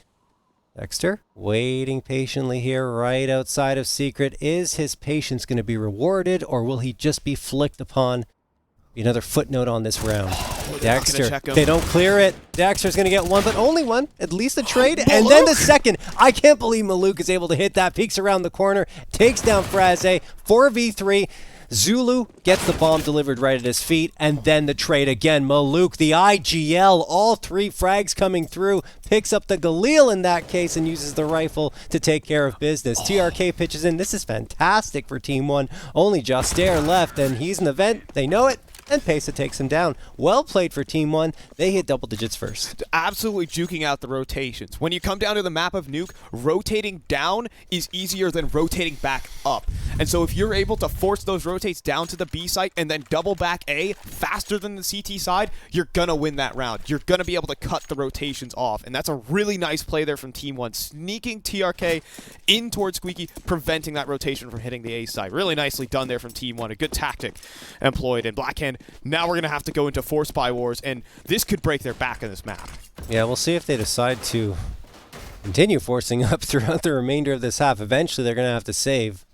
Dexter, waiting patiently here right outside of Secret. Is his patience going to be rewarded, or will he just be flicked upon? Another footnote on this round. Dexter, they don't clear it. Dexter's going to get 1, but only 1. At least a trade. And then the second. I can't believe Maluk is able to hit that. Peeks around the corner. Takes down Fraze. 4v3. Zulu gets the bomb delivered right at his feet. And then the trade again. Maluk, the IGL. All 3 frags coming through. Picks up the Galil in that case and uses the rifle to take care of business. TRK pitches in. This is fantastic for Team 1. Only Jostair left, and he's in the vent. They know it. And Pesa takes him down. Well played for Team 1. They hit double digits first. Absolutely juking out the rotations. When you come down to the map of Nuke, rotating down is easier than rotating back up. And so if you're able to force those rotates down to the B site and then double back A faster than the CT side, you're going to win that round. You're going to be able to cut the rotations off. And that's a really nice play there from Team 1. Sneaking TRK in towards Squeaky, preventing that rotation from hitting the A side. Really nicely done there from Team 1. A good tactic employed. And Blackhand, now we're going to have to go into 4 Spy Wars, and this could break their back in this map. Yeah, we'll see if they decide to continue forcing up throughout the remainder of this half. Eventually, they're going to have to save.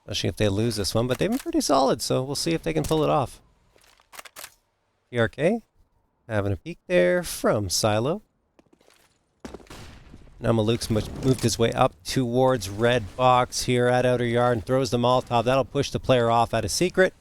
Especially if they lose this one, but they've been pretty solid, so we'll see if they can pull it off. TRK having a peek there from Silo. Now Maluk's moved his way up towards red box here at outer yard and throws the Molotov. That'll push the player off at a secret.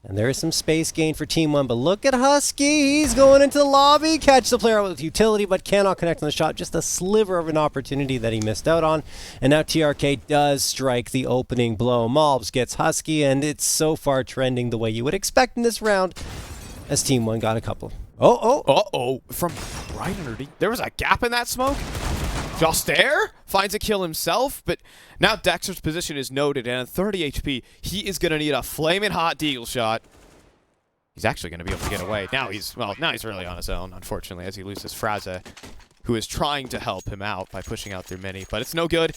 And there is some space gain for Team 1, but look at Husky. He's going into the lobby. Catch the player with utility, but cannot connect on the shot. Just a sliver of an opportunity that he missed out on. And now TRK does strike the opening blow. Malbs gets Husky, and it's so far trending the way you would expect in this round, as Team 1 got a couple. Uh-oh. From right underneath. There was a gap in that smoke. Jostair finds a kill himself, but now Dexter's position is noted, and at 30 HP, he is going to need a flaming hot deagle shot. He's actually going to be able to get away. Now he's really on his own, unfortunately, as he loses Fraza, who is trying to help him out by pushing out through mini, but it's no good.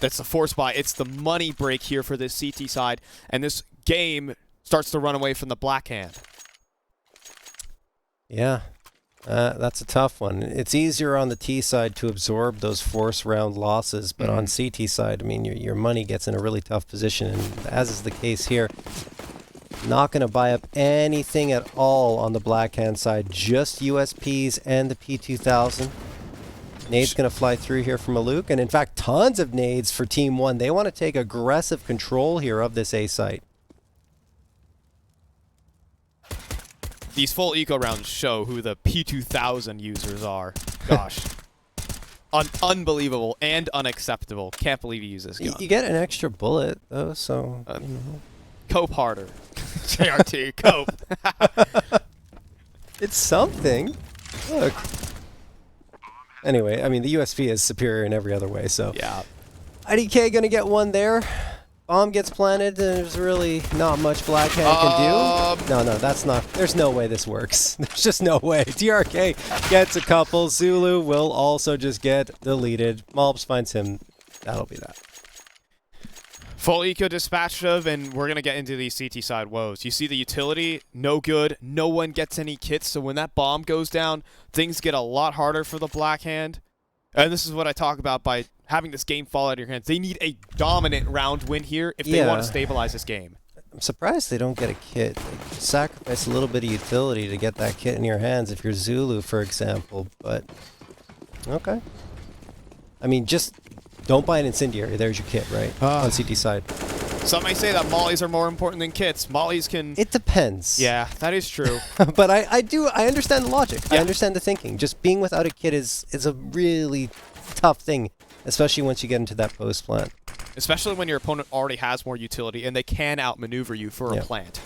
That's a 4 Spy. It's the money break here for this CT side, and this game starts to run away from the Blackhand. Yeah. That's a tough one. It's easier on the T side to absorb those force round losses, but on CT side, I mean, your money gets in a really tough position, and as is the case here, not going to buy up anything at all on the Blackhand side, just USPs and the P2000. Nade's going to fly through here from Maluk, and in fact, tons of nades for Team 1. They want to take aggressive control here of this A site. These full eco rounds show who the P2000 users are. Gosh. Unbelievable and unacceptable. Can't believe he uses this gun. You get an extra bullet, though, so, you know. Cope harder. JRT, cope. It's something. Look. Anyway, I mean, the USP is superior in every other way, so. Yeah. IDK gonna get one there. Bomb gets planted, there's really not much Blackhand can do. No, that's not. There's no way this works. There's just no way. TRK gets a couple. Zulu will also just get deleted. Malbs finds him. That'll be that. Full eco dispatched of, and we're going to get into these CT side woes. You see the utility, no good. No one gets any kits, so when that bomb goes down, things get a lot harder for the Blackhand. And this is what I talk about by having this game fall out of your hands. They need a dominant round win here if they want to stabilize this game. I'm surprised they don't get a kit. They sacrifice a little bit of utility to get that kit in your hands if you're Zulu, for example, but okay. I mean, just don't buy an incendiary. There's your kit, right? On CT side. Some may say that mollies are more important than kits. Mollies can... It depends. Yeah, that is true. But I understand the logic. Yeah. I understand the thinking. Just being without a kit is a really tough thing especially once you get into that post plant. Especially when your opponent already has more utility and they can outmaneuver you for a plant.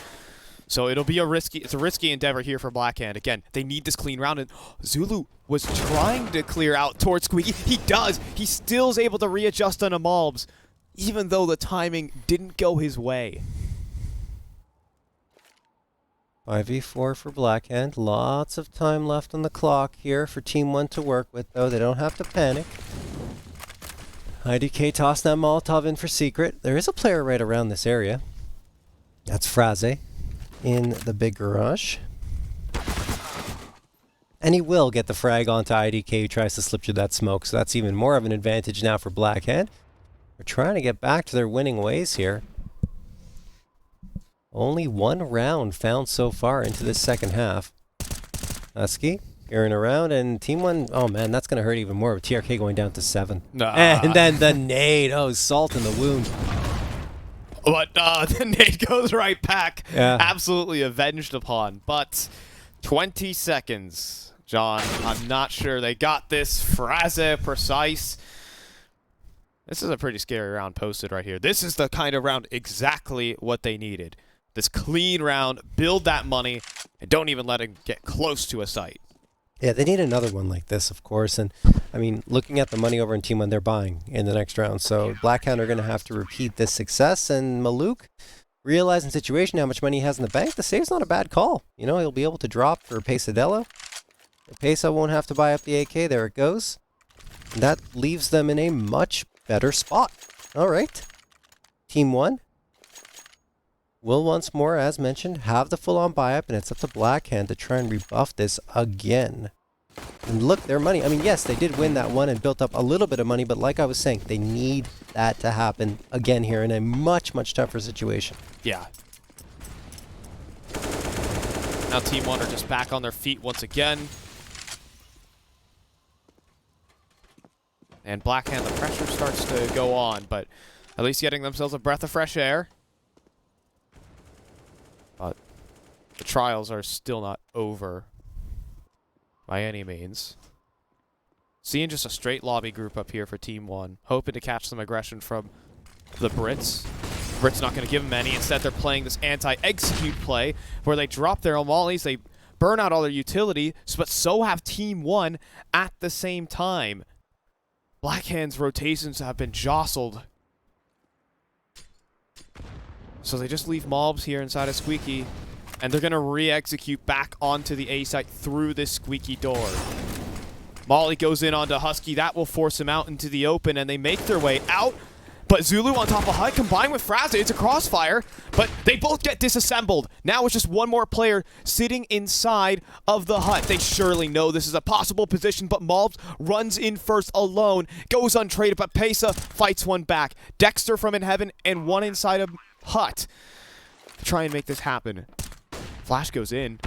So it'll be a risky endeavor here for Blackhand. Again, they need this clean round, and Zulu was trying to clear out towards Squeaky. He does. He still is able to readjust on a Malbs, even though the timing didn't go his way. 5v4 for Blackhand. Lots of time left on the clock here for Team 1 to work with, though. They don't have to panic. IDK tossed that Molotov in for secret. There is a player right around this area. That's Fraze in the big garage. And he will get the frag onto IDK who tries to slip through that smoke, so that's even more of an advantage now for Blackhand. They're trying to get back to their winning ways here. Only one round found so far into this second half. Husky gearing around, and Team 1, oh man, that's going to hurt even more with TRK going down to 7. And then the nade, oh, salt in the wound. But the nade goes right back. Yeah. Absolutely avenged upon. But 20 seconds, John. I'm not sure they got this. Fraze precise. This is a pretty scary round posted right here. This is the kind of round exactly what they needed. This clean round, build that money, and don't even let it get close to a site. Yeah, they need another one like this, of course. And, I mean, looking at the money over in Team 1, they're buying in the next round. So Blackhand are going to have to repeat this success. And Maluk, realizing the situation, how much money he has in the bank, the save's not a bad call. You know, he'll be able to drop for Pesadelo. Pesa won't have to buy up the AK. There it goes. And that leaves them in a much better spot. All right. Team 1 will once more, as mentioned, have the full-on buy-up, and it's up to Blackhand to try and rebuff this again. And look, their money, I mean, yes, they did win that one and built up a little bit of money, but like I was saying, they need that to happen again here in a much, much tougher situation. Yeah. Now Team 1 are just back on their feet once again. And Blackhand, the pressure starts to go on, but at least getting themselves a breath of fresh air. But the trials are still not over by any means. Seeing just a straight lobby group up here for Team 1, hoping to catch some aggression from the Brits. Brits not going to give them any. Instead, they're playing this anti-execute play where they drop their mollies, they burn out all their utility, but so have Team 1 at the same time. Blackhand's rotations have been jostled. So they just leave mobs here inside of Squeaky, and they're going to re-execute back onto the A site through this Squeaky door. Molly goes in onto Husky. That will force him out into the open, and they make their way out. But Zulu on top of Hut combined with Fraze. It's a crossfire, but they both get disassembled. Now it's just one more player sitting inside of the hut. They surely know this is a possible position, but Malbs runs in first alone, goes untraded, but Pesa fights one back. Dexter from In Heaven and one inside of Hut to try and make this happen. Flash goes in,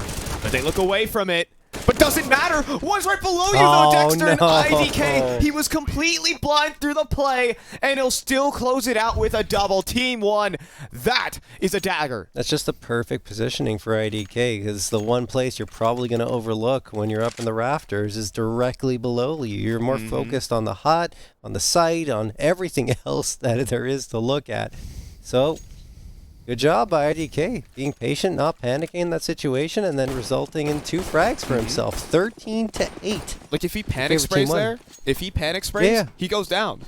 but they look away from it. But doesn't matter. One's right below you, though, Dexter. And IDK, he was completely blind through the play, and he'll still close it out with a double. Team 1, that is a dagger. That's just the perfect positioning for IDK, because the one place you're probably going to overlook when you're up in the rafters is directly below you. You're more focused on the hut, on the site, on everything else that there is to look at. So, good job by IDK, being patient, not panicking in that situation, and then resulting in 2 frags for himself. 13-8. Like, if he panic sprays there, he goes down.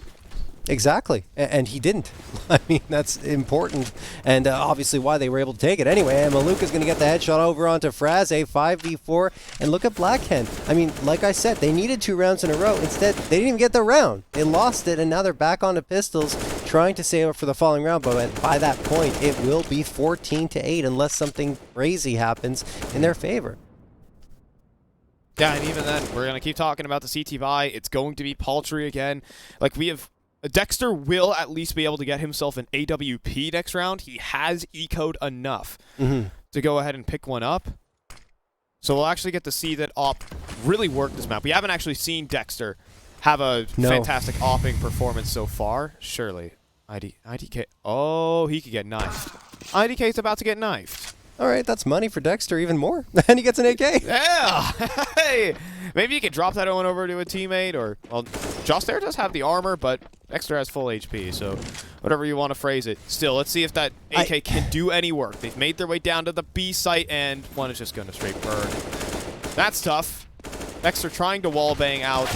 Exactly, and he didn't. I mean, that's important, and obviously why they were able to take it. Anyway, and Maluka's going to get the headshot over onto Fraze, 5v4, and look at Blackhand. I mean, like I said, they needed 2 rounds in a row. Instead, they didn't even get the round. They lost it, and now they're back onto pistols, trying to save up for the following round, but by that point, it will be 14-8 unless something crazy happens in their favor. Yeah, and even then, we're going to keep talking about the CT buy. It's going to be paltry again. Like, we have... Dexter will at least be able to get himself an AWP next round. He has ecoed enough to go ahead and pick one up. So we'll actually get to see that Op really work this map. We haven't actually seen Dexter have a fantastic opping performance so far. Surely. IDK. Oh, he could get knifed. IDK's about to get knifed. All right, that's money for Dexter, even more. And he gets an AK. Yeah! Hey! Maybe you could drop that one over to a teammate, or... Well, Jostair does have the armor, but Dexter has full HP, so whatever you want to phrase it. Still, let's see if that AK can do any work. They've made their way down to the B site, and one is just going to straight burn. That's tough. Dexter trying to wallbang out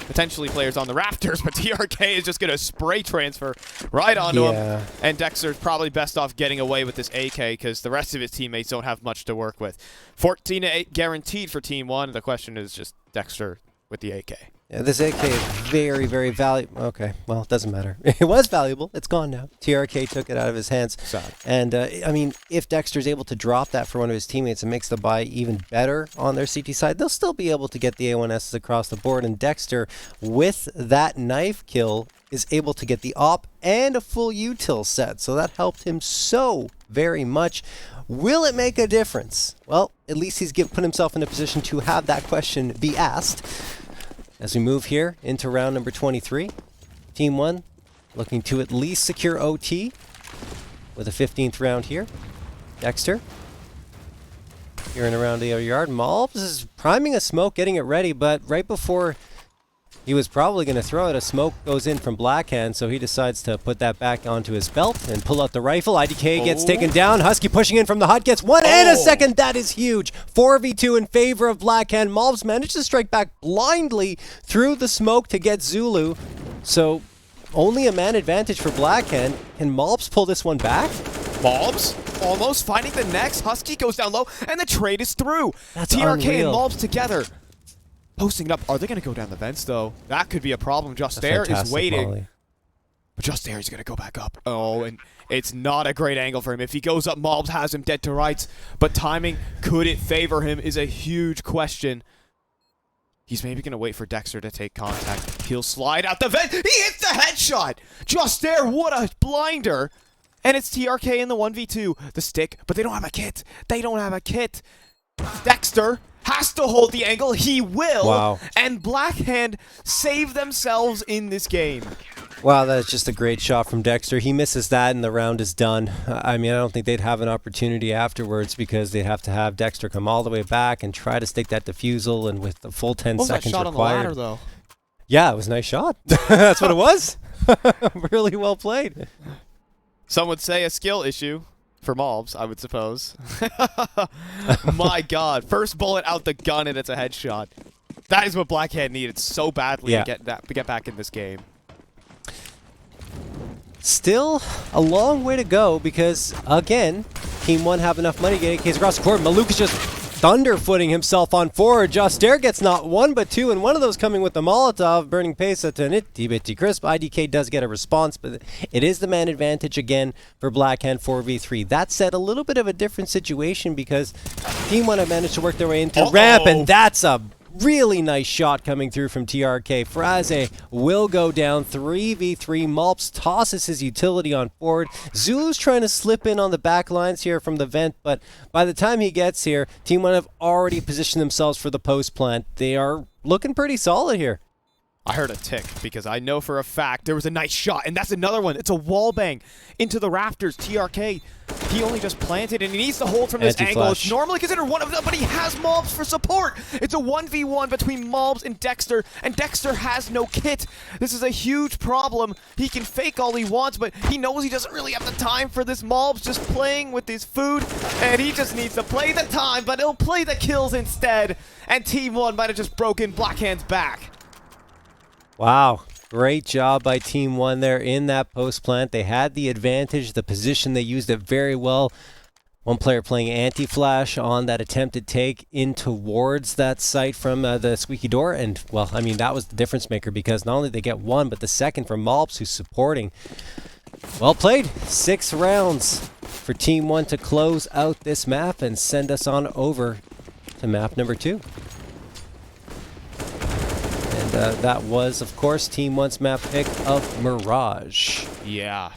potentially players on the rafters, but TRK is just going to spray transfer right onto him. And Dexter's probably best off getting away with this AK because the rest of his teammates don't have much to work with. 14-8 guaranteed for Team 1. The question is just Dexter with the AK. Yeah, this AK is very, very valuable. Okay, well, it doesn't matter. It was valuable. It's gone now. TRK took it out of his hands. Sad. And, I mean, if Dexter's able to drop that for one of his teammates, it makes the buy even better on their CT side. They'll still be able to get the A1Ss across the board. And Dexter, with that knife kill, is able to get the op and a full util set. So that helped him so very much. Will it make a difference? Well, at least he's put himself in a position to have that question be asked. As we move here into round number 23, Team 1 looking to at least secure OT with a 15th round here. Dexter here and around the yard. Malbs is priming a smoke, getting it ready, but right before he was probably going to throw it, a smoke goes in from Blackhand, so he decides to put that back onto his belt and pull out the rifle. IDK gets taken down. Husky pushing in from the hut, gets one and a second. That is huge. 4v2 in favor of Blackhand. Malbs managed to strike back blindly through the smoke to get Zulu. So only a man advantage for Blackhand. Can Malbs pull this one back? Malbs almost finding the next. Husky goes down low, and the trade is through. That's TRK unreal. and Malbs together. Posting it up. Are they going to go down the vents, though? That could be a problem. Jostair is waiting. Molly. But Jostair is going to go back up. Oh, and it's not a great angle for him. If he goes up, Malbs has him dead to rights. But timing, could it favor him, is a huge question. He's maybe going to wait for Dexter to take contact. He'll slide out the vent. He hits the headshot. Jostair, what a blinder. And it's TRK in the 1v2. The stick, but they don't have a kit. They don't have a kit. Dexter has to hold the angle. He will. Wow. And Blackhand save themselves in this game. Wow, that's just a great shot from Dexter. He misses that and the round is done. I mean, I don't think they'd have an opportunity afterwards because they'd have to have Dexter come all the way back and try to stick that defusal, and with the full 10 seconds that shot required. on the ladder, though? Yeah, it was a nice shot. That's what it was. Really well played. Some would say a skill issue for Malbs, I would suppose. My God. First bullet out the gun, and it's a headshot. That is what Blackhand needed so badly to get back in this game. Still a long way to go because, again, Team 1 have enough money to get AKs across the court. Maluk is just thunderfooting himself on forward. Jostair gets not one but two, and one of those coming with the Molotov, burning Pesa to Nitty Bitty Crisp. IDK does get a response, but it is the man advantage again for Blackhand 4v3. That said, a little bit of a different situation because Team 1 have managed to work their way into ramp, and that's a really nice shot coming through from TRK. Fraze will go down 3v3. Malbs tosses his utility on forward. Zulu's trying to slip in on the back lines here from the vent, but by the time he gets here, Team 1 have already positioned themselves for the post plant. They are looking pretty solid here. I heard a tick because I know for a fact there was a nice shot, and that's another one. It's a wall bang into the rafters. TRK, he only just planted, and he needs to hold from this angle. It's normally considered one of them, but he has Malbs for support. It's a 1v1 between Malbs and Dexter has no kit. This is a huge problem. He can fake all he wants, but he knows he doesn't really have the time for this. Malbs just playing with his food, and he just needs to play the time, but he'll play the kills instead, and Team 1 might have just broken Blackhand's back. Wow, great job by Team 1 there in that post plant. They had the advantage, the position, they used it very well. One player playing anti-flash on that attempted take in towards that site from the squeaky door. And, well, I mean, that was the difference maker because not only did they get one, but the second from Malbs, who's supporting. Well played. 6 rounds for Team 1 to close out this map and send us on over to map number 2. That was, of course, Team 1's map pick of Mirage. Yeah.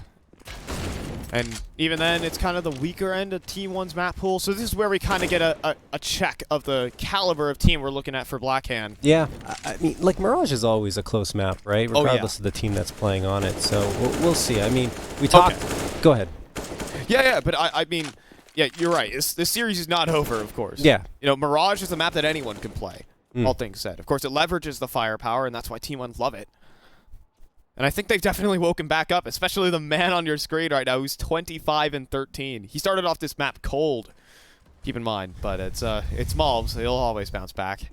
And even then, it's kind of the weaker end of Team 1's map pool. So this is where we kind of get a check of the caliber of team we're looking at for Blackhand. Yeah. I mean, like, Mirage is always a close map, right? Regardless of the team that's playing on it. So we'll see. I mean, we talked... Okay. Go ahead. Yeah, but I mean... Yeah, you're right. This series is not over, of course. Yeah. You know, Mirage is a map that anyone can play. All things said. Of course, it leverages the firepower, and that's why Team 1 love it. And I think they've definitely woken back up, especially the man on your screen right now who's 25-13. He started off this map cold, keep in mind, but it's Malbs. He'll always bounce back.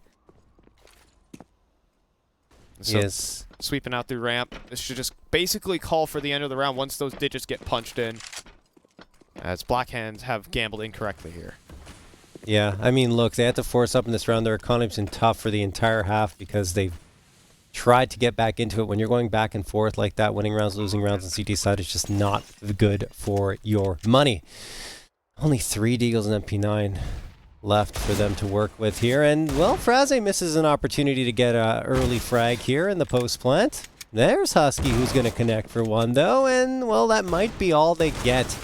So, yes. Sweeping out through ramp. This should just basically call for the end of the round once those digits get punched in. As Black Hands have gambled incorrectly here. Yeah, I mean, look, they had to force up in this round. Their economy's been tough for the entire half because they've tried to get back into it. When you're going back and forth like that, winning rounds, losing rounds on CT side is just not good for your money. Only 3 Deagles and MP9 left for them to work with here. And, well, Fraze misses an opportunity to get an early frag here in the post plant. There's Husky who's going to connect for one, though. And, well, that might be all they get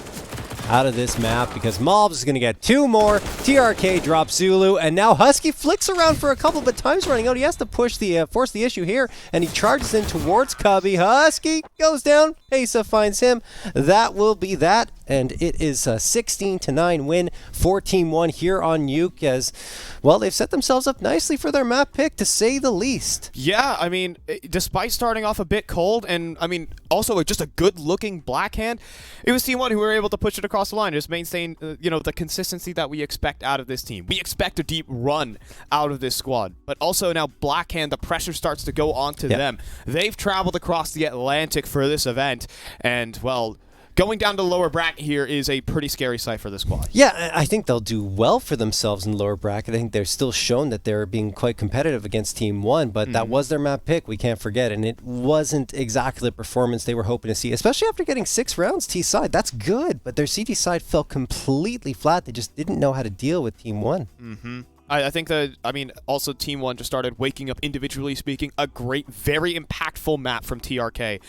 out of this map because Malbs is going to get 2 more. TRK drops Zulu, and now Husky flicks around for a couple, but time's running out. He has to push the force the issue here, and he charges in towards Cubby. Husky goes down. Asa finds him. That will be that, and it is a 16-9 win for Team 1 here on Nuke as, well, they've set themselves up nicely for their map pick, to say the least. Yeah, I mean, despite starting off a bit cold, and, I mean, also just a good-looking Black Hand, it was Team 1 who were able to push it across the line, just maintain, you know, the consistency that we expect out of this team. We expect a deep run out of this squad, but also now Black Hand, the pressure starts to go onto them. They've traveled across the Atlantic for this event, and, well, going down to lower bracket here is a pretty scary sight for the squad. Yeah, I think they'll do well for themselves in lower bracket. I think they're still shown that they're being quite competitive against Team 1, but that was their map pick, we can't forget, and it wasn't exactly the performance they were hoping to see, especially after getting 6 rounds T side. That's good, but their CT side fell completely flat. They just didn't know how to deal with Team 1. I think that, I mean, also Team 1 just started waking up, individually speaking. A great, very impactful map from TRK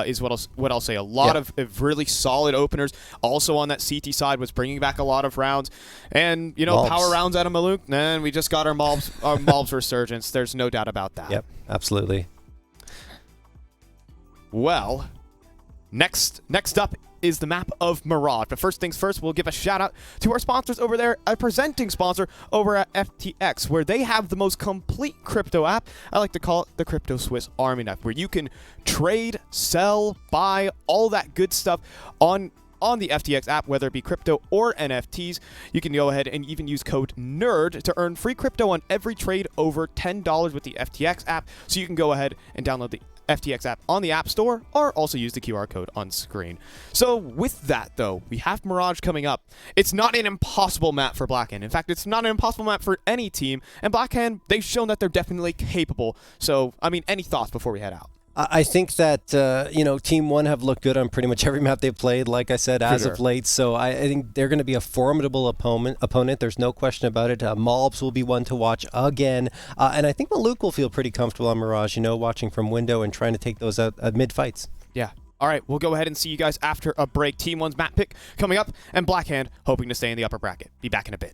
is what I'll say. A lot of really solid openers. Also on that CT side was bringing back a lot of rounds. And, you know, power rounds out of Maluk. And we just got our Malbs resurgence. There's no doubt about that. Yep, absolutely. Well, next up is the map of Mirage. But first things first, we'll give a shout out to our sponsors over there, a presenting sponsor over at FTX, where they have the most complete crypto app. I like to call it the Crypto Swiss Army Knife, where you can trade, sell, buy, all that good stuff on the FTX app, whether it be crypto or NFTs. You can go ahead and even use code NERD to earn free crypto on every trade over $10 with the FTX app. So you can go ahead and download the FTX app on the App Store, or also use the QR code on screen. So with that, though, we have Mirage coming up. It's not an impossible map for Blackhand. In fact, it's not an impossible map for any team, and Blackhand, they've shown that they're definitely capable. So, I mean, any thoughts before we head out? I think that, you know, Team 1 have looked good on pretty much every map they've played, like I said, as of late. So I think they're going to be a formidable opponent. There's no question about it. Malbs will be one to watch again. And I think Maluk will feel pretty comfortable on Mirage, you know, watching from window and trying to take those out mid-fights. Yeah. All right, we'll go ahead and see you guys after a break. Team 1's map pick coming up, and Blackhand hoping to stay in the upper bracket. Be back in a bit.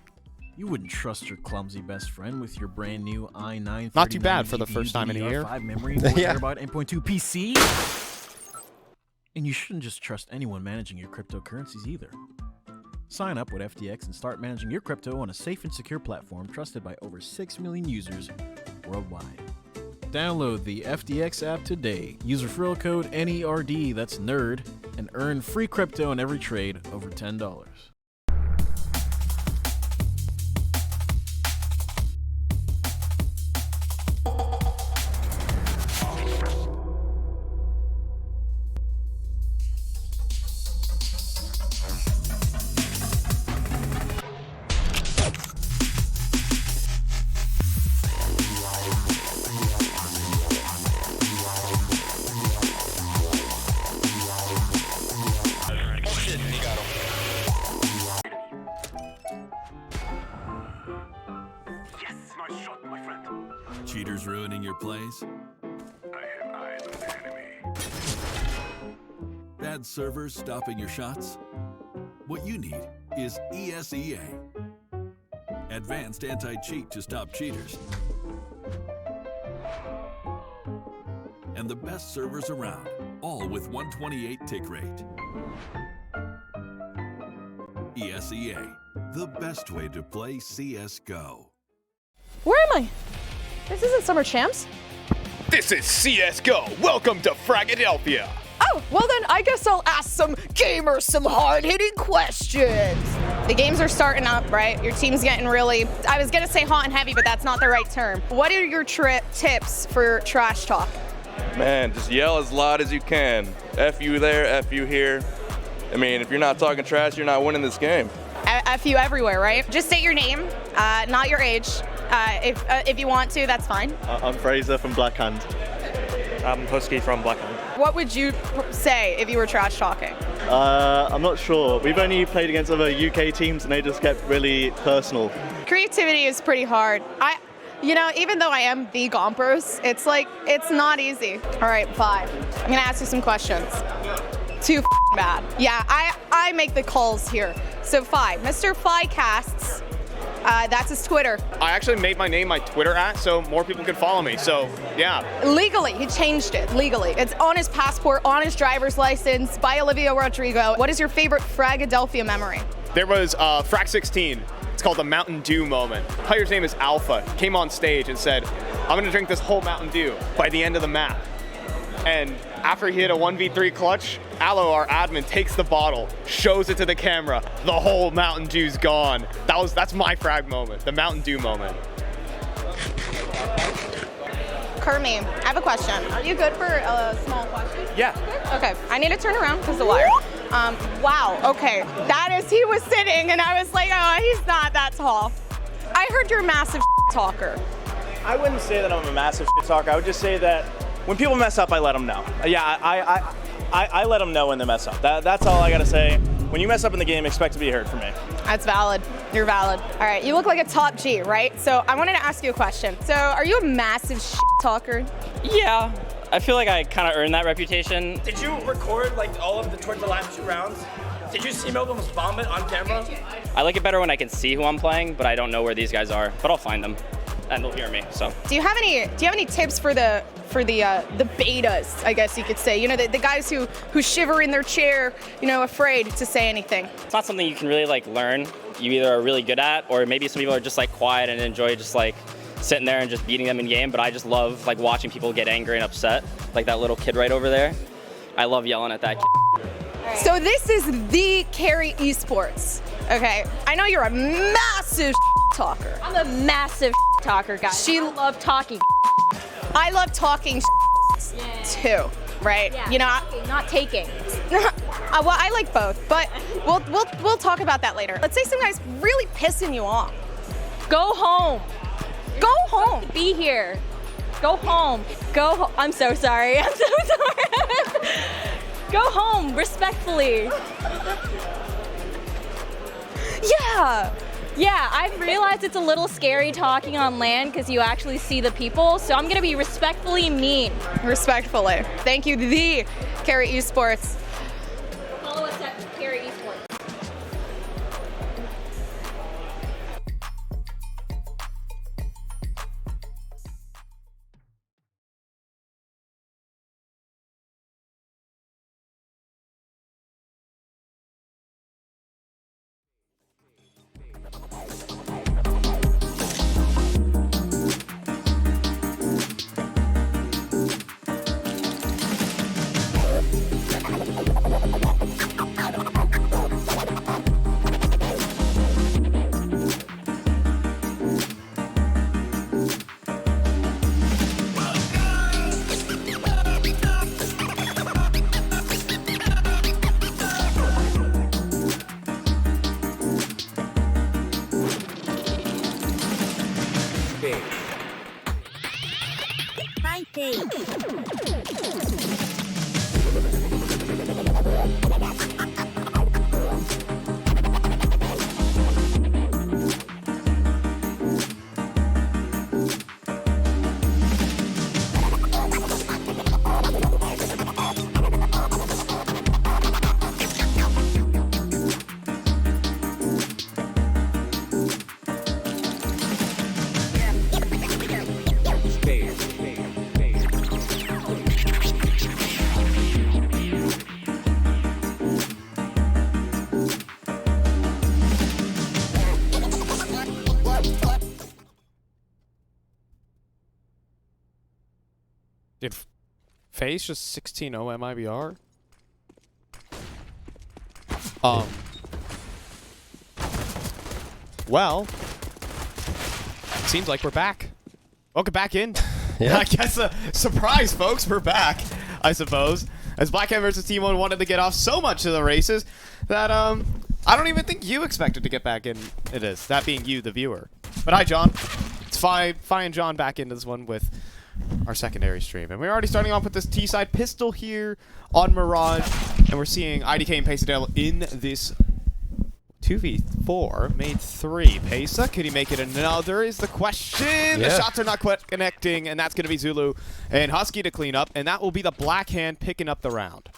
You wouldn't trust your clumsy best friend with your brand new i9 Not too bad for the first time in a year. 5 memory, 4TB, M.2 PC. And you shouldn't just trust anyone managing your cryptocurrencies either. Sign up with FTX and start managing your crypto on a safe and secure platform trusted by over 6 million users worldwide. Download the FTX app today. Use referral code NERD, that's NERD, and earn free crypto on every trade over $10. Cheaters ruining your plays? I have eyes on the enemy. Bad servers stopping your shots? What you need is ESEA. Advanced anti-cheat to stop cheaters. And the best servers around, all with 128 tick rate. ESEA, the best way to play CSGO. Where am I? This isn't Summer Champs. This is CSGO. Welcome to Fragadelphia. Oh, well then I guess I'll ask some gamers some hard-hitting questions. The games are starting up, right? Your team's getting really, I was gonna say hot and heavy, but that's not the right term. What are your tips for trash talk? Man, just yell as loud as you can. F you there, F you here. I mean, if you're not talking trash, you're not winning this game. F you everywhere, right? Just state your name, not your age. If you want to, that's fine. I'm Fraser from Blackhand. I'm Husky from Blackhand. What would you say if you were trash talking? I'm not sure. We've only played against other UK teams and they just get really personal. Creativity is pretty hard. You know, even though I am the Gompers, it's like, it's not easy. All right, 5. I'm gonna ask you some questions. Too bad. Yeah, I make the calls here. So 5, Mr. Flycasts, that's his Twitter. I actually made my name my Twitter @ so more people can follow me, so yeah. Legally, he changed it, legally. It's on his passport, on his driver's license, by Olivia Rodrigo. What is your favorite Fragadelphia memory? There was Frag 16. It's called the Mountain Dew moment. Player's name is Alpha. He came on stage and said, I'm gonna drink this whole Mountain Dew by the end of the map. And after he hit a 1v3 clutch, Aloe, our admin, takes the bottle, shows it to the camera, the whole Mountain Dew's gone. That's my Frag moment, the Mountain Dew moment. Kermie, I have a question. Are you good for a small question? Yeah. Okay, I need to turn around because the wire. Wow, okay. That is, he was sitting and I was like, oh, he's not that tall. I heard you're a massive talker. I wouldn't say that I'm a massive talker. I would just say that when people mess up, I let them know. Yeah, I let them know when they mess up. That's all I gotta say. When you mess up in the game, expect to be heard from me. That's valid. You're valid. All right, you look like a top G, right? So I wanted to ask you a question. So are you a massive talker? Yeah, I feel like I kind of earned that reputation. Did you record like all of towards the last 2 rounds? Did you see me almost vomit on camera? I like it better when I can see who I'm playing, but I don't know where these guys are. But I'll find them, and they'll hear me. So. Do you have any tips for the betas, I guess you could say? You know, the guys who shiver in their chair, you know, afraid to say anything. It's not something you can really like learn. You either are really good at, or maybe some people are just like quiet and enjoy just like sitting there and just beating them in game. But I just love like watching people get angry and upset, like that little kid right over there. I love yelling at that kid. So this is the Carry Esports. Okay, I know you're a massive talker. I'm a massive talker, guys. I love talking. I love talking too, right? Yeah, you know, not taking. Well, I like both, but we'll talk about that later. Let's say some guy's really pissing you off. Go home. Go home. Be here. Go home. Go home. I'm so sorry. I'm so sorry. Go home, respectfully. Yeah. Yeah, I've realized it's a little scary talking on LAN because you actually see the people, so I'm gonna be respectfully mean. Respectfully. Thank you, the Carry Esports. Follow us at Carry Esports. Did FaZe just 16-0 MIBR? Well, seems like we're back. Welcome back in. Yeah. I guess surprise, folks. We're back, I suppose. As Blackhand versus Team 1 wanted to get off so much of the races that I don't even think you expected to get back in. It is. That being you, the viewer. But hi, John. It's Fi and John back into this one with our secondary stream. And we're already starting off with this T-side pistol here on Mirage. And we're seeing IDK and Pesadale in this 2v4. Made 3. Pesa, could he make it another is the question. Yeah. The shots are not quite connecting. And that's going to be Zulu and Husky to clean up. And that will be the Blackhand picking up the round.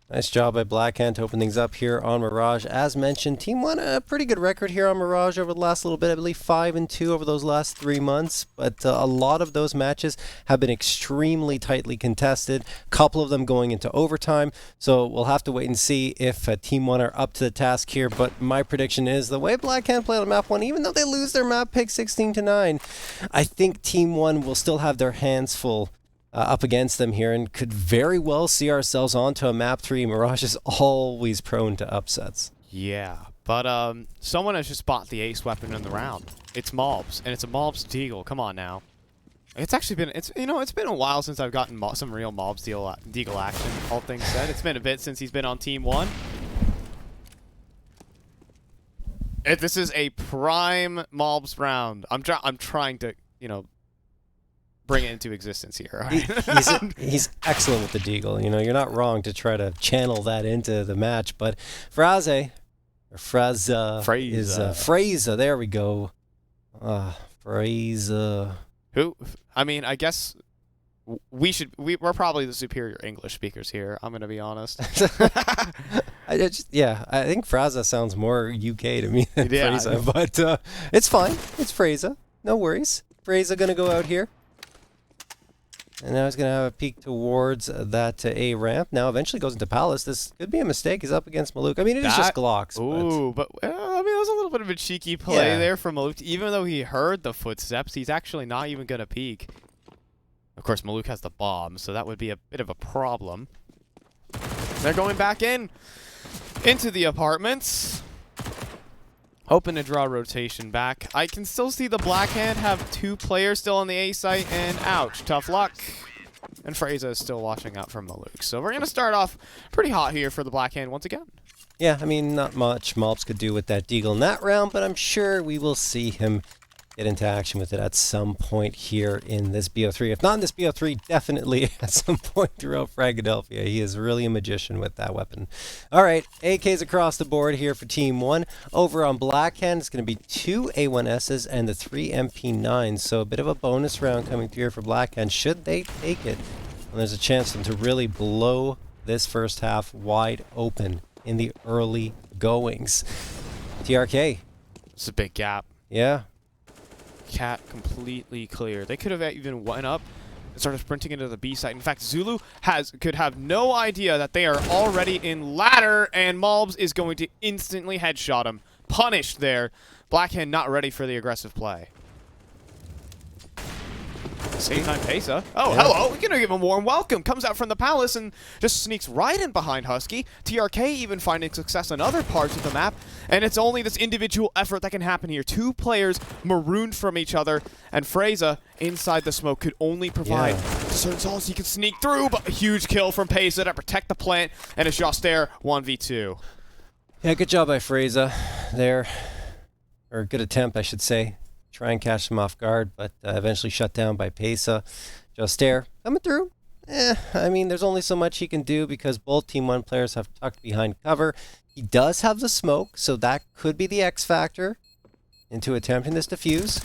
Nice job by Blackhand to open things up here on Mirage. As mentioned, Team 1 a pretty good record here on Mirage over the last little bit. I believe 5-2 over those last 3 months. But a lot of those matches have been extremely tightly contested. A couple of them going into overtime. So we'll have to wait and see if Team 1 are up to the task here. But my prediction is the way Blackhand played on map 1, even though they lose their map pick 16-9, I think Team 1 will still have their hands full up against them here and could very well see ourselves onto a map 3. Mirage is always prone to upsets. Yeah, but someone has just bought the ace weapon in the round. It's Mobs, and it's a Mobs Deagle. Come on now. It's actually been, it's been a while since I've gotten some real Mobs Deagle action, all things said. It's been a bit since he's been on Team 1. This is a prime Mobs round. I'm trying to, bring it into existence here. Right? He's excellent with the deagle. You're not wrong to try to channel that into the match. But Fraga is Fraga. There we go. Fraga. Who? I mean, I guess we're probably the superior English speakers here. I'm gonna be honest. I think Fraga sounds more UK to me than Fraga, but it's fine. It's Fraga. No worries. Fraga gonna go out here. And now he's going to have a peek towards that A ramp. Now eventually goes into Palace. This could be a mistake. He's up against Maluk. I mean, it is just Glocks. Ooh, but I mean, it was a little bit of a cheeky play there from Maluk. Even though he heard the footsteps, he's actually not even going to peek. Of course, Maluk has the bomb, so that would be a bit of a problem. They're going back into the apartments. Hoping to draw rotation back. I can still see the Blackhand have 2 players still on the A site, and ouch, tough luck. And Fraga is still watching out for Maluk. So we're going to start off pretty hot here for the Blackhand once again. Yeah, I mean, not much Mobs could do with that deagle in that round, but I'm sure we will see him get into action with it at some point here in this BO3. If not in this BO3, definitely at some point throughout Fragadelphia. He is really a magician with that weapon. All right, AKs across the board here for Team 1. Over on Blackhand, it's going to be 2 A1Ss and the 3 MP9s. So a bit of a bonus round coming through here for Blackhand. Should they take it, and there's a chance for them to really blow this first half wide open in the early goings. TRK. It's a big gap. Yeah. Cat completely clear. They could have even went up and started sprinting into the B site. In fact, Zulu could have no idea that they are already in ladder, and Mobs is going to instantly headshot him. Punished there. Blackhand not ready for the aggressive play. Same time, Pesa. Oh, hello. We're going to give him a warm welcome. Comes out from the Palace and just sneaks right in behind Husky. TRK even finding success on other parts of the map. And it's only this individual effort that can happen here. 2 players marooned from each other. And Fraga, inside the smoke, could only provide certain solace. He could sneak through, but a huge kill from Pesa to protect the plant. And it's Joster 1v2. Yeah, good job by Fraga there. Or good attempt, I should say. Try and catch him off guard, but eventually shut down by Pesa. Joster coming through. I mean, there's only so much he can do because both Team 1 players have tucked behind cover. He does have the smoke, so that could be the X factor into attempting this defuse.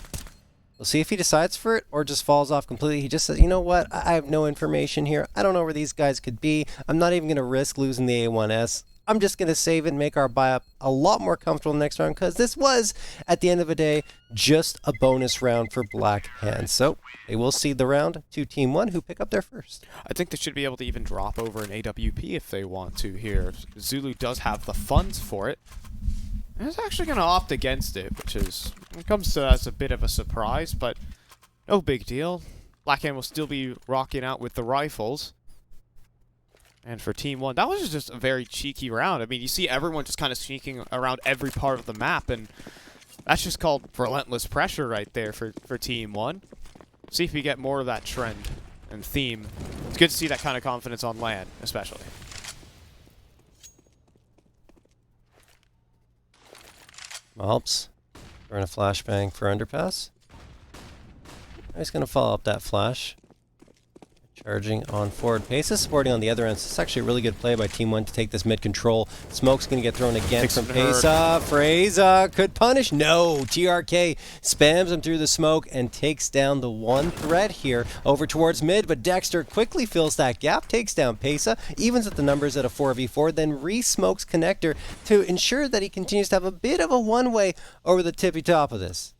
We'll see if he decides for it or just falls off completely. He just says, you know what, I have no information here. I don't know where these guys could be. I'm not even going to risk losing the A1S. I'm just going to save it and make our buy-up a lot more comfortable next round because this was, at the end of the day, just a bonus round for Blackhand. So they will seed the round to Team 1 who pick up their first. I think they should be able to even drop over an AWP if they want to here. Zulu does have the funds for it. And it's actually going to opt against it, which is, it comes to as a bit of a surprise, but no big deal. Blackhand will still be rocking out with the rifles. And for Team 1, that was just a very cheeky round. I mean, you see everyone just kind of sneaking around every part of the map, and that's just called relentless pressure right there for Team 1. See if we get more of that trend and theme. It's good to see that kind of confidence on LAN, especially. Malps. Throwing a flashbang for underpass. He's going to follow up that flash. Charging on forward. Pace is supporting on the other end. So it's actually a really good play by Team 1 to take this mid control. Smoke's going to get thrown again from Pesa. Fraga could punish. No. TRK spams him through the smoke and takes down the one threat here over towards mid. But Dexter quickly fills that gap, takes down Pesa, evens at the numbers at a 4v4, then re-smokes connector to ensure that he continues to have a bit of a one-way over the tippy top of this.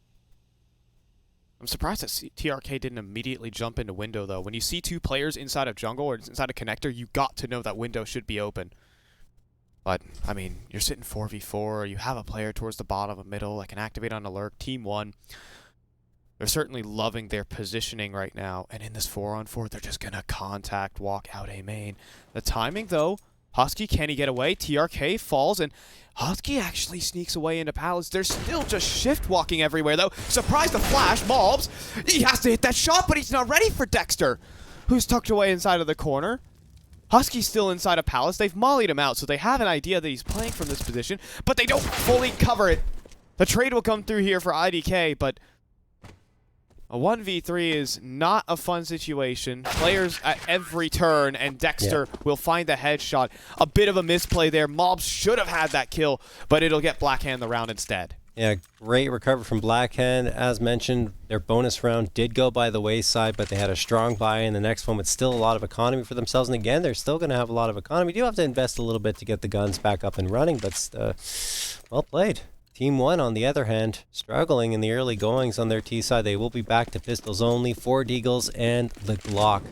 I'm surprised that TRK didn't immediately jump into window, though. When you see two players inside of jungle or inside a connector, you got to know that window should be open. But, I mean, you're sitting 4v4, you have a player towards the bottom of middle that can activate on alert. Team 1, they're certainly loving their positioning right now. And in this 4-on-4, they're just going to contact, walk out A main. The timing, though, Husky, can he get away? TRK falls, and Husky actually sneaks away into Palace. They're still just shift walking everywhere, though. Surprise the flash, Mobs. He has to hit that shot, but he's not ready for Dexter, who's tucked away inside of the corner. Husky's still inside of Palace. They've mollied him out, so they have an idea that he's playing from this position, but they don't fully cover it. The trade will come through here for IDK, but a 1v3 is not a fun situation. Players at every turn, and Dexter will find the headshot. A bit of a misplay there. Mobs should have had that kill, but it'll get Blackhand the round instead. Yeah, great recovery from Blackhand. As mentioned, their bonus round did go by the wayside, but they had a strong buy in the next one with still a lot of economy for themselves. And again, they're still going to have a lot of economy. You do have to invest a little bit to get the guns back up and running, but well played. Team 1, on the other hand, struggling in the early goings on their T side. They will be back to pistols only, 4 Deagles and the Glock.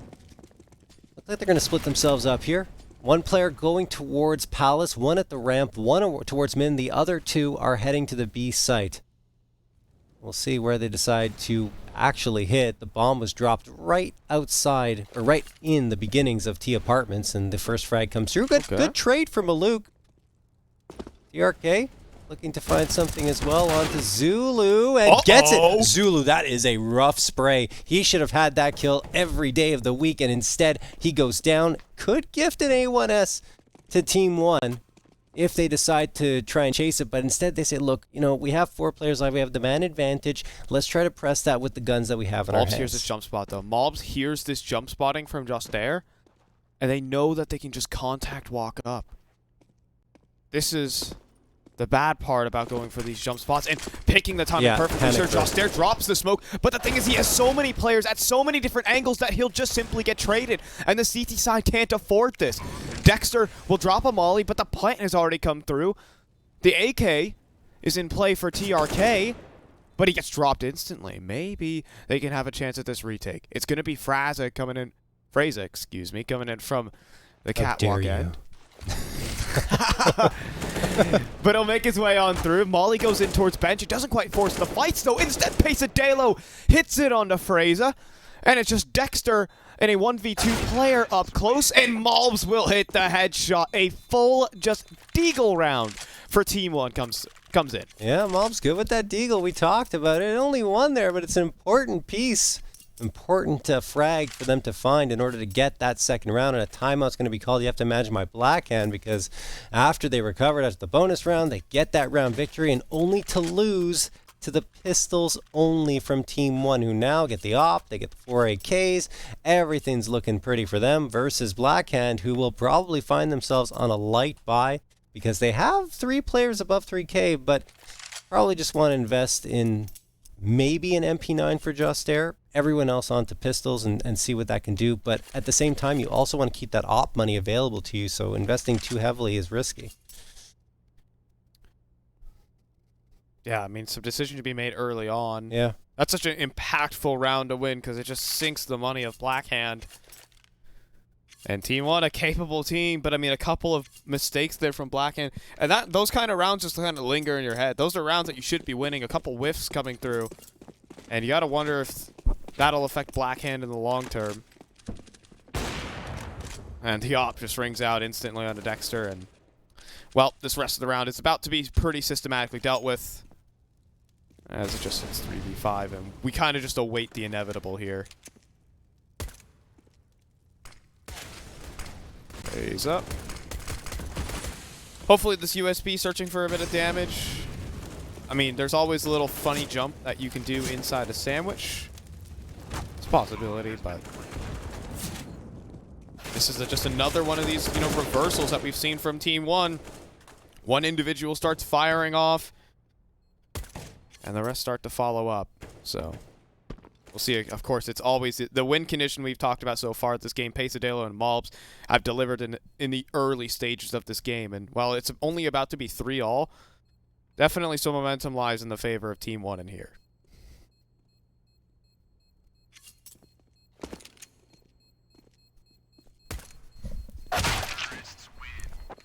Looks like they're going to split themselves up here. One player going towards Palace, one at the ramp, one towards Min. The other two are heading to the B site. We'll see where they decide to actually hit. The bomb was dropped right outside, or right in the beginnings of T Apartments, and the first frag comes through. Good trade for Maluk. TRK looking to find something as well onto Zulu, and gets it. Zulu, that is a rough spray. He should have had that kill every day of the week, and instead he goes down. Could gift an A1S to Team 1 if they decide to try and chase it, but instead they say, look, you know, we have 4 players live, we have the man advantage. Let's try to press that with the guns that we have in our hands. Mobs hears this jump spot, though. Mobs hears this jump spotting from just there, and they know that they can just contact walk up. This is the bad part about going for these jump spots and picking the timing perfectly. Sure, Jostair drops the smoke, but the thing is he has so many players at so many different angles that he'll just simply get traded, and the CT side can't afford this. Dexter will drop a molly, but the plant has already come through. The AK is in play for TRK, but he gets dropped instantly. Maybe they can have a chance at this retake. It's going to be Fraga coming in, coming in from the catwalk end. But he'll make his way on through. Molly goes in towards bench. It doesn't quite force the fights, though. Instead, Pesadelo hits it onto Fraga. And it's just Dexter and a 1v2 player up close. And Mobs will hit the headshot. A full just Deagle round for Team 1 comes in. Yeah, Mobs good with that Deagle. We talked about it. Only one there, but it's an important piece. Important frag for them to find in order to get that second round, and a timeout's going to be called. You have to imagine my Blackhand, because after they recovered after the bonus round, they get that round victory, and only to lose to the pistols only from Team 1, who now get the op, they get the 4 AKs, everything's looking pretty for them, versus Blackhand, who will probably find themselves on a light buy, because they have 3 players above 3K, but probably just want to invest in maybe an MP9 for Jostair, everyone else onto pistols and see what that can do. But at the same time, you also want to keep that op money available to you, so investing too heavily is risky. Yeah, I mean, some decision to be made early on. Yeah. That's such an impactful round to win because it just sinks the money of Blackhand. And Team 1, a capable team, but I mean, a couple of mistakes there from Blackhand. And those kind of rounds just kind of linger in your head. Those are rounds that you should be winning. A couple whiffs coming through. And you got to wonder if That'll affect Blackhand in the long term. And the op just rings out instantly onto Dexter, and well, this rest of the round is about to be pretty systematically dealt with, as it just hits 3v5, and we kind of just await the inevitable here. Phase up. Hopefully this USB searching for a bit of damage. I mean, there's always a little funny jump that you can do inside a sandwich. It's a possibility, but this is just another one of these, you know, reversals that we've seen from Team 1. One individual starts firing off, and the rest start to follow up. So we'll see. Of course, it's always the win condition we've talked about so far at this game. Pesadelo and Malbs have delivered in the early stages of this game, and while it's only about to be 3-all, definitely some momentum lies in the favor of Team 1 in here.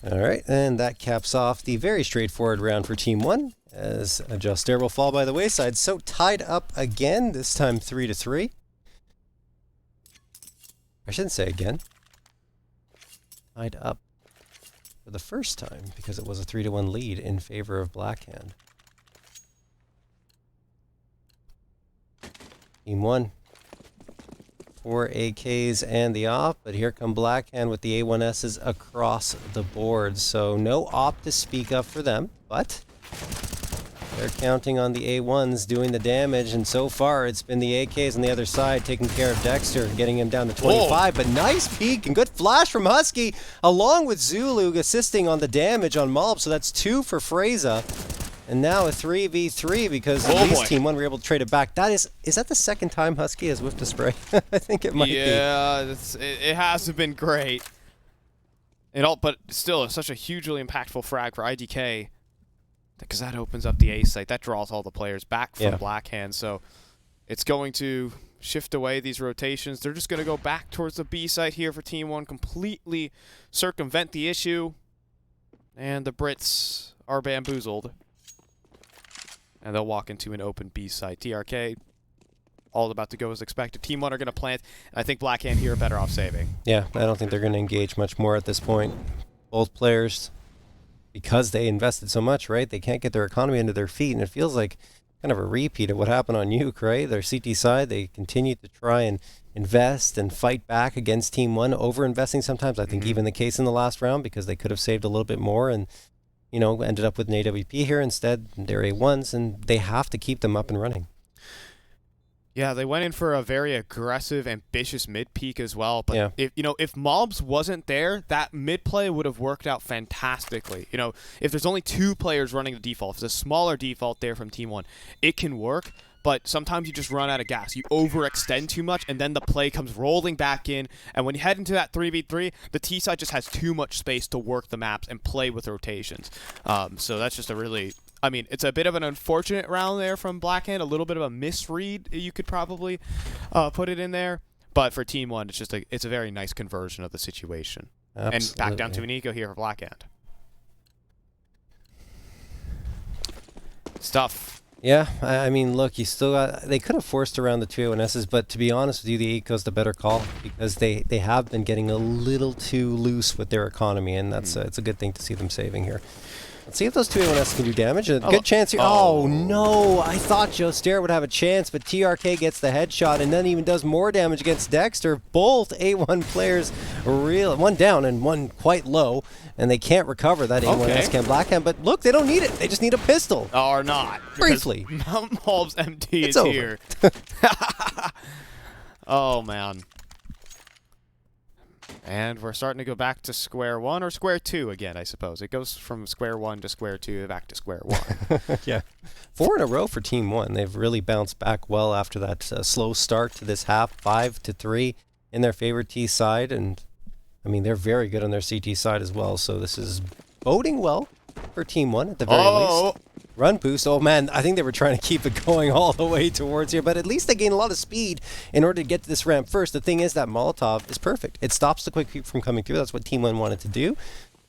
All right, and that caps off the very straightforward round for Team 1, as Adjuster will fall by the wayside. So tied up again, this time 3-3. I shouldn't say again. Tied up for the first time, because it was a 3-1 lead in favor of Blackhand. Team 1. 4 AKs and the op, but here come Blackhand with the A1Ss across the board. So no op to speak of for them, but they're counting on the A1s doing the damage, and so far it's been the AKs on the other side taking care of Dexter, getting him down to 25. But nice peek and good flash from Husky, along with Zulu assisting on the damage on Malb. So that's 2 for Fraga. And now a 3v3 because at least Team 1 were able to trade it back. That is that the second time Husky has whiffed a spray? I think it might be. Yeah, it hasn't been great. But still, it's such a hugely impactful frag for IDK, because that opens up the A site. That draws all the players back from Blackhand. So it's going to shift away these rotations. They're just going to go back towards the B site here for Team 1, completely circumvent the issue. And the Brits are bamboozled. And they'll walk into an open B site. TRK, all about to go as expected. Team 1 are going to plant. And I think Blackhand here are better off saving. Yeah, I don't think they're going to engage much more at this point. Both players, because they invested so much, right? They can't get their economy into their feet. And it feels like kind of a repeat of what happened on Nuke, right? Their CT side, they continue to try and invest and fight back against Team 1, over-investing sometimes. I think even the case in the last round, because they could have saved a little bit more and, you know, ended up with an AWP here instead. They're A1s, and they have to keep them up and running. Yeah, they went in for a very aggressive, ambitious mid peak as well. But if Malbs wasn't there, that mid play would have worked out fantastically. You know, if there's only 2 players running the default, if it's a smaller default there from Team 1, it can work. But sometimes you just run out of gas. You overextend too much, and then the play comes rolling back in. And when you head into that 3v3, the T side just has too much space to work the maps and play with rotations. So that's just a really... I mean, it's a bit of an unfortunate round there from Blackhand, a little bit of a misread, you could probably put it in there. But for Team 1, it's a very nice conversion of the situation. Absolutely. And back down to an eco here for Blackhand. It's tough. Yeah, I mean, look, you still got... They could have forced around the 2 A1Ss, but to be honest with you, the eco's the better call, because they have been getting a little too loose with their economy, and that's it's a good thing to see them saving here. Let's see if those 2 A1Ss can do damage. A good chance here. Oh, no. I thought Joe Stair would have a chance, but TRK gets the headshot and then even does more damage against Dexter. Both A1 players one down and one quite low, and they can't recover that A1S can Blackhand. But look, they don't need it. They just need a pistol. Or not. Briefly. Malbs MT is over. here. Oh, man. And we're starting to go back to square 1 or square 2 again, I suppose. It goes from square 1 to square 2 back to square 1. Yeah. 4 in a row for Team 1. They've really bounced back well after that slow start to this half, 5-3 in their favorite T side. And, I mean, they're very good on their CT side as well. So this is boding well for Team 1 at the very least. Run boost. Oh, man, I think they were trying to keep it going all the way towards here, but at least they gain a lot of speed in order to get to this ramp first. The thing is that Molotov is perfect. It stops the quick peek from coming through. That's what Team 1 wanted to do.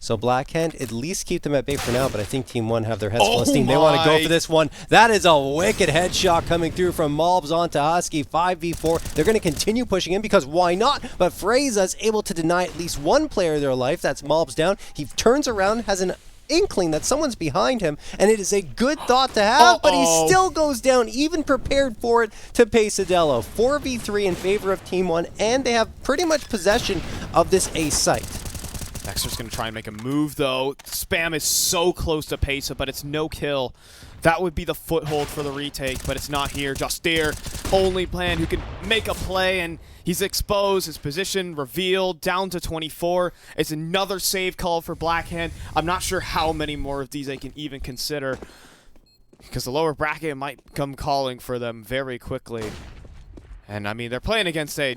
So Blackhand at least keep them at bay for now, but I think Team 1 have their heads full of steam. They want to go for this one. That is a wicked headshot coming through from Malbs onto Husky. 5v4. They're going to continue pushing in because why not? But Fraga is able to deny at least one player their life. That's Malbs down. He turns around, has an inkling that someone's behind him, and it is a good thought to have, but he still goes down, even prepared for it to Pesadillo. 4v3 in favor of Team 1, and they have pretty much possession of this A site. Dexter's going to try and make a move, though. Spam is so close to Pesa, but it's no kill. That would be the foothold for the retake, but it's not here. Justair, only plan who can make a play, and he's exposed. His position revealed, down to 24. It's another save call for Blackhand. I'm not sure how many more of these they can even consider, because the lower bracket might come calling for them very quickly. And, I mean, they're playing against a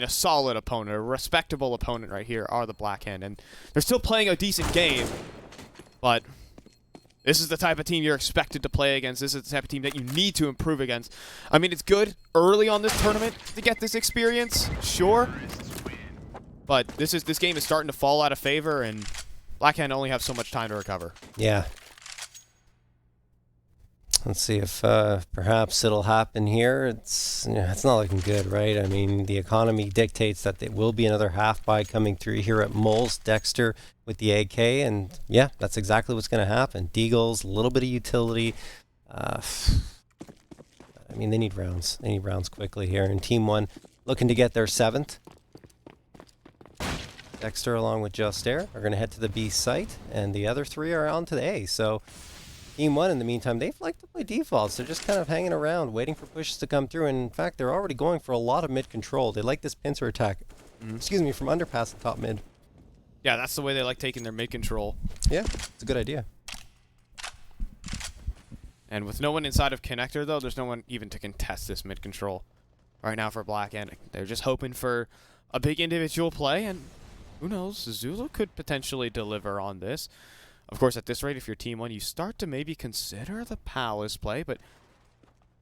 solid opponent, a respectable opponent right here are the Blackhand. And they're still playing a decent game, but this is the type of team you're expected to play against. This is the type of team that you need to improve against. I mean, it's good early on this tournament to get this experience, sure. But this game is starting to fall out of favor, and Blackhand only have so much time to recover. Yeah. Let's see if perhaps it'll happen here. It's not looking good, right? I mean, the economy dictates that there will be another half buy coming through here at Moles. Dexter with the AK, and yeah, that's exactly what's going to happen. Deagles, a little bit of utility. I mean, they need rounds. They need rounds quickly here. And Team 1 looking to get their 7th. Dexter along with Justair are going to head to the B site, and the other 3 are on to the A. So Team 1, in the meantime, they like to play defaults. They're just kind of hanging around, waiting for pushes to come through. And in fact, they're already going for a lot of mid control. They like this pincer attack. Excuse me, from underpass to top mid. Yeah, that's the way they like taking their mid control. Yeah, it's a good idea. And with no one inside of connector, though, there's no one even to contest this mid control right now for Blackhand. They're just hoping for a big individual play, and who knows, Zulu could potentially deliver on this. Of course, at this rate, if you're Team 1, you start to maybe consider the Palace play, but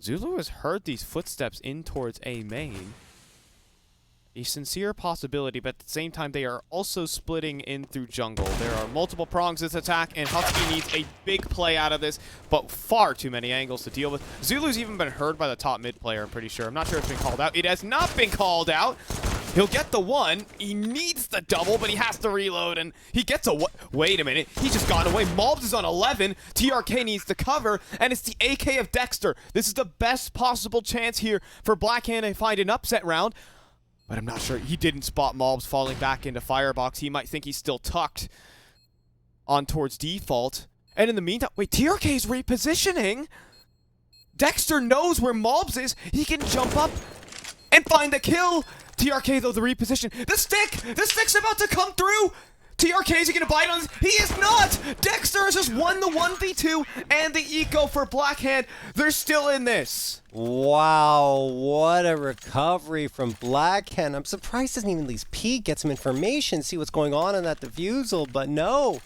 Zulu has heard these footsteps in towards A main. A sincere possibility, but at the same time, they are also splitting in through jungle. There are multiple prongs to this attack, and Husky needs a big play out of this, but far too many angles to deal with. Zulu's even been heard by the top mid player, I'm pretty sure. I'm not sure if it's been called out. It has not been called out. He'll get the 1. He needs the double, but he has to reload, and he gets a... Wait a minute. He just got away. Malbs is on 11. TRK needs to cover, and it's the AK of Dexter. This is the best possible chance here for Blackhand to find an upset round. But I'm not sure. He didn't spot Malbs falling back into Firebox. He might think he's still tucked on towards default. And in the meantime... Wait, TRK's repositioning? Dexter knows where Malbs is. He can jump up and find the kill. TRK, though, the reposition. The stick's about to come through. TRK, is he going to bite on this? He is not. Dexter has just won the 1v2 and the eco for Blackhand. They're still in this. Wow, what a recovery from Blackhand. I'm surprised doesn't even at least peek, get some information, see what's going on in that diffusal, but no.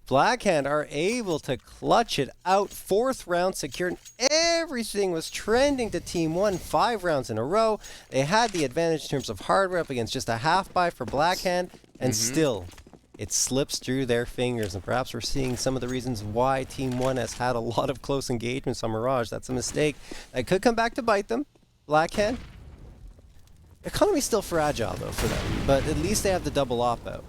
Blackhand are able to clutch it out. 4th round secured. Everything was trending to Team 1. 5 rounds in a row. They had the advantage in terms of hardware up against just a half buy for Blackhand, and still it slips through their fingers. And perhaps we're seeing some of the reasons why Team 1 has had a lot of close engagements on Mirage. That's a mistake that could come back to bite them. Blackhand, economy's still fragile though for them, but at least they have the double op out.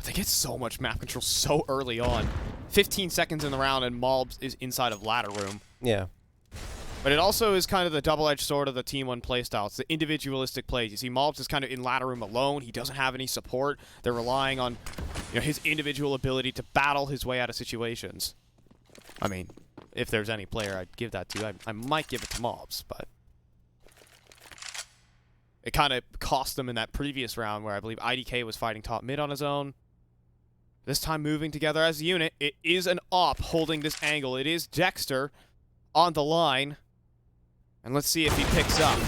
They get so much map control so early on. 15 seconds in the round, and Malbs is inside of ladder room. Yeah. But it also is kind of the double-edged sword of the Team 1 playstyle. It's the individualistic plays. You see, Malbs is kind of in ladder room alone. He doesn't have any support. They're relying on his individual ability to battle his way out of situations. I mean, if there's any player I'd give that to, I might give it to Malbs, but it kind of cost them in that previous round where I believe IDK was fighting top mid on his own. This time moving together as a unit. It is an op holding this angle. It is Dexter on the line. And let's see if he picks up.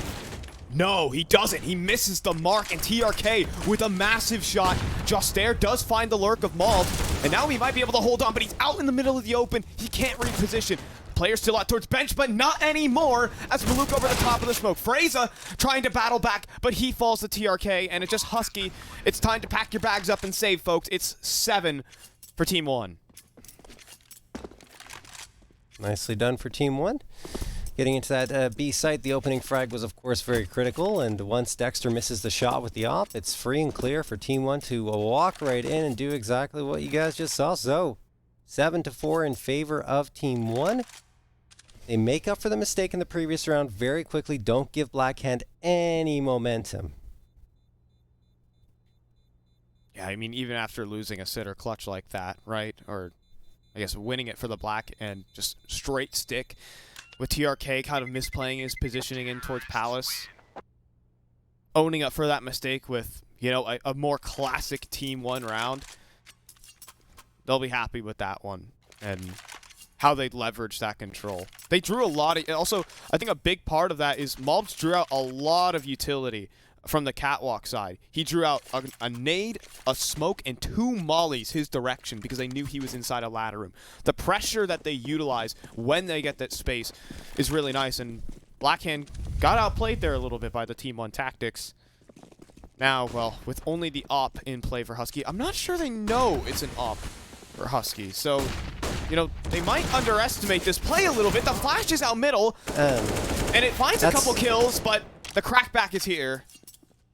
No, he doesn't. He misses the mark, and TRK with a massive shot. Justair does find the lurk of Malbs, and now he might be able to hold on, but he's out in the middle of the open. He can't reposition. Players still out towards bench, but not anymore as Maluk over the top of the smoke. Fraga trying to battle back, but he falls to TRK, and it's just Husky. It's time to pack your bags up and save, folks. It's 7 for Team 1. Nicely done for Team 1. Getting into that B site, the opening frag was, of course, very critical, and once Dexter misses the shot with the op, it's free and clear for Team 1 to walk right in and do exactly what you guys just saw. So, 7-4 in favor of Team 1. They make up for the mistake in the previous round very quickly. Don't give Blackhand any momentum. Yeah, I mean, even after losing a sitter clutch like that, right? Or, I guess, winning it for the Black and just straight stick. With TRK kind of misplaying his positioning in towards Palace. Owning up for that mistake with, you know, a more classic Team 1 round. They'll be happy with that one. And how they leverage that control. They drew a lot of... Also, I think a big part of that is Mobs drew out a lot of utility from the catwalk side. He drew out a nade, a smoke, and 2 mollies his direction because they knew he was inside a ladder room. The pressure that they utilize when they get that space is really nice, and Blackhand got outplayed there a little bit by the Team 1 tactics. Now, well, with only the op in play for Husky, I'm not sure they know it's an op for Husky, so, you know, they might underestimate this play a little bit. The flash is out middle, and it finds a couple kills, but the crackback is here.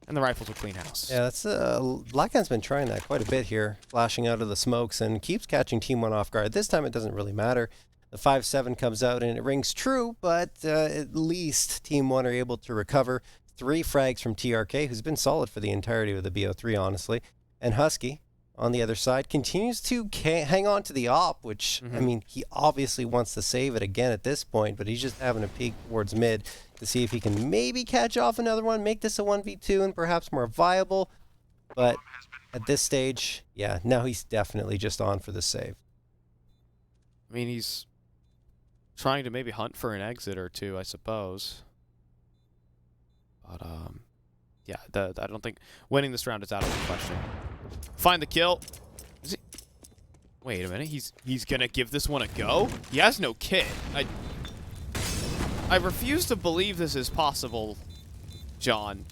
And the rifles will clean house. Yeah, that's Blackhand's been trying that quite a bit here, flashing out of the smokes and keeps catching Team 1 off guard. This time it doesn't really matter. The 5-7 comes out and it rings true, but at least Team 1 are able to recover. 3 frags from TRK, who's been solid for the entirety of the BO3, honestly. And Husky, on the other side, continues to hang on to the op, which, I mean, he obviously wants to save it again at this point, but he's just having a peek towards mid to see if he can maybe catch off another one, make this a 1v2 and perhaps more viable. But at this stage, yeah, now he's definitely just on for the save. I mean, he's trying to maybe hunt for an exit or two, I suppose. But, yeah, I don't think winning this round is out of the question. Find the kill. Is he... Wait a minute, he's gonna give this one a go? He has no kit. I refuse to believe this is possible, John.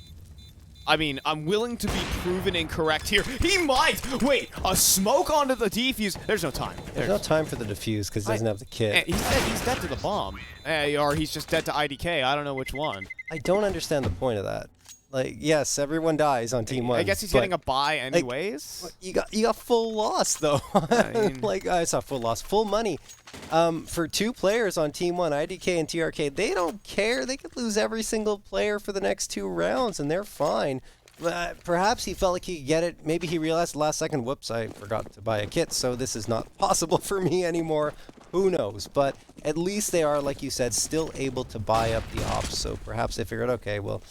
I mean, I'm willing to be proven incorrect here. He might! Wait, a smoke onto the defuse. There's no time. There's no time for the defuse because he doesn't have the kit. He's dead to the bomb. Or he's just dead to IDK. I don't know which one. I don't understand the point of that. Like, yes, everyone dies on Team 1. I guess he's getting a buy anyways. Like, you got full loss, though. I mean, like, it's not full loss. Full money. For 2 players on Team 1, IDK and TRK, they don't care. They could lose every single player for the next 2 rounds, and they're fine. Perhaps he felt like he could get it. Maybe he realized last second, whoops, I forgot to buy a kit, so this is not possible for me anymore. Who knows? But at least they are, like you said, still able to buy up the ops. So perhaps they figured, okay, well...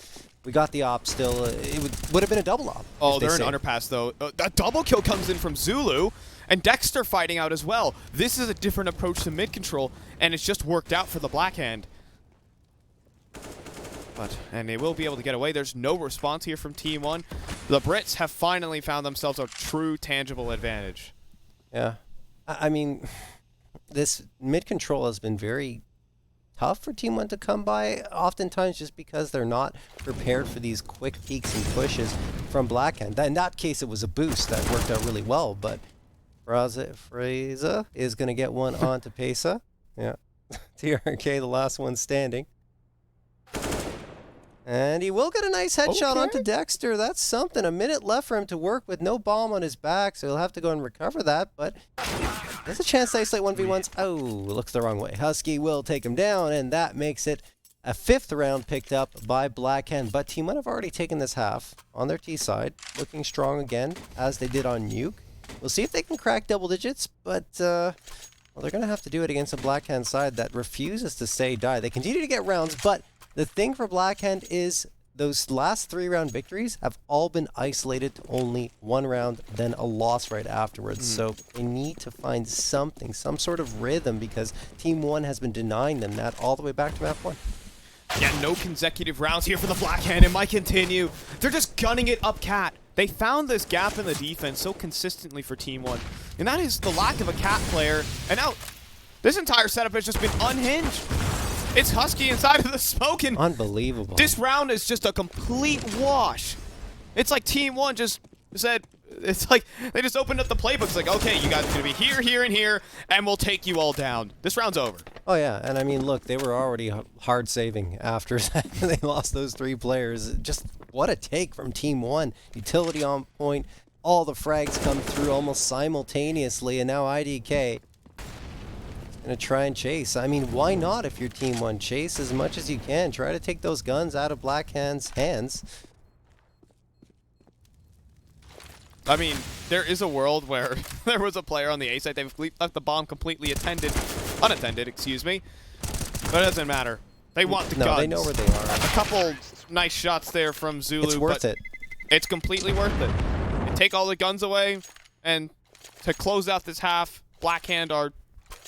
We got the op still. It would have been a double op. Oh, they're in underpass, though. That double kill comes in from Zulu, and Dexter fighting out as well. This is a different approach to mid control, and it's just worked out for the Blackhand. And they will be able to get away. There's no response here from Team 1. The Brits have finally found themselves a true, tangible advantage. Yeah. I mean, this mid control has been very... tough for Team 1 to come by, oftentimes just because they're not prepared for these quick peaks and pushes from Blackhand. In that case, it was a boost that worked out really well, but Fraga is going to get one onto Pesa. Yeah. TRK, the last one standing. And he will get a nice headshot onto Dexter. That's something. A minute left for him to work with no bomb on his back, so he'll have to go and recover that, but there's a chance to isolate 1v1s. Oh, looks the wrong way. Husky will take him down, and that makes it a 5th round picked up by Blackhand. But Team 1 have already taken this half on their T side, looking strong again, as they did on Nuke. We'll see if they can crack double digits, but well, they're going to have to do it against a Blackhand side that refuses to say die. They continue to get rounds, but the thing for Blackhand is those last 3 round victories have all been isolated to only 1 round, then a loss right afterwards. So they need to find something, some sort of rhythm, because Team 1 has been denying them that all the way back to map 1. Yeah, no consecutive rounds here for the Blackhand. It might continue. They're just gunning it up cat. They found this gap in the defense so consistently for Team 1, and that is the lack of a cat player. And now This entire setup has just been unhinged. It's Husky inside of the smoke, and unbelievable. This round is just a complete wash. It's like Team 1 just said, it's like they just opened up the playbook. It's like, okay, you guys are going to be here, here, and here, and we'll take you all down. This round's over. Oh, yeah, and I mean, look, they were already hard saving after they lost those 3 players. Just what a take from Team 1. Utility on point. All the frags come through almost simultaneously, and now IDK gonna try and chase. I mean, why not if you're Team 1? Chase as much as you can. Try to take those guns out of Blackhand's hands. I mean, there is a world where there was a player on the A side. They've left the bomb completely unattended, excuse me. But it doesn't matter. They want the guns. No, they know where they are. A couple nice shots there from Zulu. It's worth it. It's completely worth it. You take all the guns away, and to close out this half, Blackhand are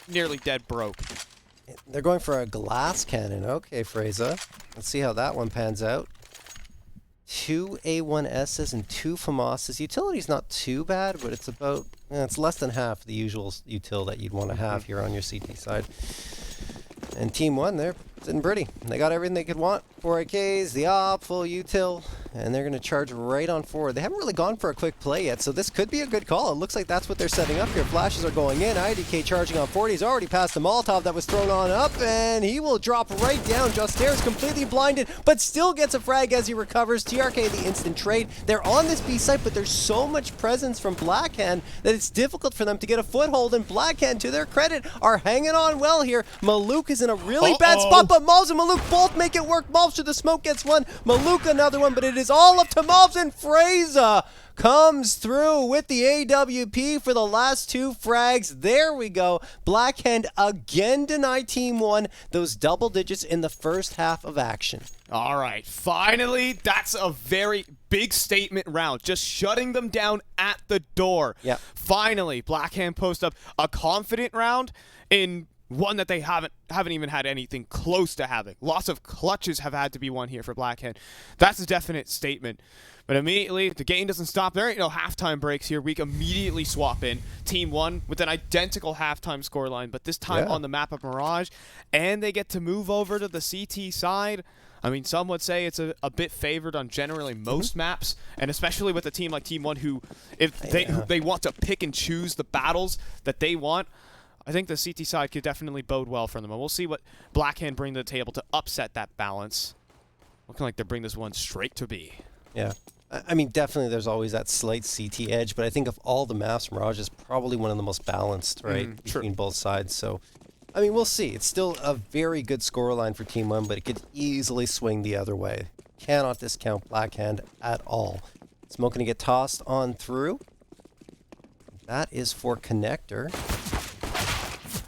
nearly dead broke. They're going for a glass cannon. Okay, Fraga. Let's see how that one pans out. 2 A1Ss and 2 FAMASs. Utility's not too bad, but it's about, it's less than half the usual util that you'd want to have here on your CT side. And Team 1, they're sitting pretty. They got everything they could want. 4 AKs, the op, full util, and they're going to charge right on forward. They haven't really gone for a quick play yet, so this could be a good call. It looks like that's what they're setting up here. Flashes are going in. IDK charging on 40. He's already passed the Molotov that was thrown on up, and he will drop right down. Justair is completely blinded, but still gets a frag as he recovers. TRK, the instant trade. They're on this B site, but there's so much presence from Blackhand that it's difficult for them to get a foothold, and Blackhand, to their credit, are hanging on well here. Maluk is in a really bad spot, but Malz and Maluk both make it work. Malz to the smoke gets one, Maluk another one, but it is all up to Malz, and Fraga comes through with the AWP for the last 2 frags. There we go. Blackhand again deny Team 1 those double digits in the first half of action. All right, finally, that's a very big statement round. Just shutting them down at the door. Yeah. Finally, Blackhand post up a confident round in one that they haven't even had anything close to having. Lots of clutches have had to be won here for Blackhand. That's a definite statement. But immediately, the game doesn't stop. There ain't no halftime breaks here. We immediately swap in Team 1 with an identical halftime scoreline, but this time on the map of Mirage, and they get to move over to the CT side. I mean, some would say it's a bit favored on generally most maps, and especially with a team like Team 1 who, if they want to pick and choose the battles that they want, I think the CT side could definitely bode well for them. And we'll see what Blackhand bring to the table to upset that balance. Looking like they bring this one straight to B. Yeah. I mean, definitely there's always that slight CT edge, but I think of all the maps, Mirage is probably one of the most balanced, right, between both sides. So, I mean, we'll see. It's still a very good scoreline for Team 1, but it could easily swing the other way. Cannot discount Blackhand at all. Smoke gonna get tossed on through. That is for Connector.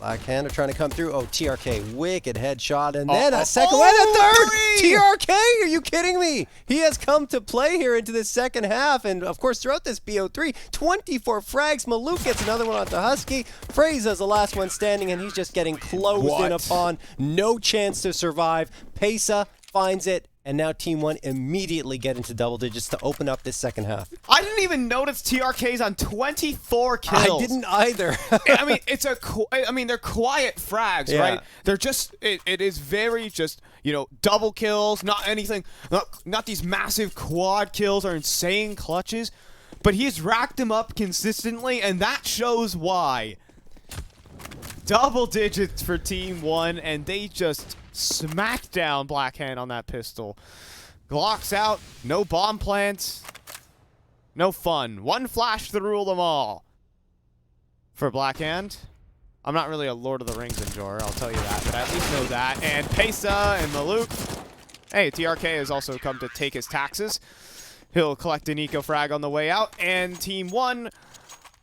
Blackhand are trying to come through. Oh, TRK, wicked headshot, and then a second one, a third! TRK, are you kidding me? He has come to play here into the second half, and of course throughout this BO3, 24 frags. Maluk gets another one onto Husky. Fraza's the last one standing, and he's just getting closed in upon. No chance to survive. Pesa finds it, and now Team 1 immediately get into double digits to open up this second half. I didn't even notice TRK's on 24 kills. I didn't either. I mean, they're quiet frags, right? They're just, it is very just, double kills, not anything, not these massive quad kills or insane clutches, but he's racked them up consistently, and that shows why. Double digits for Team 1, and they just smack down Blackhand on that pistol. Glocks out, no bomb plants, no fun. One flash to rule them all for Blackhand. I'm not really a Lord of the Rings enjoyer, I'll tell you that, but I at least know that. And Pesa and Maluk. Hey, TRK has also come to take his taxes. He'll collect an eco frag on the way out, and Team 1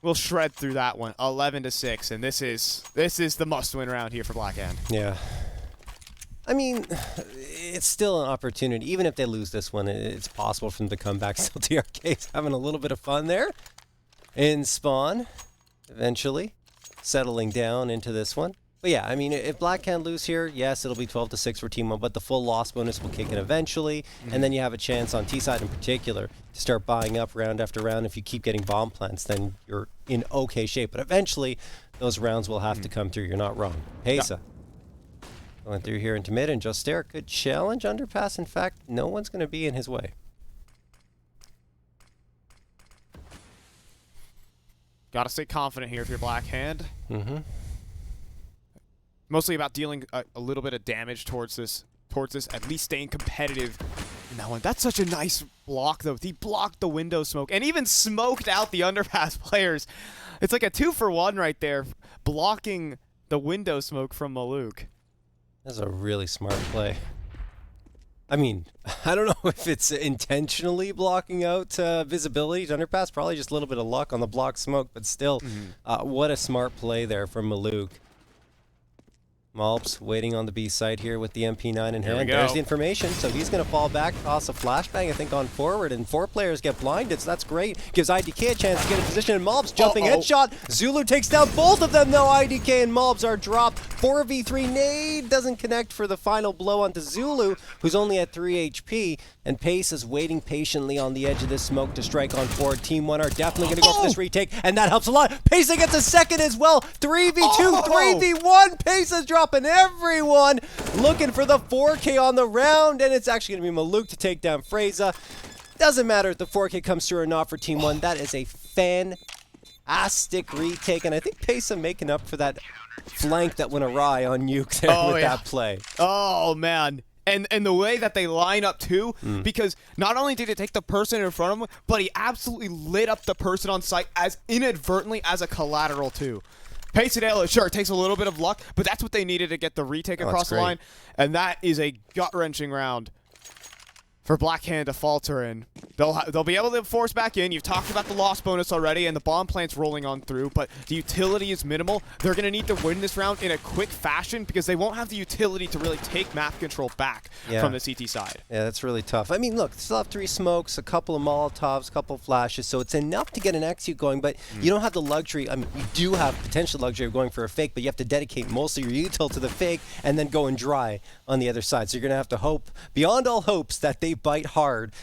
will shred through that one, 11-6, and this is the must-win round here for Blackhand. Yeah. I mean, it's still an opportunity. Even if they lose this one, it's possible for them to come back. Still, TRK's having a little bit of fun there. In spawn, eventually, settling down into this one. But yeah, I mean, if Blackhand lose here, yes, it'll be 12-6 for Team 1, but the full loss bonus will kick in eventually, and then you have a chance on T-side in particular to start buying up round after round. If you keep getting bomb plants, then you're in okay shape. But eventually, those rounds will have to come through. You're not wrong. Pesa. Going through here into mid, and Joster could challenge underpass. In fact, no one's going to be in his way. Got to stay confident here if you're Black Hand. Mm-hmm. Mostly about dealing a little bit of damage towards this, at least staying competitive in that one. That's such a nice block, though. He blocked the window smoke and even smoked out the underpass players. It's like a 2-for-1 right there, blocking the window smoke from Maluk. That's a really smart play. I mean, I don't know if it's intentionally blocking out visibility to underpass. Probably just a little bit of luck on the block smoke, but still, what a smart play there from Maluk. Malps waiting on the B side here with the MP9 in hand. There's the information, so he's going to fall back, toss a flashbang, I think, on forward, and 4 players get blinded, so that's great. Gives IDK a chance to get in position, and Malps jumping headshot. Zulu takes down both of them, though. IDK and Malps are dropped. 4v3 nade doesn't connect for the final blow onto Zulu, who's only at 3 HP, and Pace is waiting patiently on the edge of this smoke to strike on forward. Team 1 are definitely going to go for this retake, and that helps a lot. Pace gets a second as well. 3v2, 3v1. Pace is dropping everyone. Looking for the 4K on the round, and it's actually going to be Maluk to take down Fraga. Doesn't matter if the 4K comes through or not for Team 1. That is a fantastic retake, and I think Pace making up for that flank that went awry on Nuke there with that play. Oh, man. And the way that they line up, too, because not only did it take the person in front of him, but he absolutely lit up the person on site as inadvertently as a collateral, too. Pesadilla, sure, it takes a little bit of luck, but that's what they needed to get the retake across the line. And that is a gut-wrenching round for Black Hand to falter in. They'll be able to force back in. You've talked about the loss bonus already, and the bomb plant's rolling on through, but the utility is minimal. They're going to need to win this round in a quick fashion because they won't have the utility to really take map control back from the CT side. Yeah, that's really tough. I mean, look, still have 3 smokes, a couple of Molotovs, a couple of flashes, so it's enough to get an execute going, but you don't have the luxury. I mean, you do have potential luxury of going for a fake, but you have to dedicate most of your util to the fake and then go and dry on the other side. So you're going to have to hope, beyond all hopes, that they bite hard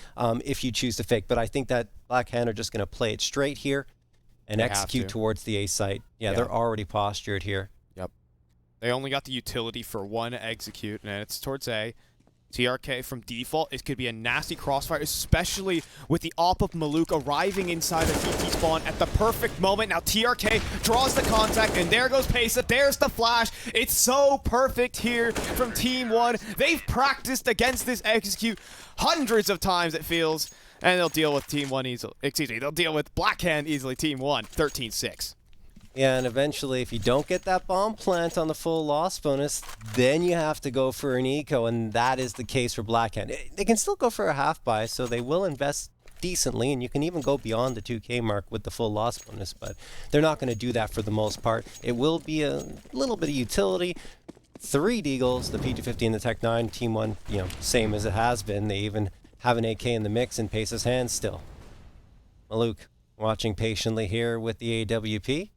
if you choose to fake. But I think that Black Hand are just going to play it straight here and execute towards the A site. Yeah, they're already postured here. Yep. They only got the utility for 1 execute, and it's towards A. TRK from default, it could be a nasty crossfire, especially with the AWP of Maluk arriving inside the CT spawn at the perfect moment. Now TRK draws the contact, and there goes Pesa. There's the flash. It's so perfect here from Team 1. They've practiced against this execute hundreds of times, it feels, and they'll deal with Team 1 easily. Excuse me, they'll deal with Black Hand easily. Team 1, 13-6. Yeah, and eventually, if you don't get that bomb plant on the full loss bonus, then you have to go for an eco, and that is the case for Black Hand. They can still go for a half buy, so they will invest decently, and you can even go beyond the 2K mark with the full loss bonus, but they're not going to do that for the most part. It will be a little bit of utility. 3 Deagles, the P250 and the Tech 9. Team 1, you know, same as it has been. They even have an AK in the mix in Pace's hands still. Maluk watching patiently here with the AWP.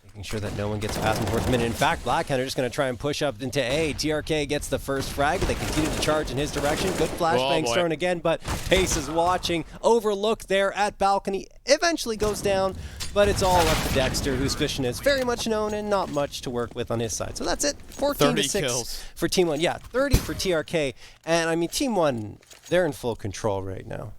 Making sure that no one gets past him towards mid. In fact, Black Hand are just going to try and push up into A. TRK gets the first frag. They continue to charge in his direction. Good flashbang thrown again, but Pace is watching. Overlook there at balcony. Eventually goes down, but it's all up to Dexter, whose vision is very much known and not much to work with on his side. So that's it. 14-6 for Team 1. Yeah, 30 for TRK. And I mean, Team 1, they're in full control right now.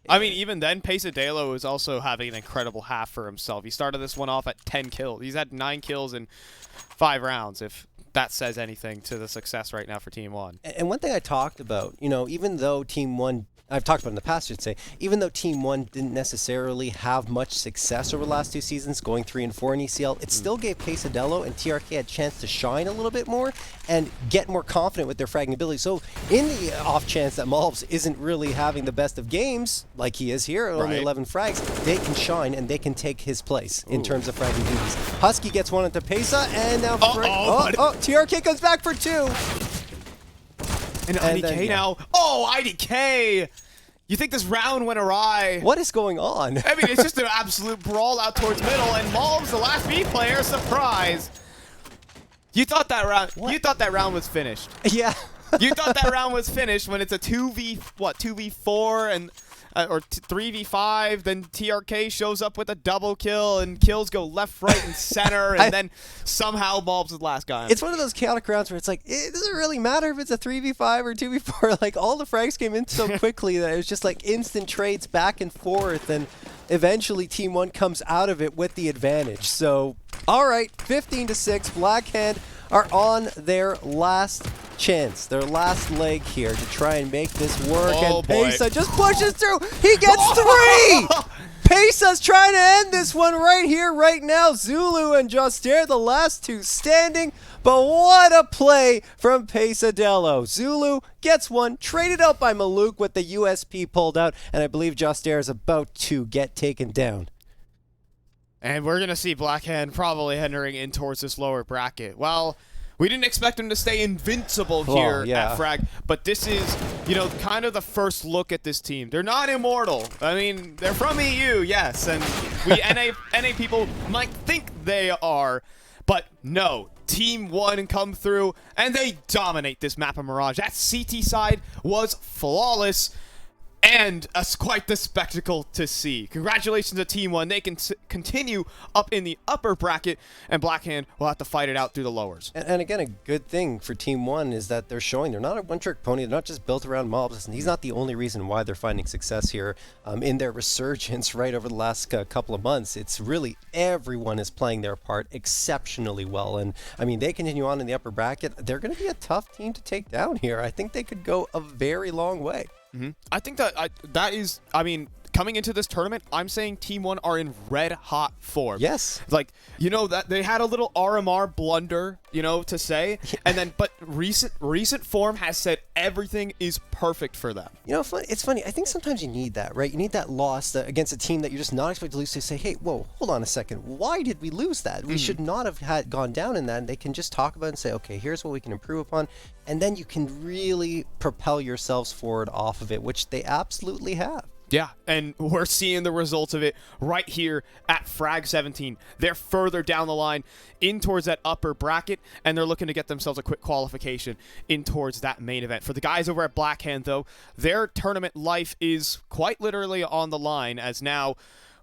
I mean, even then, Pesadelo is also having an incredible half for himself. He started this one off at 10 kills. He's had 9 kills in 5 rounds, if that says anything to the success right now for Team 1. And one thing I talked about, you know, even though Team 1, I've talked about in the past, I should say, even though Team 1 didn't necessarily have much success over the last 2 seasons, going 3 and 4 in ECL, it still gave Pesadelo and TRK a chance to shine a little bit more and get more confident with their fragging ability. So in the off chance that Malbs isn't really having the best of games, like he is here, only 11 frags, they can shine and they can take his place in terms of fragging duties. Husky gets one into Pesa, and now TRK comes back for 2. And IDK now. Oh, IDK! You think this round went awry? What is going on? I mean, it's just an absolute brawl out towards middle, and Malbs, the last B player, surprise. You thought that round? What? You thought that round was finished? Yeah. You thought that round was finished when it's a 2v4, and or 3v5, then TRK shows up with a double kill, and kills go left, right, and center, and then somehow bulbs the last guy. It's one of those chaotic rounds where it's like, it doesn't really matter if it's a 3v5 or 2v4. Like, all the frags came in so quickly that it was just like instant trades back and forth, and eventually Team 1 comes out of it with the advantage. So, all right, 15-6, Blackhand are on their last chance, their last leg here to try and make this work. And Pesa just pushes through. He gets 3! Pesa's trying to end this one right here, right now. Zulu and Justair, the last two standing. But what a play from Pesadelo. Zulu gets one, traded out by Maluk with the USP pulled out, and I believe Justair is about to get taken down. And we're going to see Blackhand probably entering in towards this lower bracket. Well, we didn't expect him to stay invincible here at Frag, but this is, you know, kind of the first look at this team. They're not immortal. I mean, they're from EU, yes, and we NA people might think they are, but no. Team 1 come through, and they dominate this map of Mirage. That CT side was flawless. And quite the spectacle to see. Congratulations to Team 1. They can continue up in the upper bracket, and Blackhand will have to fight it out through the lowers. And again, a good thing for Team 1 is that they're showing they're not a one-trick pony. They're not just built around mobs. And he's not the only reason why they're finding success here in their resurgence right over the last couple of months. It's really everyone is playing their part exceptionally well. And, I mean, they continue on in the upper bracket. They're going to be a tough team to take down here. I think they could go a very long way. I think that is, I mean, coming into this tournament, I'm saying Team 1 are in red hot form. Yes. Like, you know, that they had a little RMR blunder, you know, to say, and then, but recent form has said everything is perfect for them. You know, it's funny. I think sometimes you need that, right? You need that loss against a team that you're just not expected to lose to say, hey, whoa, hold on a second. Why did we lose that? We should not have gone down in that. And they can just talk about it and say, okay, here's what we can improve upon. And then you can really propel yourselves forward off of it, which they absolutely have. Yeah, and we're seeing the results of it right here at Frag 17. They're further down the line in towards that upper bracket, and they're looking to get themselves a quick qualification in towards that main event. For the guys over at Blackhand, though, their tournament life is quite literally on the line, as now,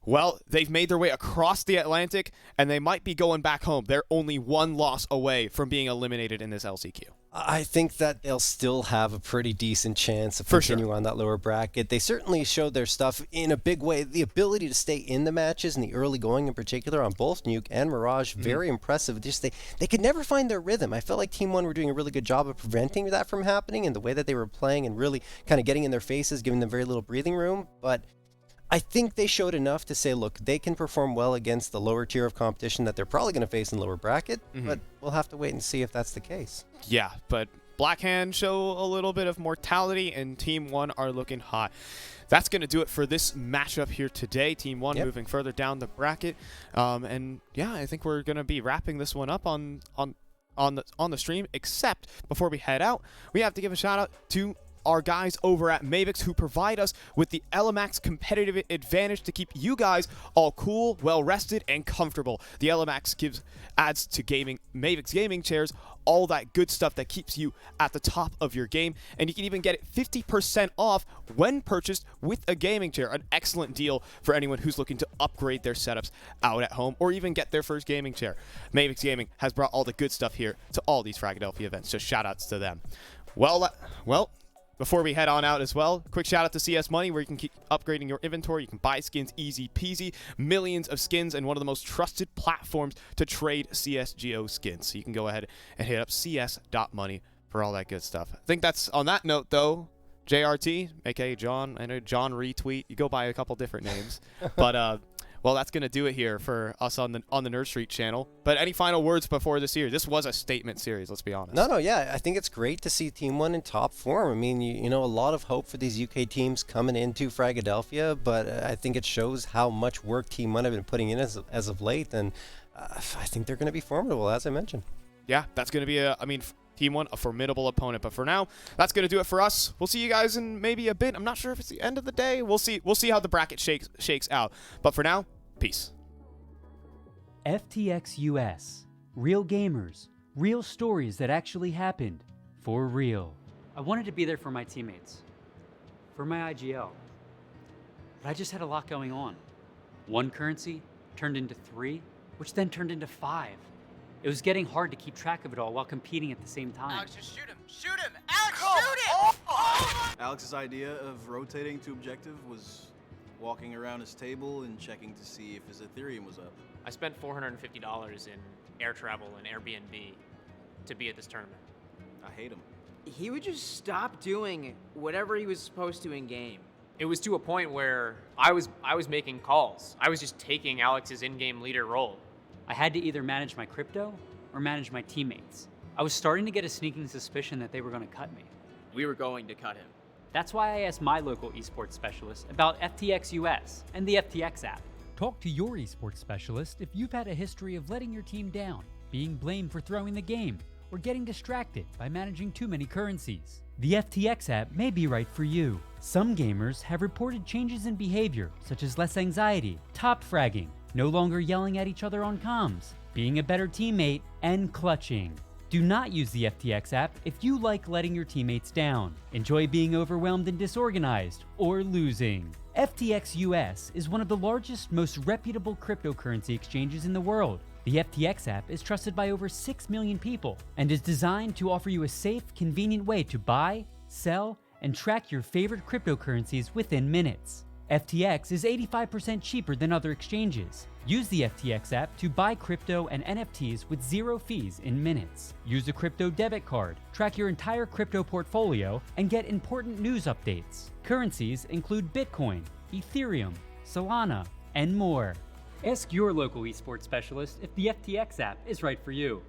well, they've made their way across the Atlantic, and they might be going back home. They're only one loss away from being eliminated in this LCQ. I think that they'll still have a pretty decent chance of continuing on that lower bracket. They certainly showed their stuff in a big way. The ability to stay in the matches in the early going in particular on both Nuke and Mirage, very impressive. Just they could never find their rhythm. I felt like Team 1 were doing a really good job of preventing that from happening in the way that they were playing and really kind of getting in their faces, giving them very little breathing room. But I think they showed enough to say, look, they can perform well against the lower tier of competition that they're probably going to face in the lower bracket, but we'll have to wait and see if that's the case. Yeah, but Blackhand show a little bit of mortality, and Team 1 are looking hot. That's going to do it for this matchup here today. Team 1 moving further down the bracket. And yeah, I think we're going to be wrapping this one up on the stream, except before we head out, we have to give a shout out to our guys over at Mavix, who provide us with the LMAX competitive advantage to keep you guys all cool, well-rested, and comfortable. The LMAX adds to Mavix gaming chairs all that good stuff that keeps you at the top of your game, and you can even get it 50% off when purchased with a gaming chair. An excellent deal for anyone who's looking to upgrade their setups out at home or even get their first gaming chair. Mavix Gaming has brought all the good stuff here to all these Fragadelphia events, so shout-outs to them. Well, before we head on out as well, quick shout out to CS Money, where you can keep upgrading your inventory. You can buy skins easy peasy, millions of skins, and one of the most trusted platforms to trade CSGO skins. So you can go ahead and hit up cs.money for all that good stuff. I think that's on that note, though. JRT, aka John, I know John Retweet. You go by a couple different names, but well, that's going to do it here for us on the Nerdstreet channel. But any final words before this series? This was a statement series, let's be honest. No, yeah. I think it's great to see Team 1 in top form. I mean, you know, a lot of hope for these UK teams coming into Fragadelphia, but I think it shows how much work Team 1 have been putting in as of late, and I think they're going to be formidable, as I mentioned. Yeah, that's going to be Team 1, a formidable opponent. But for now, that's going to do it for us. We'll see you guys in maybe a bit. I'm not sure if it's the end of the day. We'll see how the bracket shakes out. But for now, peace. FTX US. Real gamers. Real stories that actually happened. For real. I wanted to be there for my teammates. For my IGL. but I just had a lot going on. One currency turned into 3, which then turned into 5. It was getting hard to keep track of it all while competing at the same time. Alex, just shoot him! Shoot him! Alex, shoot him! Alex's idea of rotating to objective was walking around his table and checking to see if his Ethereum was up. I spent $450 in air travel and Airbnb to be at this tournament. I hate him. He would just stop doing whatever he was supposed to in game. It was to a point where I was making calls. I was just taking Alex's in-game leader role. I had to either manage my crypto or manage my teammates. I was starting to get a sneaking suspicion that they were going to cut me. We were going to cut him. That's why I asked my local esports specialist about FTX US and the FTX app. Talk to your esports specialist if you've had a history of letting your team down, being blamed for throwing the game, or getting distracted by managing too many currencies. The FTX app may be right for you. Some gamers have reported changes in behavior, such as less anxiety, top fragging, no longer yelling at each other on comms, being a better teammate, and clutching. Do not use the FTX app if you like letting your teammates down, enjoy being overwhelmed and disorganized, or losing. FTX US is one of the largest, most reputable cryptocurrency exchanges in the world. The FTX app is trusted by over 6 million people and is designed to offer you a safe, convenient way to buy, sell, and track your favorite cryptocurrencies within minutes. FTX is 85% cheaper than other exchanges. Use the FTX app to buy crypto and NFTs with 0 fees in minutes. Use a crypto debit card, track your entire crypto portfolio, and get important news updates. Currencies include Bitcoin, Ethereum, Solana, and more. Ask your local esports specialist if the FTX app is right for you.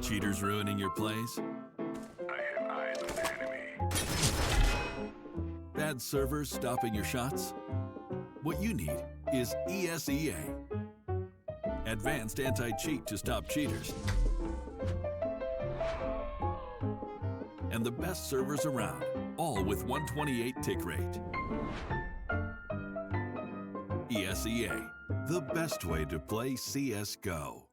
Cheaters ruining your plays? I have eyes on the enemy. Bad servers stopping your shots? What you need is ESEA. Advanced anti-cheat to stop cheaters. And the best servers around, all with 128 tick rate. ESEA, the best way to play CSGO.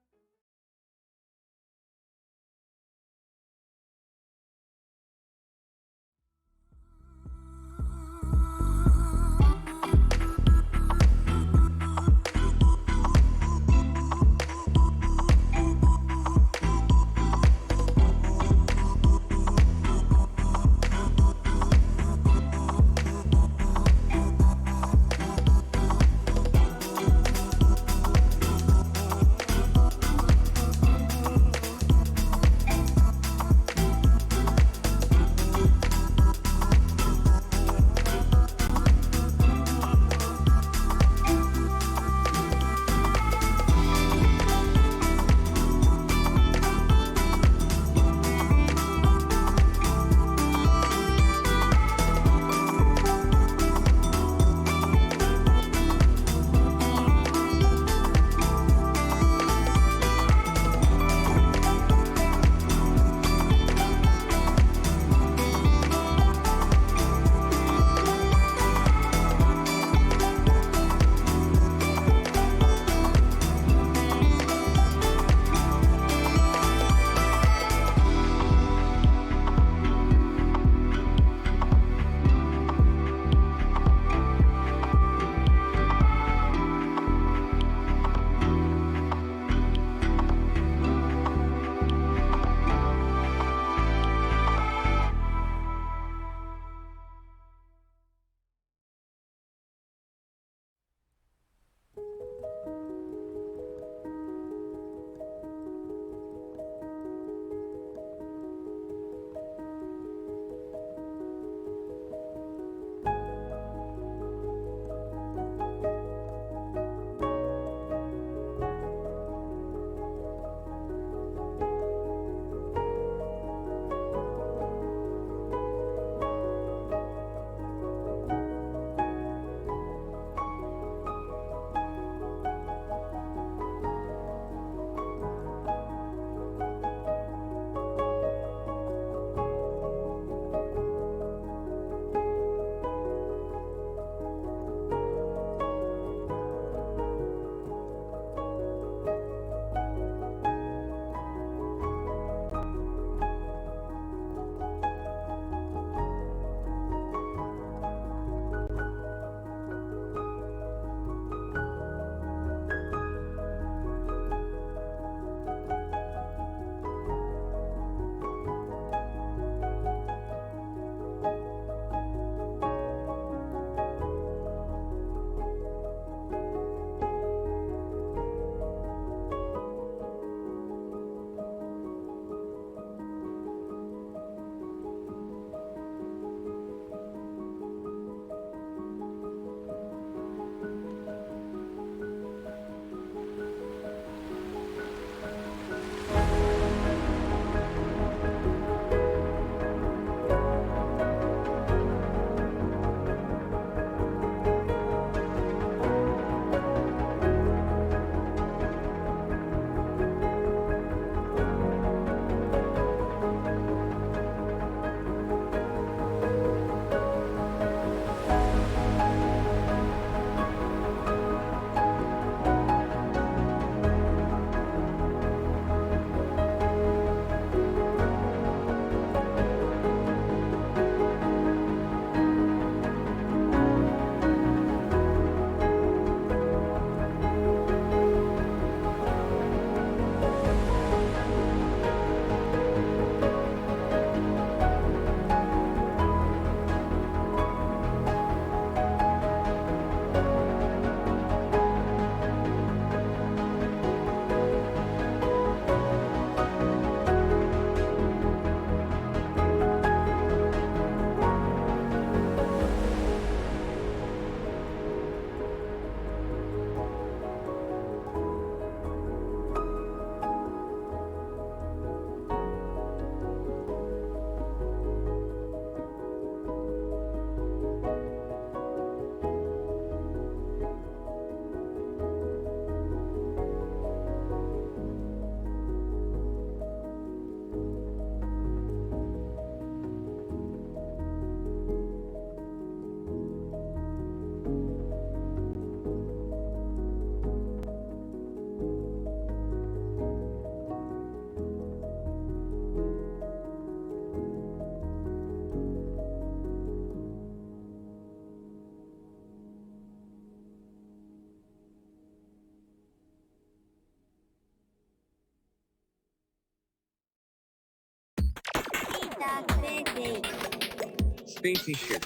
Spacey ship.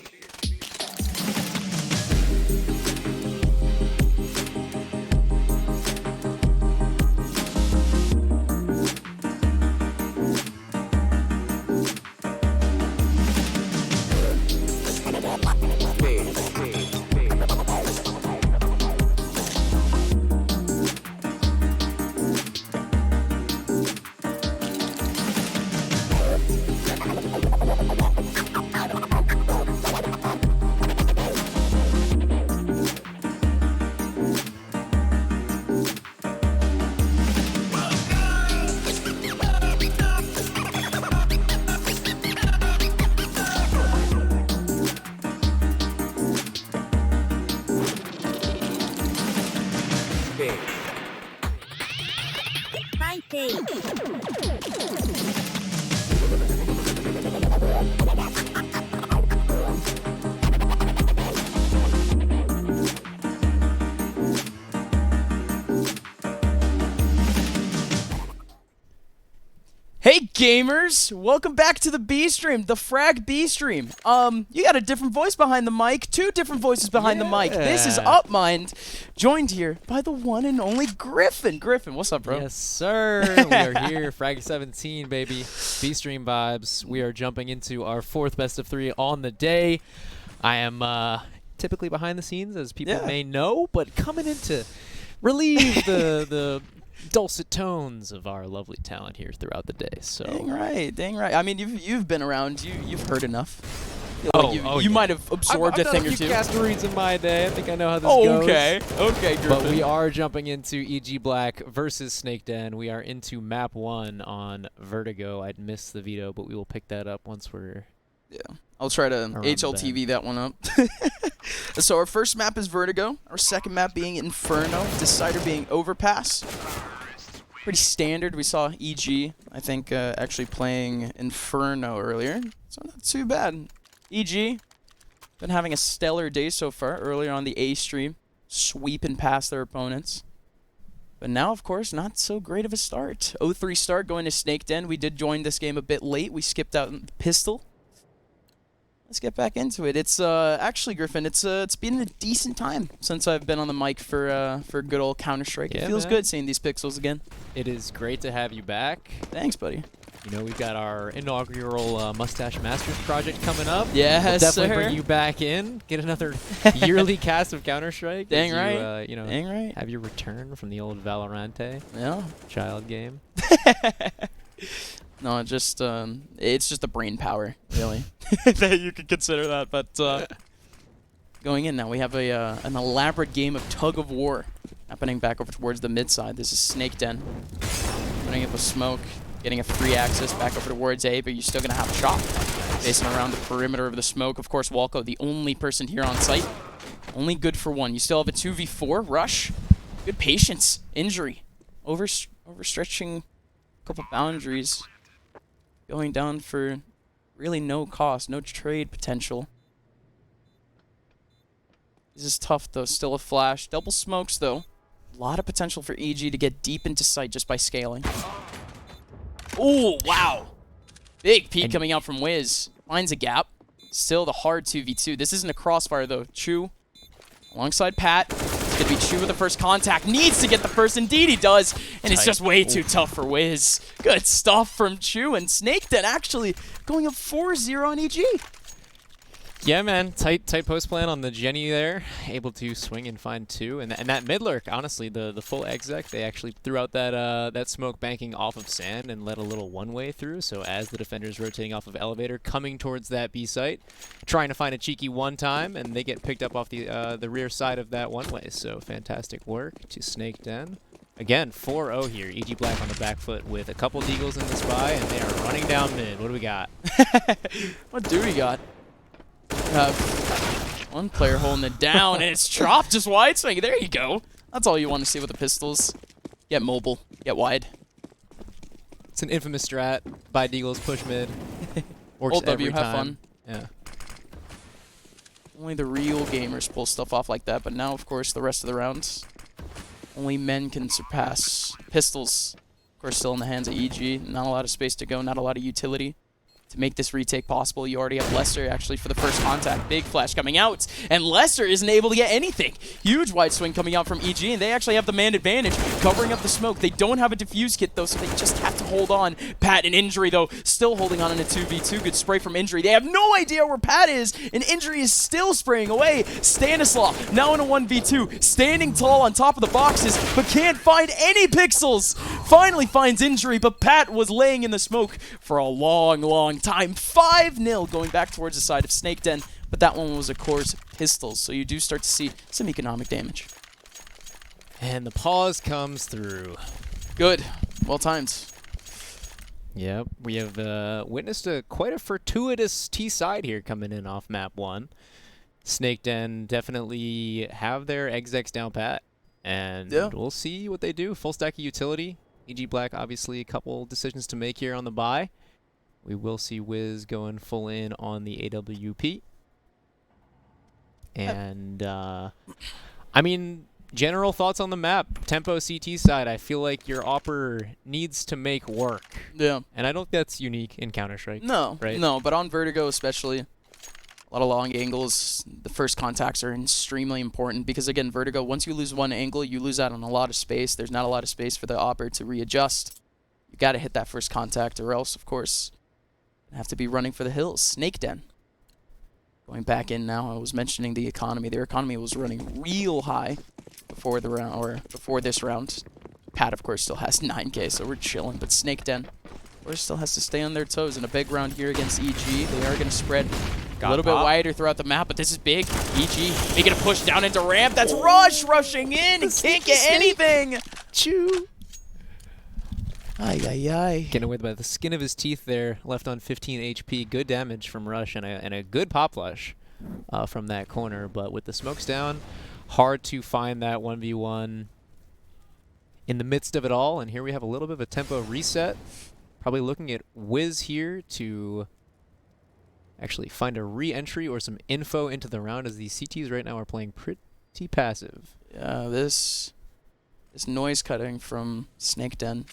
Hey gamers, welcome back to the B stream, the Frag B stream. You got a different voice behind the mic, two different voices behind the mic. This is Upmind, joined here by the one and only Griffin. Griffin, what's up, bro? Yes, sir. We are here, Frag 17, baby. B stream vibes. We are jumping into our 4th best of 3 on the day. I am typically behind the scenes, as people may know, but coming in to relieve the dulcet tones of our lovely talent here throughout the day. So dang right. I mean, you've been around. You've heard enough. You might have absorbed I've a thing done or two. Cast reads in my day. I think I know how this goes. Okay, Griffin. But we are jumping into EG Black versus Snake Den. We are into map 1 on Vertigo. I'd missed the veto, but we will pick that up once we're. Yeah, I'll try to HLTV that one up. So our first map is Vertigo. Our second map being Inferno. Decider being Overpass. Pretty standard. We saw EG, I think, actually playing Inferno earlier. So not too bad. EG, been having a stellar day so far. Earlier on the A stream, sweeping past their opponents. But now, of course, not so great of a start. 0-3 start going to Snake Den. We did join this game a bit late. We skipped out in the pistol. Let's get back into it. It's actually, Griffin, it's been a decent time since I've been on the mic for good old Counter-Strike. Yeah, it feels man. good seeing these pixels again. It is great to have you back. Thanks, buddy. You know, we've got our inaugural Mustache Masters project coming up. Yes, we'll definitely sir. bring you back in. Get another yearly cast of Counter-Strike. Dang as right. You know, Dang right. have your return from the old Valorante child game. No, it's just the brain power, really, that you could consider that. But going in now, we have an elaborate game of tug of war happening back over towards the mid side. This is Snake Den, putting up a smoke, getting a free access back over towards A, but you're still gonna have a shot facing around the perimeter of the smoke. Of course, Walco, the only person here on site, only good for one. You still have a 2v4 rush. Good patience, injury, overstretching a couple boundaries. Going down for really no cost, no trade potential. This is tough, though. Still a flash. Double smokes, though. A lot of potential for EG to get deep into sight just by scaling. Oh, wow. Big peek coming out from Wiz. Finds a gap. Still the hard 2v2. This isn't a crossfire, though. Chu alongside Pat. It's going to be Chu with the first contact. Needs to get the first. Indeed he does. And it's just way too tough for Wiz. Good stuff from Chu. And Snake Den actually going up 4-0 on EG. Yeah, man. Tight post plan on the Jenny there. Able to swing and find 2. And that mid lurk, honestly, the full exec, they actually threw out that smoke banking off of sand and let a little one-way through. So as the defender's rotating off of elevator, coming towards that B site, trying to find a cheeky one time, and they get picked up off the rear side of that one-way. So fantastic work to Snake Den. Again, 4-0 here. EG Black on the back foot with a couple deagles in the spy, and they are running down mid. What do we got? What do we got? One player holding it down, and it's dropped just wide swing. There you go. That's all you want to see with the pistols. Get mobile, get wide. It's an infamous strat. Buy deagles, push mid. Works Hold W, every have time. fun. Yeah. Only the real gamers pull stuff off like that, but now, of course, the rest of the rounds, only men can surpass. Pistols, of course, still in the hands of EG. Not a lot of space to go, not a lot of utility. to make this retake possible. You already have Lester actually for the first contact. Big flash coming out, and Lester isn't able to get anything. Huge wide swing coming out from EG, and they actually have the man advantage, covering up the smoke. They don't have a defuse kit, though, so they just have to hold on. Pat, an injury, though, still holding on in a 2v2. Good spray from Injury. They have no idea where Pat is, and Injury is still spraying away. Stanislaw, now in a 1v2, standing tall on top of the boxes, but can't find any pixels. Finally finds Injury, but Pat was laying in the smoke for a long, long time. 5-0 going back towards the side of Snake Den, but that one was, of course, pistols, so you do start to see some economic damage. And the pause comes through. Good. Well timed. Yep, we have witnessed quite a fortuitous T side here coming in off map 1. Snake Den definitely have their execs down pat, and we'll see what they do. Full stack of utility. EG Black, obviously, a couple decisions to make here on the buy. We will see Wiz going full in on the AWP. And, I mean, general thoughts on the map. Tempo CT side, I feel like your opper needs to make work. Yeah. And I don't think that's unique in Counter-Strike. No, right? No, but on Vertigo especially, a lot of long angles. The first contacts are extremely important because, again, Vertigo, once you lose one angle, you lose out on a lot of space. There's not a lot of space for the opper to readjust. You got to hit that first contact, or else, of course, you have to be running for the hills. Snake Den. Going back in now, I was mentioning the economy. Their economy was running real high before the round, or before this round. Pat, of course, still has 9k, so we're chilling. But Snake Den, of course, still has to stay on their toes in a big round here against EG. They are going to spread a little bit wider throughout the map, but this is big. EG making a push down into ramp. That's Rush rushing in and can't get anything. Chew. Ay, ay, ay. Getting away by the skin of his teeth there, left on 15 HP. Good damage from Rush and a good pop flush from that corner. But with the smokes down, hard to find that 1v1 in the midst of it all. And here we have a little bit of a tempo reset. Probably looking at Wiz here to actually find a re-entry or some info into the round, as these CTs right now are playing pretty passive. Yeah, this noise cutting from Snake Den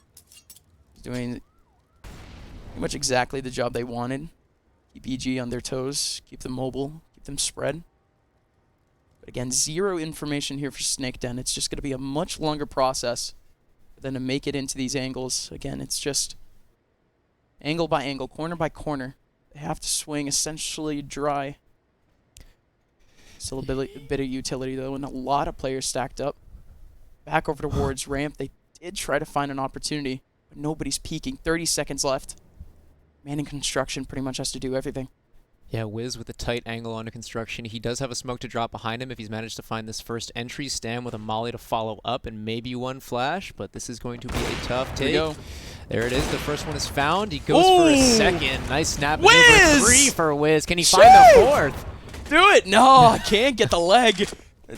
doing pretty much exactly the job they wanted. Keep EG on their toes, keep them mobile, keep them spread. But again, zero information here for Snake Den. It's just going to be a much longer process than to make it into these angles. Again, it's just angle by angle, corner by corner. They have to swing essentially dry. Still a bit of utility, though, and a lot of players stacked up. Back over towards ramp. They did try to find an opportunity, but nobody's peeking. 30 seconds left. Man in construction pretty much has to do everything. Yeah, Wiz with a tight angle onto construction. He does have a smoke to drop behind him if he's managed to find this first entry. Stan with a molly to follow up and maybe one flash, but this is going to be a tough take. There it is. The first one is found. He goes for a second. Nice snap. Wiz! 3 for Wiz. Can he find the 4th? Do it! No, I can't get the leg.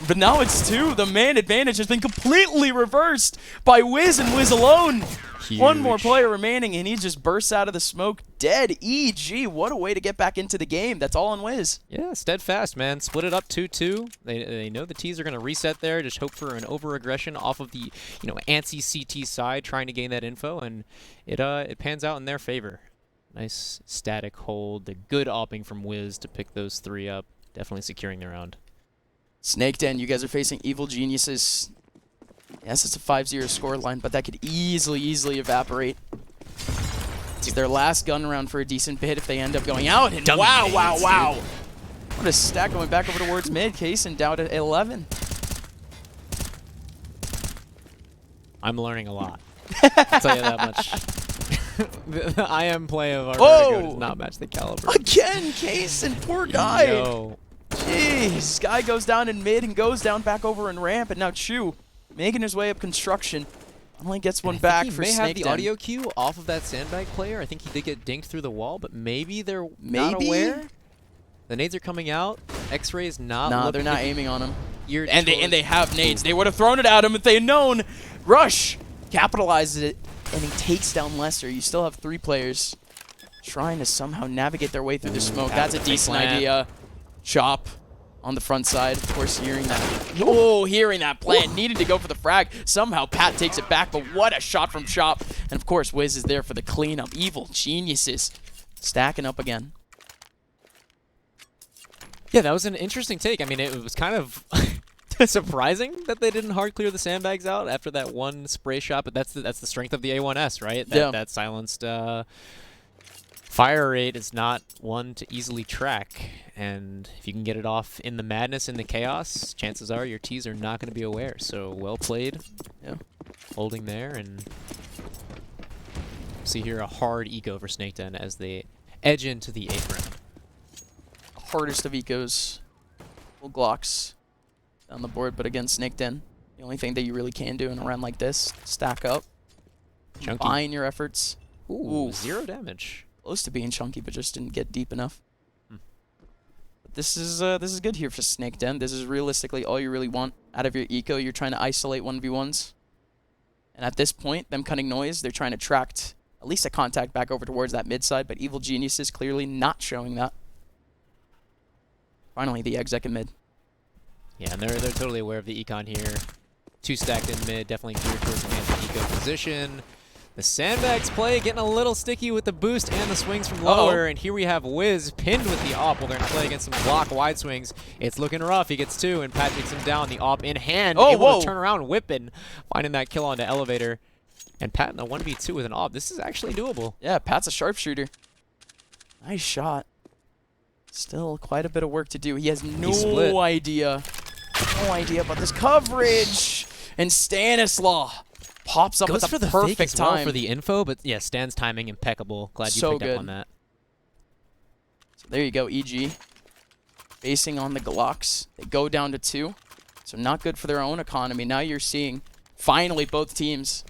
But now it's 2. The man advantage has been completely reversed by Wiz and Wiz alone. Huge. One more player remaining, and he just bursts out of the smoke dead. EG, what a way to get back into the game. That's all on Wiz. Yeah, steadfast, man. Split it up 2-2. They know the T's are going to reset there. Just hope for an over-aggression off of the antsy CT side, trying to gain that info, and it pans out in their favor. Nice static hold. The good opping from Wiz to pick those 3 up. Definitely securing the round. Snake Den, you guys are facing Evil Geniuses. Yes, it's a 5-0 scoreline, but that could easily evaporate. It's their last gun round for a decent bit if they end up going out. And wow. What a stack going back over towards mid. Case and down at 11. I'm learning a lot. I'll tell you that much. The IM play of our Vertigo does not match the caliber. Again, Case and poor guy. Yo. Jeez, guy goes down in mid and goes down back over in ramp, and now Chu making his way up construction. Only gets one back for Snake Den. He may have the audio cue off of that sandbag player. I think he did get dinked through the wall, but maybe they're not aware. The nades are coming out. X-ray is not. Nah, they're not aiming on him. And they have nades. They would have thrown it at him if they had known. Rush capitalizes it, and he takes down Lester. You still have 3 players trying to somehow navigate their way through the smoke. That's a decent idea. Chop on the front side, of course, hearing that plan. Needed to go for the frag. Somehow Pat takes it back, but what a shot from Chop. And of course, Wiz is there for the cleanup. Evil Geniuses Stacking up again. Yeah, that was an interesting take. I mean, it was kind of surprising that they didn't hard clear the sandbags out after that one spray shot, but that's the strength of the A1S, right? That silenced fire rate is not one to easily track, and if you can get it off in the madness, in the chaos, chances are your Ts are not going to be aware. So well played. Yeah. Holding there, and see here a hard eco for Snake Den as they edge into the 8th round. Hardest of ecos. Full Glocks on the board, but again, Snake Den, the only thing that you really can do in a round like this, stack up, combine your efforts. Ooh, 0 damage. Close to being chunky, but just didn't get deep enough. But this is good here for Snake Den. This is realistically all you really want out of your eco. You're trying to isolate 1v1s. And at this point, them cutting noise, they're trying to tract at least a contact back over towards that mid side, but Evil Genius is clearly not showing that. Finally, the exec in mid. Yeah, and they're totally aware of the econ here. 2 stacked in mid, definitely geared towards the eco position. The sandbags play getting a little sticky with the boost and the swings from lower, and here we have Wiz pinned with the op. Well, they're going to play against some block wide swings. It's looking rough. He gets 2, and Pat takes him down. The op in hand, able to turn around, whipping, finding that kill onto elevator. And Pat in a 1v2 with an op. This is actually doable. Yeah, Pat's a sharpshooter. Nice shot. Still quite a bit of work to do. He has no idea about this coverage. And Stanislaw pops up Goes at for the perfect fake as well time for the info, but yeah, Stan's timing impeccable. Glad you picked up on that. So there you go, EG. Basing on the Glocks. They go down to 2. So not good for their own economy. Now you're seeing, finally, both teams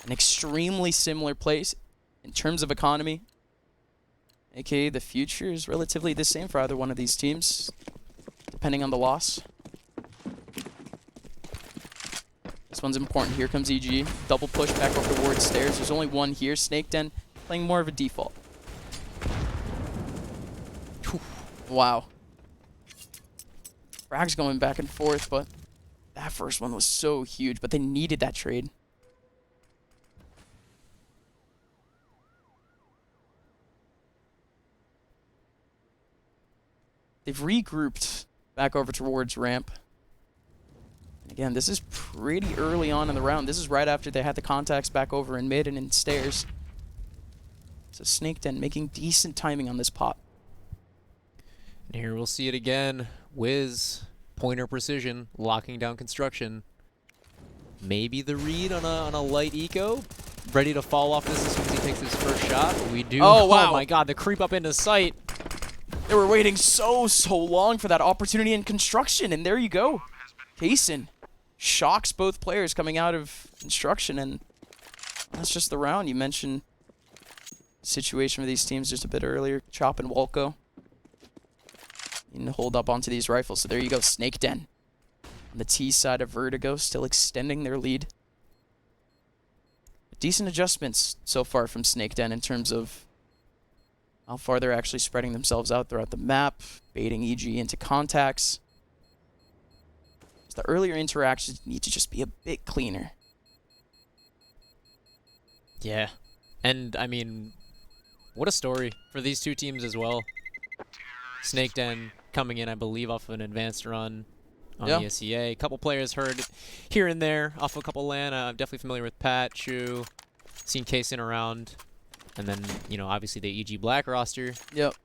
an extremely similar place in terms of economy. AKA the future is relatively the same for either one of these teams, depending on the loss. This one's important. Here comes EG. Double push back over towards stairs. There's only one here. Snake Den playing more of a default. Wow. Frag's going back and forth, but that first one was so huge, but they needed that trade. They've regrouped back over towards ramp. And again, this is pretty early on in the round. This is right after they had the contacts back over in mid and in stairs. So Snake Den making decent timing on this pop. And here we'll see it again. Wiz, pointer precision, locking down construction. Maybe the read on a light eco. Ready to fall off this as soon as he takes his first shot. But we do. Oh, wow. Oh my god, the creep up into sight. They were waiting so long for that opportunity in construction, and there you go. Kaysen shocks both players coming out of construction, and that's just the round. You mentioned the situation for these teams just a bit earlier. Chop and Walco. You need to hold up onto these rifles, so there you go. Snake Den on the T side of Vertigo, still extending their lead. Decent adjustments so far from Snake Den in terms of how far they're actually spreading themselves out throughout the map, baiting EG into contacts. So the earlier interactions need to just be a bit cleaner. Yeah. And, I mean, what a story for these two teams as well. Snake Den coming in, I believe, off of an advanced run on the SEA. A couple players heard here and there off a couple LAN. I'm definitely familiar with Pat, Chu, seen Kaysen around. And then, you know, obviously the EG Black roster. Yep.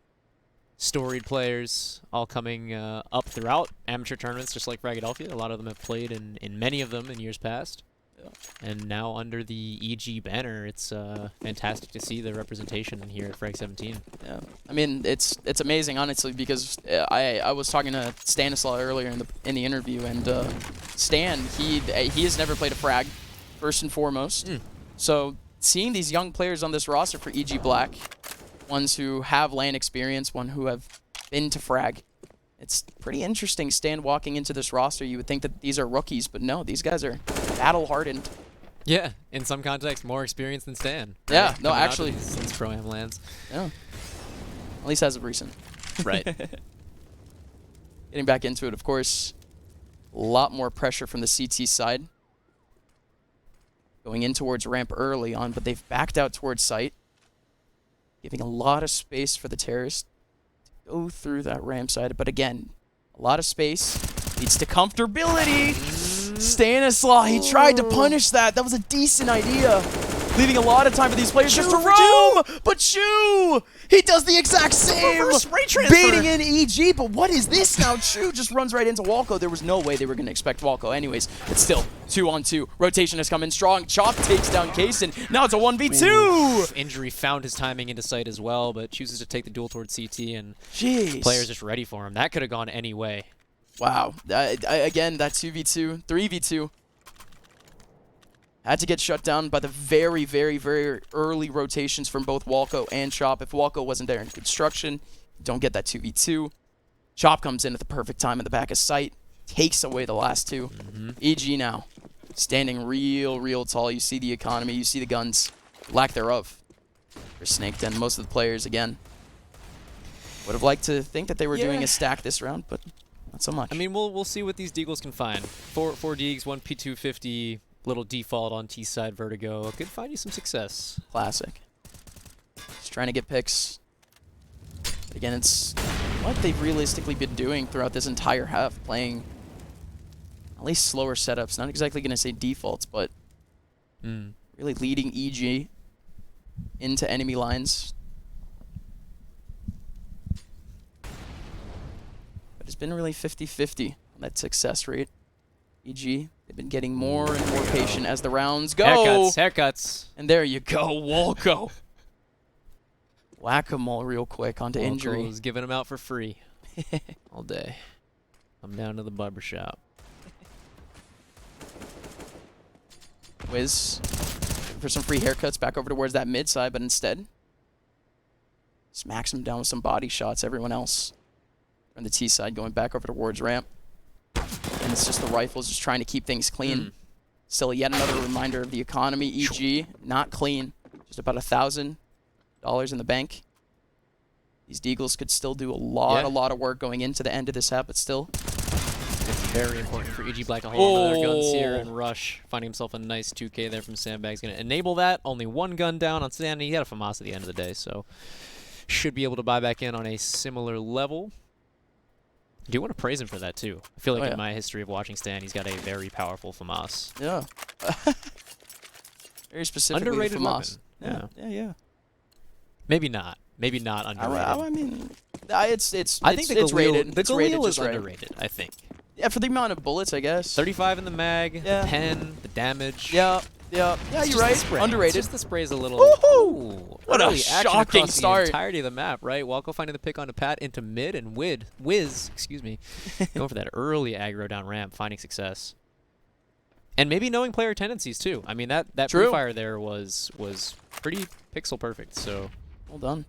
Storied players all coming up throughout amateur tournaments, just like Fragadelphia. A lot of them have played in many of them in years past. Yep. And now under the EG banner, it's fantastic to see the representation here at Frag 17. Yeah, I mean, it's amazing, honestly, because I was talking to Stanislaw earlier in the interview, and Stan, he has never played a Frag, first and foremost. So seeing these young players on this roster for EG Black, ones who have LAN experience, one who have been to Frag, it's pretty interesting. Stan walking into this roster, you would think that these are rookies, but no, these guys are battle-hardened. Yeah, in some contexts, more experienced than Stan. Yeah, right? no, actually. Since Pro-Am lands. Yeah. At least as of recent. Right. Getting back into it, of course, a lot more pressure from the CT side. Going in towards ramp early on, but they've backed out towards site. giving a lot of space for the terrorist to go through that ramp side. But again, a lot of space leads to comfortability. Stanislaw, he tried to punish that. That was a decent idea. Leaving a lot of time for these players just to roam. But Chu, he does the exact same. Reverse spray transfer. Baiting in EG, but what is this now? Chu just runs right into Walco. There was no way they were going to expect Walco anyways. It's still 2-on-2. Rotation has come in strong. Chop takes down Kaysen. Now it's a 1v2. Oof. Injury found his timing into sight as well, but chooses to take the duel towards CT, and players just ready for him. That could have gone any way. Wow. Again, that 2v2, 3v2. Had to get shut down by the very, very, very early rotations from both Walco and Chop. If Walco wasn't there in construction, don't get that 2v2. Chop comes in at the perfect time in the back of sight, takes away the last two. EG now, standing real tall. You see the economy, you see the guns, lack thereof for Snake Den. Most of the players, again, would have liked to think that they were doing a stack this round, but not so much. I mean, we'll see what these Deagles can find. Four Deags, 1 P250. Little default on T-side Vertigo. Could find you some success. Classic. Just trying to get picks. But again, it's what they've realistically been doing throughout this entire half, playing at least slower setups. Not exactly going to say defaults, but really leading EG into enemy lines. But it's been really 50-50 on that success rate. EG, they've been getting more and more patient as the rounds go. Haircuts. And there you go, Walco. Whack-a-mole real quick onto injury. Was giving him out for free all day. I'm down to the barbershop. Wiz for some free haircuts back over towards that mid side, but instead smacks him down with some body shots. Everyone else on the T side going back over towards ramp. And it's just the rifles just trying to keep things clean. Still yet another reminder of the economy. EG, not clean. Just about $1,000 in the bank. These Deagles could still do a lot of work going into the end of this half, but still. It's very important for EG Black to hold on to their guns here and rush. Finding himself a nice 2K there from Sandbag's going to enable that. Only one gun down on Sand. He had a FAMAS at the end of the day, so should be able to buy back in on a similar level. I do want to praise him for that, too. I feel like in my history of watching Stan, he's got a very powerful FAMAS. Yeah. Very specifically underrated FAMAS. Weapon. Yeah. Maybe not. Maybe not underrated. I mean, it's I think it's rated. The Galil is right. underrated, I think. Yeah, for the amount of bullets, I guess. 35 in the mag, the pen, the damage. Yeah, you're right. Underrated. It's just the spray is a little. What a shocking start. The entirety of the map, right? Walco finding the pick onto Pat into mid, and Wiz, excuse me, going for that early aggro down ramp, finding success. And maybe knowing player tendencies too. I mean that pre-fire there was pretty pixel perfect. So well done.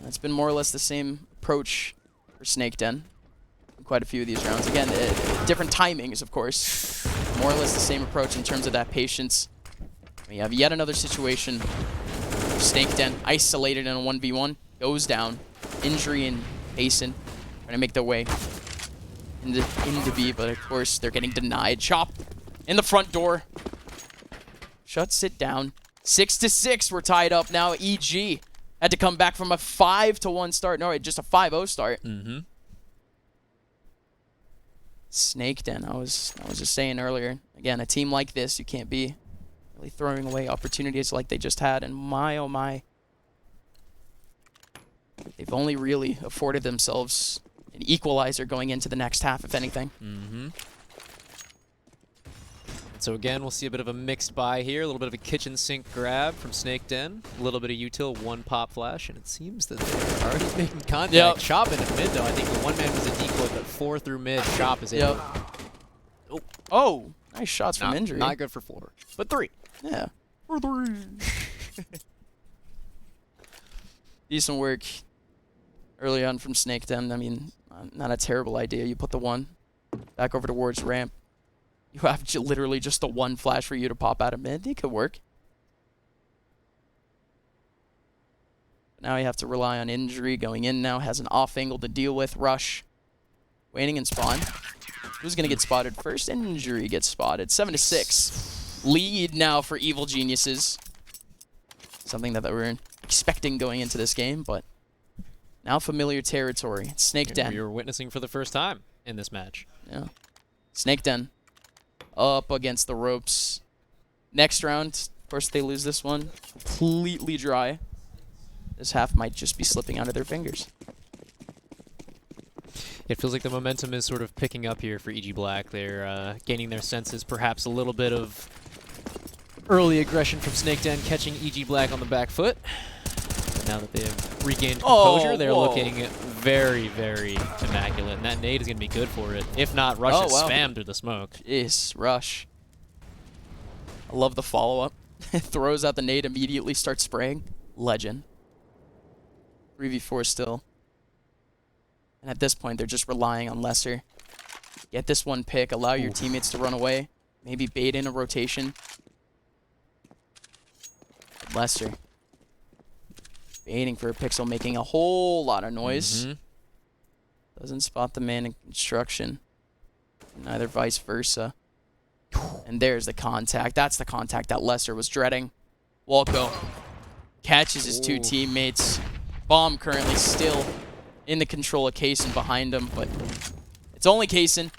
It's been more or less the same approach for Snake Den. Quite a few of these rounds. Again, different timings, of course. More or less the same approach in terms of that patience. We have yet another situation. Snake Den isolated in a 1v1. Goes down. Injury and Basin trying to make their way into B, but of course they're getting denied. Chop in the front door. Shuts it down. 6-6. We're tied up now. EG had to come back from a 5-1 start. No, just a 5-0 start. Snake Den, I was just saying earlier. Again, a team like this, you can't be really throwing away opportunities like they just had. And my, oh my, they've only really afforded themselves an equalizer going into the next half, if anything. So again, we'll see a bit of a mixed buy here. A little bit of a kitchen sink grab from Snake Den. A little bit of util, one pop flash, and it seems that they're already making contact. Yep. Chop into mid, though. I think the one man was a decoy, but 4 through mid. Chop is able. Oh, nice shots from injury. Not good for 4, but 3. Yeah. For 3. Decent work early on from Snake Den. I mean, not a terrible idea. You put the one back over towards ramp. You have literally just the one flash for you to pop out of mid. It could work. Now you have to rely on injury going in now. Has an off angle to deal with. Rush. Waiting in spawn. Who's going to get spotted first? Injury gets spotted. 7-6. Lead now for Evil Geniuses. Something that we're expecting going into this game, but now familiar territory. Snake Den. We were witnessing for the first time in this match. Yeah. Snake Den up against the ropes. Next round, of course, they lose this one. Completely dry. This half might just be slipping out of their fingers. It feels like the momentum is sort of picking up here for EG Black. They're gaining their senses, perhaps a little bit of early aggression from Snake Den catching EG Black on the back foot. But now that they have regained composure, they're looking very, very immaculate. And that nade is going to be good for it. If not, Rush is spammed through the smoke. Jeez, Rush. I love the follow-up. Throws out the nade, immediately starts spraying. Legend. 3v4 still. And at this point, they're just relying on Lesser. Get this one pick, allow your teammates to run away. Maybe bait in a rotation. Lesser. Baiting for a pixel, making a whole lot of noise. Doesn't spot the man in construction. Neither vice versa. And there's the contact. That's the contact that Lesser was dreading. Walko catches his two teammates. Bomb currently still in the control of Kaysen behind him, but it's only Kaysen.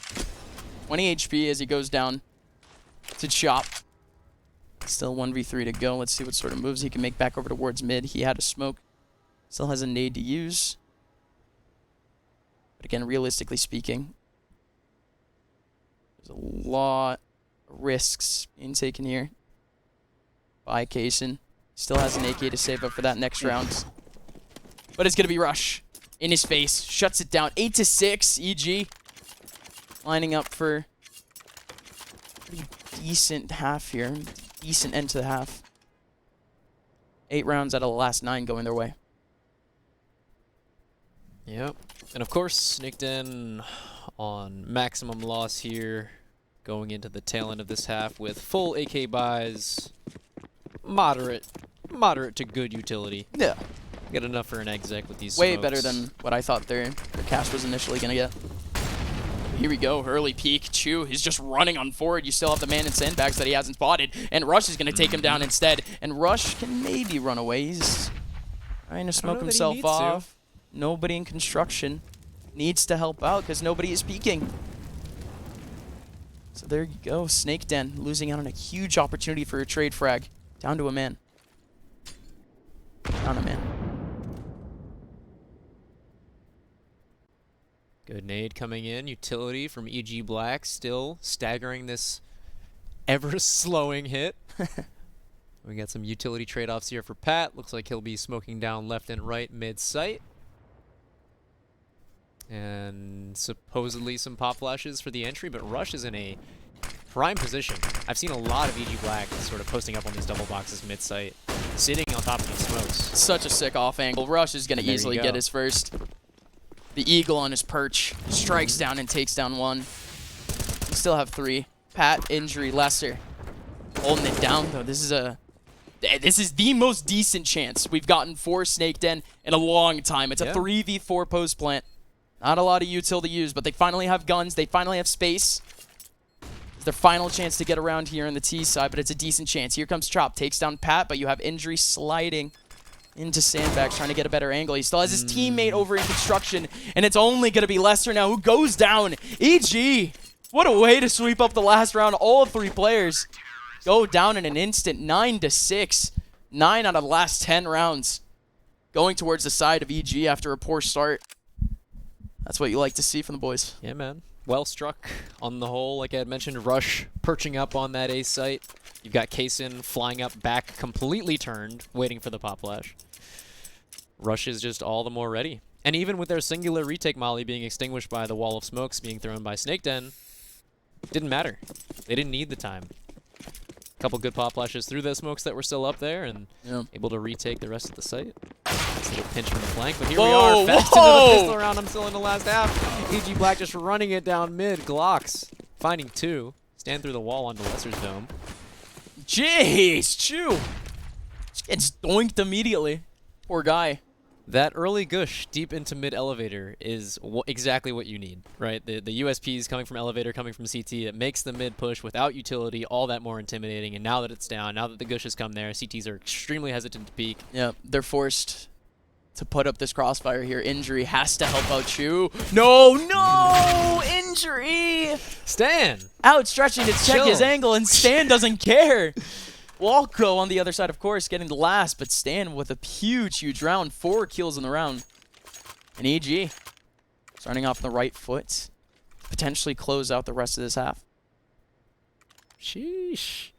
20 HP as he goes down to Chop. Still 1v3 to go. Let's see what sort of moves he can make back over towards mid. He had a smoke. Still has a nade to use. But again, realistically speaking, there's a lot of risks being taken here by Kaysen. Still has an AK to save up for that next round. But it's going to be Rush. In his face. Shuts it down. 8-6, EG. Lining up for pretty decent half here. Decent end to the half. 8 rounds out of the last 9 going their way. Yep. And of course, Snake Den on maximum loss here. Going into the tail end of this half with full AK buys. Moderate to good utility. Yeah. Get enough for an exec with these Way smokes. better than what I thought their cash was initially going to get. Here we go, early peek. Chu is just running on forward. You still have the man in sandbags that he hasn't spotted. And Rush is going to take him down instead. And Rush can maybe run away. He's trying to smoke himself off. Nobody in construction needs to help out because nobody is peeking. So there you go. Snake Den losing out on a huge opportunity for a trade frag. Down to a man. Down a man. Good nade coming in. Utility from EG Black, still staggering this ever-slowing hit. We got some utility trade-offs here for Pat. Looks like he'll be smoking down left and right mid-sight. And supposedly some pop flashes for the entry, but Rush is in a prime position. I've seen a lot of EG Black sort of posting up on these double boxes mid-sight, sitting on top of these smokes. Such a sick off angle. Rush is going to easily get his first. The Eagle on his perch strikes down and takes down one. We still have 3. Pat, injury, Lesser. Holding it down, though. This is the most decent chance we've gotten for Snake Den in a long time. It's a 3v4 post plant. Not a lot of util to use, but they finally have guns. They finally have space. It's their final chance to get around here on the T side, but it's a decent chance. Here comes Chop. Takes down Pat, but you have injury sliding into sandbags, trying to get a better angle. He still has his teammate over in construction, and it's only going to be Lesser now who goes down. EG, what a way to sweep up the last round. All 3 players go down in an instant. 9-6. 9 out of the last 10 rounds going towards the side of EG after a poor start. That's what you like to see from the boys. Yeah, man. Well struck on the whole. Like I had mentioned, Rush perching up on that A site. You've got Kaysen flying up back, completely turned, waiting for the pop flash. Rush is just all the more ready. And even with their singular retake molly being extinguished by the wall of smokes being thrown by Snake Den, didn't matter. They didn't need the time. A couple good pop flashes through the smokes that were still up there and able to retake the rest of the site. Nice little pinch from the flank, but here we are, fast into the pistol round. I'm still in the last half. EG Black just running it down mid. Glocks finding 2. Stand through the wall onto Lesser's dome. Jeez, Chu. Just gets doinked immediately. Poor guy. That early gush deep into mid elevator is exactly what you need, right? The USPs coming from elevator, coming from CT, it makes the mid push without utility all that more intimidating. And now that it's down, now that the gush has come there, CTs are extremely hesitant to peek. Yeah, they're forced to put up this crossfire here. Injury has to help out Chu. No, injury. Stan outstretching to check his angle, and Stan doesn't care. Walco on the other side, of course, getting the last, but Stan with a huge round. 4 kills in the round. And EG starting off on the right foot. Potentially close out the rest of this half. Sheesh.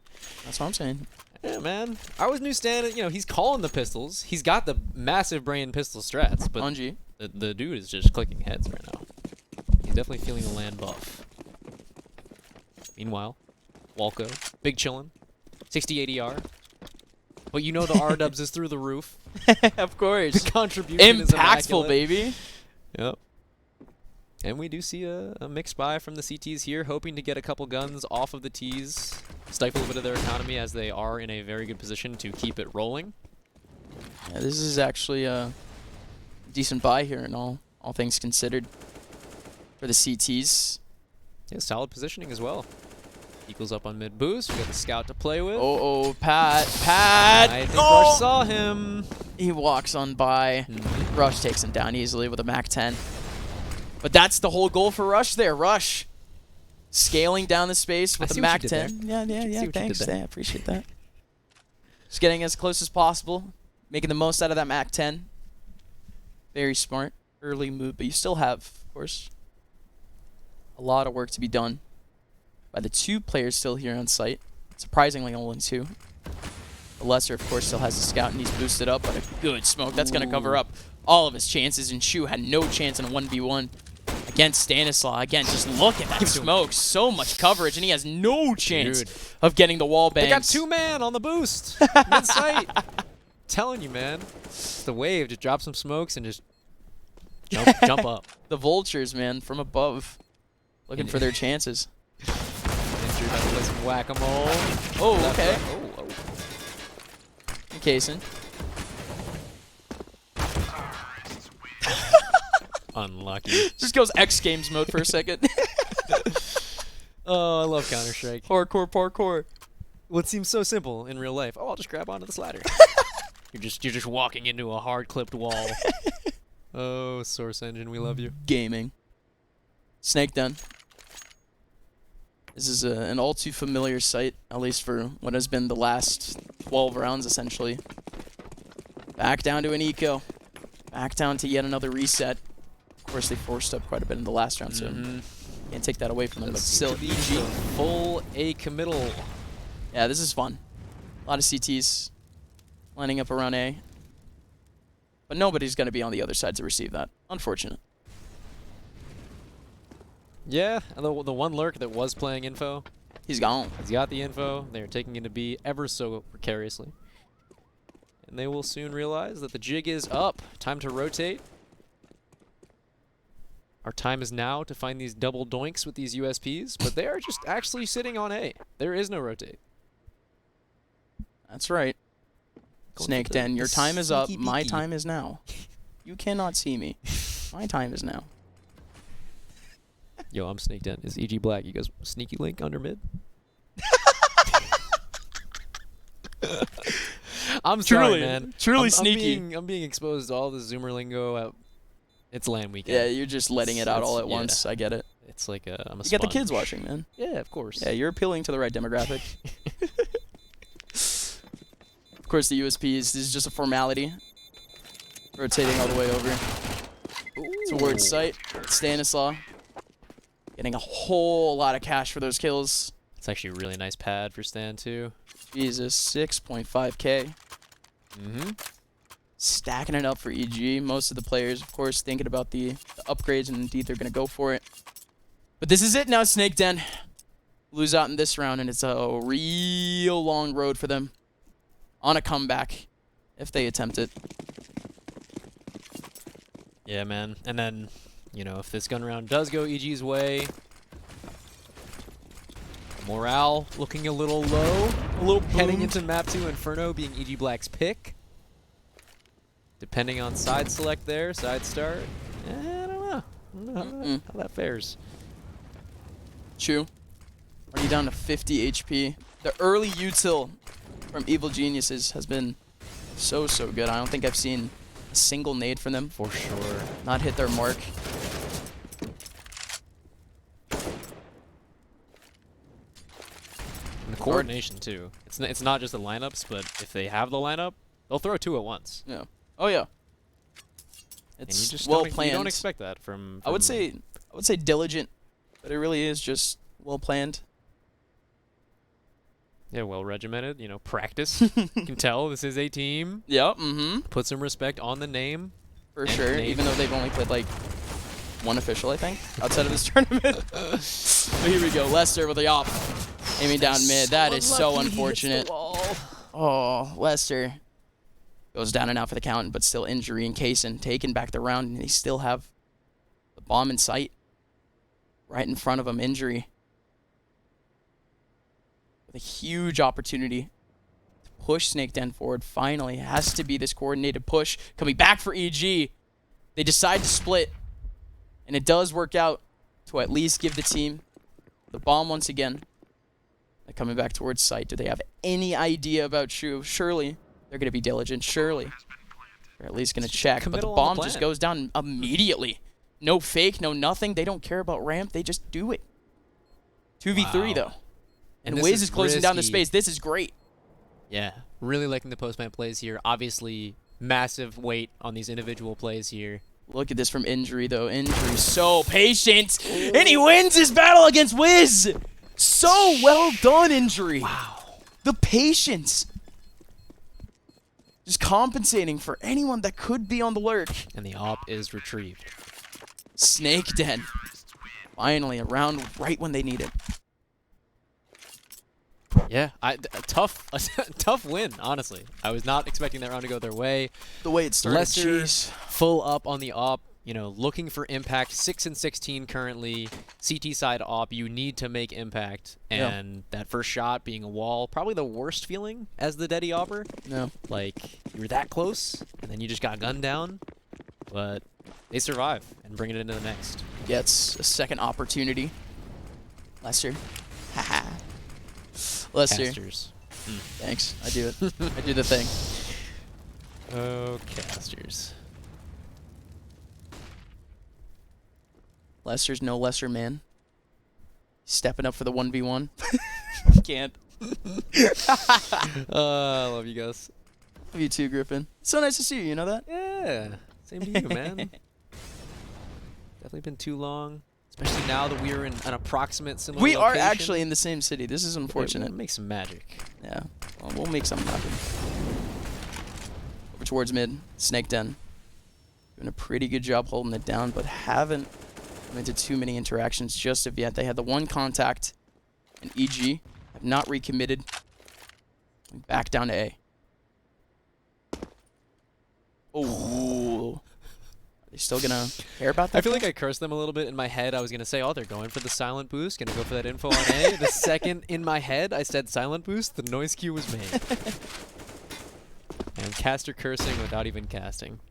That's what I'm saying. Yeah, man. I always knew Stan, you know, he's calling the pistols. He's got the massive brain pistol strats, but the dude is just clicking heads right now. He's definitely feeling the land buff. Meanwhile, Walco, big chillin'. 60 ADR. But you know the R-dubs is through the roof. Of course. The contribution is impactful, baby. Yep. And we do see a mixed buy from the CTs here, hoping to get a couple guns off of the Ts, stifle a bit of their economy as they are in a very good position to keep it rolling. Yeah, this is actually a decent buy here in all things considered for the CTs. Yeah, solid positioning as well. Equals up on mid boost. We got the scout to play with. Pat. I think Rush saw him. He walks on by. Rush takes him down easily with a MAC-10. But that's the whole goal for Rush there. Rush scaling down the space with a MAC-10. Yeah, thanks. I appreciate that. Just getting as close as possible. Making the most out of that MAC-10. Very smart. Early move. But you still have, of course, a lot of work to be done by the 2 players still here on site. Surprisingly, only 2. The Lesser, of course, still has a scout, and he's boosted up, but a good smoke. That's going to cover up all of his chances, and Chu had no chance in a 1v1 against Stanislaw. Again, just look at that smoke. So much coverage, and he has no chance of getting the wall bangs. They got 2-man on the boost. Mid-sight. Telling you, man. It's the wave. Just drop some smokes and just jump up. The vultures, man, from above. Looking for their chances. Injured, about to play some whack-a-mole. Oh, okay. Encasing. Unlucky. Just goes X Games mode for a second. Oh, I love Counter-Strike. Parkour. What seems so simple in real life. Oh, I'll just grab onto the slider. You're just walking into a hard-clipped wall. Oh, Source Engine, we love you. Gaming. Snake Den. This is an all too familiar sight, at least for what has been the last 12 rounds, essentially. Back down to an eco. Back down to yet another reset. Of course, they forced up quite a bit in the last round, so can't take that away from them. But still, EG. Full A committal. Yeah, this is fun. A lot of CTs lining up around A. But nobody's going to be on the other side to receive that. Unfortunate. Yeah, the one lurk that was playing info. He's gone. He's got the info. They're taking it to B ever so precariously. And they will soon realize that the jig is up. Time to rotate. Our time is now to find these double doinks with these USPs, but they are just actually sitting on A. There is no rotate. That's right. Snake Den, your time is up. My time is now. You cannot see me. My time is now. Yo, I'm Snake Den. Is EG Black? You guys sneaky link under mid? I'm sorry, man. Truly sneaky. I'm being exposed to all the Zoomer lingo. It's LAN weekend. Yeah, you're just letting it out all at once. I get it. It's like I'm a You got the kids watching, man. Yeah, of course. Yeah, you're appealing to the right demographic. Of course, the USPs is just a formality. Rotating all the way over towards site. Stanislaw getting a whole lot of cash for those kills. It's actually a really nice pad for Stan, too. Jesus, 6.5K. Stacking it up for EG. Most of the players, of course, thinking about the upgrades, and indeed they're going to go for it. But this is it now, Snake Den. Lose out in this round, and it's a real long road for them on a comeback if they attempt it. Yeah, man. And then, you know, if this gun round does go EG's way, morale looking a little low. Heading into map 2, Inferno being EG Black's pick. depending on side select there, side start. I don't know. How that fares. Chew. Already down to 50 HP. The early util from Evil Geniuses has been so good. I don't think I've seen a single nade from them. For sure. Not hit their mark. And the coordination too. It's not just the lineups, but if they have the lineup, they'll throw 2 at once. Yeah. Oh yeah. It's you just well planned. You don't planned. expect that from I would say diligent, but it really is just well planned. Yeah, well regimented. You know, practice. You can tell this is a team. Yep. Put some respect on the name. For sure. Even though they've only played like 1 official, I think, outside of this tournament. But here we go. Lester with the op. Aiming down mid. That is so unfortunate. Oh, Lester goes down and out for the count, but still injury in Kaysen. Taking back the round, and they still have the bomb in sight. Right in front of him, injury. With a huge opportunity to push Snake Den forward. Finally, has to be this coordinated push. Coming back for EG. They decide to split, and it does work out to at least give the team the bomb once again. They're coming back towards site. Do they have any idea about Shu? Surely they're going to be diligent. Surely they're at least going to check. But the bomb just goes down immediately. No fake, no nothing. They don't care about ramp. They just do it. 2v3 though. And Wiz is closing down the space. This is great. Yeah, really liking the postman plays here. Obviously, massive weight on these individual plays here. Look at this from Injury, though. Injury so patient. And he wins his battle against Wiz. So well done, Injury. Wow. The patience. Just compensating for anyone that could be on the lurk. And the op is retrieved. Snake Den. Finally, a round right when they need it. Yeah, a tough win, honestly. I was not expecting that round to go their way. The way it started, Lester full up on the op, you know, looking for impact. 6-16 currently. CT side op, you need to make impact. And that first shot being a wall, probably the worst feeling as the Deddy opper. No. Like, you were that close, and then you just got gunned down. But they survive and bring it into the next. Gets a second opportunity. Lester. Haha. Lester. Casters. Thanks. I do it. I do the thing. Oh, casters. Lester's no lesser man. Stepping up for the 1v1. Can't. I love you guys. Love you too, Griffin. So nice to see you, you know that? Yeah. Same to you, man. Definitely been too long. Especially now that we're in an approximate similar We location. are actually in the same city. This is unfortunate. We'll make some magic. Yeah. Well, we'll make something happen. Over towards mid. Snake Den. Doing a pretty good job holding it down, but haven't come into too many interactions just of yet. They had the 1 contact in EG. Have not recommitted. Back down to A. Oh. Are they still gonna care about that? I feel like I cursed them a little bit in my head. I was gonna say, oh, they're going for the silent boost, gonna go for that info on A. The second in my head I said silent boost, the noise cue was made. And caster cursing without even casting.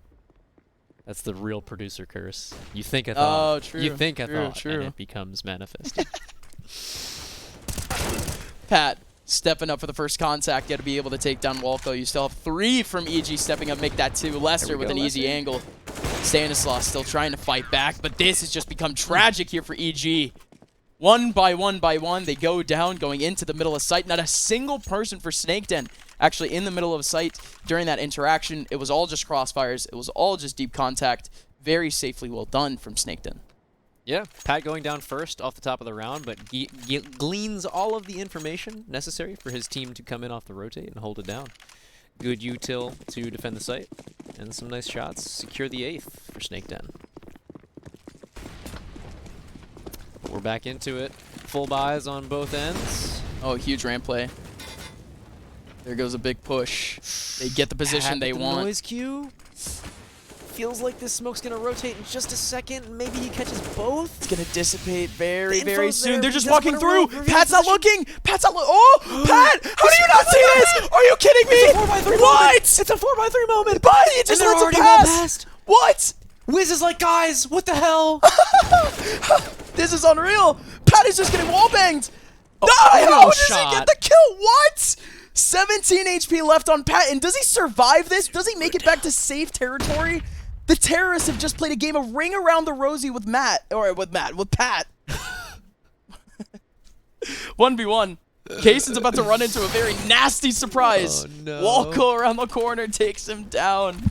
That's the real producer curse. You think I thought. Oh, true. You think I thought, true. and it becomes manifested. Pat stepping up for the first contact. Got to be able to take down Walco. You still have 3 from EG stepping up, make that 2. Lester with an easy angle. Stanislaus still trying to fight back, but this has just become tragic here for EG. 1 by 1 by 1, they go down, going into the middle of sight. Not a single person for Snake Den actually in the middle of sight during that interaction. It was all just crossfires. It was all just deep contact. Very safely well done from Snake Den. Yeah, Pat going down first off the top of the round, but gleans all of the information necessary for his team to come in off the rotate and hold it down. Good util to defend the site, and some nice shots. Secure the 8th for Snake Den. But we're back into it. Full buys on both ends. Oh, huge ramp play. There goes a big push. They get the position they want. Noise cue. feels like this smoke's gonna rotate in just a second. Maybe he catches both. It's gonna dissipate very, The very info's soon. there, They're but just he doesn't walking wanna through. roll. Pat's not looking. Pat's not looking. Oh, Pat! How do you not see this? Are you kidding me? It's a 4x3 moment. What? It's a 4x3 moment. But he just And they're lets it already pass. well past. What? Wiz is like, guys, what the hell? This is unreal. Pat is just getting wallbanged. Oh, No, no how does shot. he get the kill? What? 17 HP left on Pat, and does he survive this? Does he make it back to safe territory? The terrorists have just played a game of Ring Around the Rosie with Pat. 1v1. Kaysen's about to run into a very nasty surprise. Oh, no. Walco around the corner takes him down.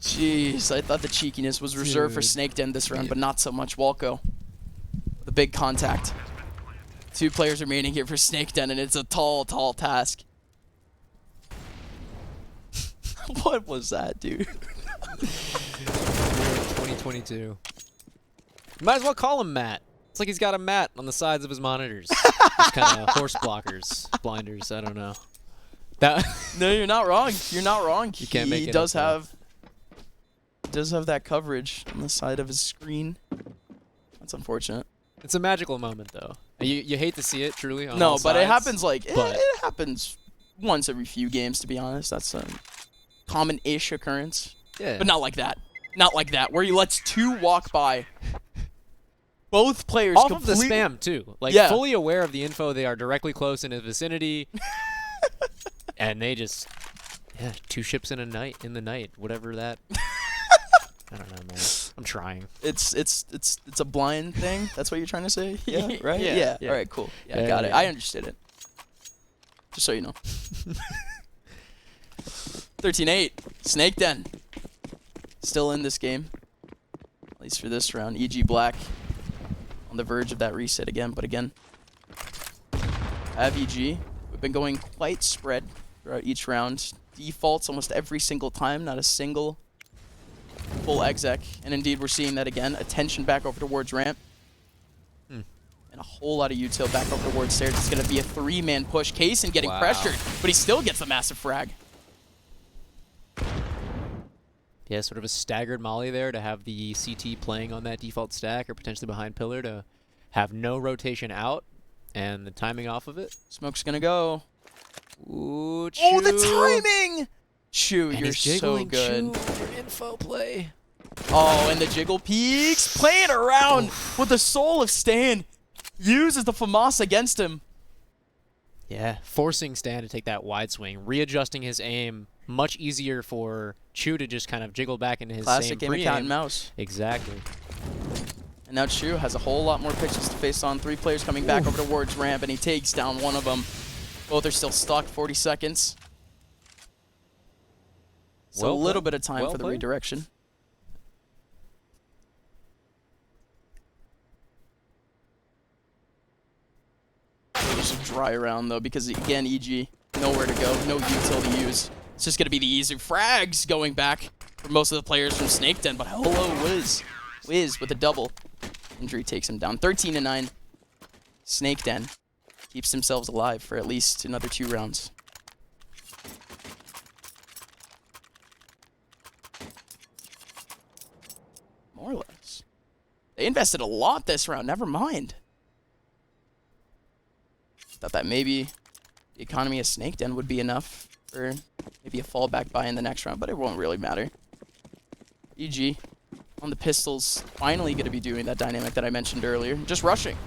Jeez, I thought the cheekiness was reserved for Snake Den this round, but not so much Walco. The big contact. 2 players remaining here for Snake Den, and it's a tall, tall task. What was that, dude? 2022. Might as well call him Matt. It's like he's got a mat on the sides of his monitors. Just kind of horse blockers, blinders, I don't know. That No, you're not wrong. You're not wrong. You can't make He it does up, have that coverage on the side of his screen. That's unfortunate. It's a magical moment, though. You hate to see it, truly. On No, all but it sides, happens like but it happens once every few games, to be honest. That's a common-ish occurrence. Yeah. But not like that. Not like that, where he lets 2 walk by. Both players off of the completely- spam too, like Yeah. fully aware of the info. They are directly close in the vicinity, and they just 2 ships in the night, whatever that. I don't know, man. I'm trying. It's a blind thing. That's what you're trying to say? Yeah, right? Yeah. All right, cool. Yeah, Yeah, got it. yeah. I understood it. Just so you know. 13-8. Snake Den. Still in this game. At least for this round. EG Black on the verge of that reset again. But again, I have EG. We've been going quite spread throughout each round. Defaults almost every single time. Not a single full exec. And indeed, we're seeing that again. Attention back over towards ramp. And a whole lot of util back over towards stairs. It's going to be a 3-man push. Kaysen getting pressured, but he still gets a massive frag. Yeah, sort of a staggered molly there to have the CT playing on that default stack or potentially behind pillar to have no rotation out and the timing off of it. Smoke's going to go. Ooh, Chu. Oh, the timing! Chu, And you're he's so jiggling good. Chu for info play. Oh, and the jiggle peaks. Playing around with the soul of Stan. Uses the FAMAS against him. Yeah, forcing Stan to take that wide swing, readjusting his aim. Much easier for Chu to just kind of jiggle back into his Classic same game of pre-aim. cat and mouse. Exactly. And now Chu has a whole lot more pitches to face on. 3 players coming back over towards ramp, and he takes down one of them. Both are still stuck. 40 seconds. So Well a little played. bit of time Well for the played. redirection. There's a dry round though, because again, EG, nowhere to go, no util to use. It's just gonna be the easy frags going back for most of the players from Snake Den, but hello Wiz. Wiz with a double. Injury takes him down. 13-9. Snake Den keeps themselves alive for at least another 2 rounds. More or less. They invested a lot this round, never mind. Thought that maybe the economy of Snake Den would be enough for maybe a fallback buy in the next round, but it won't really matter. EG on the pistols, finally going to be doing that dynamic that I mentioned earlier. Just rushing,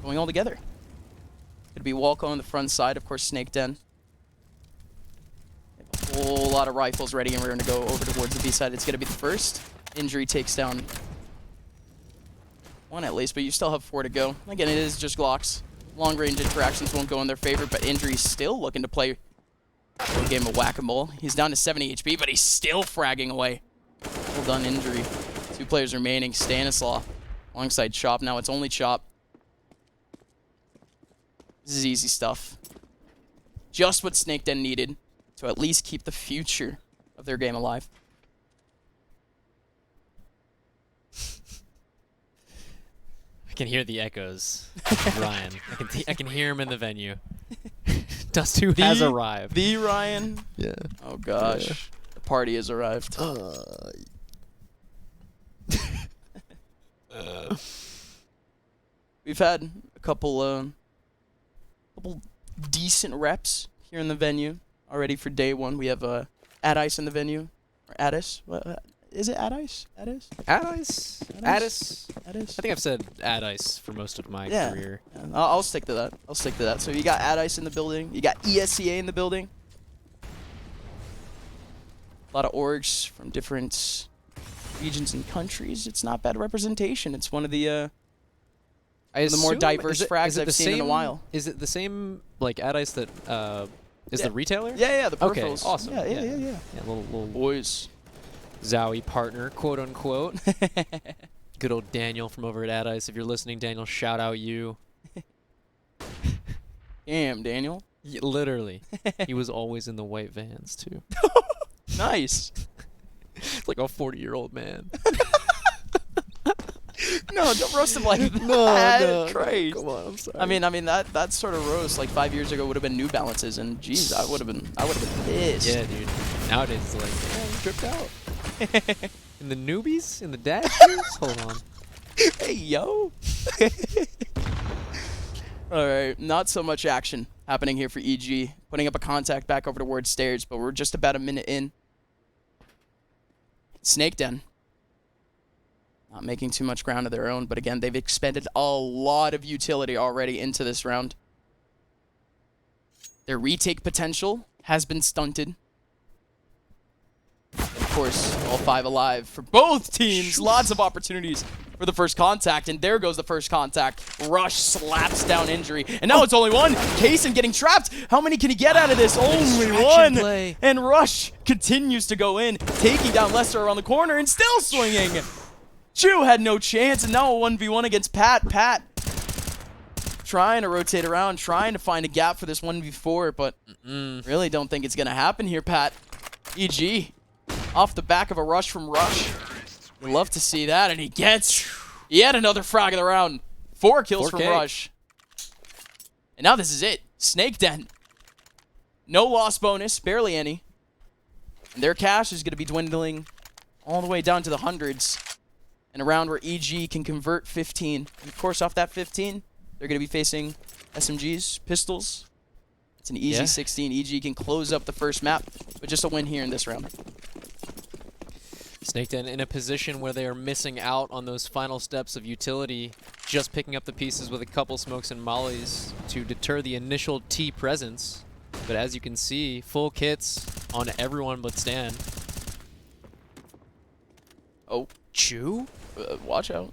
going all together. Going to be Walco on the front side, of course, Snake Den. A whole lot of rifles ready, and we're going to go over towards the B side. It's going to be the first. Injury takes down 1 at least, but you still have 4 to go. Again, it is just Glocks. Long-range interactions won't go in their favor, but Injury's still looking to play a game of whack-a-mole. He's down to 70 HP, but he's still fragging away. Well done, Injury. 2 players remaining. Stanislaw alongside Chop. Now it's only Chop. This is easy stuff. Just what Snake Den needed to at least keep the future of their game alive. I can hear the echoes of Ryan. I can hear him in the venue. Dust 2 has arrived. The Ryan? Yeah. Oh gosh. Yeah. The party has arrived. We've had a couple decent reps here in the venue already for day one. We have Adice in the venue, or Addis. What is it? Adice? Addis? Addis? Addis? I think I've said Addis for most of my career. Yeah, I'll stick to that. So you got Addis in the building. You got ESCA in the building. A lot of orgs from different regions and countries. It's not bad representation. It's one of the more diverse frags I've seen in a while. Is it the same like Addis that is the retailer? Yeah, the peripherals. Okay, awesome. Yeah. Yeah, little boys. Zowie partner, quote unquote. Good old Daniel from over at Addis. If you're listening, Daniel, shout out you. Damn, Daniel. Yeah, literally. He was always in the white vans, too. Nice. It's like a 40-year-old man. No, don't roast him like that. No, Christ. Come on, I'm sorry. I mean that sort of roast like 5 years ago would have been New Balances, and geez, I would have been pissed. Yeah, dude. Nowadays it's like, yeah, tripped out. In the newbies? In the dad shoes? Hold on. Hey, yo. All right, not so much action happening here for EG. Putting up a contact back over towards stairs, but we're just about a minute in. Snake Den. Not making too much ground of their own, but again, they've expended a lot of utility already into this round. Their retake potential has been stunted. Of course, all 5 alive for both teams. Lots of opportunities for the first contact, and there goes the first contact. Rush slaps down injury, and now it's only one. Kaysen getting trapped. How many can he get out of this? Only one. Play. And Rush continues to go in, taking down Lester around the corner and still swinging. Chu had no chance, and now a 1v1 against Pat. Pat trying to rotate around, trying to find a gap for this 1v4, but really don't think it's going to happen here, Pat. EG. Off the back of a rush from Rush. You'd love to see that, and he gets yet another frag of the round. 4 kills 4K. from Rush. And now this is it. Snake Den. No loss bonus, barely any. And their cash is going to be dwindling all the way down to the hundreds. In a round where EG can convert 15. And of course, off that 15, they're going to be facing SMGs, pistols. It's an easy 16. EG can close up the first map, but just a win here in this round. Snake Den in a position where they are missing out on those final steps of utility, just picking up the pieces with a couple smokes and mollies to deter the initial T presence. But as you can see, full kits on everyone but Stan. Oh, Chu? Watch out.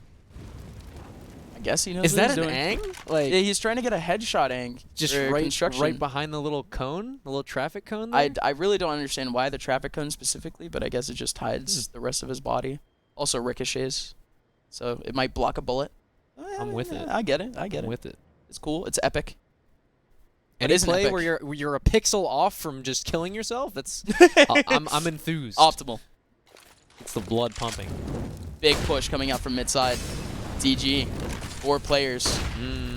I guess he knows Is what that he's an doing. ang? Like, yeah, he's trying to get a headshot ang. just right behind the little cone, the little traffic cone there? I really don't understand why the traffic cone specifically, but I guess it just hides the rest of his body. Also ricochets, so it might block a bullet. I'm with it. I get it. I'm with it. It's cool. It's epic. Any play where you're a pixel off from just killing yourself, that's I'm enthused. Optimal. It's the blood pumping. Big push coming out from mid side. DG. 4 players.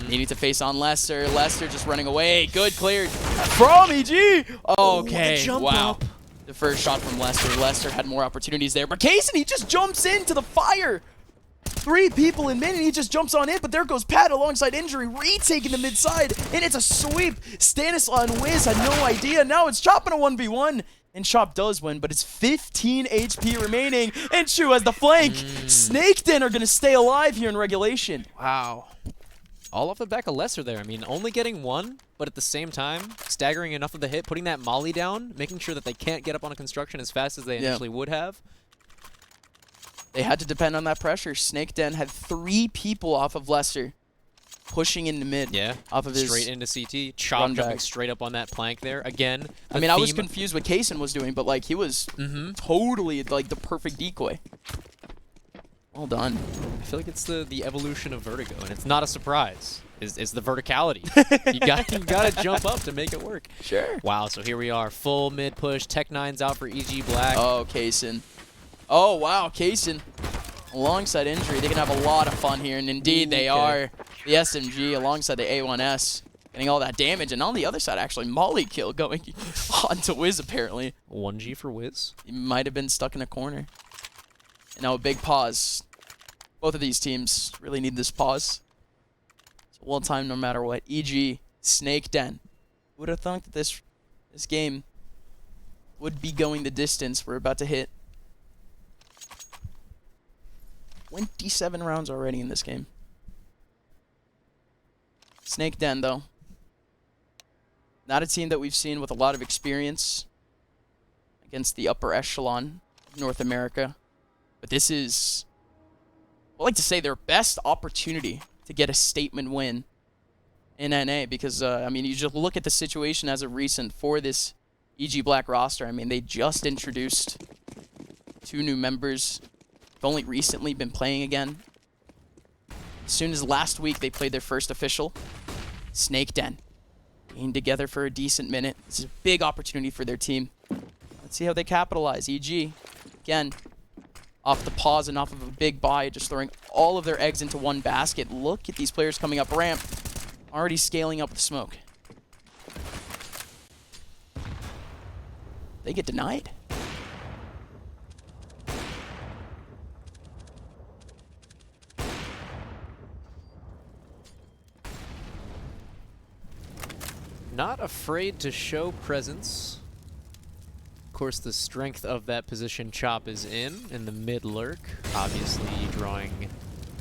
Needing to face on Lester. Lester just running away. Good cleared from EG. Okay. Wow. The first shot from Lester. Lester had more opportunities there, but Kaysen, he just jumps into the fire. 3 people in mid, and he just jumps on in, but there goes Pat alongside injury, retaking the mid side, and it's a sweep. Stanislaw and Wiz had no idea. Now it's Chop in a 1v1, and Chop does win, but it's 15 HP remaining, and Chu has the flank. Snake Den are going to stay alive here in regulation. Wow. All off the back of Lester there. I mean, only getting 1, but at the same time, staggering enough of the hit, putting that molly down, making sure that they can't get up on a construction as fast as they initially would have. They had to depend on that pressure. Snake Den had 3 people off of Lester, pushing into mid. Yeah, off of his straight into CT. Chop jumping straight up on that plank there. Again, I mean, I was confused what Kaysen was doing, but like he was totally like the perfect decoy. Well done. I feel like it's the evolution of Vertigo, and it's not a surprise. Is the verticality. you gotta jump up to make it work. Sure. Wow, so here we are. Full mid push. Tech 9's out for EG Black. Oh, Kaysen. Oh, wow, Kaysen. Alongside injury, they can have a lot of fun here, and indeed they are. The SMG alongside the A1S. Getting all that damage, and on the other side, actually, Molly kill going onto Wiz, apparently. 1G for Wiz. He might have been stuck in a corner. And now a big pause. Both of these teams really need this pause. It's well timed no matter what. EG, Snake Den. Who would have thought that this game would be going the distance? We're about to hit 27 rounds already in this game. Snake Den, though. Not a team that we've seen with a lot of experience against the upper echelon of North America. But this is, I like to say, their best opportunity to get a statement win in NA. Because, I mean, you just look at the situation as of recent for this EG Black roster. I mean, they just introduced 2 new members. They've only recently been playing again. As soon as last week, they played their first official. Snake Den. Being together for a decent minute. This is a big opportunity for their team. Let's see how they capitalize. EG, again, off the pause and off of a big buy, just throwing all of their eggs into one basket. Look at these players coming up ramp. Already scaling up with smoke. They get denied. Not afraid to show presence. Of course, the strength of that position Chop is in the mid lurk, obviously drawing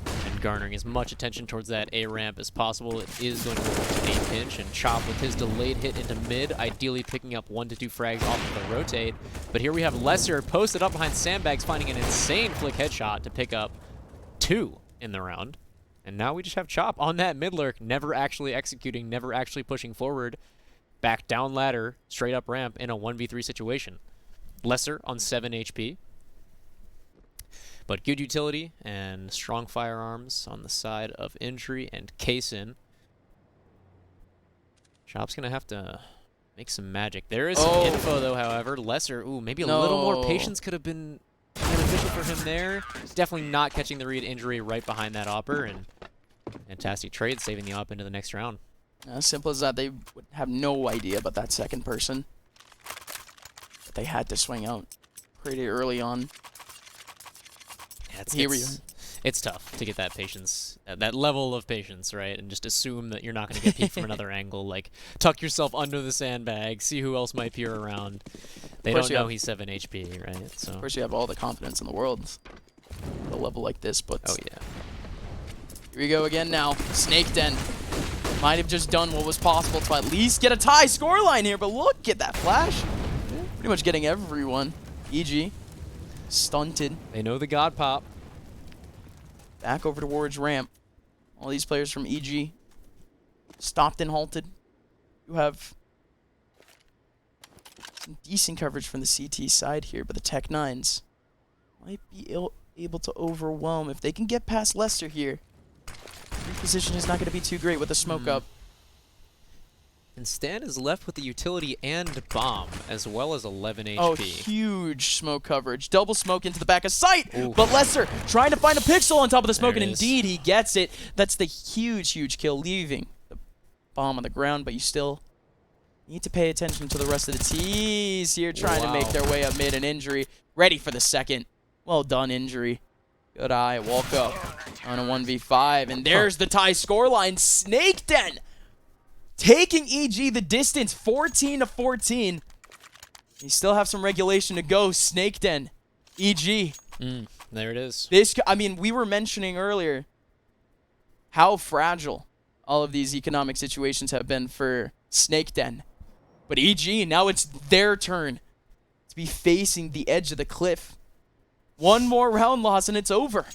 and garnering as much attention towards that A ramp as possible. It is going to move to a pinch, and Chop with his delayed hit into mid, ideally picking up 1 to 2 frags off of the rotate. But here we have Lesser posted up behind sandbags, finding an insane flick headshot to pick up 2 in the round. And now we just have Chop on that mid lurk, never actually executing, never actually pushing forward. Back down ladder, straight up ramp in a 1v3 situation. Lesser on 7 HP. But good utility and strong firearms on the side of Injury and Kaysen. Chop's going to have to make some magic. There is some info, though, however. Lesser, ooh, maybe a little more patience could have been beneficial for him there. Definitely not catching the read. Injury right behind that opper, and fantastic trade, saving the op into the next round. As simple as that, they would have no idea about that second person. But they had to swing out pretty early on. Yeah, it's tough to get that patience, that level of patience, right? And just assume that you're not going to get peeked from another angle. Like, tuck yourself under the sandbag, see who else might peer around. They don't know he's 7 HP, right? So. Of course, you have all the confidence in the world at a level like this, but... Oh, yeah. Here we go again now. Snake Den might have just done what was possible to at least get a tie scoreline here, but look at that flash. Pretty much getting everyone. EG. Stunted. They know the God Pop. Back over towards ramp. All these players from EG stopped and halted. You have some decent coverage from the CT side here, but the Tech 9s might be able to overwhelm. If they can get past Lester here, their position is not going to be too great with the smoke up. And Stan is left with the utility and bomb, as well as 11 HP. Oh, huge smoke coverage. Double smoke into the back of sight. Ooh. But Lesser trying to find a pixel on top of the smoke, and indeed he gets it. That's the huge kill, leaving the bomb on the ground, but you still need to pay attention to the rest of the T's here, trying to make their way up mid. And Injury ready for the second. Well done, Injury. Good eye, walk up on a 1v5, and there's the tie scoreline. Snake Den taking EG the distance, 14-14. You still have some regulation to go. Snake Den, EG. There it is. I mean, we were mentioning earlier how fragile all of these economic situations have been for Snake Den. But EG, now it's their turn to be facing the edge of the cliff. One more round loss and it's over.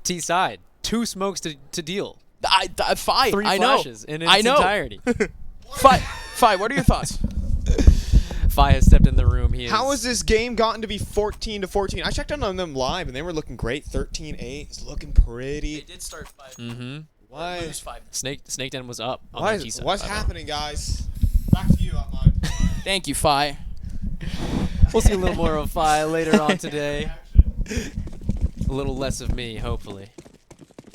T side, 2 smokes to deal. Fi, 3 I know. flashes in its entirety. Fi, what are your thoughts? Fi has stepped in the room. How has this game gotten to be 14-14? I checked on them live and they were looking great. 13-8. It's looking pretty. They did start 5. Mm-hmm. Why? Lose 5. Snake Den was up on the T side. What's happening, guys? Back to you, Upmine. Thank you, Fi. We'll see a little more of Fi later on today. A little less of me, hopefully.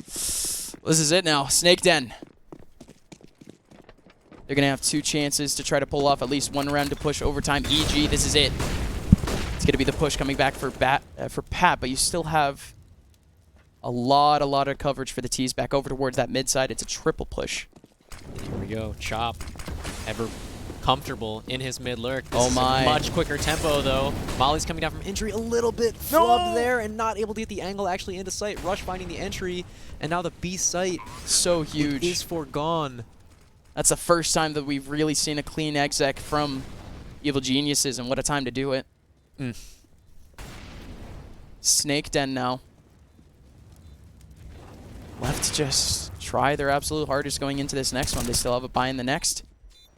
This is it now. Snake Den. They're going to have 2 chances to try to pull off at least 1 round to push overtime. EG, this is it. It's going to be the push coming back for Pat, but you still have a lot of coverage for the T's back over towards that mid side. It's a triple push. Here we go. Chop. Ever comfortable in his mid lurk. This Oh is my. a much quicker tempo though. Molly's coming down from injury a little bit flubbed there and not able to get the angle actually into sight. Rush finding the entry, and now the B site so huge is foregone. That's the first time that we've really seen a clean exec from Evil Geniuses, and what a time to do it. Snake Den now. Left to just try their absolute hardest going into this next one. They still have a buy in the next.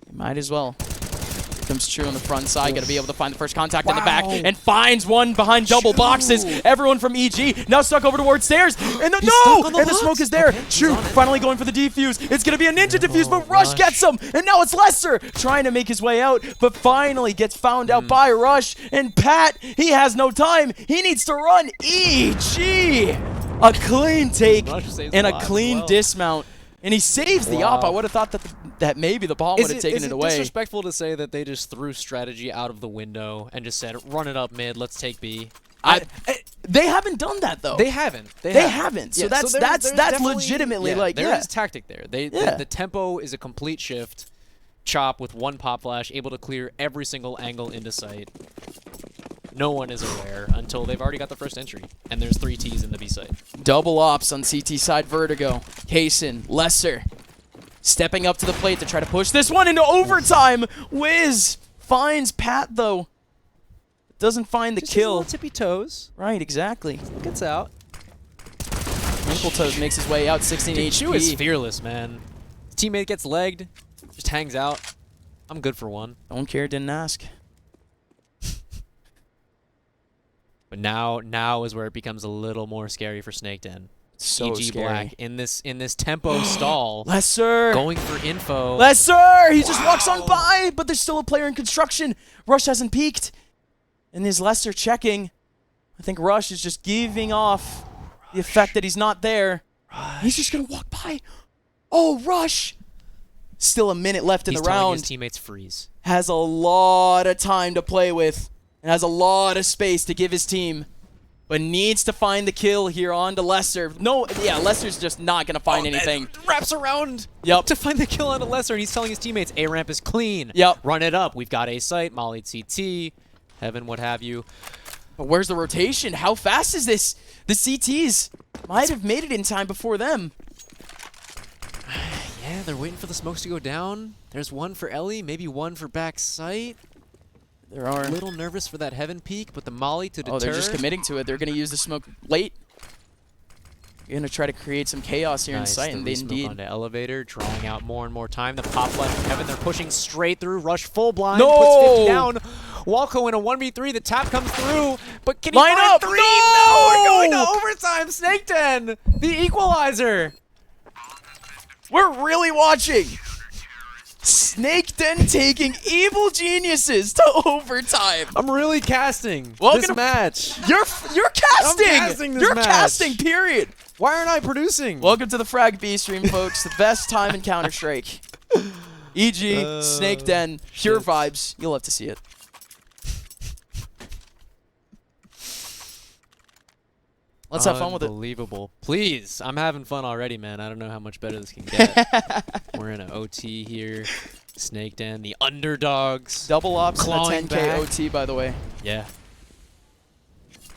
They might as well. Here comes True on the front side. Got to be able to find the first contact in the back. And finds one behind double boxes. Everyone from EG now stuck over towards stairs. And the smoke is there. True finally going for the defuse. It's going to be a ninja defuse, but Rush gets him. And now it's Lester trying to make his way out, but finally gets found out by Rush. And Pat, he has no time. He needs to run. EG. A clean take and a clean dismount. And he saves the op. I would have thought that maybe the bomb would have taken it away. Is it disrespectful to say that they just threw strategy out of the window and just said, run it up mid, let's take B? They haven't done that though. They haven't. They haven't. So Yeah, that's legitimately like there is tactic there. The tempo is a complete shift. Chop with one pop flash, able to clear every single angle into sight. No one is aware until they've already got the first entry, and there's 3 Ts in the B site. Double ops on CT side Vertigo. Kaysen, Lesser, stepping up to the plate to try to push this one into overtime. Wiz finds Pat though. Doesn't find the kill. Just tippy toes. Right, exactly. Gets out. Ankle toes makes his way out. 16 HP. Chu is fearless, man. His teammate gets legged, just hangs out. I'm good for one. Don't care, didn't ask. But now is where it becomes a little more scary for Snake Den. So EG scary. Black in this tempo stall. Lesser going for info. Lesser! He just walks on by, but there's still a player in construction. Rush hasn't peeked. And is Lesser checking? I think Rush is just giving off the effect that he's not there. He's just gonna walk by. Oh, Rush! Still a minute left in the round. His teammates freeze. Has a lot of time to play with. And has a lot of space to give his team. But needs to find the kill here on to Lester. No, yeah, Lester's just not going to find anything. Wraps around to find the kill on to Lester, and he's telling his teammates, A ramp is clean. Yep. Run it up. We've got A site, Molly CT, Heaven, what have you. But where's the rotation? How fast is this? The CTs might have made it in time before them. Yeah, they're waiting for the smokes to go down. There's one for Ellie, maybe one for back site. There are. A little nervous for that Heaven peak, but the Molly to deter. Oh, they're just committing to it. They're going to use the smoke late. You're going to try to create some chaos here in sight, and they indeed. Onto elevator, drawing out more and more time. The pop flash from Heaven, they're pushing straight through. Rush full blind, puts 50 down. Walco in a 1v3, the tap comes through, but can he Line find up? 3? No! We're going to overtime. Snake Den, the equalizer. We're really watching. Snake Den taking Evil Geniuses to overtime. I'm really casting this match. You're casting. I'm casting this You're match. casting, period. Why aren't I producing? Welcome to the Frag B stream, folks. The best time in Counter-Strike. EG, Snake Den, pure vibes. You'll have to see it. Let's have fun with it. Unbelievable. Please. I'm having fun already, man. I don't know how much better this can get. We're in an OT here. Snake Den, the underdogs. Double ops and a clawing 10K back. OT, by the way. Yeah.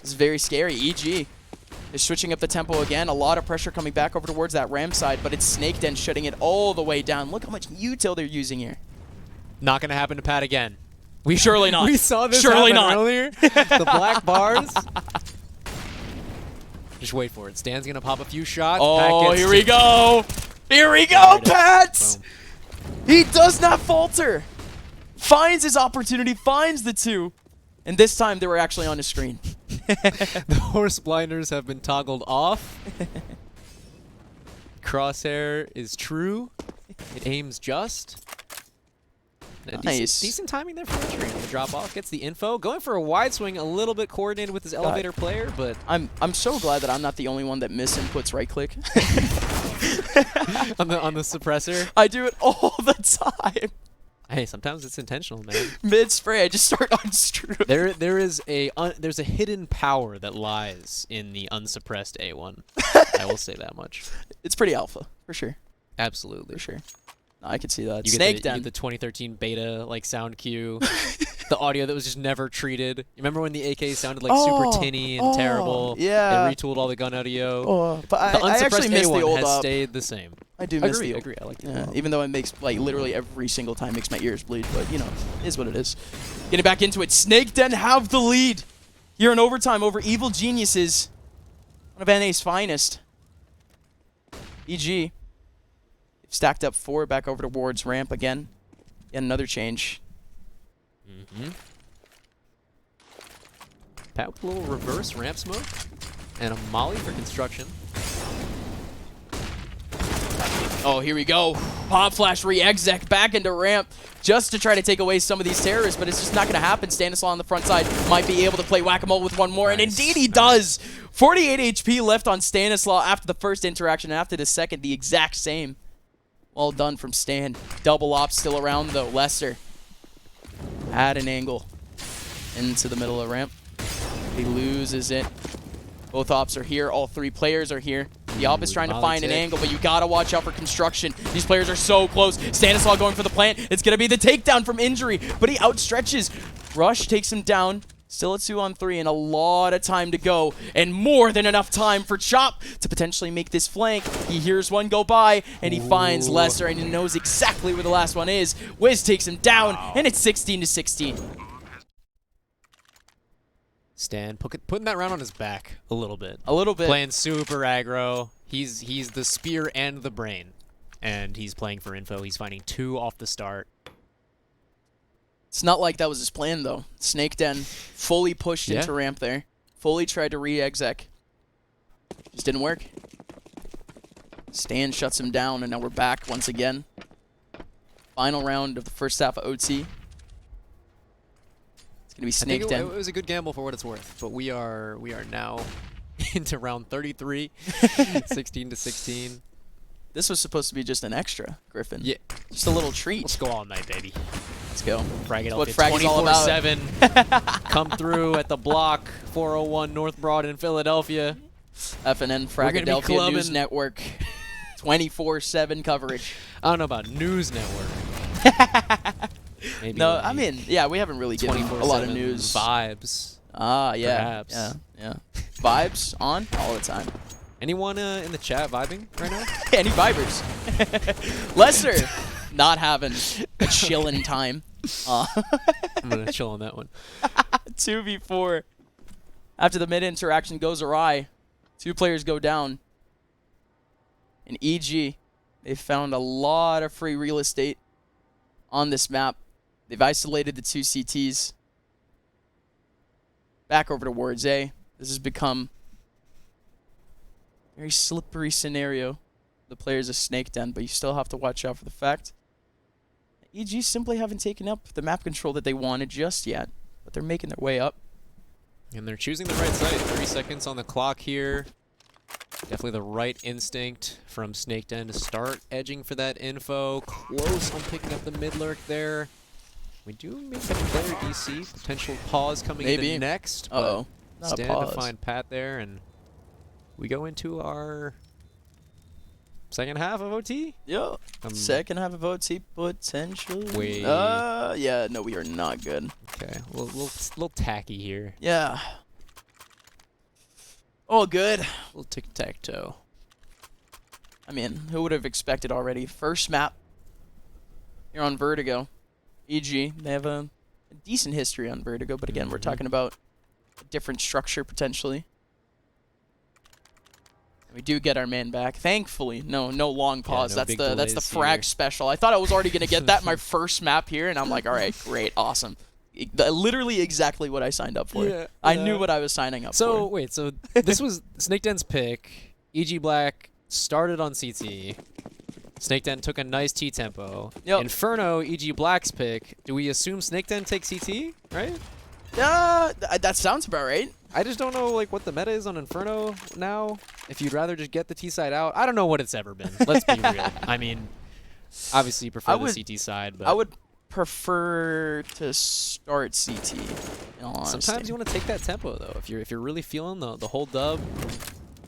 This is very scary. EG is switching up the tempo again. A lot of pressure coming back over towards that ramp side, but it's Snake Den shutting it all the way down. Look how much util they're using here. Not going to happen to Pat again. Surely not. We saw this Surely happen not. earlier. The black bars. Just wait for it. Stan's going to pop a few shots. Oh, here we go. Here we go, Pat. He does not falter. Finds his opportunity, finds the 2. And this time they were actually on his screen. The horse blinders have been toggled off. Crosshair is true. It aims just. Nice. Decent timing there for entry. The drop off gets the info. Going for a wide swing, a little bit coordinated with his elevator player, but I'm so glad that I'm not the only one that misinputs right click. on the suppressor. I do it all the time. Hey, sometimes it's intentional, man. Mid spray, I just start unscrewing. There's a hidden power that lies in the unsuppressed A1. I will say that much. It's pretty alpha, for sure. Absolutely. For sure. No, I could see that. You Snake get Den. the 2013 beta like sound cue, the audio that was just never treated. You remember when the AK sounded like super tinny and terrible? Yeah. They retooled all the gun audio. Oh, but the I actually unsuppressed miss the A1 old has up. stayed the same. I do miss agree, the agree. I like the yeah, old up. even though it makes like literally every single time makes my ears bleed, but you know, it is what it is. Getting back into it, Snake Den have the lead here in overtime over Evil Geniuses, one of NA's finest. EG stacked up 4 back over towards ramp again. Yet another change. Pat with a little reverse ramp smoke and a molly for construction. Oh, here we go. Pop flash re-exec back into ramp just to try to take away some of these terrorists, but it's just not going to happen. Stanislaw on the front side might be able to play whack-a-mole with one more, and indeed he does. 48 HP left on Stanislaw after the first interaction, and after the second, the exact same. Well done from Stan. Double op still around, though. Lester at an angle into the middle of ramp. He loses it. Both ops are here. All 3 players are here. The op is trying to find an angle, but you gotta watch out for construction. These players are so close. Stanislaw going for the plant. It's gonna be the takedown from injury, but he outstretches. Rush takes him down. Still a 2-on-3 and a lot of time to go, and more than enough time for Chop to potentially make this flank. He hears one go by, and he finds Lester, and he knows exactly where the last one is. Wiz takes him down, and it's 16-16. Stan putting that round on his back a little bit. A little bit. Playing super aggro. He's the spear and the brain, and he's playing for info. He's finding 2 off the start. It's not like that was his plan, though. Snake Den fully pushed into ramp there. Fully tried to re-exec. Just didn't work. Stan shuts him down, and now we're back once again. Final round of the first half of OT. It's going to be Snake Den. It was a good gamble for what it's worth, but we are now into round 33, 16-16. This was supposed to be just an extra, Griffin. Yeah. Just a little treat. Let's go all night, baby. Let's go. Fragadelphia, what Frag is all about. 24/7. Come through at the block, 401 North Broad in Philadelphia. FNN Fragadelphia News Network. 24/7 coverage. I don't know about News Network. Maybe no, like I mean, yeah, we haven't really given a lot of news. Vibes. Ah, yeah. Perhaps. Yeah. Vibes on all the time. Anyone in the chat vibing right now? Any vibers? Lester not having a chillin' time. I'm going to chill on that one. 2v4. After the mid-interaction goes awry, 2 players go down. In EG, they found a lot of free real estate on this map. They've isolated the 2 CTs. Back over towards A. This has become a very slippery scenario. The players of Snake Den, but you still have to watch out for the fact that EG simply haven't taken up the map control that they wanted just yet, but they're making their way up. And they're choosing the right side. 3 seconds on the clock here. Definitely the right instinct from Snake Den to start edging for that info. Close on picking up the mid lurk there. We do maybe have a player DC. Potential pause coming in next. Uh-oh. Stand to find Pat there, and we go into our second half of OT? Yeah. Second half of OT potentially. Wait. Yeah, no, we are not good. Okay, a little tacky here. Yeah. Oh, good. A little tic-tac-toe. I mean, who would have expected already? First map here on Vertigo. EG, they have a decent history on Vertigo, but again, we're talking about a different structure potentially. We do get our man back. Thankfully, no long pause. Yeah, that's the Frag special. I thought I was already gonna get that in my first map here, and I'm like, all right, great, awesome. Literally exactly what I signed up for. Yeah, I knew what I was signing up for. So wait, so this was Snake Den's pick. EG Black started on CT. Snake Den took a nice T tempo. Yep. Inferno, EG Black's pick. Do we assume Snake Den takes CT, right? That sounds about right. I just don't know like what the meta is on Inferno now. If you'd rather just get the T side out, I don't know what it's ever been. Let's be real. I mean, obviously you prefer the CT side, but prefer to start CT. In all honesty. Sometimes you want to take that tempo though. If you're really feeling the whole dub.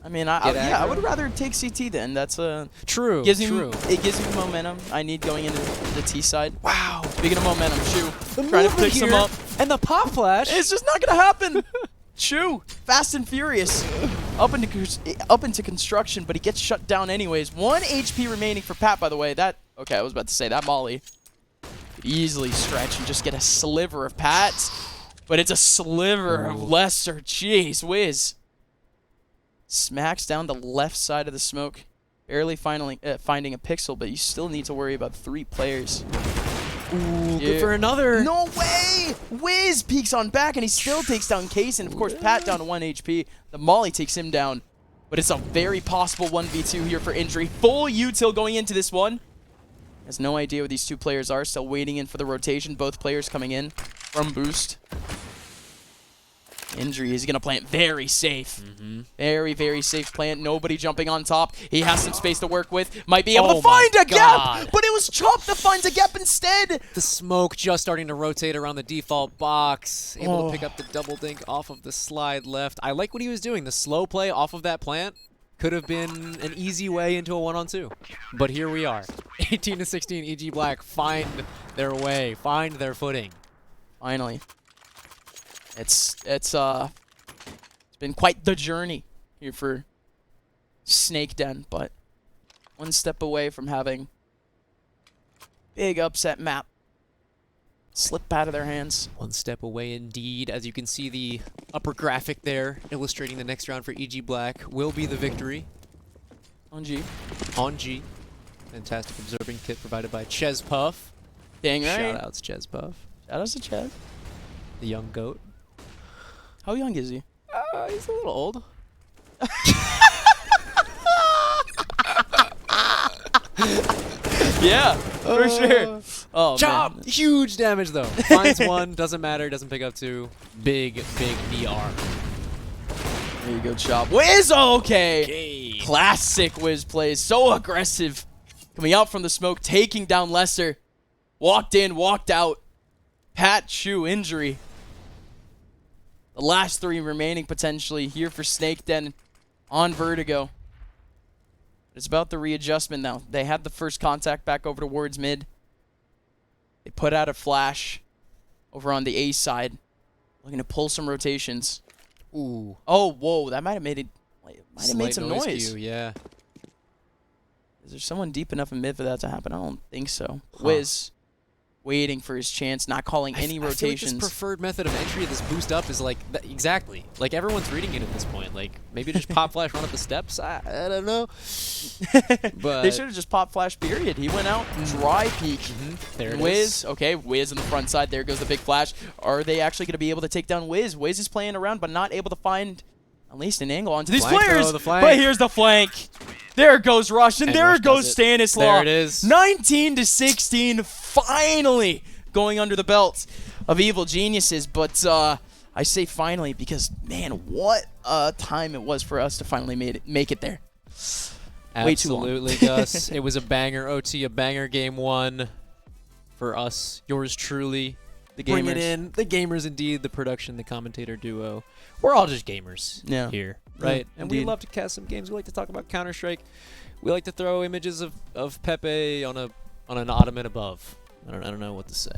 I mean, I would rather take CT then. That's true. It gives me momentum I need going into the T side. Wow. Speaking of momentum, Shu trying to pick some up, and the pop flash. It's just not gonna happen. Shu, fast and furious, up into construction, but he gets shut down anyways. 1 HP remaining for Pat, by the way. Okay, I was about to say that Molly could easily stretch and just get a sliver of Pat's, but it's a sliver of Lester. Jeez whiz. Smacks down the left side of the smoke, barely finding a pixel, but you still need to worry about 3 players. Ooh, good for another. No way! Wiz peeks on back, and he still takes down Case, and of course Pat down to 1 HP. The Molly takes him down, but it's a very possible 1v2 here for Injury. Full util going into this one. Has no idea where these 2 players are, still waiting in for the rotation. Both players coming in from boost. Injury is going to plant very safe. Very, very safe plant. Nobody jumping on top. He has some space to work with. Might be able to find a gap, but it was Chop that finds a gap instead. The smoke just starting to rotate around the default box. Able to pick up the double dink off of the slide left. I like what he was doing. The slow play off of that plant could have been an easy way into a 1-on-2. But here we are. 18-16, EG Black find their way, find their footing. Finally. It's been quite the journey here for Snake Den, but one step away from having big upset map slip out of their hands. One step away indeed. As you can see, the upper graphic there illustrating the next round for EG Black will be the victory. On G. On G. Fantastic observing kit provided by Ches Puff. Dang right. Shoutouts, Ches Puff. Shoutouts to Ches. The young goat. How young is he? He's a little old. Yeah, for sure. Oh, Chop! man. Huge damage, though. Finds 1, doesn't matter, doesn't pick up 2. Big knee arm. There you go, Chop. Wiz, okay. Classic Wiz plays. So aggressive. Coming out from the smoke, taking down Lester. Walked in, walked out. Pat, Shu, Injury. The last 3 remaining potentially here for Snake Den on Vertigo. It's about the readjustment now. They had the first contact back over towards mid. They put out a flash over on the A side. Looking to pull some rotations. Ooh. Oh, whoa. That might have made it. Might have made some noise. Cue, yeah. Is there someone deep enough in mid for that to happen? I don't think so. Wiz. Waiting for his chance, not calling any rotations. I feel like this preferred method of entry, this boost up, is like, exactly. Like, everyone's reading it at this point. Like, maybe just pop flash, run up the steps. I don't know. But they should have just pop flash, period. He went out, dry peek. There it Wiz, is. okay, Wiz on the front side. There goes the big flash. Are they actually going to be able to take down Wiz? Wiz is playing around, but not able to find at least an angle onto these players. But here's the flank. There goes Rush, and there goes Stanislaw. There it is. 19-16, finally going under the belt of Evil Geniuses. But I say finally because, man, what a time it was for us to finally make it there. Way too long. Absolutely, Gus. It was a banger OT, a banger game 1 for us. Yours truly. The Bring it gamers. in. The gamers, indeed. The production, the commentator duo. We're all just gamers here, right? And we indeed. love to cast some games. We like to talk about Counter-Strike. We like to throw images of Pepe on an ottoman above. I don't know what to say.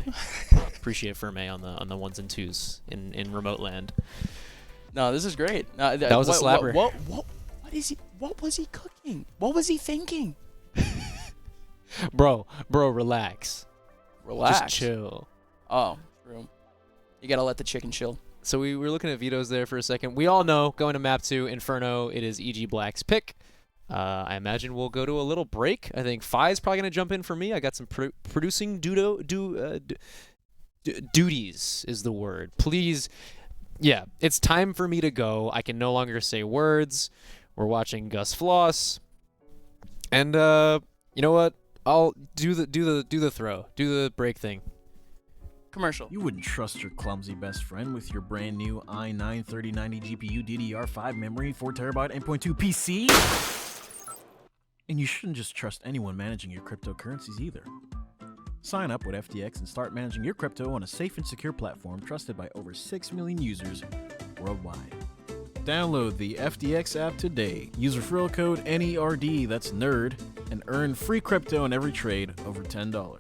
Appreciate Ferme on the 1s and 2s in remote land. No, this is great. That was a slapper. What was he cooking? What was he thinking? Bro, relax. Relax. Just chill. Oh, true. You gotta let the chicken chill. So we were looking at vetoes there for a second. We all know going to map 2, Inferno, it is EG Black's pick. I imagine we'll go to a little break. I think Fi's probably going to jump in for me. I got some producing duties is the word. Please, yeah, it's time for me to go. I can no longer say words. We're watching Gus floss. And you know what? I'll do the throw. Do the break thing. Commercial. You wouldn't trust your clumsy best friend with your brand new i9 3090 GPU DDR5 memory, 4TB, M.2 PC? And you shouldn't just trust anyone managing your cryptocurrencies either. Sign up with FTX and start managing your crypto on a safe and secure platform trusted by over 6 million users worldwide. Download the FTX app today. Use referral code NERD, that's NERD, and earn free crypto on every trade over $10.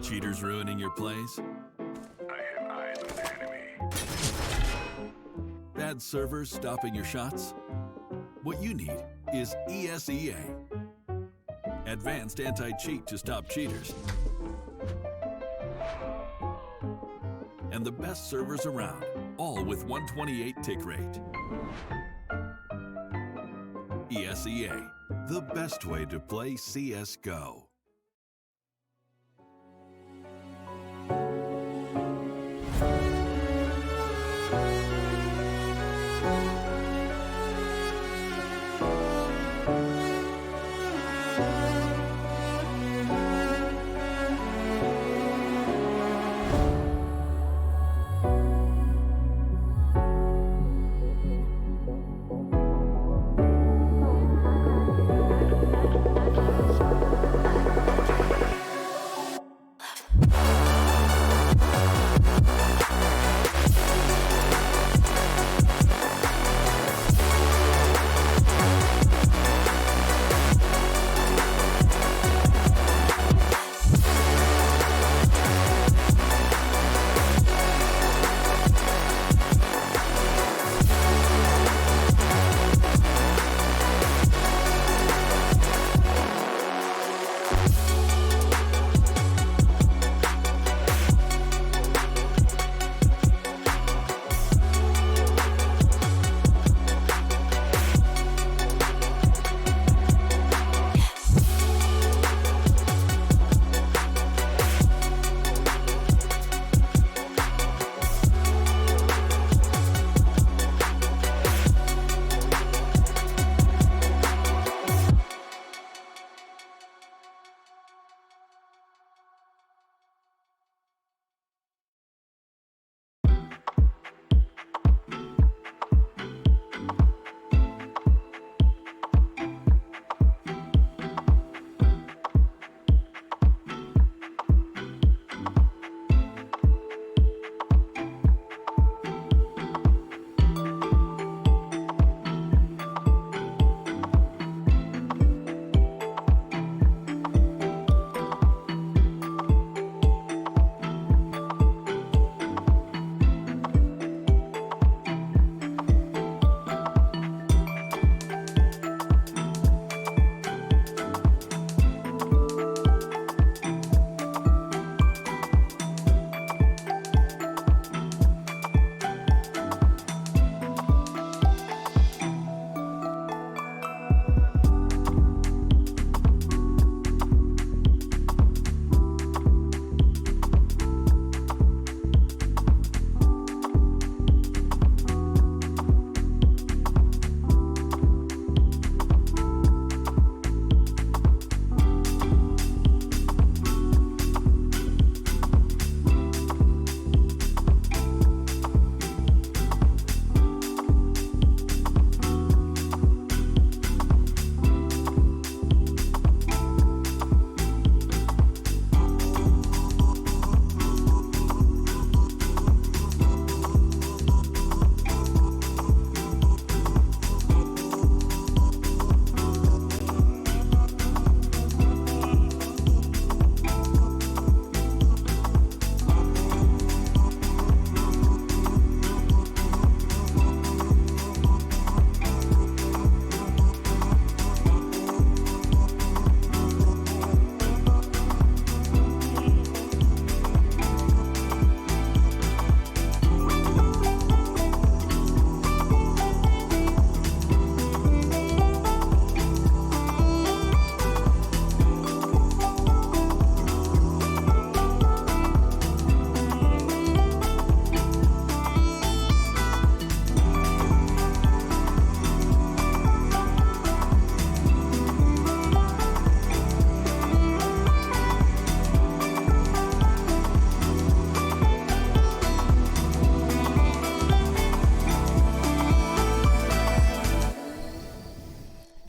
Cheaters ruining your plays? I have eyes on the enemy. Bad servers stopping your shots? What you need is ESEA. Advanced anti-cheat to stop cheaters. And the best servers around, all with 128 tick rate. ESEA, the best way to play CSGO.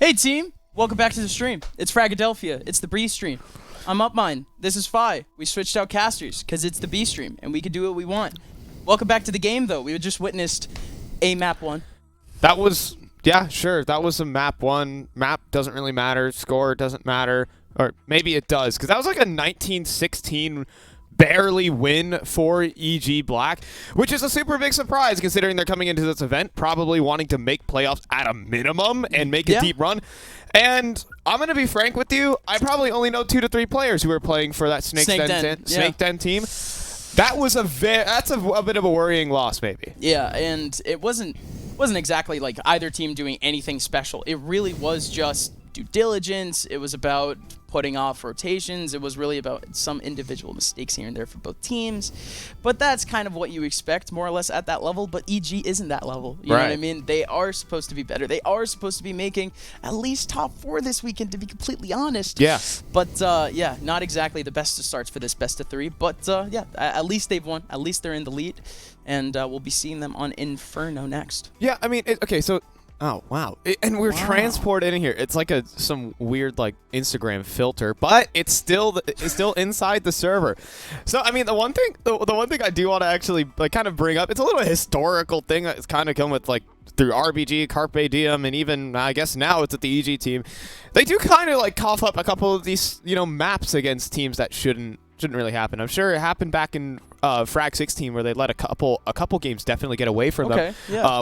Hey team, welcome back to the stream. It's Fragadelphia. It's the Bree stream. I'm up mine. This is Phi. We switched out casters because it's the B stream and we can do what we want. Welcome back to the game though. We just witnessed a map 1. That was, yeah, sure. That was a map 1. Map doesn't really matter. Score doesn't matter. Or maybe it does, because that was like a 1916 barely win for EG Black, which is a super big surprise considering they're coming into this event probably wanting to make playoffs at a minimum and make a deep run. And I'm going to be frank with you, I probably only know 2 to 3 players who are playing for that Snake Den team. That was that's a bit of a worrying loss, maybe. Yeah, and it wasn't exactly like either team doing anything special. It really was just due diligence. It was about putting off rotations. It was really about some individual mistakes here and there for both teams. But that's kind of what you expect more or less at that level. But EG isn't that level. You know what I mean? They are supposed to be better. They are supposed to be making at least top 4 this weekend, to be completely honest. Yeah. But yeah, not exactly the best of starts for this best of 3. But yeah, at least they've won. At least they're in the lead. And we'll be seeing them on Inferno next. Yeah, I mean, okay, so... Oh, wow. And we're transported in here. It's like some weird like Instagram filter, but it's still inside the server. So, I mean, the one thing I do want to actually like kind of bring up, it's a little historical thing that's kind of come with like through RBG, Carpe Diem, and even I guess now it's at the EG team. They do kind of like cough up a couple of these, maps against teams that shouldn't really happen. I'm sure it happened back in Frag 16 where they let a couple games definitely get away from them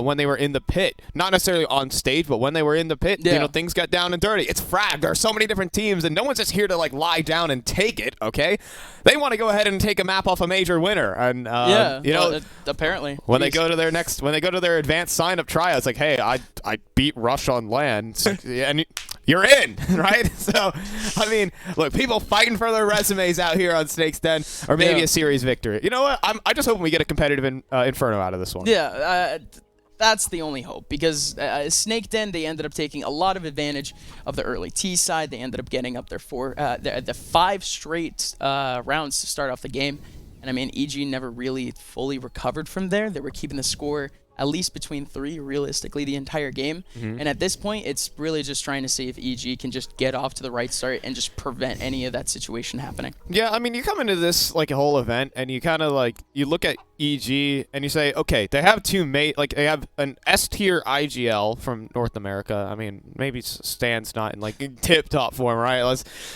when they were in the pit. Not necessarily on stage, but when they were in the pit, things got down and dirty. It's Frag. There are so many different teams, and no one's just here to like lie down and take it. Okay, they want to go ahead and take a map off a major winner, and apparently when they go to their advanced sign-up tryouts, like, hey, I beat Rush on LAN, so, and you're in, right? So, I mean, look, people fighting for their resumes out here on Snake's Den, or maybe a series victory. You know what? I just hope we get a competitive Inferno out of this one. Yeah, that's the only hope, because Snake Den, they ended up taking a lot of advantage of the early T side. They ended up getting up their 5 straight rounds to start off the game. And I mean, EG never really fully recovered from there. They were keeping the score at least between 3 realistically the entire game. And at this point, it's really just trying to see if EG can just get off to the right start and just prevent any of that situation happening. Yeah, I mean, you come into this like a whole event and you kind of like, you look at EG and you say, okay, they have they have an S tier IGL from North America. I mean, maybe Stan's not in like tip top form, right?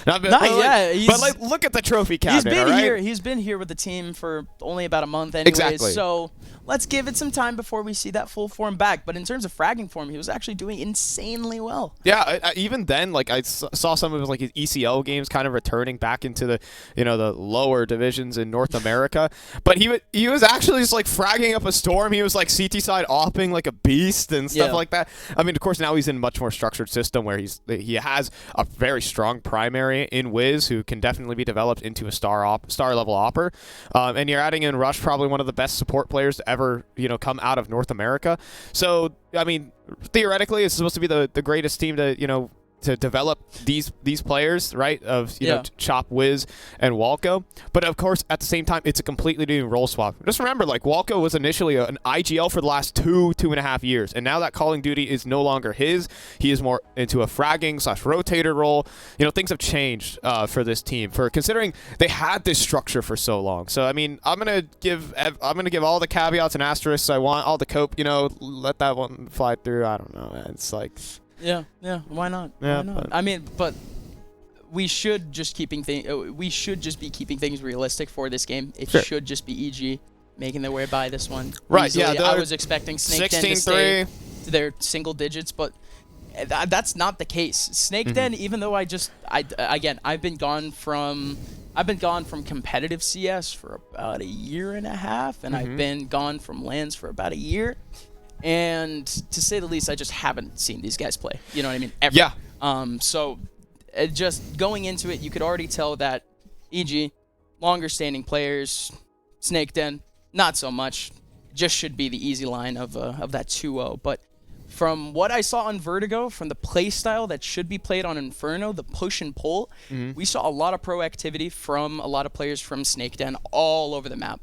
But like, look at the trophy cabinet. He's been here with the team for only about a month anyways. Exactly. So let's give it some time before we see that full form back. But in terms of fragging form, he was actually doing insanely well. Yeah, even then, like I saw some of his like his ECL games kind of returning back into the the lower divisions in North America. But he was actually just like fragging up a storm. He was like CT side opping like a beast and stuff like that. I mean, of course, now he's in a much more structured system where he has a very strong primary in Wiz who can definitely be developed into a star level opper. And you're adding in Rush, probably one of the best support players to ever come out of North America. So I mean, theoretically, it's supposed to be the greatest team to develop these players, right? Of Chop, Wiz, and Walco. But of course, at the same time, it's a completely new role swap. Just remember, like Walco was initially an IGL for the last 2.5 years, and now that calling duty is no longer his. He is more into a fragging / rotator role. Things have changed for this team, for considering they had this structure for so long. So I mean, I'm gonna give all the caveats and asterisks I want, all the cope. Let that one fly through. I don't know, man. It's like. Yeah, why not? Yeah, why not? I mean, but we should just be keeping things realistic for this game. It should just be EG making their way by this one. Right, easily. yeah. I was expecting Snake Den to stay to their single digits, but that's not the case. Snake Den, even though I've been gone from competitive CS for about 1.5 years, and I've been gone from LANs for about 1 year. And to say the least, I just haven't seen these guys play. You know what I mean? Ever. Yeah. So just going into it, you could already tell that EG, longer standing players, Snake Den, not so much. Just should be the easy line of that 2-0. But from what I saw on Vertigo, from the play style that should be played on Inferno, the push and pull, we saw a lot of pro activity from a lot of players from Snake Den all over the map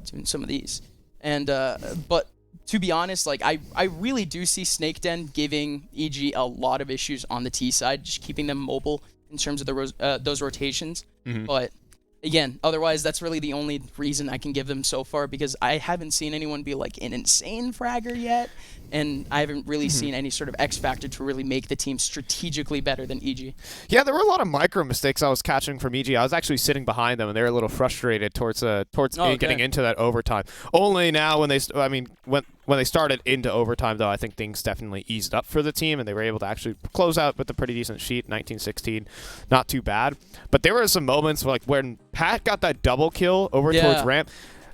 doing some of these. And but to be honest, like I really do see Snake Den giving EG a lot of issues on the T side, just keeping them mobile in terms of those rotations. But again, otherwise, that's really the only reason I can give them so far, because I haven't seen anyone be like an insane fragger yet, and I haven't really seen any sort of X factor to really make the team strategically better than EG. Yeah, there were a lot of micro mistakes I was catching from EG. I was actually sitting behind them, and they were a little frustrated towards getting into that overtime. Only now when they, when they started into overtime, though, I think things definitely eased up for the team, and they were able to actually close out with a pretty decent sheet, 19-16, not too bad. But there were some moments like when Pat got that double kill over towards ramp.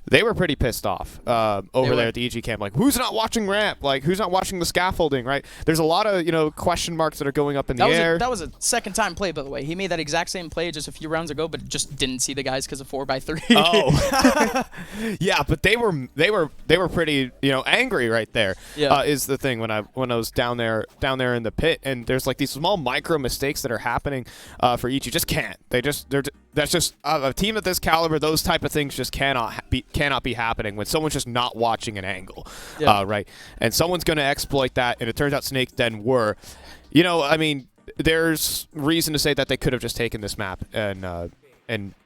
They were pretty pissed off over there at the EG camp. Like, who's not watching ramp? Like, who's not watching the scaffolding, right? There's a lot of, question marks that are going up in the air. That was a second-time play, by the way. He made that exact same play just a few rounds ago, but just didn't see the guys because of 4x3. Oh. Yeah, but they were pretty, angry right there. Yeah. Is the thing when I was down there in the pit, and there's like these small micro mistakes that are happening for EG. Just can't. That's just a team at this caliber. Those type of things just cannot be happening when someone's just not watching an angle, right? And someone's going to exploit that, and it turns out Snake Den were. There's reason to say that they could have just taken this map, and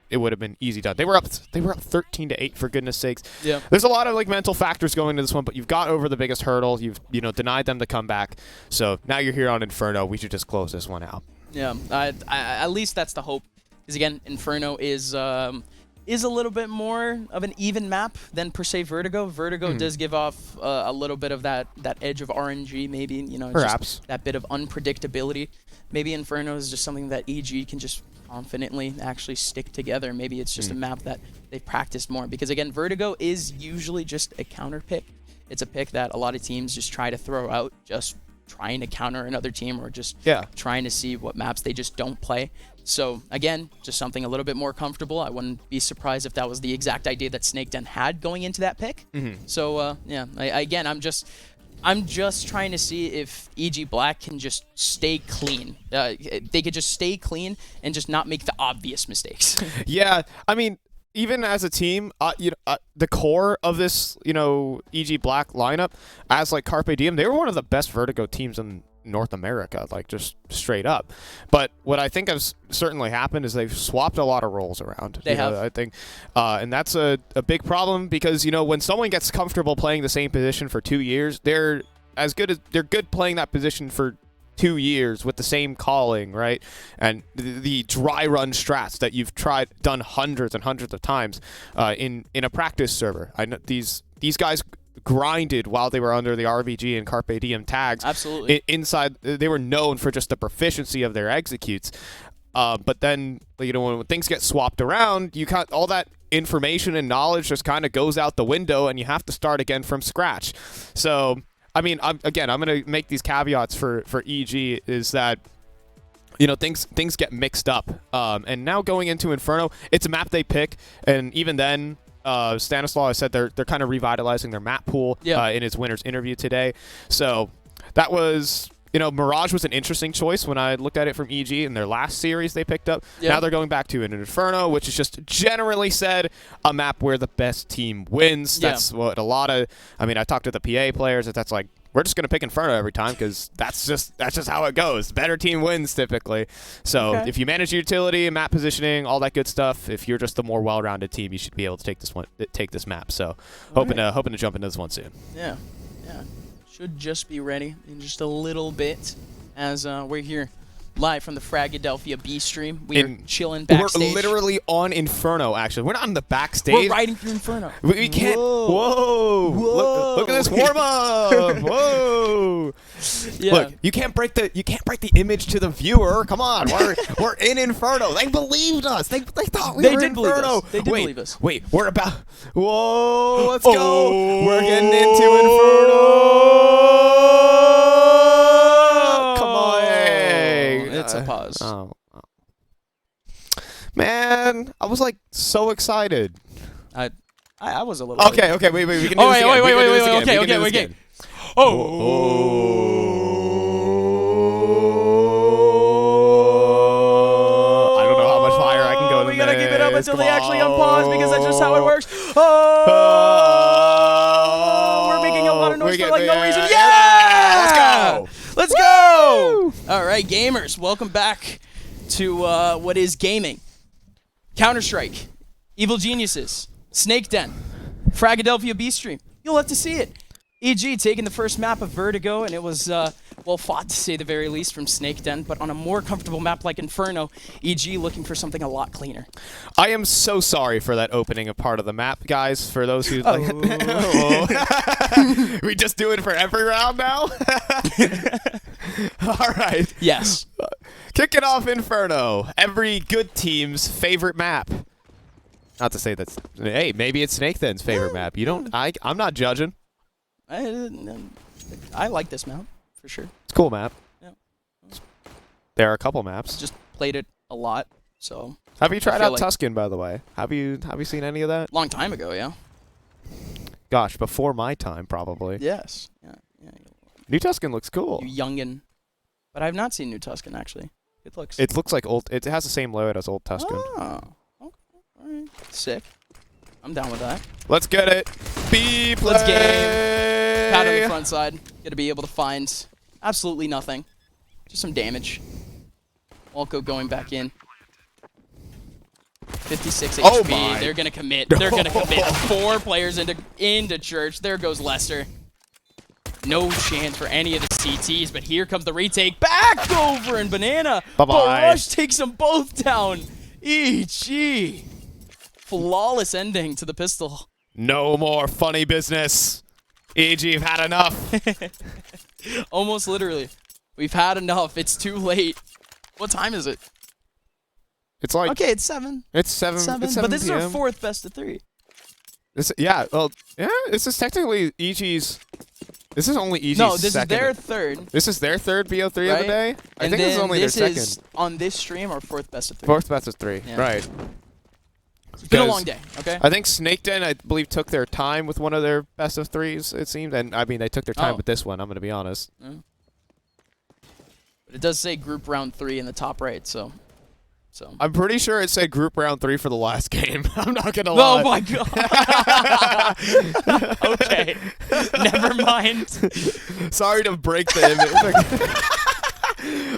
it would have been easy done. They were up 13-8 for goodness sakes. Yeah. There's a lot of mental factors going into this one, but you've got over the biggest hurdle. You've denied them the comeback. So now you're here on Inferno. We should just close this one out. Yeah. At least that's the hope. Because again, Inferno is a little bit more of an even map than per se Vertigo. Vertigo does give off a little bit of that edge of RNG, maybe, perhaps just that bit of unpredictability. Maybe Inferno is just something that EG can just confidently actually stick together. Maybe it's just a map that they've practiced more. Because again, Vertigo is usually just a counter pick. It's a pick that a lot of teams just try to throw out, just trying to counter another team or just trying to see what maps they just don't play. So again, just something a little bit more comfortable. I wouldn't be surprised if that was the exact idea that Snake Den had going into that pick. So again, I'm just trying to see if EG Black can just stay clean. They could just stay clean and just not make the obvious mistakes. Yeah, even as a team, the core of this, EG Black lineup, as like Carpe Diem, they were one of the best Vertigo teams in North America, like just straight up. But what I think has certainly happened is they've swapped a lot of roles around. They have. I think, and that's a big problem because when someone gets comfortable playing the same position for 2 years, they're good playing that position for 2 years with the same calling, right? And the dry run strats that you've done hundreds and hundreds of times in a practice server. I know these guys grinded while they were under the RVG and Carpe Diem tags. Absolutely. Inside, they were known for just the proficiency of their executes. But then, when things get swapped around, you got all that information and knowledge just kind of goes out the window, and you have to start again from scratch. So, I'm going to make these caveats for EG is that, things get mixed up. And now going into Inferno, it's a map they pick, and even then, Stanislaw said they're kind of revitalizing their map pool in his winner's interview today. So that was, Mirage was an interesting choice when I looked at it from EG in their last series they picked up. Now they're going back to an Inferno, which is just generally said a map where the best team wins. That's what a lot of, I talked to the PA players, that's like, we're just going to pick Inferno every time because that's just how it goes. Better team wins typically. So if you manage utility and map positioning, all that good stuff, if you're just the more well-rounded team, you should be able to take this map. So hoping to jump into this one soon. Yeah. Should just be ready in just a little bit as we're here live from the Fragadelphia B stream. We are chilling backstage. We're literally on Inferno, actually. We're not on the backstage. We're riding through Inferno. We can't. Whoa. Look at this warm up. Whoa. Yeah. Look, you can't break the image to the viewer. Come on. We're in Inferno. They believed us. They thought we were in Inferno. They did believe us. Wait, we're about. Whoa, let's go. We're getting into Inferno. It's a pause. Oh. Man, I was like so excited. I was a little. Okay, wait. We can do this again. Okay. I don't know how much higher I can go. We gotta keep it up until they actually unpause because that's just how it works. We're making a lot almost get for like no the- reason. yeah! Let's go! Let's go! All right, gamers, welcome back to what is gaming. Counter-Strike, Evil Geniuses, Snake Den, Fragadelphia B-Stream. You'll have to see it. EG taking the first map of Vertigo, and it was, well fought to say the very least from Snake Den, but on a more comfortable map like Inferno, EG looking for something a lot cleaner. I am so sorry for that opening of part of the map, guys, for those who like we just do it for every round now? All right. Yes. Kicking off Inferno, every good team's favorite map. Not to say that's, hey, maybe it's Snake Den's favorite map. You don't, I'm not judging. I like this map, for sure. It's a cool map. Yeah. There are a couple maps. Just played it a lot, so. Have you tried out like Tuscan, by the way? Have you seen any of that? Long time ago, yeah. Gosh, before my time, probably. Yes. Yeah. New Tuscan looks cool. You youngin. But I've not seen New Tuscan, actually. It looks. It looks like old. It has the same layout as old Tuscan. Oh. Okay. All right. Sick. I'm down with that. Let's get it. B play. Let's game. Pat on the front side. Gonna be able to find absolutely nothing. Just some damage. Walco going back in. 56 HP. Oh my. They're gonna commit. They're gonna commit. 4 players into church. There goes Lester. No chance for any of the CTs, but here comes the retake. Back over and Banana. Bye-bye. Rush takes them both down. EG. Flawless ending to the pistol. No more funny business. EG, you've had enough. Almost literally. We've had enough. It's too late. What time is it? It's like okay, it's 7. It's 7. It's 7 but this PM. is our 4th best of 3. This, yeah. Well, yeah. This is technically EG's. This is only EG's No, this second. is their 3rd. This is their 3rd BO3 right? of the day. I And think this is only their second. Is on this stream our 4th best of 3. 4th best of 3. Yeah. Right. It's been a long day. Okay. I think Snake Den, I believe, took their time with one of their best of 3s. It seemed, and I mean, they took their time with this one. I'm going to be honest. Yeah. But it does say group round 3 in the top right, so. I'm pretty sure it said group round 3 for the last game. I'm not gonna lie. Oh my god. Okay. Never mind. Sorry to break the image.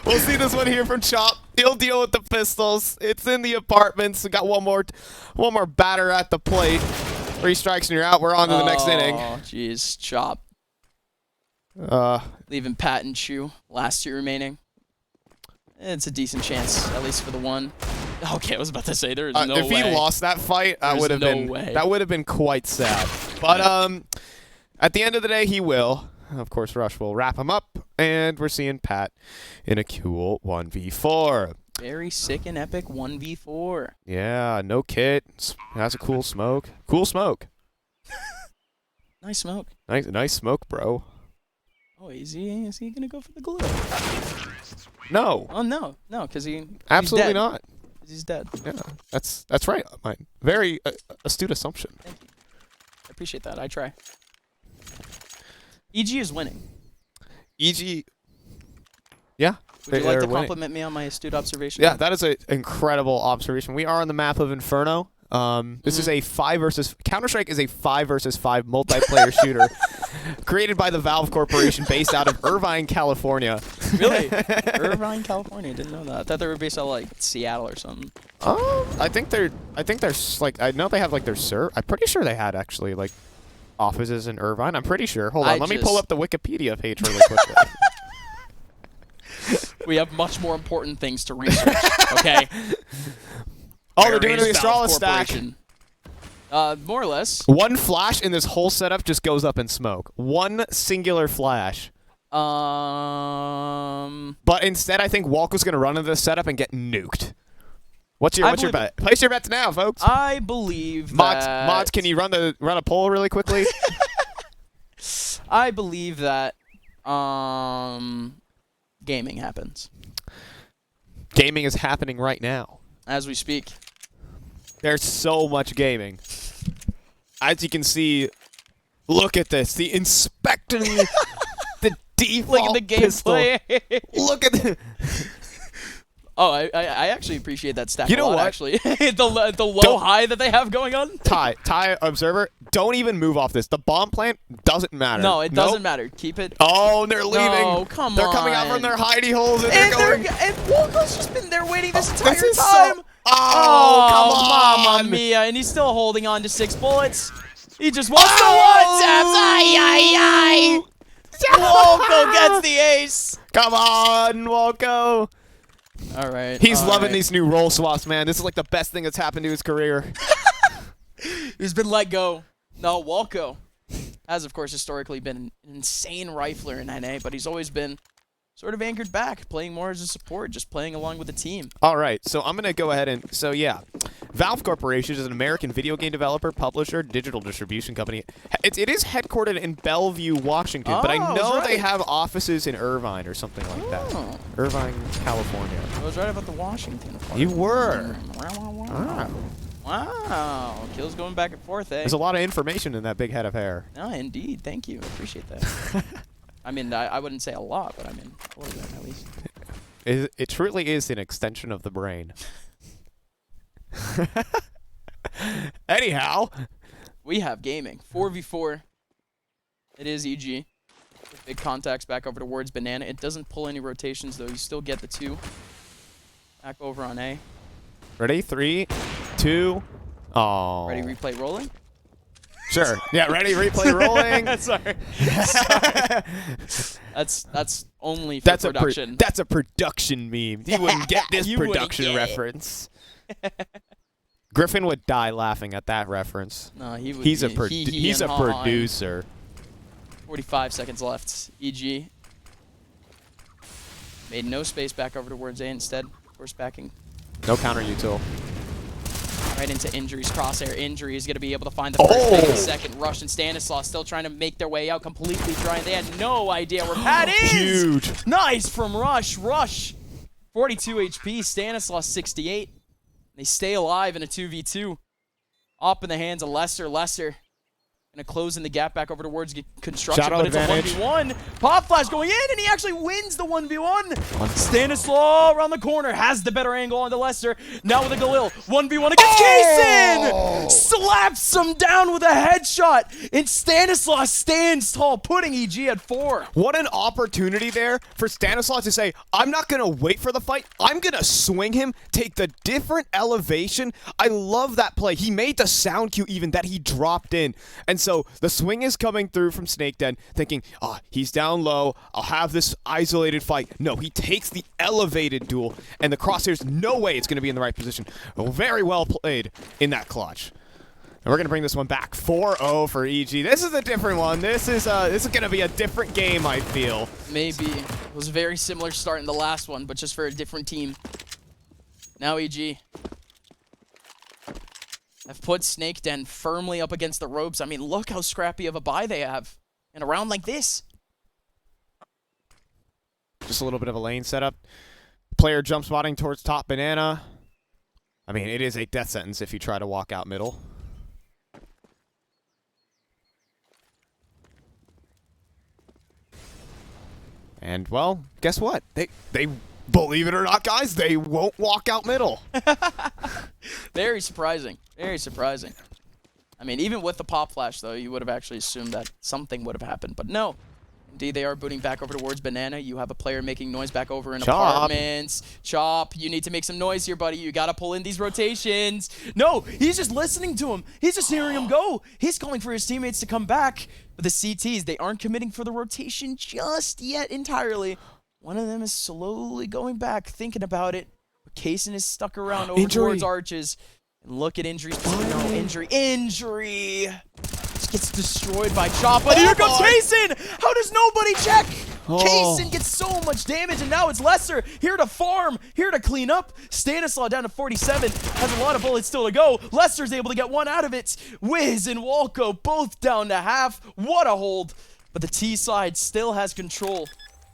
We'll see this one here from Chop. He'll deal with the pistols. It's in the apartments. We got one more batter at the plate. 3 strikes and you're out. We're on to the next inning. Oh jeez, Chop. Leaving Pat and Chew. Last 2 remaining. It's a decent chance, at least for the one. Okay, I was about to say there is no way. If he lost that fight, that would have been quite sad. But at the end of the day, he will. Of course, Rush will wrap him up, and we're seeing Pat in a cool 1v4. Very sick and epic 1v4. Yeah, no kit. Has a cool smoke. Cool smoke. Nice smoke. Nice smoke, bro. Oh, is he gonna go for the glue? No. Oh no, because absolutely he's dead. not. He's dead. Yeah, that's right. Mine. Very astute assumption. Thank you. I appreciate that. I try. EG is winning. EG. Yeah. Would you like to compliment me on my astute observation? Yeah, that is an incredible observation. We are on the map of Inferno. This is a Counter-Strike is a 5 versus 5 multiplayer shooter created by the Valve Corporation based out of Irvine, California. Really? Irvine, California. Didn't know that. I thought they were based out of like Seattle or something. I think they're like, I know they have like their I'm pretty sure they had actually like offices in Irvine. I'm pretty sure. Hold on, let me pull up the Wikipedia page really quickly. We have much more important things to research, okay? Oh, they're doing the Astralis stack. More or less. One flash in this whole setup just goes up in smoke. One singular flash. But instead, I think Walko's going to run into this setup and get nuked. What's your bet? Place your bets now, folks. I believe that... Mods, can you run a poll really quickly? I believe that gaming happens. Gaming is happening right now. As we speak. There's so much gaming. As you can see, look at this. The inspecting, the default Look at the gameplay. Look at the... Oh, I actually appreciate that stack You know a lot, what? actually. the low high that they have going on. Ty, observer, don't even move off this. The bomb plant doesn't matter. No, it doesn't matter. Keep it. Oh, they're leaving. No, come they're on. coming out from their hidey holes, and they're going. And Wolko's just been there waiting this entire is time. so- Oh, come on. Mamma mia. And he's still holding on to 6 bullets. He just wants the one taps. Ay, Wolko gets the ace. Come on, Wolko. All right. He's all loving right. these new role swaps, man. This is like the best thing that's happened to his career. He's been let go. No, Wolko has, of course, historically been an insane rifler in NA, but he's always been sort of anchored back, playing more as a support, just playing along with the team. All right, so I'm going to go ahead and... So, yeah. Valve Corporation is an American video game developer, publisher, digital distribution company. It is headquartered in Bellevue, Washington, but I know they have offices in Irvine or something like that. Irvine, California. I was right about the Washington part. You were. Wow. Kills going back and forth, eh? There's a lot of information in that big head of hair. No, indeed. Thank you. I appreciate that. I mean, I wouldn't say a lot, but I mean, a little bit at least. It truly is an extension of the brain. Anyhow. We have gaming. 4v4. It is EG. Big contacts back over towards Banana. It doesn't pull any rotations, though. You still get the 2. Back over on A. Ready? 3, 2. Oh. Ready, replay, rolling? Sure. Yeah, ready, replay, rolling. Sorry. That's only for production. That's a production meme. You wouldn't get this production reference. Griffin would die laughing at that reference. No, he would. He's a producer. 45 seconds left. EG made no space back over towards A instead. Force backing. No counter util. Right into Injury's crosshair. Injury is going to be able to find the first pick in the second. Rush and Stanislaus still trying to make their way out, completely trying. They had no idea where Pat is. Huge. Nice from Rush. Rush, 42 HP. Stanislaus, 68. They stay alive in a 2v2. Up in the hands of Lester. Lester going to close in the gap back over towards construction, Shadow but advantage. it's a 1v1. Pop Flash going in, and he actually wins the 1v1. Stanislaus around the corner has the better angle onto Lester. Now with a Galil. 1v1 against Kaysen! Slaps him down with a headshot, and Stanislaus stands tall, putting EG at 4. What an opportunity there for Stanislaus to say, I'm not going to wait for the fight. I'm going to swing him, take the different elevation. I love that play. He made the sound cue even that he dropped in. And so the swing is coming through from Snake Den, thinking, he's down low. I'll have this isolated fight. No, he takes the elevated duel, and the crosshair's no way it's going to be in the right position. Very well played in that clutch. And we're going to bring this one back. 4-0 for EG. This is a different one. This is going to be a different game, I feel. Maybe. It was a very similar start in the last one, but just for a different team. Now EG have put Snake Den firmly up against the ropes. I mean, look how scrappy of a buy they have in a round like this. Just a little bit of a lane setup. Player jump spotting towards top banana. I mean, it is a death sentence if you try to walk out middle. And, well, guess what? They believe it or not, guys, they won't walk out middle. Very surprising. Very surprising. I mean, even with the pop flash, though, you would have actually assumed that something would have happened. But no. Indeed, they are booting back over towards Banana. You have a player making noise back over in apartments. Chop, you need to make some noise here, buddy. You got to pull in these rotations. No, he's just listening to him. He's just hearing him go. He's calling for his teammates to come back. But the CTs, they aren't committing for the rotation just yet entirely. One of them is slowly going back, thinking about it. But Kaysen is stuck around over towards Arches. And look at Injury's no, Injury. Just gets destroyed by Chop. But here comes Kaysen! How does nobody check? Kaysen gets so much damage, and now it's Lesser here to farm, here to clean up. Stanislaus down to 47, has a lot of bullets still to go. Lester's able to get one out of it. Wiz and Walco both down to half. What a hold. But the T side still has control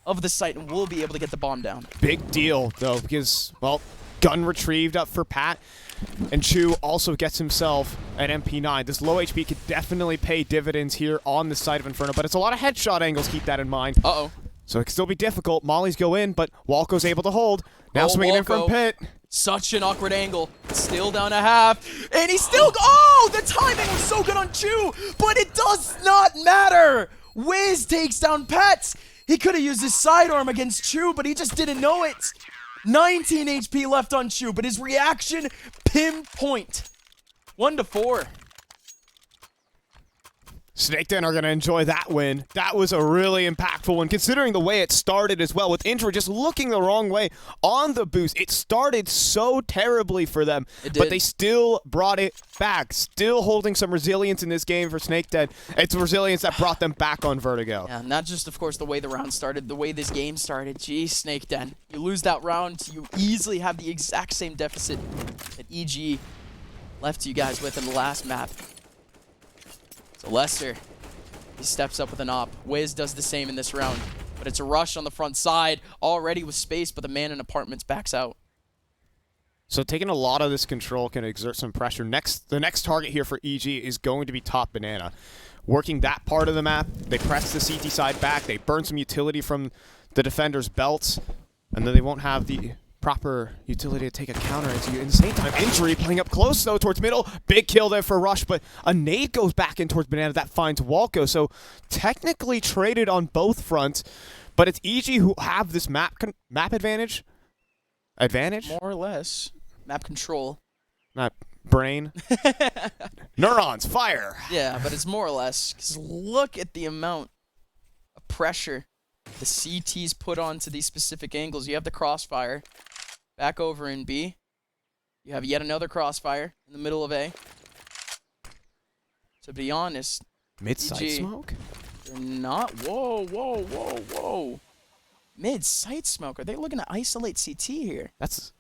of the site and will be able to get the bomb down. Big deal, though, because, well, gun retrieved up for Pat. And Chu also gets himself an MP9. This low HP could definitely pay dividends here on the side of Inferno, but it's a lot of headshot angles, keep that in mind. Uh-oh. So it can still be difficult. Mollies go in, but Walco's able to hold. Now swinging in from pit. Such an awkward angle. Still down a half. And he's still... Oh, the timing was so good on Chu, but it does not matter. Wiz takes down Pets. He could have used his sidearm against Chu, but he just didn't know it. 19 HP left on Chu, but his reaction, pinpoint. 1-4. Snakedown are going to enjoy that win. That was a really impactful one, considering the way it started as well, with Intra just looking the wrong way on the boost. It started so terribly for them, but they still brought it back, still holding some resilience in this game for Snakedown. It's resilience that brought them back on Vertigo. Yeah, not just, of course, the way the round started, the way this game started. Geez, Snakedown. You lose that round, you easily have the exact same deficit that EG left you guys with in the last map. So Lester, he steps up with an op. Wiz does the same in this round. But it's a rush on the front side, already with space, but the man in apartments backs out. So taking a lot of this control can exert some pressure. The next target here for EG is going to be top banana. Working that part of the map, they press the CT side back, they burn some utility from the defender's belts, and then they won't have the proper utility to take a counter into. At the same time, Injury playing up close though towards middle. Big kill there for Rush, but a nade goes back in towards Banana that finds Walco. So technically traded on both fronts, but it's EG who have this map advantage. More or less. Map control. Not brain. Neurons, fire. Yeah, but it's more or less. Because look at the amount of pressure the CTs put onto these specific angles. You have the crossfire back over in B. You have yet another crossfire in the middle of A. To be honest, mid-site smoke? They're not. Whoa. Mid-site smoke. Are they looking to isolate CT here? That's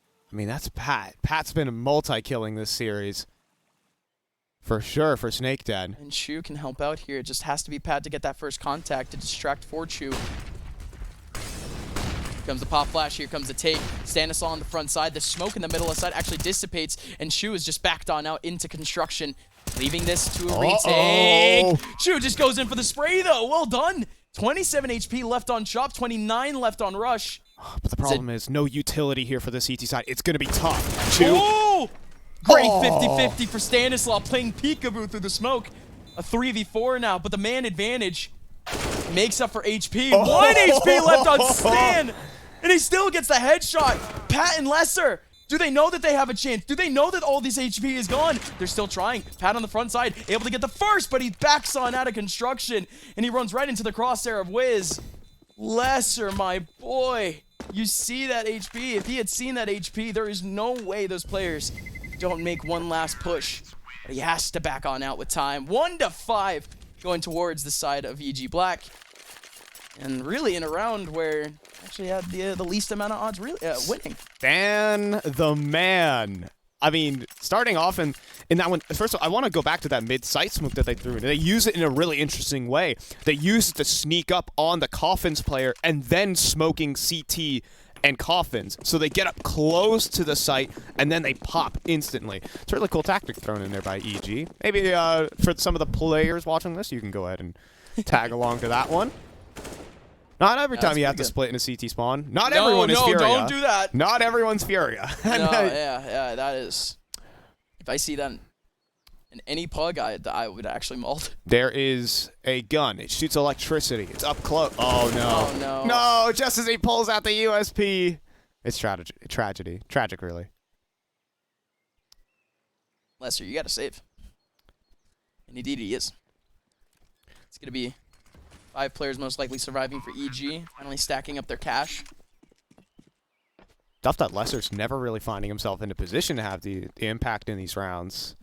Pat. Pat's been multi-killing this series. For sure, for Snakedown. And Chu can help out here. It just has to be Pat to get that first contact to distract for Chu. Here comes the pop flash, here comes the take. Stanislaw on the front side. The smoke in the middle of the side actually dissipates, and Chu is just backed on out into construction, leaving this to a retake. Chu just goes in for the spray, though. Well done. 27 HP left on Chop, 29 left on Rush. But the problem is no utility here for the CT side. It's going to be tough. Chu. Oh! Great 50-50 for Stanislaw, playing peekaboo through the smoke. A 3v4 now, but the man advantage makes up for HP. 1 HP left on Stan, and he still gets the headshot. Pat and Lesser, do they know that they have a chance? Do they know that all this HP is gone? They're still trying. Pat on the front side, able to get the first, but he backs on out of construction, and he runs right into the crosshair of Wiz. Lesser, my boy, you see that HP. If he had seen that HP, there is no way those players don't make one last push. But he has to back on out with time. 1-5 going towards the side of EG Black. And really in a round where actually had the least amount of odds really winning. Stan the man. I mean, starting off in that one, first of all, I want to go back to that mid-site smoke that they threw in. They use it in a really interesting way. They use it to sneak up on the Coffins player and then smoking CT and Coffins. So they get up close to the site and then they pop instantly. It's a really cool tactic thrown in there by EG. Maybe for some of the players watching this, you can go ahead and tag along to that one. Not every time you have to split in a CT spawn. Not everyone is Furia. No, don't do that. Not everyone's Furia. No, yeah, that is. If I see that in any pug, I would actually molt. There is a gun. It shoots electricity. It's up close. Oh, no. Oh, no. No, just as he pulls out the USP. It's tragedy. Tragic, really. Lester, you got to save. And indeed he is. It's going to be 5 players most likely surviving for EG, finally stacking up their cash. Tough that Lester's never really finding himself in a position to have the impact in these rounds.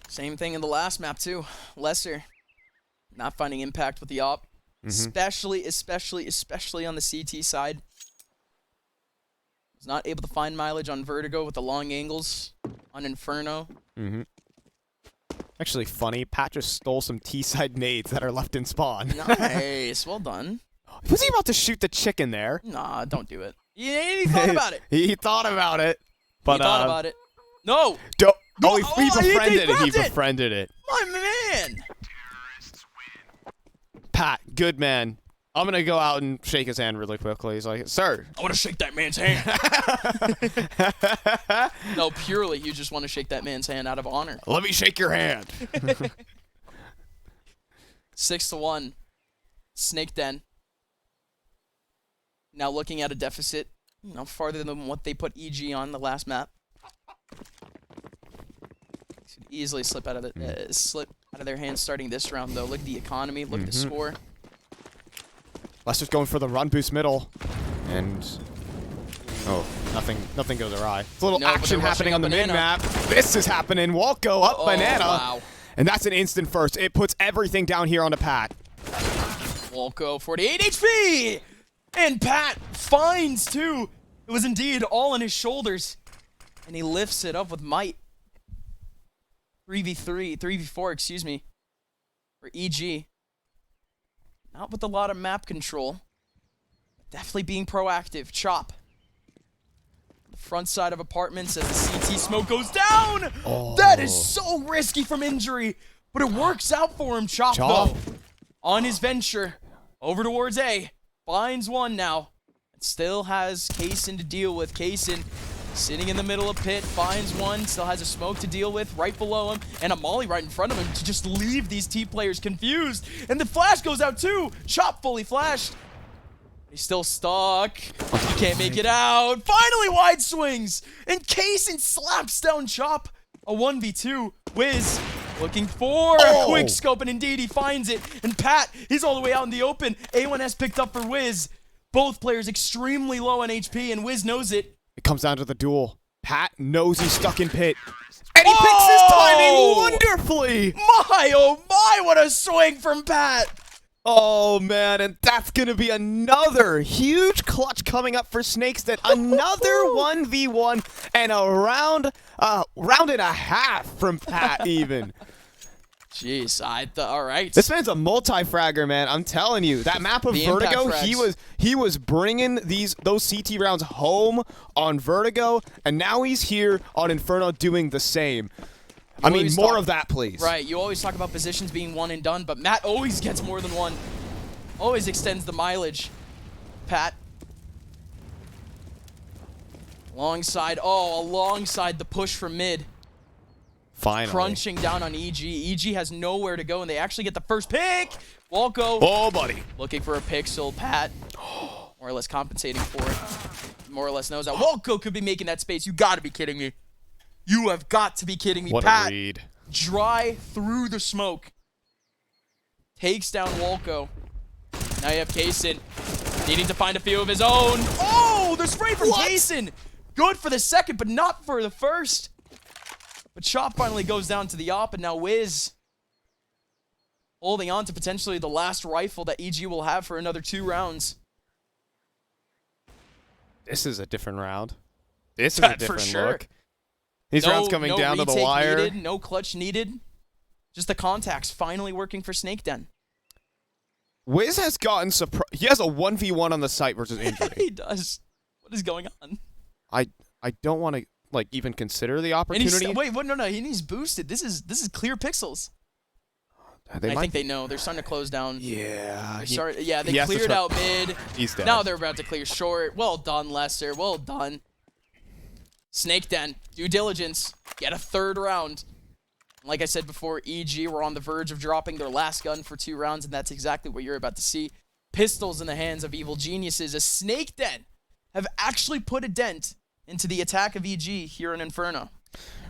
Same thing in the last map, too. Lesser not finding impact with the op, especially on the CT side. Was not able to find mileage on Vertigo with the long angles on Inferno. Actually funny, Pat just stole some T-side nades that are left in spawn. Nice, well done. Was he about to shoot the chicken there? Nah, don't do it. He thought about it. He thought about it. But, he thought about it. No! He befriended it. He befriended it. My man! Pat, good man. I'm going to go out and shake his hand really quickly. He's like, sir. I want to shake that man's hand. No, purely you just want to shake that man's hand out of honor. Let me shake your hand. 6-1. Snake Den. Now looking at a deficit, farther than what they put EG on the last map. Should easily slip out of their hands starting this round though. Look at the economy. Look at the score. Lester's going for the run boost middle, and nothing goes awry. It's a little action happening on the mid map. This is happening. Walko up banana, wow. And that's an instant first. It puts everything down here on the Pat. Walko 48 HP, and Pat finds too. It was indeed all on his shoulders, and he lifts it up with might. 3v4, excuse me, for EG. Not with a lot of map control. Definitely being proactive. Chop. The front side of apartments as the CT smoke goes down. Oh. That is so risky from injury. But it works out for him. Chop, though. On his venture. Over towards A. Finds one now. And still has Kaysen to deal with. Kaysen sitting in the middle of pit. Finds one. Still has a smoke to deal with right below him. And a molly right in front of him to just leave these T players confused. And the flash goes out too. Chop fully flashed. He's still stuck. He can't make it out. Finally wide swings. And Kaysen slaps down Chop. A 1v2. Wiz looking for a quick scope. And indeed he finds it. And Pat, he's all the way out in the open. A1S picked up for Wiz. Both players extremely low on HP. And Wiz knows it. It comes down to the duel. Pat knows he's stuck in pit. And he picks his timing wonderfully. My, oh my, what a swing from Pat. Oh, man, and that's going to be another huge clutch coming up for Snakes. That another 1v1 and a round and a half from Pat even. Jeez, all right. This man's a multi-fragger, man. I'm telling you, that map of Vertigo, he was bringing those CT rounds home on Vertigo, and now he's here on Inferno doing the same. I mean, more of that, please. Right, you always talk about positions being one and done, but Matt always gets more than one. Always extends the mileage. Pat. Alongside the push from mid. Finally. Crunching down on EG. EG has nowhere to go, and they actually get the first pick. Walko. Oh, buddy. Looking for a pixel. Pat. More or less compensating for it. More or less knows that Walko could be making that space. You got to be kidding me. You have got to be kidding me. What Pat, a read. Dry through the smoke. Takes down Walko. Now you have Kaysen needing to find a few of his own. Oh, the spray from Kaysen. Good for the second, but not for the first. But Chop finally goes down to the op, and now Wiz holding on to potentially the last rifle that EG will have for another 2 rounds. This is a different round. This is a different look. These rounds coming down to the wire. Needed, no clutch needed. Just the contacts finally working for Snake Den. Wiz has gotten surprised. He has a 1v1 on the site versus injury. He does. What is going on? I don't want to even consider the opportunity. Wait, no, he needs boosted. This is clear pixels. I think they know. They're starting to close down. Yeah. They cleared out mid. He's dead. Now they're about to clear short. Well done, Lester. Well done. Snake Den, due diligence. Get a 3rd round. Like I said before, EG were on the verge of dropping their last gun for 2 rounds, and that's exactly what you're about to see. Pistols in the hands of evil geniuses. A Snake Den have actually put a dent into the attack of EG here in Inferno.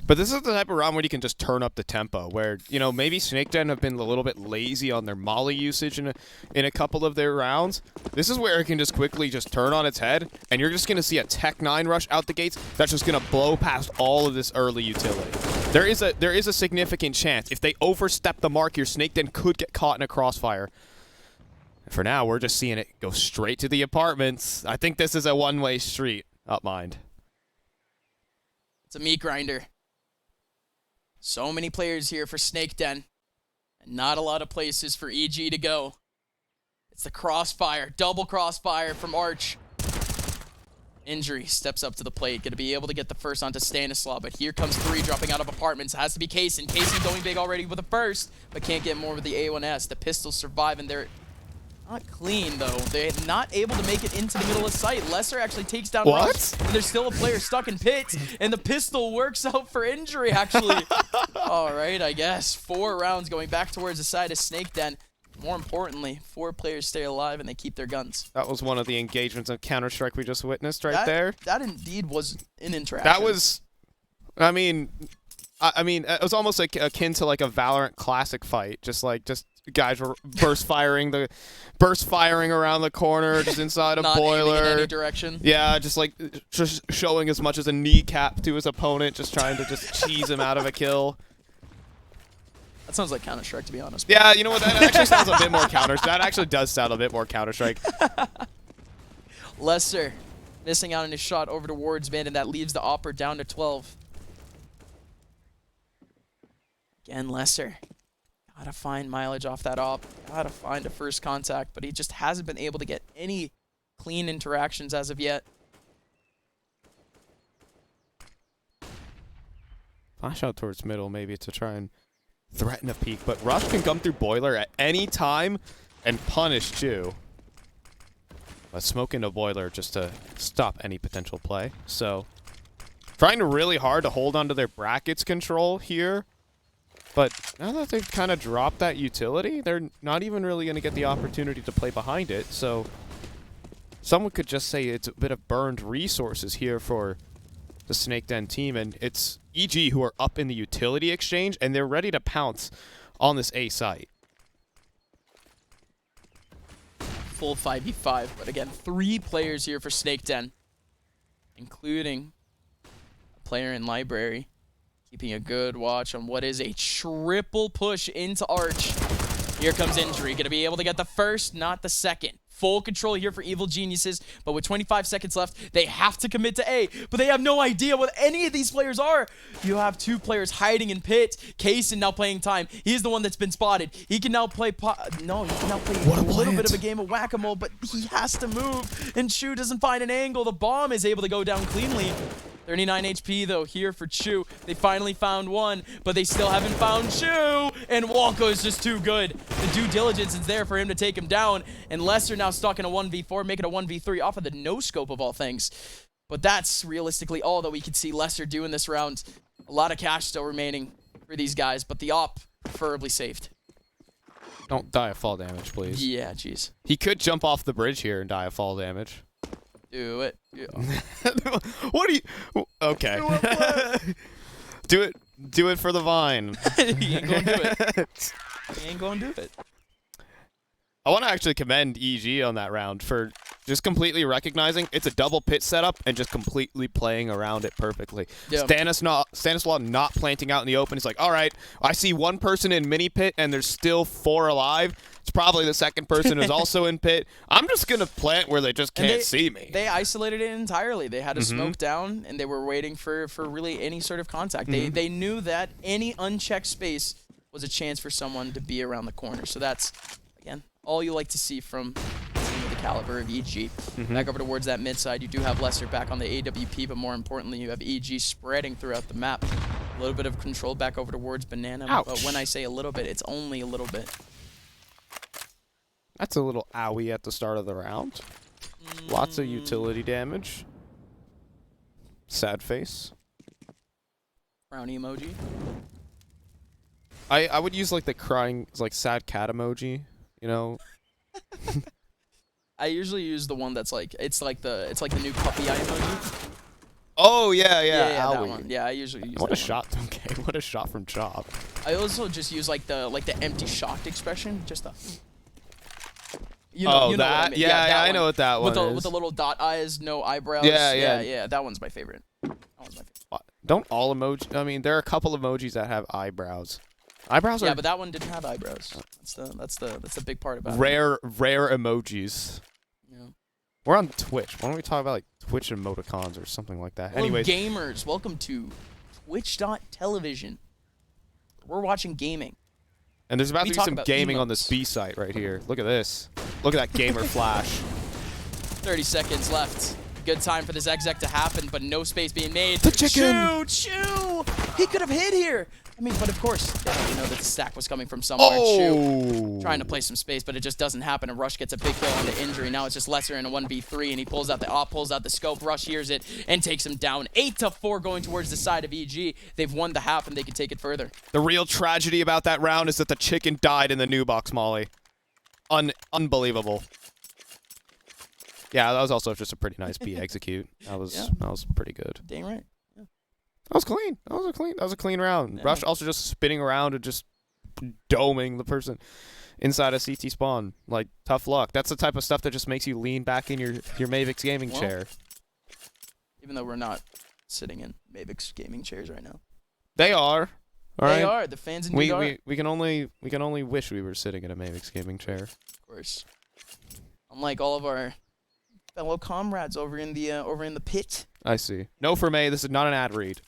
But this is the type of round where you can just turn up the tempo, where, maybe Snake Den have been a little bit lazy on their molly usage in a couple of their rounds. This is where it can just quickly just turn on its head, and you're just going to see a Tech 9 rush out the gates that's just going to blow past all of this early utility. There is a significant chance. If they overstep the mark here, Snake Den could get caught in a crossfire. For now, we're just seeing it go straight to the apartments. I think this is a one-way street. Up mind. It's a meat grinder. So many players here for Snake Den, and not a lot of places for EG to go. It's the crossfire, double crossfire from Arch. Injury steps up to the plate, gonna be able to get the first onto Stanislaw, but here comes 3 dropping out of apartments. It has to be Kaysen. Kaysen going big already with the first, but can't get more with the A1S. The pistols survive, and they're Not clean, though. They're not able to make it into the middle of sight. Lesser actually takes down What? Rush, and there's still a player stuck in pit, and the pistol works out for injury, actually. All right, I guess. 4 rounds going back towards the side of Snake Den. More importantly, 4 players stay alive, and they keep their guns. That was one of the engagements of Counter-Strike we just witnessed right there. That indeed was an interaction. That was, I mean, it was almost like akin to like a Valorant Classic fight. Just guys were burst firing around the corner, just inside a Not boiler. aiming in any direction. Yeah, just showing as much as a kneecap to his opponent, just trying to just cheese him out of a kill. That sounds like Counter-Strike, to be honest. Yeah, you know what? That actually sounds a bit more That actually does sound a bit more Counter-Strike. Lesser missing out on his shot over towards mid, and that leaves the Opper down to 12. Again, Lesser. Gotta find mileage off that op. Gotta find a first contact, but he just hasn't been able to get any clean interactions as of yet. Flash out towards middle, maybe to try and threaten a peek, but Rush can come through boiler at any time and punish Chu. But smoke into boiler just to stop any potential play. So trying really hard to hold onto their brackets control here. But now that they've kind of dropped that utility, they're not even really going to get the opportunity to play behind it. So someone could just say it's a bit of burned resources here for the Snake Den team. And it's EG who are up in the utility exchange, and they're ready to pounce on this A site. Full 5v5, but again, 3 players here for Snake Den, including a player in Library. Keeping a good watch on what is a triple push into Arch. Here comes Injury. Going to be able to get the first, not the second. Full control here for Evil Geniuses, but with 25 seconds left, they have to commit to A, but they have no idea what any of these players are. You have 2 players hiding in pit. Kaysen now playing time. He's the one that's been spotted. He can now play a little bit of a game of whack-a-mole, but he has to move, and Chu doesn't find an angle. The bomb is able to go down cleanly. 39 HP, though, here for Chu. They finally found one, but they still haven't found Chu, and Walko is just too good. The due diligence is there for him to take him down, and Lester now stuck in a 1v4, making a 1v3 off of the no-scope of all things. But that's realistically all that we could see Lester do in this round. A lot of cash still remaining for these guys, but the op preferably saved. Don't die of fall damage, please. Yeah, jeez. He could jump off the bridge here and die of fall damage. Do it. Yeah. What do you... Okay. Do it for the vine. He ain't gonna do it. He ain't gonna do it. I want to actually commend EG on that round for just completely recognizing it's a double pit setup and just completely playing around it perfectly. Yeah. Stanislaw not planting out in the open. He's like, all right, I see one person in mini pit and there's still 4 alive. It's probably the second person who's also in pit. I'm just going to plant where they just can't see me. They isolated it entirely. They had to smoke down, and they were waiting for really any sort of contact. They knew that any unchecked space was a chance for someone to be around the corner. So that's, again, all you like to see from a team of the caliber of EG. Back over towards that mid side, you do have Lesser back on the AWP, but more importantly, you have EG spreading throughout the map. A little bit of control back over towards Banana, but when I say a little bit, it's only a little bit. That's a little owie at the start of the round. Lots of utility damage. Sad face. Frowny emoji. I would use like the crying, like sad cat emoji, you know. I usually use the one that's like it's like the new puppy eye emoji. Oh yeah, Yeah, that one. Yeah, I usually use What that a shot, okay. What a shot from Chop. I also just use like the empty shocked expression, just the you know what that? I mean. Yeah, that I know what that one is. With the little dot eyes, no eyebrows. Yeah. That one's my favorite. That one's my favorite. Don't all emoji? I mean, there are a couple emojis that have eyebrows. Eyebrows are but that one didn't have eyebrows. That's the big part about rare emojis. Yeah. We're on Twitch. Why don't we talk about like Twitch emoticons or something like that? Hello, Anyways, gamers, welcome to Twitch.television. We're watching gaming. And there's about to be some gaming emotes on this B site right here. Look at this. Look at that gamer flash. 30 seconds left. good time for this exec to happen, but no space being made. The chicken! Chew! He could have hit here. I mean, but of course, they didn't know that the stack was coming from somewhere. Chew trying to play some space, but it just doesn't happen. And Rush gets a big kill on the injury. Now it's just Lesser in a 1v3, and he pulls out the op, pulls out the scope. Rush hears it and takes him down. 8-4 going towards the side of EG. They've won the half, and they can take it further. The real tragedy about that round is that the chicken died in the new box, Molly. Unbelievable. Yeah, that was also just a pretty nice B execute. That was pretty good. Dang right. Yeah. That was clean. That was a clean round. Yeah. Rush also just spinning around and just doming the person inside a CT spawn. Like, tough luck. That's the type of stuff that just makes you lean back in your Mavix gaming chair. Even though we're not sitting in Mavix gaming chairs right now. They are. They are. The fans indeed are. We can only wish we were sitting in a Mavix gaming chair. Of course. Unlike all of our fellow comrades over in the pit. I see. No for May. This is not an ad read.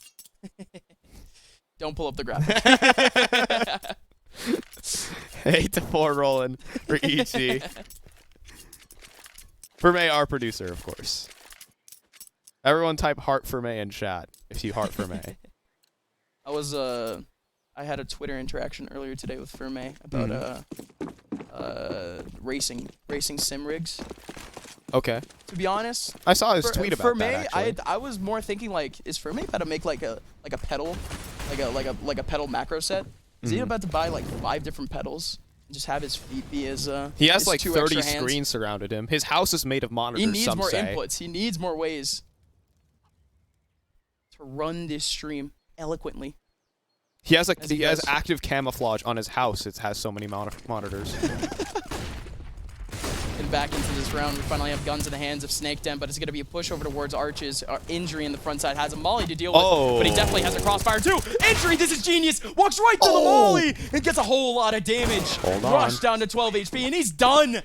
Don't pull up the graphic. 8-4 rolling for EG. For May, our producer, of course. Everyone type heart for May in chat if you heart for May. I had a Twitter interaction earlier today with Ferme about racing sim rigs. Okay. To be honest, I saw his tweet about that. Actually. I was more thinking like, is Ferme about to make like a pedal, like a pedal macro set? Is he about to buy like 5 different pedals and just have his feet be his? He has like 30 screens surrounded him. His house is made of monitors. He needs more say. inputs. He needs more ways to run this stream eloquently. He has active camouflage on his house. It has so many monitors. And back into this round, we finally have guns in the hands of Snake Den, but it's going to be a push over towards Arches. Injury in the front side has a molly to deal with, but he definitely has a crossfire too. Injury, this is genius. Walks right through the molly and gets a whole lot of damage. Hold on. Rush down to 12 HP, and he's done.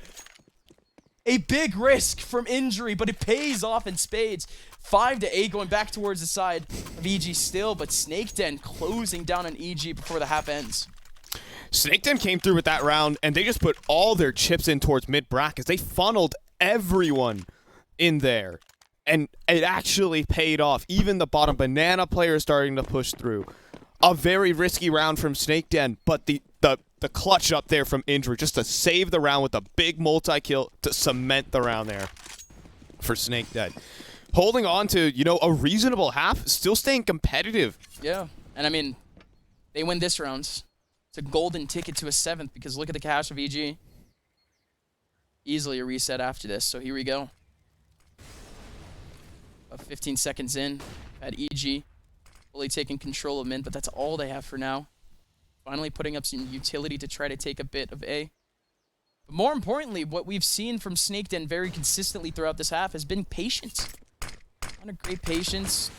A big risk from Injury, but it pays off in spades. 5-8 going back towards the side of EG still, but Snake Den closing down on EG before the half ends. Snake Den came through with that round, and they just put all their chips in towards mid-brackets. They funneled everyone in there, and it actually paid off. Even the bottom banana player is starting to push through. A very risky round from Snake Den, but the clutch up there from Injury just to save the round with a big multi-kill to cement the round there for Snake Den. Holding on to, a reasonable half, still staying competitive. Yeah, and I mean, they win this round. It's a golden ticket to a 7th because look at the cash of EG. Easily a reset after this, so here we go. About 15 seconds in at EG. Fully taking control of mid, but that's all they have for now. Finally putting up some utility to try to take a bit of A. But more importantly, what we've seen from Snake Den very consistently throughout this half has been patience. A lot of great patience.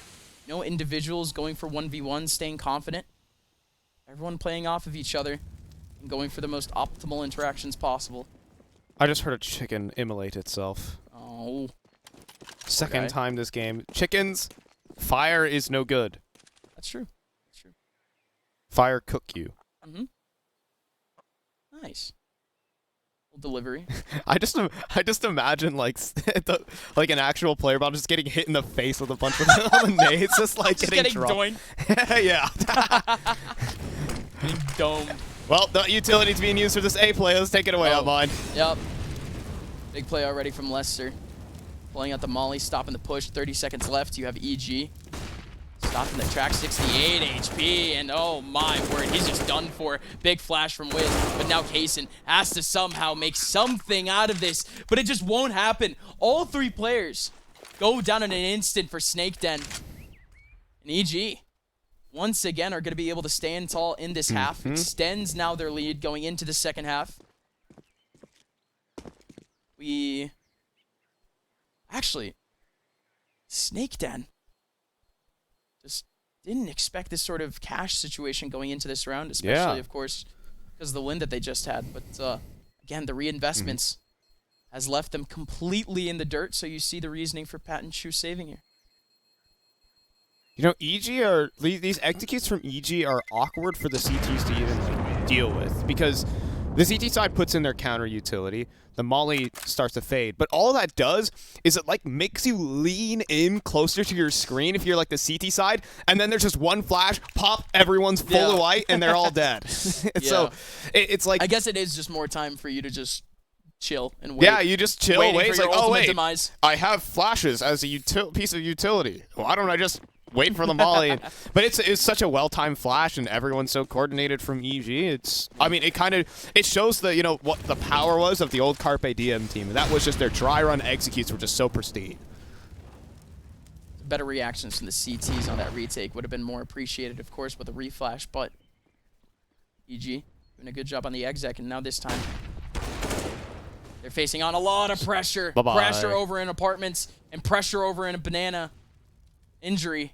Individuals going for 1v1, staying confident. Everyone playing off of each other and going for the most optimal interactions possible. I just heard a chicken immolate itself. Oh. Second time this game. Chickens, fire is no good. That's true. That's true. Fire cook you. Mm-hmm. Nice. Delivery. I just imagine like an actual player bot just getting hit in the face with a bunch of nades, just like getting domed. Yeah. Getting domed. Well, the utility's being used for this A play. Let's take it away, Online. Yep. Big play already from Leicester. Pulling out the molly, stopping the push. 30 seconds left. You have EG. Stopping the track, 68 HP, and oh my word, he's just done for. Big flash from Wiz, but now Kaysen has to somehow make something out of this, but it just won't happen. All 3 players go down in an instant for Snake Den. And EG, once again, are going to be able to stand tall in this half. Extends now their lead going into the second half. Actually, Snake Den just didn't expect this sort of cash situation going into this round, especially, of course, because of the win that they just had. But, again, the reinvestments has left them completely in the dirt, so you see the reasoning for Pat and Chu saving here. These executes from EG are awkward for the CTs to even deal with, because The CT side puts in their counter utility. The molly starts to fade. But all that does is it like makes you lean in closer to your screen if you're like the CT side, and then there's just one flash, pop, everyone's full of white, and they're all dead. So it's like... I guess it is just more time for you to just chill and wait. Yeah, you just chill, wait. It's like, oh, wait, demise. I have flashes as a piece of utility. Why don't I just... wait for the molly. But it's such a well-timed flash, and everyone's so coordinated from EG. I mean, it shows the, what the power was of the old Carpe Diem team. And that was just their dry run executes were just so pristine. Better reactions from the CTs on that retake would have been more appreciated, of course, with a reflash, but EG doing a good job on the exec, and now this time they're facing on a lot of pressure. Bye-bye. Pressure over in apartments and pressure over in a banana. Injury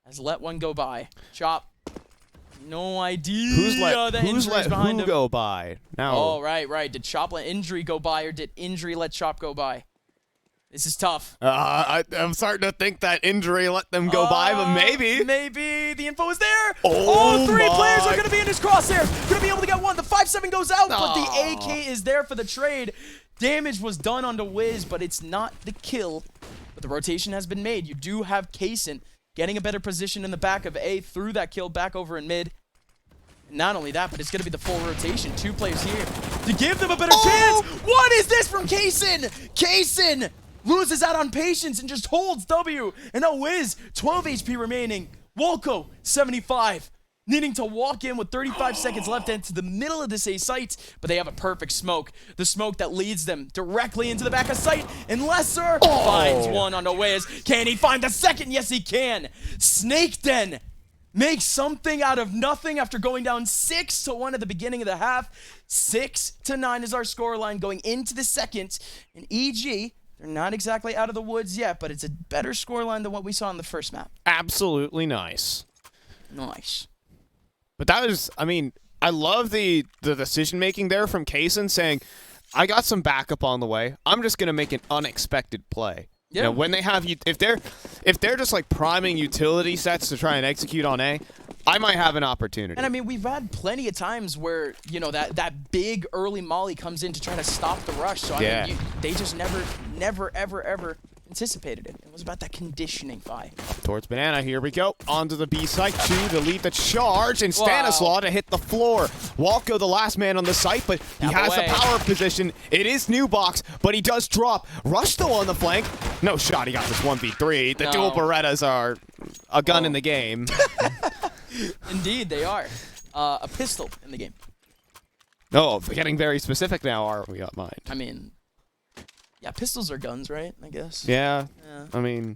has let one go by. Chop, no idea. Who's let behind who him. go by? Now. Oh, right. Did Chop let injury go by, or did injury let Chop go by? This is tough. I'm starting to think that injury let them go by, but maybe. Maybe the info is there. Oh, three players are going to be in his crosshair. Going to be able to get one. The 5-7 goes out, but the AK is there for the trade. Damage was done onto Wiz, but it's not the kill. But the rotation has been made. You do have Kaysen getting a better position in the back of A through that kill back over in mid. And not only that, but it's going to be the full rotation. 2 players here to give them a better chance. What is this from Kaysen? Kaysen loses out on patience and just holds W. And now Wiz, 12 HP remaining. Wolko, 75. Needing to walk in with 35 seconds left into the middle of this A site, but they have a perfect smoke. The smoke that leads them directly into the back of site, and Lesser finds one on the Wiz. Can he find the second? Yes, he can. Snake Den makes something out of nothing after going down 6-1 at the beginning of the half. 6-9 is our scoreline going into the second, and EG, they're not exactly out of the woods yet, but it's a better scoreline than what we saw in the first map. Absolutely nice. Nice. But that was, I mean, I love the decision-making there from Kaysen saying, I got some backup on the way. I'm just going to make an unexpected play. Yeah. You know, when they have, if they're just like priming utility sets to try and execute on A, I might have an opportunity. And I mean, we've had plenty of times where, that big early molly comes in to try to stop the rush. So, I mean, they just never, ever anticipated it. It was about that conditioning, Vi. Towards Banana, here we go. Onto the B site, 2 to lead the charge, and Stanislaw to hit the floor. Walko, the last man on the site, but he has the power position. It is New Box, but he does drop. Rush, though, on the flank. No shot, he got this 1v3. The dual Berettas are a gun in the game. Indeed, they are. A pistol in the game. Oh, getting very specific now, are we on mind? I mean, yeah, pistols are guns, right? I guess. Yeah. I mean,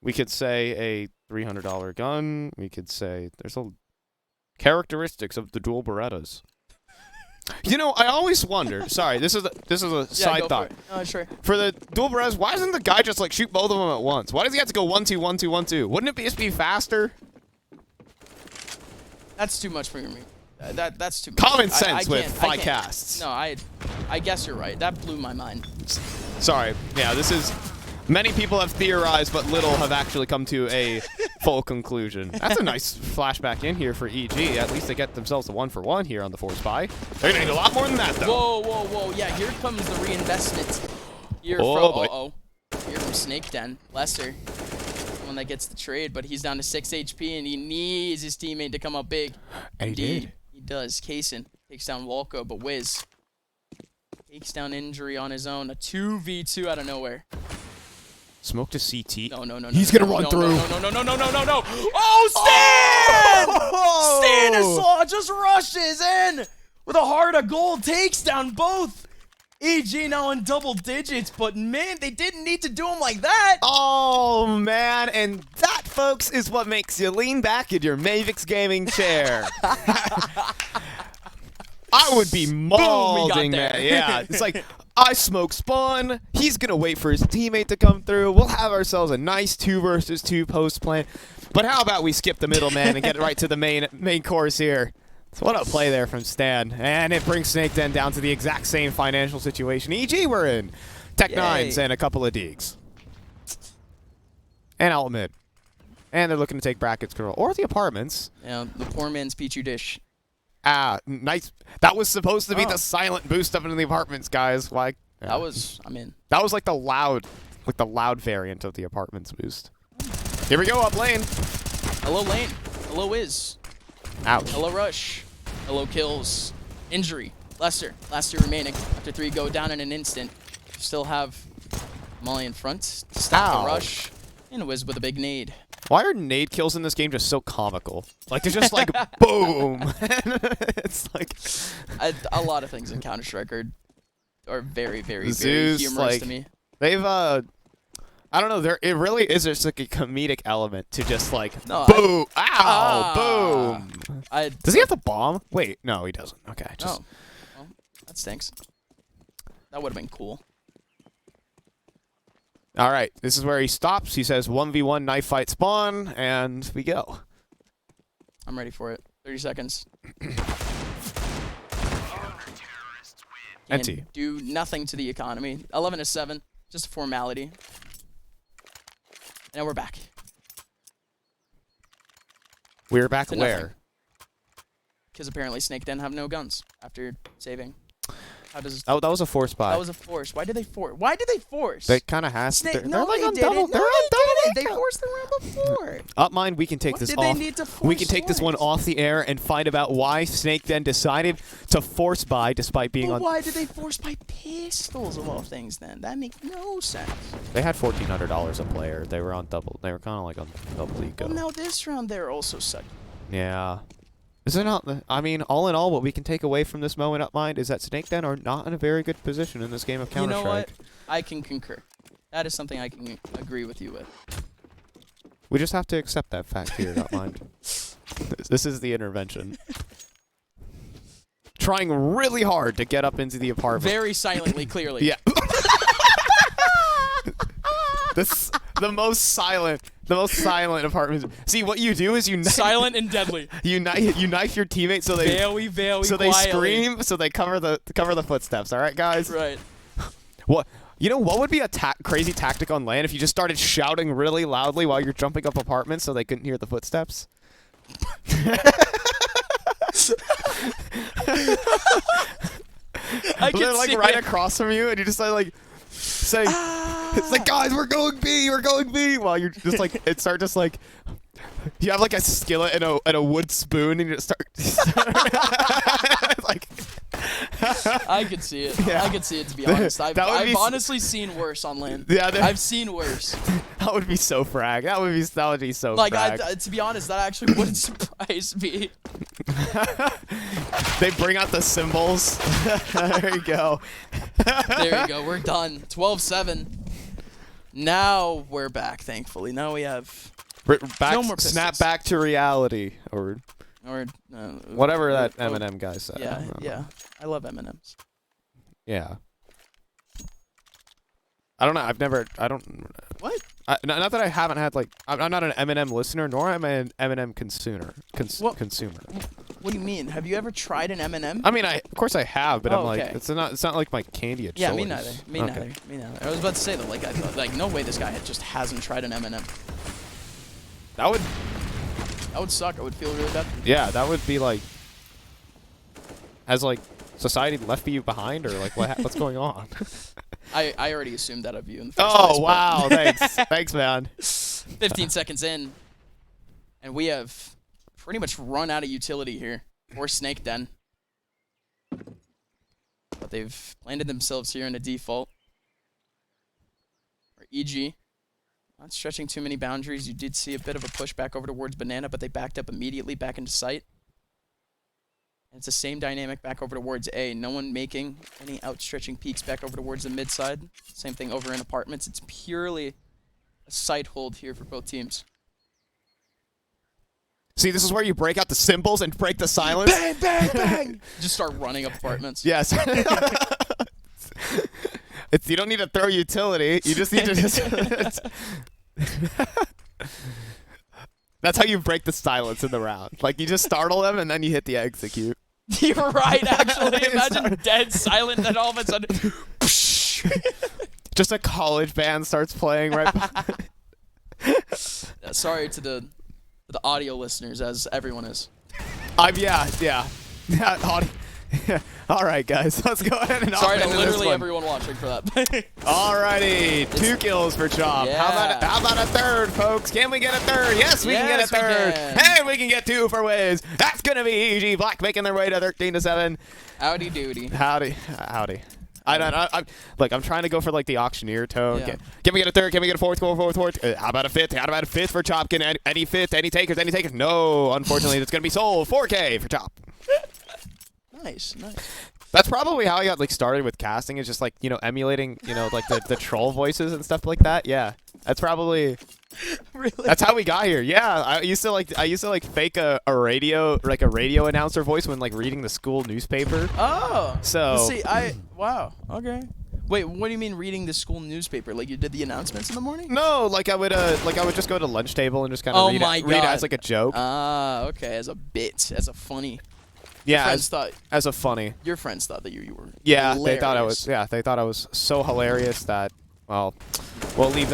we could say a $300 gun. We could say there's characteristics of the dual Berettas. I always wonder. Sorry, this is a side thought. Oh, sure. For the dual Berettas, why doesn't the guy just like shoot both of them at once? Why does he have to go 1-2, 1-2, 1-2? Wouldn't it just be faster? That's too much for me. That's too much. Common sense with 5 casts. No, I guess you're right. That blew my mind. Sorry. Yeah, this is... Many people have theorized, but little have actually come to a full conclusion. That's a nice flashback in here for EG. At least they get themselves a 1-for-1 here on the Force Buy. They're going to need a lot more than that, though. Whoa. Yeah, here comes the reinvestment. Here from Snake Den. Lesser. One that gets the trade, but he's down to 6 HP, and he needs his teammate to come up big. And he did. He does. Kaysen takes down Wolko, but Wiz takes down Injury on his own. A 2v2 out of nowhere. Smoke to CT. No. He's going to run through. No. Oh, Stan! Oh! Stanislaw just rushes in with a heart of gold, takes down both. EG now in double digits, but man, they didn't need to do him like that. Oh, man, and that, folks, is what makes you lean back in your Mavix gaming chair. I would be mauling that. Yeah, it's like, I smoke spawn. He's going to wait for his teammate to come through. We'll have ourselves a nice 2 versus 2 post plan. But how about we skip the middleman and get right to the main course here? So what a play there from Stan. And it brings Snake Den down to the exact same financial situation EG we're in. Tech 9s and a couple of Deegs. And out mid. And they're looking to take brackets control. Or the apartments. Yeah, the poor man's Petri dish. Nice. That was supposed to be the silent boost up into the apartments, guys. Why? Yeah. That was, I mean. That was like the loud variant of the apartments boost. Here we go, up lane. Hello lane. Hello Wiz. Ouch. Hello Rush. Hello kills. Injury. Lester. Last 2 remaining. After 3 go down in an instant. Still have Molly in front to stop the rush. And Wiz with a big nade. Why are nade kills in this game just so comical? Like, they're just like, boom. It's like... A lot of things in Counter-Strike are very, very, Zeus, very humorous like, to me. They've, I don't know, it really is just like a comedic element to just like, No, boom, boom. Does he have the bomb? Wait, no, he doesn't. Okay, just... Oh. Well, that stinks. That would have been cool. All right, this is where he stops. He says 1v1 knife fight spawn, and we go. I'm ready for it. 30 seconds. NT. Do nothing to the economy. 11-7, just a formality. And now we're back. We're back where? Because apparently Snake didn't have no guns after saving. How does? Oh, that was a force buy. That was a force. Why did they force? Why did they force? They kind of has. Snake, They're no, like they on didn't. double. No, They're on double. they forced the round before. Up mine, we can take What this did off. they need to We force can take this one off the air and find about why Snake then decided to force buy despite being But on. why did they force buy pistols of all things then? That makes no sense. They had $1,400 a player. They were on double. They were kind of like on double ego. Well, now this round they're also suck. Yeah. Is it not? I mean, all in all, what we can take away from this moment up mind is that Snake Den are not in a very good position in this game of Counter-Strike. You know what? I can concur. That is something I can agree with you with. We just have to accept that fact here, not mind. This is the intervention. Trying really hard to get up into the apartment. Very silently, clearly. Yeah. The most silent apartment. See, what you do is you silent and deadly. You knife your teammates so they very so they quietly. scream so they cover the footsteps. All right, guys. Right. What? You know what would be a crazy tactic on LAN if you just started shouting really loudly while you're jumping up apartments so they couldn't hear the footsteps? They're like right across from you, and you just like say, "It's like, guys, we're going B, while you're just like, it start just like, you have like a skillet and a wood spoon, and you just start like. I could see it. Yeah. I could see it, to be honest. I've honestly seen worse on LAN. Yeah, I've seen worse. That would be so frag. That would be so like, frag. to be honest, that actually wouldn't surprise me. They bring out the cymbals. There you go. There you go. We're done. 12-7. Now we're back, thankfully. Now we have no more pistols. Snap back to reality, or whatever that Eminem guy said. Yeah, yeah. I love M&Ms. Yeah. I don't know. What? Not that I haven't had, like, I'm not an Eminem listener, nor am I an Eminem consumer. Consumer. What do you mean? Have you ever tried an M&M? I mean, of course I have, but I'm like, okay. it's not like my candy of choice. Yeah, me neither. Me neither. I was about to say that, like, I thought, like, no way this guy just hasn't tried an M&M. That would suck. I would feel really bad. Yeah, that would be like, has like society left you behind, or like what's going on? I already assumed that of you in the first place. Oh wow, thanks, thanks, man. 15 seconds in, and we have pretty much run out of utility here for Snake Den. But they've landed themselves here in a default. Or EG. Not stretching too many boundaries. You did see a bit of a pushback over towards Banana, but they backed up immediately back into sight. And it's the same dynamic back over towards A. No one making any outstretching peaks back over towards the mid side. Same thing over in apartments. It's purely a sight hold here for both teams. See, this is where you break out the cymbals and break the silence. Bang, bang, bang! Just start running up apartments. Yes. You don't need to throw utility. You just need to just. That's how you break the silence in the round. Like, you just startle them and then you hit the execute. You're right, actually. Imagine dead silent, then all of a sudden. Just a college band starts playing right behind. Sorry to the audio listeners, as everyone is. Yeah. All right, guys, let's go ahead and Sorry hop to into this literally one. everyone watching for that. Alrighty, 2 kills for Chop. Yeah. How about a third, folks? Can we get a third? Yes, we can get a Yes, we third. can. And we can get 2 for Wiz. That's gonna be EG Black making their way to 13-7. Howdy doody. Howdy. Look, I'm trying to go for like the auctioneer tone. Yeah. Can we get a third? Can we get a fourth? How about a fifth? How about a fifth for Chop? Can any fifth? Any takers? No, unfortunately, that's gonna be sold. 4K for Chop. Nice. That's probably how I got like started with casting. Is just like emulating like the troll voices and stuff like that. Yeah, that's probably. Really? That's how we got here. Yeah, I used to like fake a radio announcer voice when like reading the school newspaper. Oh. So. Let's see, wow. Okay. Wait, what do you mean reading the school newspaper? Like you did the announcements in the morning? No, I would just go to lunch table and just kind of read it as like a joke. Ah, okay, as a bit, as a funny. Yeah, as a funny. Your friends thought that you were. Yeah, hilarious. they thought I was so hilarious that. Well, we'll leave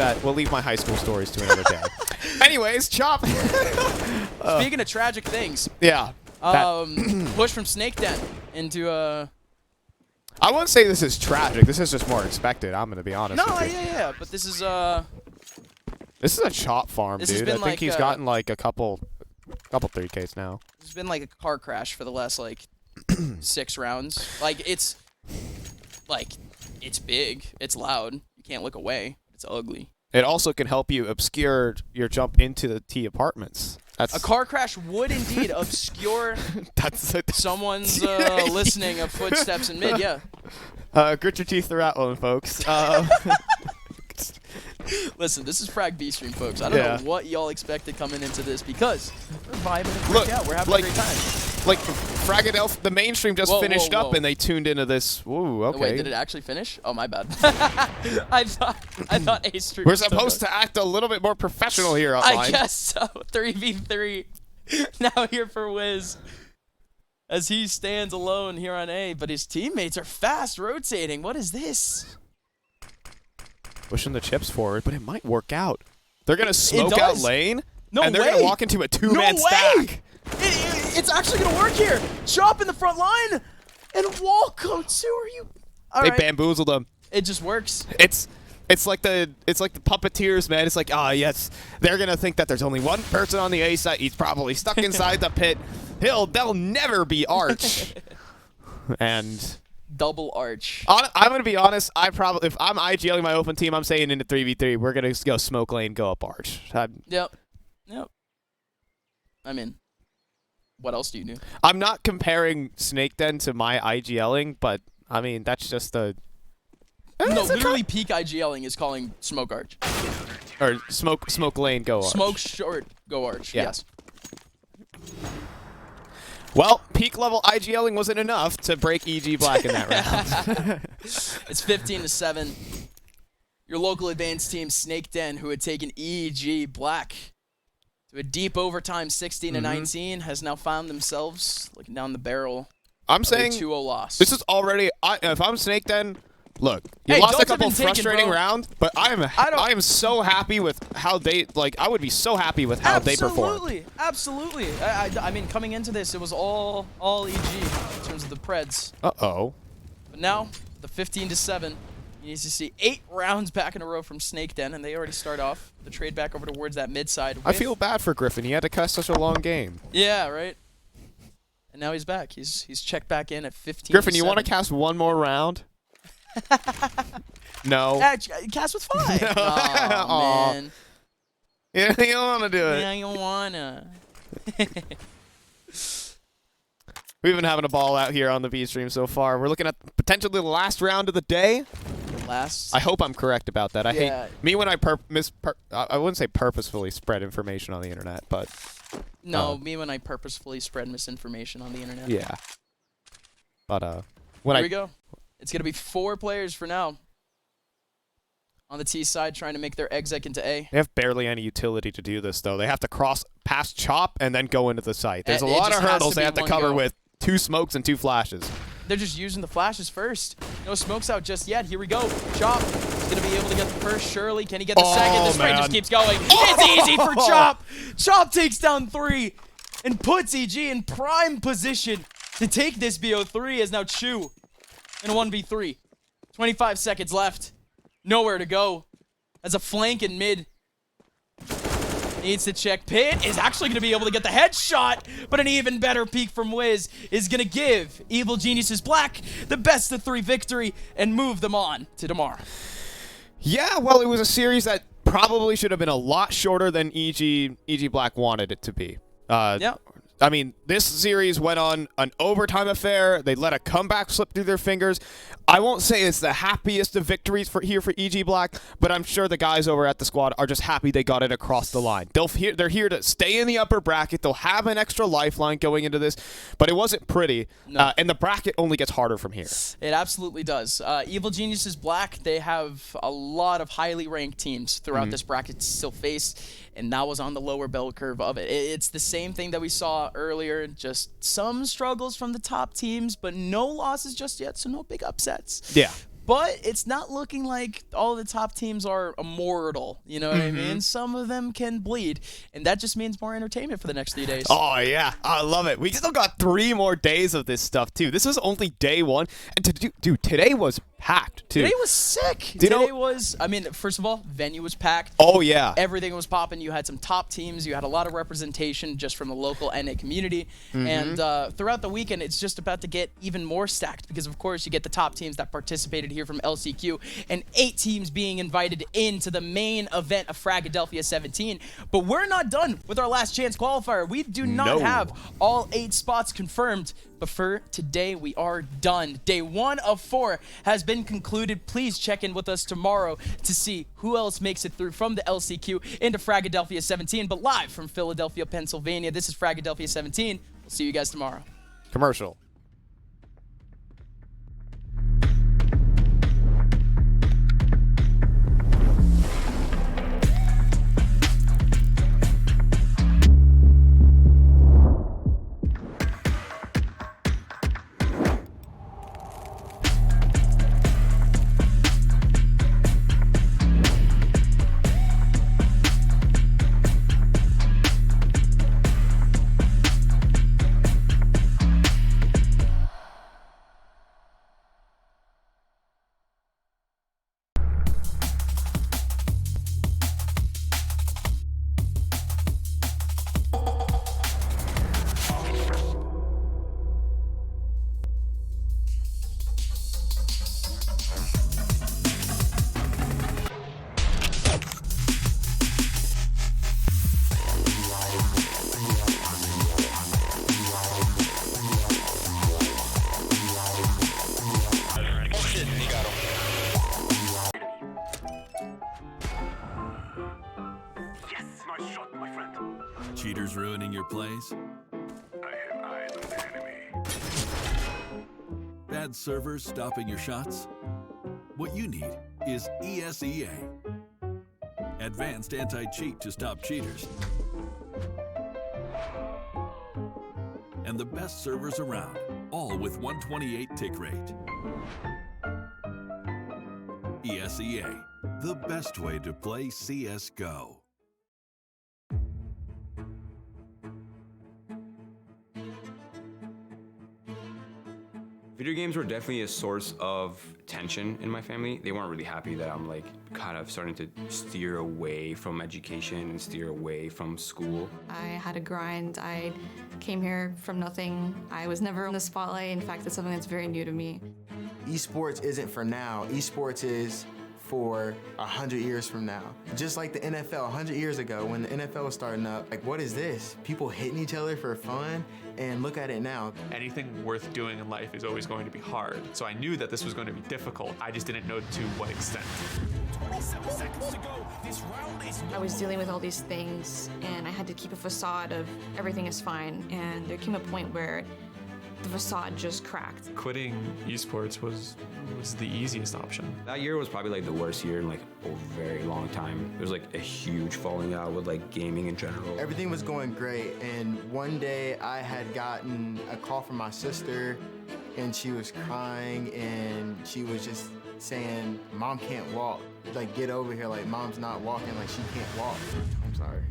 my high school stories to another day. Anyways, Chop. Speaking of tragic things. Yeah. Push from Snake Den into I wouldn't say this is tragic. This is just more expected. I'm gonna be honest. No, with you. yeah, but this is This is a Chop farm, This has dude. been I think like, he's gotten like a couple 3Ks now. It's been like a car crash for the last like 6 rounds. Like it's big. It's loud. You can't look away. It's ugly. It also can help you obscure your jump into the T apartments. A car crash would indeed obscure someone's listening of footsteps in mid. Yeah. Grit your teeth through that one, folks. Listen, this is Frag B stream, folks. I don't know what y'all expected coming into this because we're vibing and freaking out. We're having a great time. Like Fragadelphia, the mainstream just finished up and they tuned into this. Ooh, okay. Wait, did it actually finish? Oh, my bad. I thought A stream. We're supposed to act a little bit more professional here online. I guess so. 3v3. Now here for Wiz. As he stands alone here on A, but his teammates are fast rotating. What is this? Pushing the chips forward, but it might work out. They're going to smoke out lane, and they're going to walk into a 2-man stack. It's actually going to work here. Chop in the front line, and Wallcoats, who are you? They bamboozled them. It just works. It's like the puppeteers, man. It's like, yes, they're going to think that there's only one person on the A side. He's probably stuck inside the pit. They'll never be Arch. And... double arch. I'm going to be honest. If I'm IGLing my open team, I'm saying into 3v3, we're going to go smoke lane, go up arch. Yep. I'm in. What else do you do? I'm not comparing Snake Den to my IGLing, but, I mean, that's just a... No, literally peak IGLing is calling smoke arch. Or smoke lane, go arch. Smoke short, go arch, yes. Well, peak level IGLing wasn't enough to break EG Black in that round. It's 15-7. Your local advanced team, Snake Den, who had taken EG Black to a deep overtime 16-19, has now found themselves looking down the barrel. I'm saying 2-0 loss. This is already. If I'm Snake Den, look, you lost a couple frustrating rounds, but I am so happy with how they I would be so happy with how they performed. Absolutely. I mean, coming into this, it was all EG in terms of the Preds. But now the 15-7. You need to see 8 rounds back in a row from Snake Den, and they already start off the trade back over towards that mid side. I feel bad for Griffin. He had to cast such a long game. Yeah, right. And now he's back. He's checked back in at 15. Griffin, you want to cast one more round? No. Cast with 5. Oh, man. Yeah, you don't want to do it. Yeah, you wanna. We've been having a ball out here on the B stream so far. We're looking at potentially the last round of the day. I hope I'm correct about that. I hate me when I I wouldn't say purposefully spread information on the internet, but no, me when I purposefully spread misinformation on the internet. Yeah. But here we go. It's gonna be 4 players for now. On the T side, trying to make their exec into A. They have barely any utility to do this, though. They have to cross past Chop and then go into the site. There's a lot of hurdles they have to cover with 2 smokes and 2 flashes. They're just using the flashes first. No smokes out just yet. Here we go. Chop is going to be able to get the first. Surely, can he get the second? The sprint just keeps going. It's easy for Chop. Chop takes down 3 and puts EG in prime position to take this BO3 as now Chu in a 1v3. 25 seconds left. Nowhere to go. As a flank in mid. Needs to check pit. Is actually going to be able to get the headshot. But an even better peek from Wiz is going to give Evil Geniuses Black the best of 3 victory and move them on to tomorrow. Yeah, well, it was a series that probably should have been a lot shorter than EG Black wanted it to be. Yeah. I mean, this series went on an overtime affair. They let a comeback slip through their fingers. I won't say it's the happiest of victories for EG Black, but I'm sure the guys over at the squad are just happy they got it across the line. They're here to stay in the upper bracket. They'll have an extra lifeline going into this, but it wasn't pretty, and the bracket only gets harder from here. It absolutely does. Evil Geniuses Black, they have a lot of highly ranked teams throughout this bracket to still face, and that was on the lower bell curve of it. It's the same thing that we saw earlier, just some struggles from the top teams, but no losses just yet, so no big upsets. Yeah. But it's not looking like all the top teams are immortal, you know what I mean? Some of them can bleed, and that just means more entertainment for the next 3 days. Oh, yeah. I love it. We still got 3 more days of this stuff, too. This was only day 1, and dude, today was packed, too. Today was sick. Today was, I mean, first of all, venue was packed. Oh, yeah. Everything was popping. You had some top teams. You had a lot of representation just from the local NA community. And throughout the weekend, it's just about to get even more stacked because, of course, you get the top teams that participated here from LCQ and 8 teams being invited into the main event of Fragadelphia 17. But we're not done with our last chance qualifier. We do not have all 8 spots confirmed. But for today, we are done. Day 1 of 4 has been concluded. Please check in with us tomorrow to see who else makes it through from the LCQ into Fragadelphia 17. But live from Philadelphia, Pennsylvania, this is Fragadelphia 17. We'll see you guys tomorrow. Commercial. Cheaters ruining your plays? I have eyes on the enemy. Bad servers stopping your shots? What you need is ESEA. Advanced anti-cheat to stop cheaters. And the best servers around, all with 128 tick rate. ESEA, the best way to play CSGO. Video games were definitely a source of tension in my family. They weren't really happy that I'm like kind of starting to steer away from education and steer away from school. I had a grind. I came here from nothing. I was never in the spotlight. In fact, it's something that's very new to me. Esports isn't for now. Esports is for 100 years from now. Just like the NFL 100 years ago when the NFL was starting up, like what is this? People hitting each other for fun, and look at it now. Anything worth doing in life is always going to be hard. So I knew that this was going to be difficult. I just didn't know to what extent. 27 seconds to go. This round is I was dealing with all these things, and I had to keep a facade of everything is fine. And there came a point where the facade just cracked. Quitting esports was the easiest option. That year was probably like the worst year in like a very long time. There was like a huge falling out with like gaming in general. Everything was going great, and one day I had gotten a call from my sister, and she was crying, and she was just saying, "Mom can't walk. Like, get over here. Like, Mom's not walking. Like, she can't walk." I'm sorry.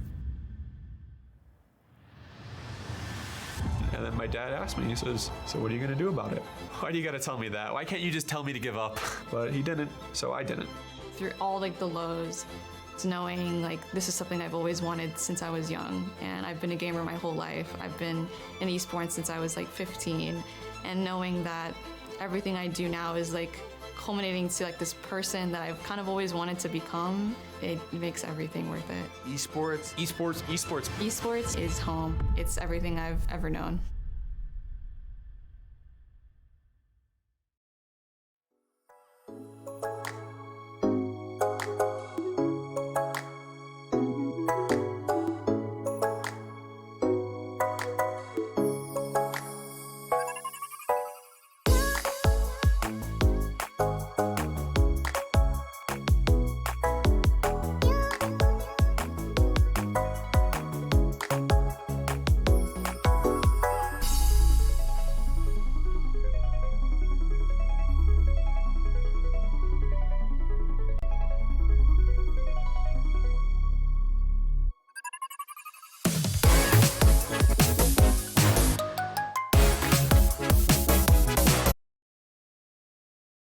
Yeah, And then my dad asked me, he says, so what are you gonna do about it? Why do you gotta tell me that? Why can't you just tell me to give up? But he didn't, so I didn't. Through all like the lows, it's knowing like this is something I've always wanted since I was young, and I've been a gamer my whole life. I've been in esports since I was like 15, and knowing that everything I do now is like culminating to like this person that I've kind of always wanted to become, it makes everything worth it. Esports. Esports. Esports is home. It's everything I've ever known.